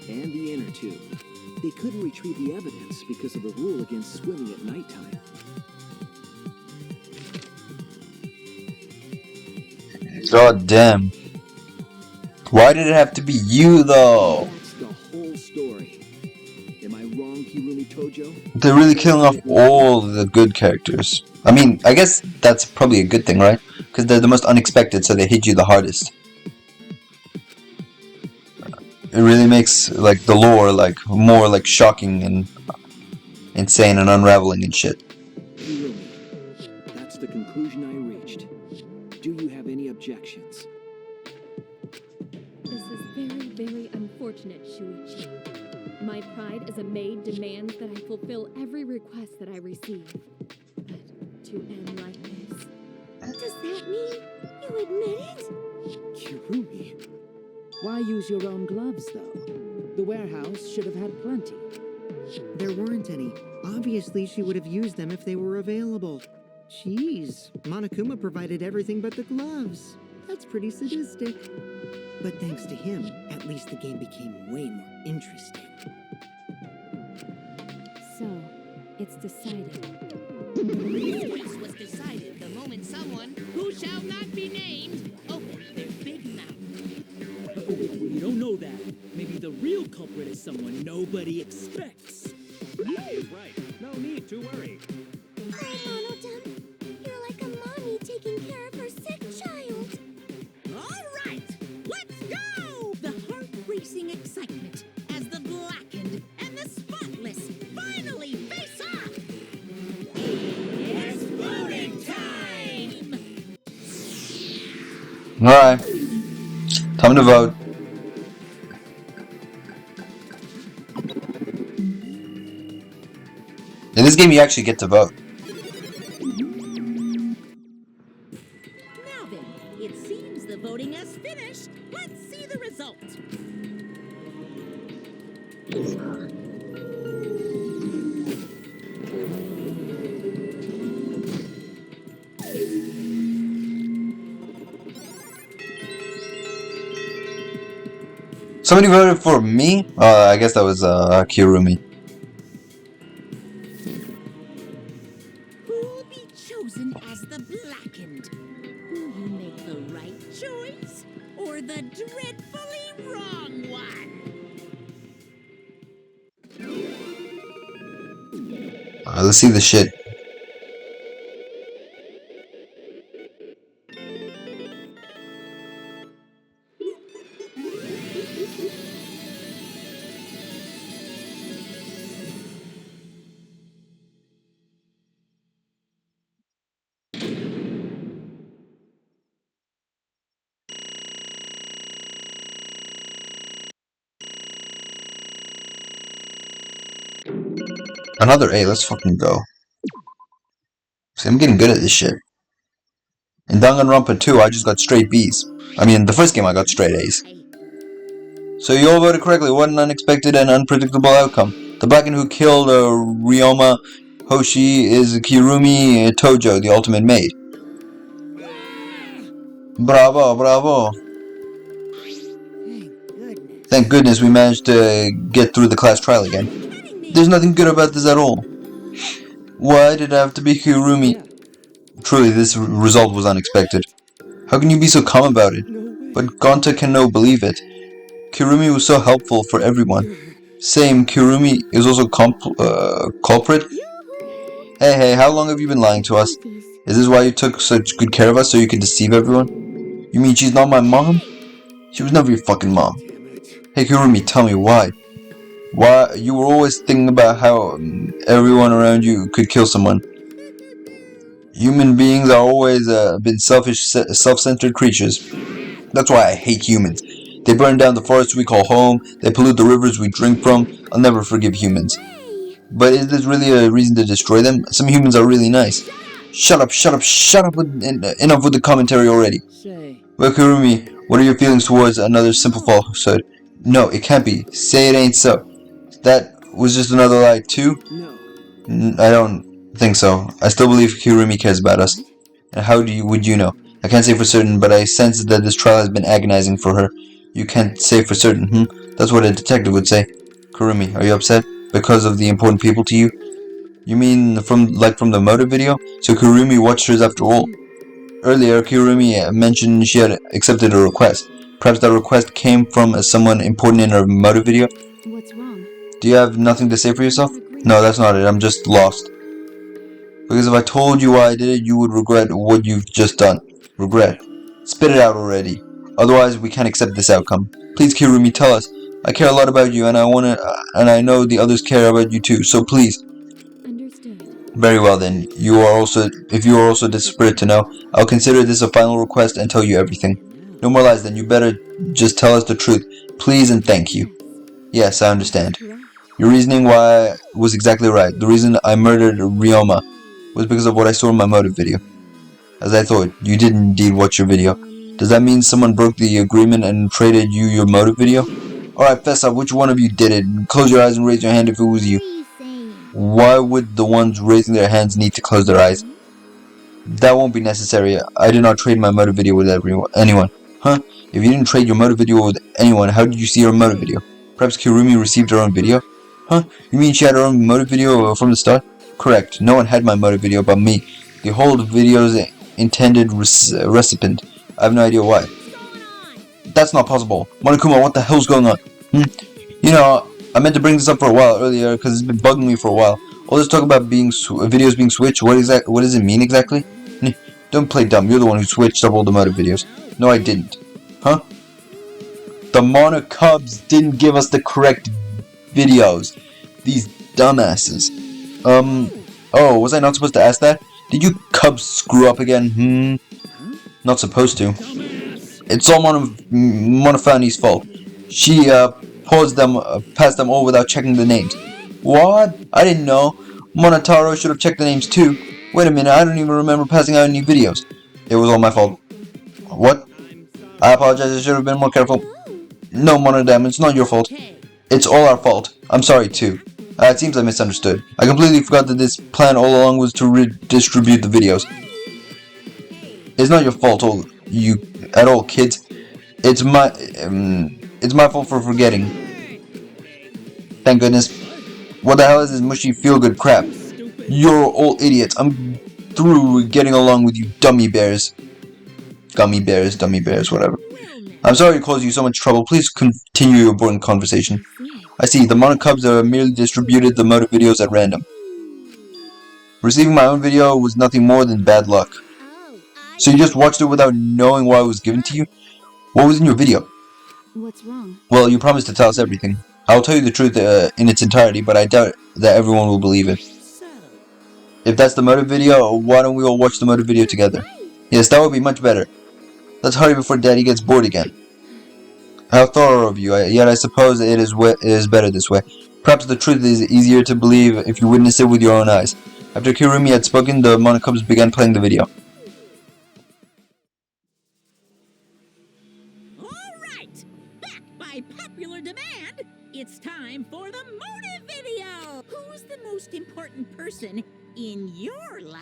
and the inner tube. They couldn't retrieve the evidence because of the rule against swimming at nighttime. God damn. Why did it have to be you, though? That's the whole story. Am I wrong, Hirumi Tojo? They're really killing off all the good characters. I mean, I guess that's probably a good thing, right? Because they're the most unexpected, so they hit you the hardest. It really makes, like, the lore, like, more, like, shocking and insane and unraveling and shit. Hirumi, that's the conclusion I reached. Do you have any objections? This is very, very unfortunate, Shuichi. My pride as a maid demands that I fulfill every request that I receive. But to end like this... Does that mean you admit it? Hirumi, why use your own gloves, though? The warehouse should have had plenty. There weren't any. Obviously, she would have used them if they were available. Jeez, Monokuma provided everything but the gloves. That's pretty sadistic. But thanks to him, at least the game became way more interesting. So, it's decided. This case was decided the moment someone, who shall not be named, opened their big mouth. We don't know that. Maybe the real culprit is someone nobody expects. That is right. No need to worry. Oh, Monodum, you're like a mommy taking care of her sick child. All right, let's go! The heart-racing excitement as the blackened and the spotless finally face off! It's voting time! Alright. Time to vote. In this game, you actually get to vote. Now then, it seems the voting has finished. Let's see the result. Somebody voted for me? I guess that was Kirumi. Who will be chosen as the blackened? Will you make the right choice or the dreadfully wrong one? Let's see the shit. Another A, let's fucking go. See, I'm getting good at this shit. In Danganronpa 2, I just got straight B's. I mean, the first game I got straight A's. So you all voted correctly. What an unexpected and unpredictable outcome. The blackened who killed Ryoma Hoshi is Kirumi Tojo, the ultimate maid. Bravo, bravo. Thank goodness we managed to get through the class trial again. There's nothing good about this at all. Why did it have to be Kirumi? Truly, this result was unexpected. How can you be so calm about it? But Gonta can no believe it. Kirumi was so helpful for everyone. Same, Kirumi is also culprit? Hey, how long have you been lying to us? Is this why you took such good care of us, so you could deceive everyone? You mean she's not my mom? She was never your fucking mom. Hey Kirumi, tell me why. Why you were always thinking about how everyone around you could kill someone. Human beings are always been selfish, self-centered creatures. That's why I hate humans. They burn down the forests we call home. They pollute the rivers we drink from. I'll never forgive humans. But is this really a reason to destroy them? Some humans are really nice. Shut up enough with the commentary already. Well, Kirumi, what are your feelings towards another simple falsehood? No, it can't be. Say it ain't so. That was just another lie too? No. I don't think so. I still believe Kirumi cares about us. And how would you know? I can't say for certain, but I sense that this trial has been agonizing for her. You can't say for certain, That's what a detective would say. Kurumi, are you upset? Because of the important people to you? You mean from the motive video? So Kurumi watched hers after all. Earlier, Kurumi mentioned she had accepted a request. Perhaps that request came from someone important in her motive video? What's wrong? Do you have nothing to say for yourself? No, that's not it. I'm just lost. Because if I told you why I did it, you would regret what you've just done. Regret. Spit it out already. Otherwise, we can't accept this outcome. Please, Kirumi, tell us. I care a lot about you, and I know the others care about you too. So please. Understood. Very well then. If you are also desperate to know, I'll consider this a final request and tell you everything. No more lies then. You better just tell us the truth. Please and thank you. Yes, I understand. Your reasoning why was exactly right. The reason I murdered Ryoma was because of what I saw in my motive video. As I thought, you did indeed watch your video. Does that mean someone broke the agreement and traded you your motive video? Alright, fess up, which one of you did it? Close your eyes and raise your hand if it was you. Why would the ones raising their hands need to close their eyes? That won't be necessary. I did not trade my motive video with anyone. Huh? If you didn't trade your motive video with anyone, how did you see her motive video? Perhaps Kirumi received her own video? Huh? You mean she had her own motive video from the start? Correct. No one had my motive video but me. The whole video's intended recipient. I have no idea why. That's not possible. Monokuma, what the hell's going on? You know, I meant to bring this up for a while earlier because it's been bugging me for a while. All this talk about videos being switched, what does it mean exactly? Don't play dumb, you're the one who switched up all the motive videos. No, I didn't. Huh? The Monocubs didn't give us the correct videos. These dumbasses. Oh, was I not supposed to ask that? Did you Cubs screw up again? Not supposed to. It's all Monofani's fault. She, passed them all without checking the names. What? I didn't know. Monotaro should have checked the names too. Wait a minute, I don't even remember passing out any videos. It was all my fault. What? I apologize, I should have been more careful. No, Monodam, it's not your fault. It's all our fault. I'm sorry too. It seems I misunderstood. I completely forgot that this plan all along was to redistribute the videos. It's not your fault, at all, kids. It's my fault for forgetting. Thank goodness. What the hell is this mushy feel-good crap? You're all idiots. I'm through getting along with you dummy bears. Gummy bears, dummy bears, whatever. I'm sorry to cause you so much trouble. Please continue your important conversation. I see. The Monocubs merely distributed the motive videos at random. Receiving my own video was nothing more than bad luck. So you just watched it without knowing why it was given to you? What was in your video? What's wrong? Well, you promised to tell us everything. I'll tell you the truth in its entirety, but I doubt that everyone will believe it. If that's the motive video, why don't we all watch the motive video together? Yes, that would be much better. Let's hurry before Daddy gets bored again. How thorough of you, yet I suppose it is better this way. Perhaps the truth is easier to believe if you witness it with your own eyes. After Kirumi had spoken, the Monocubs began playing the video. Alright! Back by popular demand, it's time for the motive video! Who's the most important person in your life?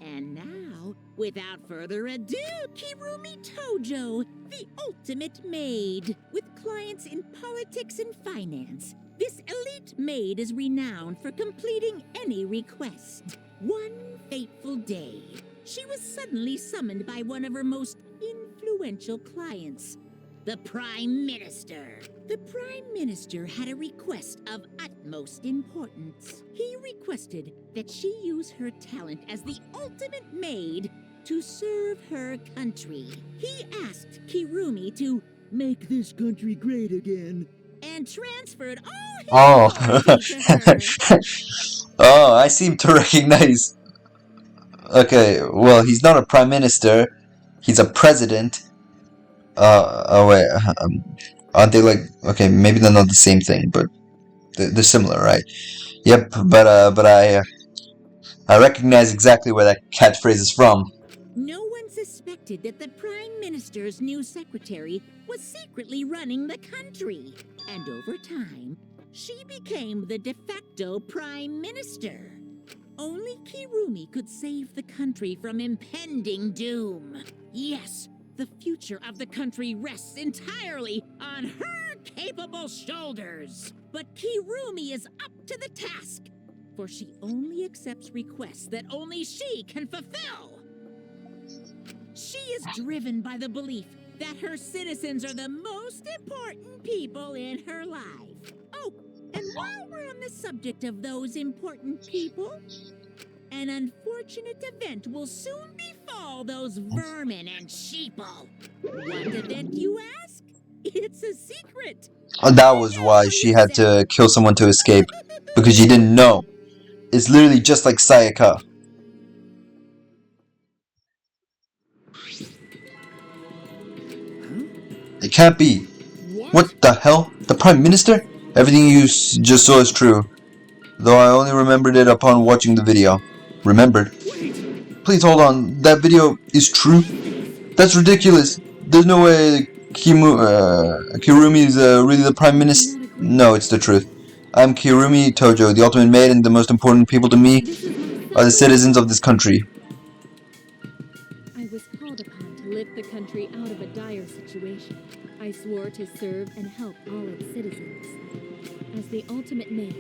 And now, without further ado, Kirumi Tojo, the ultimate maid. With clients in politics and finance, this elite maid is renowned for completing any request. One fateful day, she was suddenly summoned by one of her most influential clients, the Prime Minister. The Prime Minister had a request of utmost importance. He requested that she use her talent as the ultimate maid to serve her country. He asked Kirumi to make this country great again and transferred all his authority to her. Oh, I seem to recognize. Okay, well, he's not a prime minister. He's a president. Oh wait, aren't they like? Okay, maybe they're not the same thing, but they're similar, right? Yep, but I recognize exactly where that catchphrase is from. No one suspected that the Prime Minister's new secretary was secretly running the country. And over time, she became the de facto Prime Minister. Only Kirumi could save the country from impending doom. Yes, the future of the country rests entirely on her capable shoulders. But Kirumi is up to the task, for she only accepts requests that only she can fulfill. She is driven by the belief that her citizens are the most important people in her life. Oh, and while we're on the subject of those important people, an unfortunate event will soon befall those vermin and sheeple. What event, you ask? It's a secret. That was why she had to kill someone to escape. Because she didn't know. It's literally just like Sayaka. It can't be. What the hell? The Prime Minister? Everything you just saw is true. Though I only remembered it upon watching the video. Remembered? Please hold on. That video is true? That's ridiculous. There's no way Kirumi is really the Prime Minister. No, it's the truth. I'm Kirumi Tojo, the ultimate maid, and the most important people to me are the citizens of this country. I was called upon to lift the country out of a dire situation. I swore to serve and help all its citizens. As the ultimate maid,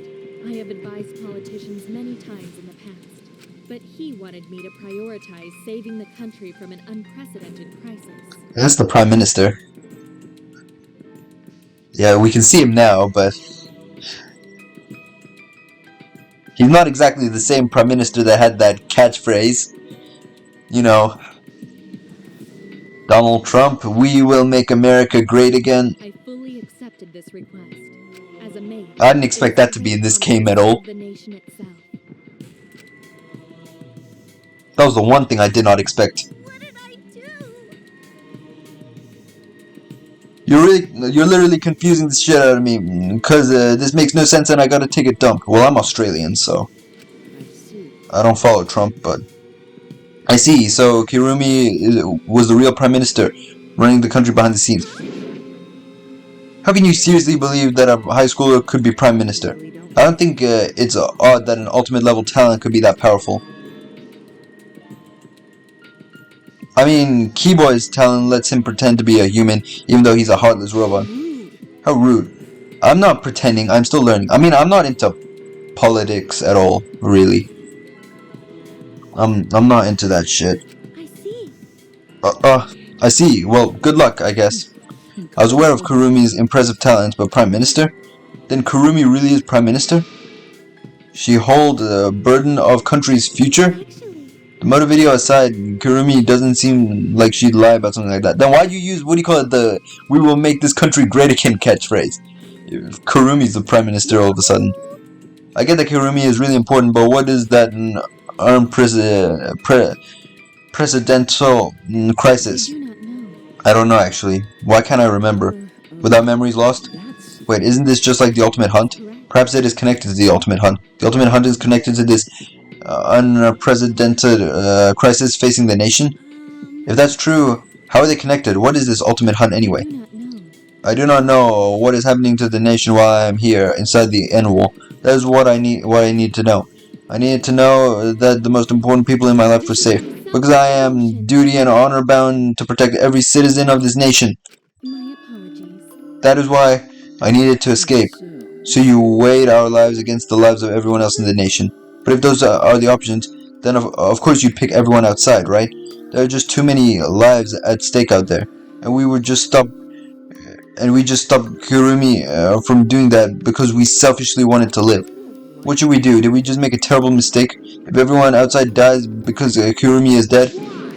I have advised politicians many times in the past, but he wanted me to prioritize saving the country from an unprecedented crisis. That's the Prime Minister. Yeah, we can see him now, but he's not exactly the same Prime Minister that had that catchphrase. You know, Donald Trump, we will make America great again. I fully accepted this request. As a maid, I didn't expect that to be in this game at all. the nation itself. That was the one thing I did not expect. What did I do? You're literally confusing the shit out of me, because this makes no sense and I gotta take a dump. Well, I'm Australian, so I don't follow Trump, but I see. So Kirumi was the real Prime Minister, running the country behind the scenes. How can you seriously believe that a high schooler could be Prime Minister? I don't think it's odd that an ultimate level talent could be that powerful. I mean, Keyboy's talent lets him pretend to be a human, even though he's a heartless robot. How rude. I'm not pretending, I'm still learning. I mean, I'm not into politics at all, really. I'm not into that shit. I see. I see. Well, good luck, I guess. I was aware of Kurumi's impressive talents, but Prime Minister? Then Kurumi really is Prime Minister? She hold the burden of country's future? The motor video aside, Kurumi doesn't seem like she'd lie about something like that. Then why'd you use, what do you call it, the "we will make this country great again" catchphrase? If Kurumi's the Prime Minister all of a sudden. I get that Kurumi is really important, but what is that presidential crisis? I don't know, actually. Why can't I remember? Without memories lost? Wait, isn't this just like the Ultimate Hunt? Perhaps it is connected to the Ultimate Hunt. The Ultimate Hunt is connected to this unprecedented crisis facing the nation? If that's true, how are they connected? What is this Ultimate Hunt anyway? I do not know what is happening to the nation while I am here inside the end wall. That is what I need to know. I needed to know that the most important people in my life were safe, because I am duty and honor bound to protect every citizen of this nation. My apologies. That is why I needed to escape. So you weighed our lives against the lives of everyone else in the nation. But if those are the options, then of course you'd pick everyone outside, right? There are just too many lives at stake out there, and we just stopped Kurumi from doing that because we selfishly wanted to live. What should we do? Did we just make a terrible mistake? If everyone outside dies because Kurumi is dead,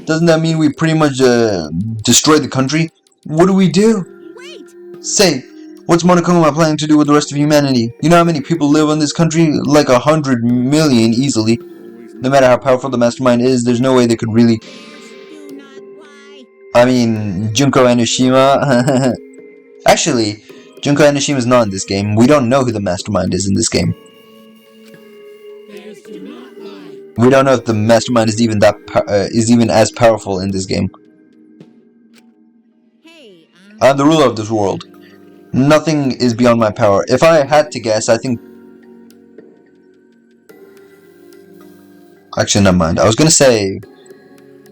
doesn't that mean we pretty much destroyed the country? What do we do? Say, what's Monokuma planning to do with the rest of humanity? You know how many people live on this country? Like 100 million easily. No matter how powerful the mastermind is, there's no way they could really... I mean, Junko Enoshima... Actually, Junko Enoshima is not in this game. We don't know who the mastermind is in this game. We don't know if the mastermind is even as powerful in this game. I'm the ruler of this world. Nothing is beyond my power. If I had to guess, I think... Actually, never mind. I was gonna say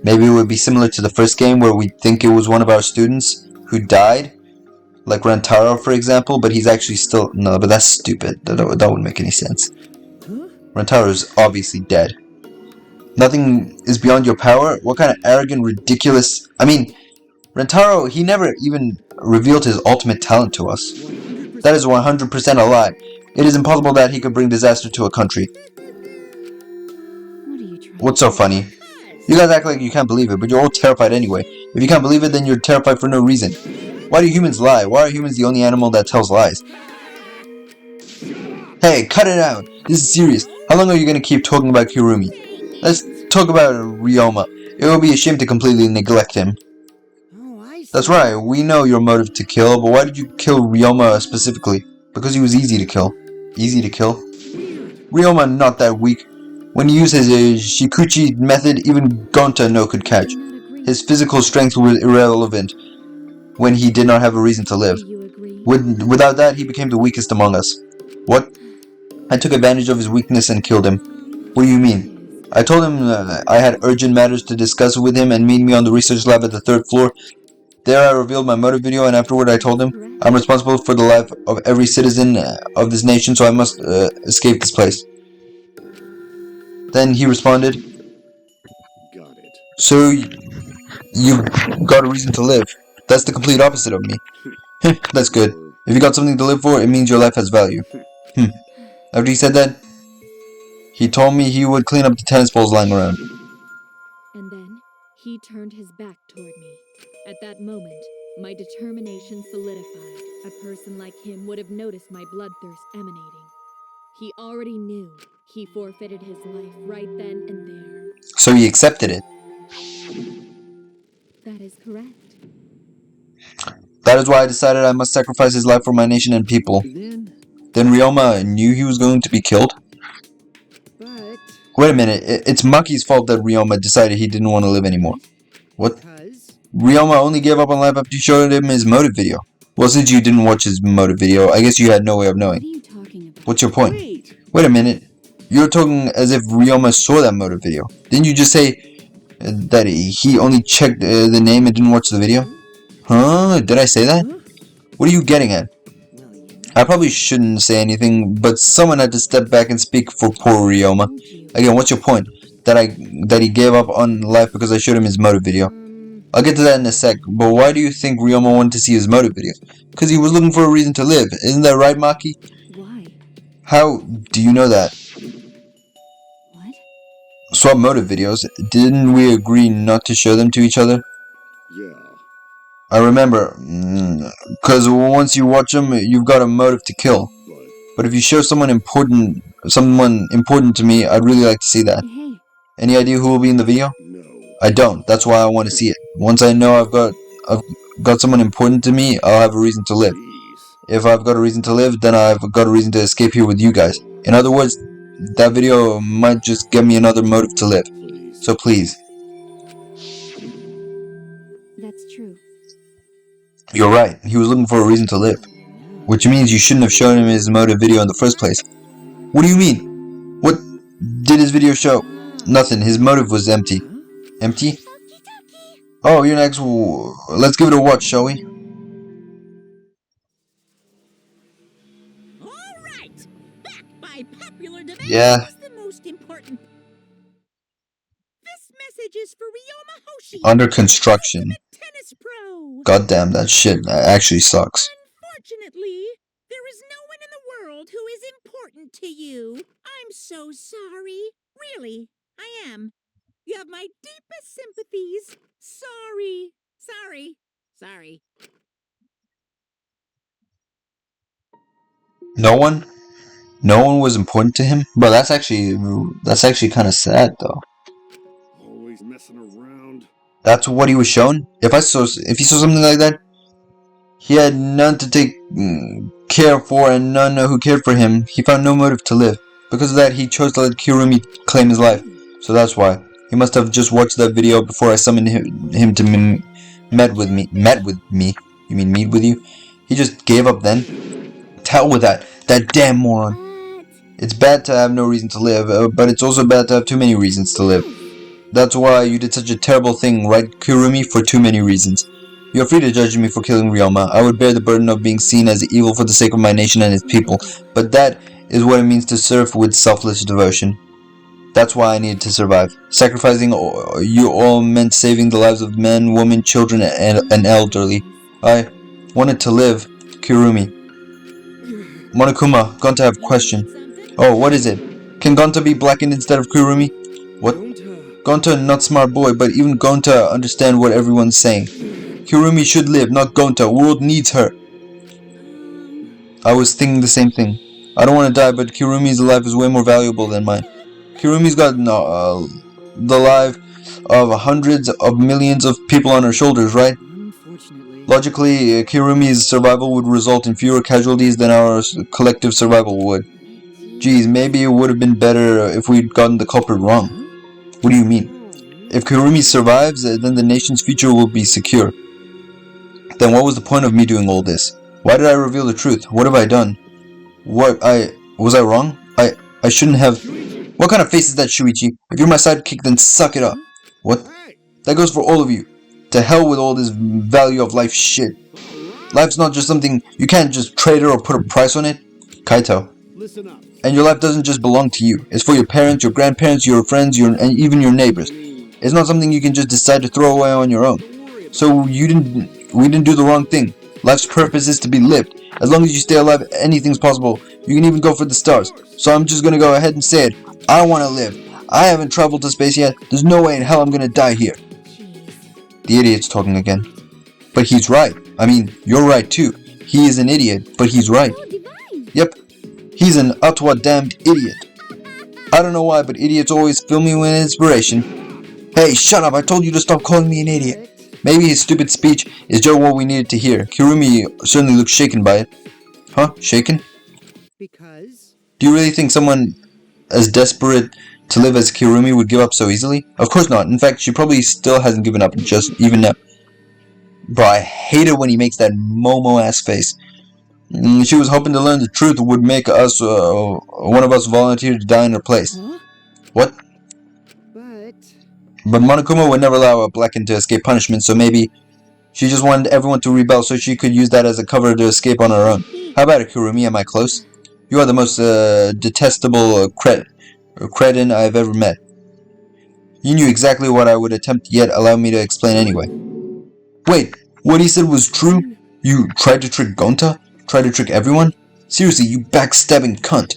maybe it would be similar to the first game where we think it was one of our students who died, like Rantaro, for example, but he's actually still... No, but that's stupid. That wouldn't make any sense. Rantaro is obviously dead. Nothing is beyond your power? What kind of arrogant, ridiculous... I mean, Rantaro, he never even revealed his ultimate talent to us. That is 100% a lie. It is impossible that he could bring disaster to a country. What are you trying What's so funny? You guys act like you can't believe it, but you're all terrified anyway. If you can't believe it, then you're terrified for no reason. Why do humans lie? Why are humans the only animal that tells lies? Hey, cut it out! This is serious. How long are you gonna keep talking about Kirumi? Let's talk about Ryoma. It would be a shame to completely neglect him. Oh, I see. That's right, we know your motive to kill, but why did you kill Ryoma specifically? Because he was easy to kill. Easy to kill? Ryoma not that weak. When he used his Shikuchi method, even Gonta no could catch. His physical strength was irrelevant when he did not have a reason to live. Do you agree? Without that, he became the weakest among us. What? I took advantage of his weakness and killed him. What do you mean? I told him I had urgent matters to discuss with him and meet me on the research lab at the 3rd floor. There I revealed my motive video, and afterward I told him, I'm responsible for the life of every citizen of this nation, so I must escape this place. Then he responded, Got it. so you've got a reason to live. That's the complete opposite of me. That's good. If you got something to live for, it means your life has value. After he said that, he told me he would clean up the tennis balls lying around. And then he turned his back toward me. At that moment, my determination solidified. A person like him would have noticed my bloodthirst emanating. He already knew he forfeited his life right then and there. So he accepted it. That is correct. That is why I decided I must sacrifice his life for my nation and people. Then Ryoma knew he was going to be killed? But Wait a minute, it's Maki's fault that Ryoma decided he didn't want to live anymore. What? because Ryoma only gave up on life after you showed him his motive video. Well, since you didn't watch his motive video, I guess you had no way of What knowing. are you talking about? What's your point? Wait! Wait a minute. You're talking as if Ryoma saw that motive video. Didn't you just say that he only checked the name and didn't watch the video? Huh? Did I say that? What are you getting at? I probably shouldn't say anything, but someone had to step back and speak for poor Ryoma. Again, what's your point? That he gave up on life because I showed him his motive video. I'll get to that in a sec, but why do you think Ryoma wanted to see his motive videos? Because he was looking for a reason to live. Isn't that right, Maki? Why? How do you know that? What? Swap motive videos. Didn't we agree not to show them to each other? Yeah. I remember, because once you watch them, you've got a motive to kill. But if you show someone important to me, I'd really like to see that. Hey, Any idea who will be in the video? No. I don't. That's why I want to see it. Once I know I've got someone important to me, I'll have a reason to live. Please. If I've got a reason to live, then I've got a reason to escape here with you guys. In other words, that video might just give me another motive to live. Please. So please. that's true. You're right. He was looking for a reason to live. Which means you shouldn't have shown him his motive video in the first place. What do you mean? What did his video show? Nothing. His motive was empty. Empty? Oh, you're next. Let's give it a watch, shall we? All right. Back by popular demand. Yeah. Was the most important. This message is for Ryoma Hoshi. Under construction. Tennis pro. God damn, that shit actually sucks. Unfortunately, there is no one in the world who is important to you. I'm so sorry. Really, I am. You have my deepest sympathies. Sorry. Sorry. No one? No one was important to him? Bro, that's actually kind of sad, though. Always messing around. That's what he was shown? If he saw something like that, he had none to take care for and none who cared for him. He found no motive to live. Because of that, he chose to let Kirumi claim his life. So that's why. He must have just watched that video before I summoned him to meet with me. You mean meet with you? He just gave up then? To hell with that. That damn moron. What? It's bad to have no reason to live, but it's also bad to have too many reasons to live. That's why you did such a terrible thing, right, Kurumi? For too many reasons. You're free to judge me for killing Ryoma. I would bear the burden of being seen as evil for the sake of my nation and its people, but that is what it means to serve with selfless devotion. That's why I needed to survive. Sacrificing you all meant saving the lives of men, women, children, and elderly. I wanted to live, Kurumi. Monokuma, Gonta, have a question. Oh, what is it? Can Gonta be blackened instead of Kurumi? What? Gonta, not smart boy, but even Gonta understand what everyone's saying. Kurumi should live, not Gonta. World needs her. I was thinking the same thing. I don't want to die, but Kurumi's life is way more valuable than mine. Kurumi's got the life of hundreds of millions of people on her shoulders, right? Logically, Kurumi's survival would result in fewer casualties than our collective survival would. Geez, maybe it would have been better if we'd gotten the culprit wrong. What do you mean? If Kurumi survives, then the nation's future will be secure. Then what was the point of me doing all this? Why did I reveal the truth? What have I done? Was I wrong? I shouldn't have... What kind of face is that, Shuichi? If you're my sidekick, then suck it up. What? That goes for all of you. To hell with all this value of life shit. Life's not just something you can't just trade it or put a price on it. Kaito. And your life doesn't just belong to you. It's for your parents, your grandparents, your friends, and even your neighbors. It's not something you can just decide to throw away on your own. So we didn't do the wrong thing. Life's purpose is to be lived. As long as you stay alive, anything's possible. You can even go for the stars. So I'm just gonna go ahead and say it. I wanna live. I haven't traveled to space yet. There's no way in hell I'm gonna die here. The idiot's talking again. But he's right. I mean, you're right too. He is an idiot, but he's right. Yep. He's an utwa damned idiot. I don't know why, but idiots always fill me with inspiration. Hey, shut up! I told you to stop calling me an idiot. Maybe his stupid speech is just what we needed to hear. Kurumi certainly looks shaken by it. Huh? Shaken? Because? Do you really think someone as desperate to live as Kurumi would give up so easily? Of course not. In fact, she probably still hasn't given up just even now. Bro, I hate it when he makes that Momo-ass face. She was hoping to learn the truth would make us, one of us volunteer to die in her place. Huh? What? But Monokuma would never allow a Blackened to escape punishment, so maybe she just wanted everyone to rebel so she could use that as a cover to escape on her own. How about it, Kurumi? Am I close? You are the most detestable cretin I've ever met. You knew exactly what I would attempt, yet allow me to explain anyway. Wait, what he said was true? You tried to trick Gonta? Tried to trick everyone? Seriously, you backstabbing cunt.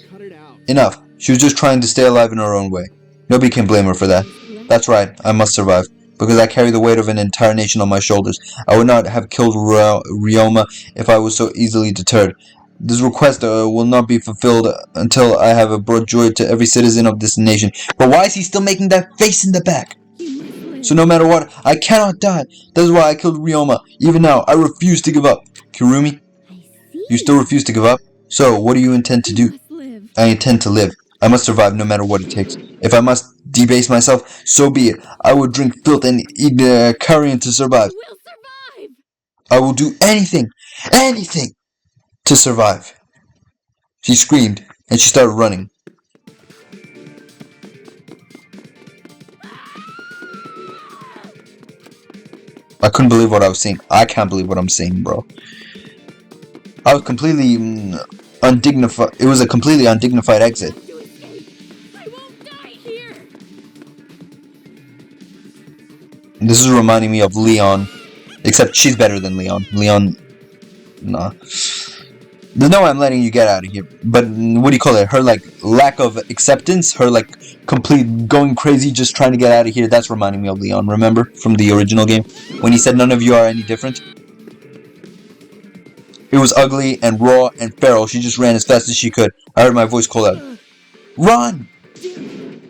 Enough. She was just trying to stay alive in her own way. Nobody can blame her for that. That's right, I must survive. Because I carry the weight of an entire nation on my shoulders. I would not have killed Ryoma if I was so easily deterred. This request will not be fulfilled until I have brought joy to every citizen of this nation. But why is he still making that face in the back? So no matter what, I cannot die. That is why I killed Ryoma. Even now, I refuse to give up. Kurumi, you still refuse to give up? So, what do you intend to do? I intend to live. I must survive no matter what it takes. If I must debase myself, so be it. I will drink filth and eat carrion to survive. We'll survive! I will do anything to survive. She screamed, and she started running. I couldn't believe what I was seeing. I can't believe what I'm seeing, bro. I was completely undignified. It was a completely undignified exit. I won't die here. This is reminding me of Leon. Except she's better than Leon. Leon... Nah. There's no way I'm letting you get out of here. But what do you call it? Her, like, lack of acceptance? Her, like, complete going crazy just trying to get out of here? That's reminding me of Leon, remember? From the original game? When he said none of you are any different? It was ugly and raw and feral. She just ran as fast as she could. I heard my voice call out. Run!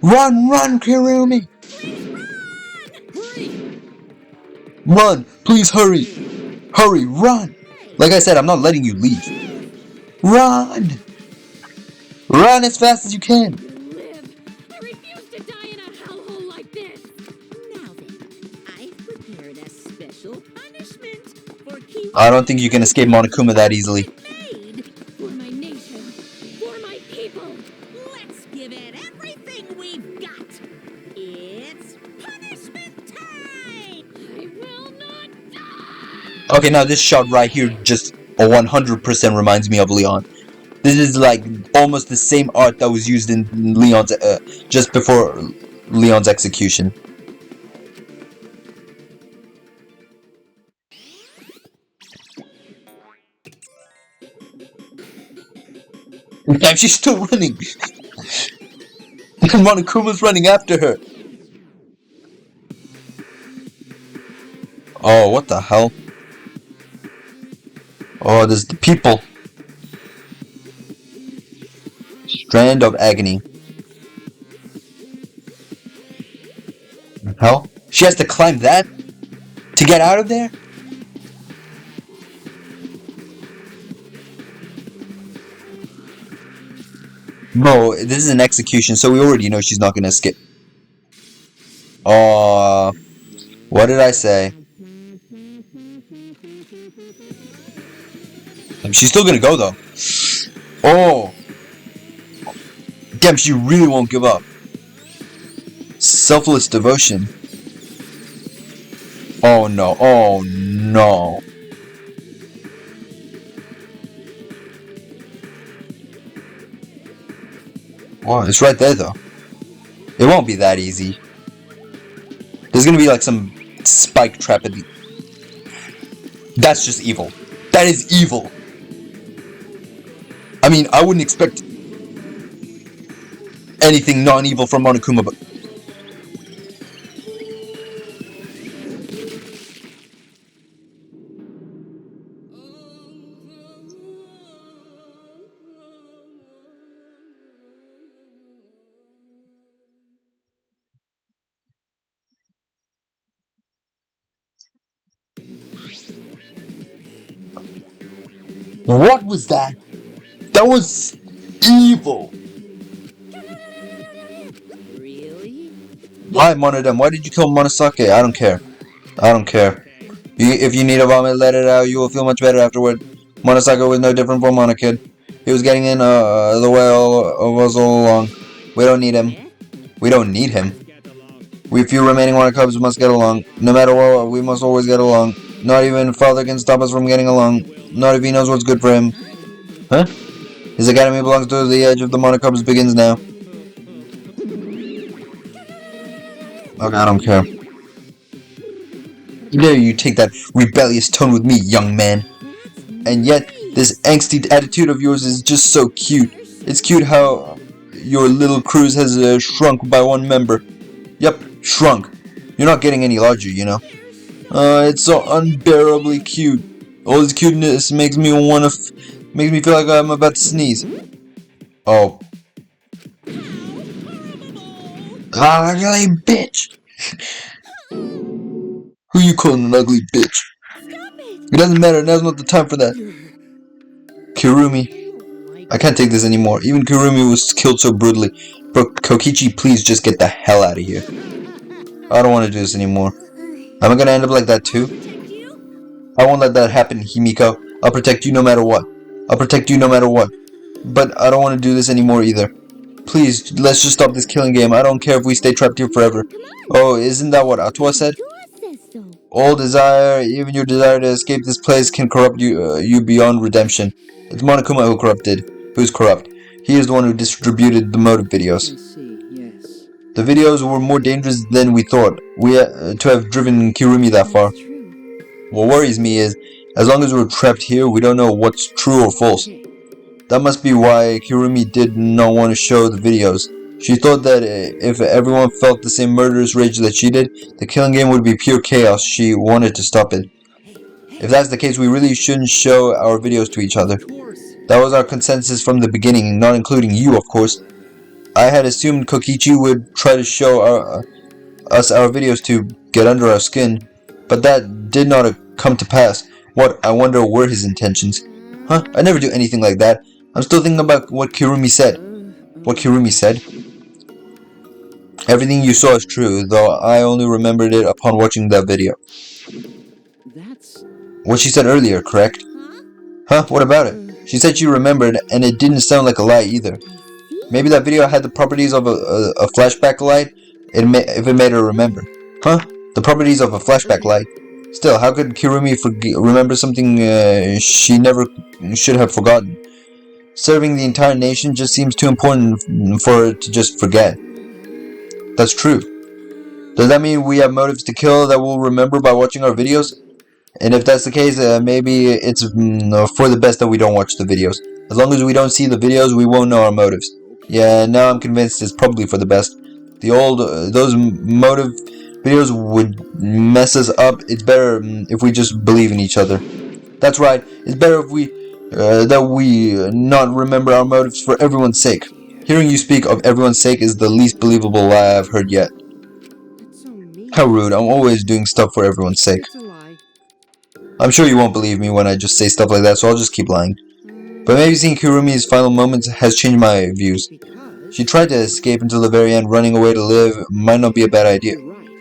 Run, run, Kirumi! Run! Please hurry! Hurry, run! Like I said, I'm not letting you leave. Run! Run as fast as you can! Live. I refuse to die in a hellhole like this. Now then, I've prepared a special punishment for keeping... I don't think you can escape Monokuma that easily. For my nation. For my people. Okay, now this shot right here just 100% reminds me of Leon. This is like almost the same art that was used in Leon's just before Leon's execution. Damn, she's still running. And Monokuma's running after her. Oh, what the hell? Oh, there's the people. Strand of agony. Hell? She has to climb that? To get out of there? No, this is an execution, so we already know she's not gonna escape. Oh, what did I say? She's still gonna go though. Oh, damn! She really won't give up. Selfless devotion. Oh no! Oh no! Oh, it's right there though. It won't be that easy. There's gonna be like some spike trap at the... That's just evil. That is evil. I mean, I wouldn't expect anything non-evil from Monokuma, but... What was that? That was evil. Really? Why, Monodem? Why did you kill Monosake? I don't care. I don't care. If you need a vomit, let it out. You will feel much better afterward. Monosake was no different from Monokid. He was getting in the way of us all along. We don't need him. We don't need him. We few remaining Monokubs must get along. No matter what, we must always get along. Not even Father can stop us from getting along. Not if he knows what's good for him. Huh? His academy belongs to the edge of the Monokubs begins now. Okay, I don't care. Dare you take that rebellious tone with me, young man. And yet, this angsty attitude of yours is just so cute. It's cute how your little cruise has shrunk by one member. Yep, shrunk. You're not getting any larger, you know. It's so unbearably cute. All this cuteness makes me makes me feel like I'm about to sneeze. Oh. Ugly bitch! Who you calling an ugly bitch? It doesn't matter, now's not the time for that. Kirumi. I can't take this anymore. Even Kirumi was killed so brutally. Bro, Kokichi, please just get the hell out of here. I don't want to do this anymore. Am I gonna end up like that too? I won't let that happen, Himiko. I'll protect you no matter what. I'll protect you no matter what. But I don't want to do this anymore either. Please, let's just stop this killing game. I don't care if we stay trapped here forever. Oh, isn't that what Atua said? All desire, even your desire to escape this place, can corrupt you beyond redemption. It's Monokuma who's corrupt. He is the one who distributed the motive videos. I see, yes. The videos were more dangerous than we thought. We to have driven Kirumi that far. What worries me is, as long as we're trapped here, we don't know what's true or false. That must be why Kirumi did not want to show the videos. She thought that if everyone felt the same murderous rage that she did, the killing game would be pure chaos. She wanted to stop it. If that's the case, we really shouldn't show our videos to each other. That was our consensus from the beginning, not including you, of course. I had assumed Kokichi would try to show us our videos to get under our skin, but that did not come to pass. What, I wonder, were his intentions? Huh? I never do anything like that. I'm still thinking about what Kirumi said. What Kirumi said? Everything you saw is true, though I only remembered it upon watching that video. That's... What she said earlier, correct? Huh? What about it? She said she remembered, and it didn't sound like a lie either. Maybe that video had the properties of a flashback light, if it made her remember. Huh? The properties of a flashback light. Still, how could Kirumi remember something she never should have forgotten? Serving the entire nation just seems too important for her to just forget. That's true. Does that mean we have motives to kill that we'll remember by watching our videos? And if that's the case, maybe it's for the best that we don't watch the videos. As long as we don't see the videos, we won't know our motives. Yeah, now I'm convinced it's probably for the best. Those motive videos would mess us up. It's better if we just believe in each other. That's right. It's better if that we not remember our motives for everyone's sake. Hearing you speak of everyone's sake is the least believable lie I've heard yet. That's so mean. How rude. I'm always doing stuff for everyone's sake. It's a lie. I'm sure you won't believe me when I just say stuff like that, so I'll just keep lying. But maybe seeing Kurumi's final moments has changed my views. She tried to escape until the very end. Running away to live might not be a bad idea.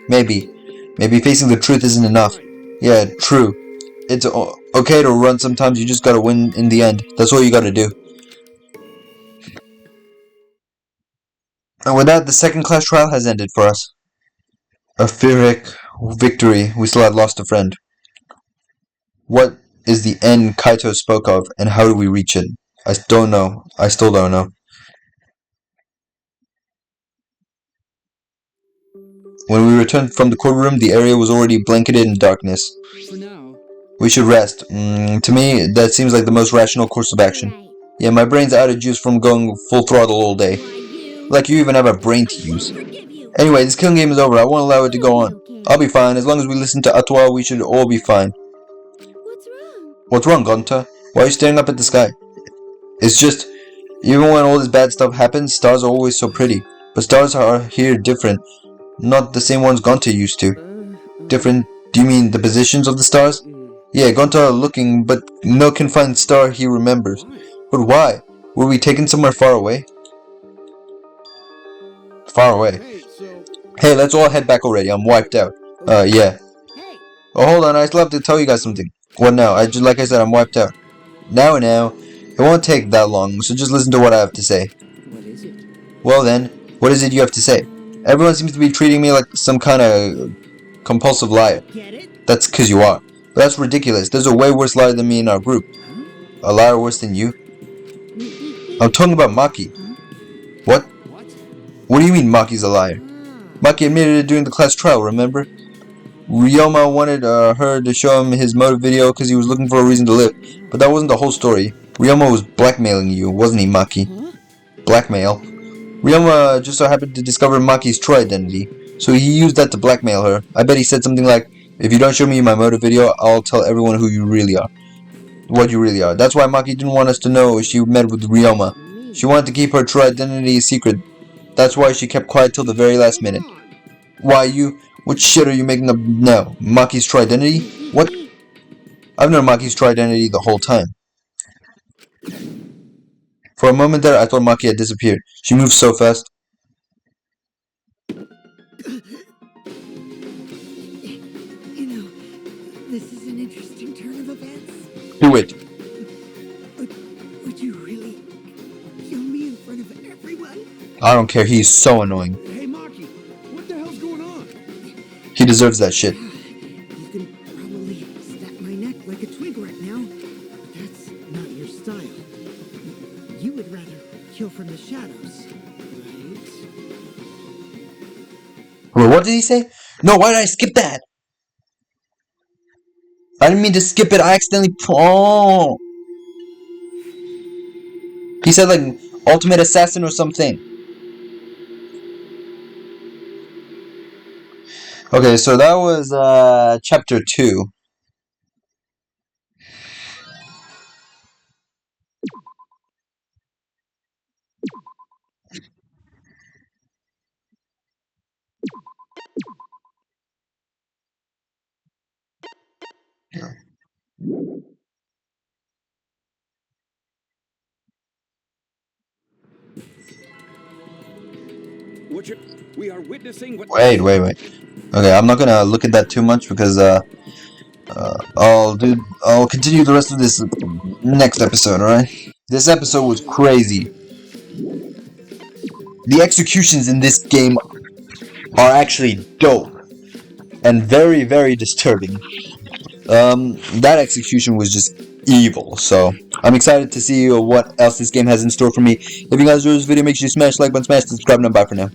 Maybe. Maybe facing the truth isn't enough. Yeah, true. It's okay to run sometimes, you just gotta win in the end. That's all you gotta do. And with that, the second class trial has ended for us. A Pyrrhic victory. We still had lost a friend. What is the end Kaito spoke of, and how do we reach it? I don't know. I still don't know. When we returned from the courtroom, the area was already blanketed in darkness. For now. We should rest. To me, that seems like the most rational course of action. Yeah, my brain's out of juice from going full throttle all day. Like you even have a brain to use. Anyway, this killing game is over. I won't allow it to go on. I'll be fine. As long as we listen to Atwa, we should all be fine. What's wrong? What's wrong, Gonta? Why are you staring up at the sky? It's just, even when all this bad stuff happens, stars are always so pretty. But stars are here different. Not the same ones Gonta used to. Different? Do you mean the positions of the stars? Yeah, Gonta looking, but no confined star he remembers. But why? Were we taken somewhere far away? Far away. Hey, let's all head back already. I'm wiped out. Yeah. Oh, hold on. I still have to tell you guys something. What now? Like I said, I'm wiped out. Now. It won't take that long, so just listen to what I have to say. What is it? Well then, what is it you have to say? Everyone seems to be treating me like some kind of compulsive liar. That's because you are. But that's ridiculous. There's a way worse liar than me in our group. A liar worse than you? I'm talking about Maki. What? What do you mean Maki's a liar? Maki admitted it during the class trial, remember? Ryoma wanted her to show him his motive video because he was looking for a reason to live. But that wasn't the whole story. Ryoma was blackmailing you, wasn't he, Maki? Blackmail? Ryoma just so happened to discover Maki's true identity, so he used that to blackmail her. I bet he said something like, if you don't show me my motive video, I'll tell everyone who you really are. What you really are. That's why Maki didn't want us to know she met with Ryoma. She wanted to keep her true identity a secret. That's why she kept quiet till the very last minute. Why you? What shit are you making up now? Maki's true identity? What? I've known Maki's true identity the whole time. For a moment there, I thought Maki had disappeared. She moved so fast. You know, this is an interesting turn of events. Do it. Would you really kill me in front of everyone? I don't care, he's so annoying. Hey, Maki, what the hell's going on? He deserves that shit. You can probably snap my neck like a twig right now. But that's not your style. You would rather kill from the shadows, right? Wait, what did he say? No, why did I skip that? I didn't mean to skip it, I accidentally... Oh! He said like, ultimate assassin or something. Okay, so that was, chapter 2. We are witnessing what... Wait. Okay, I'm not gonna look at that too much because, I'll continue the rest of this next episode, alright? This episode was crazy. The executions in this game are actually dope and very, very disturbing. that execution was just evil. So I'm excited to see what else this game has in store for me. If you guys enjoyed this video, make sure you smash the like button, smash the subscribe button. Bye for now.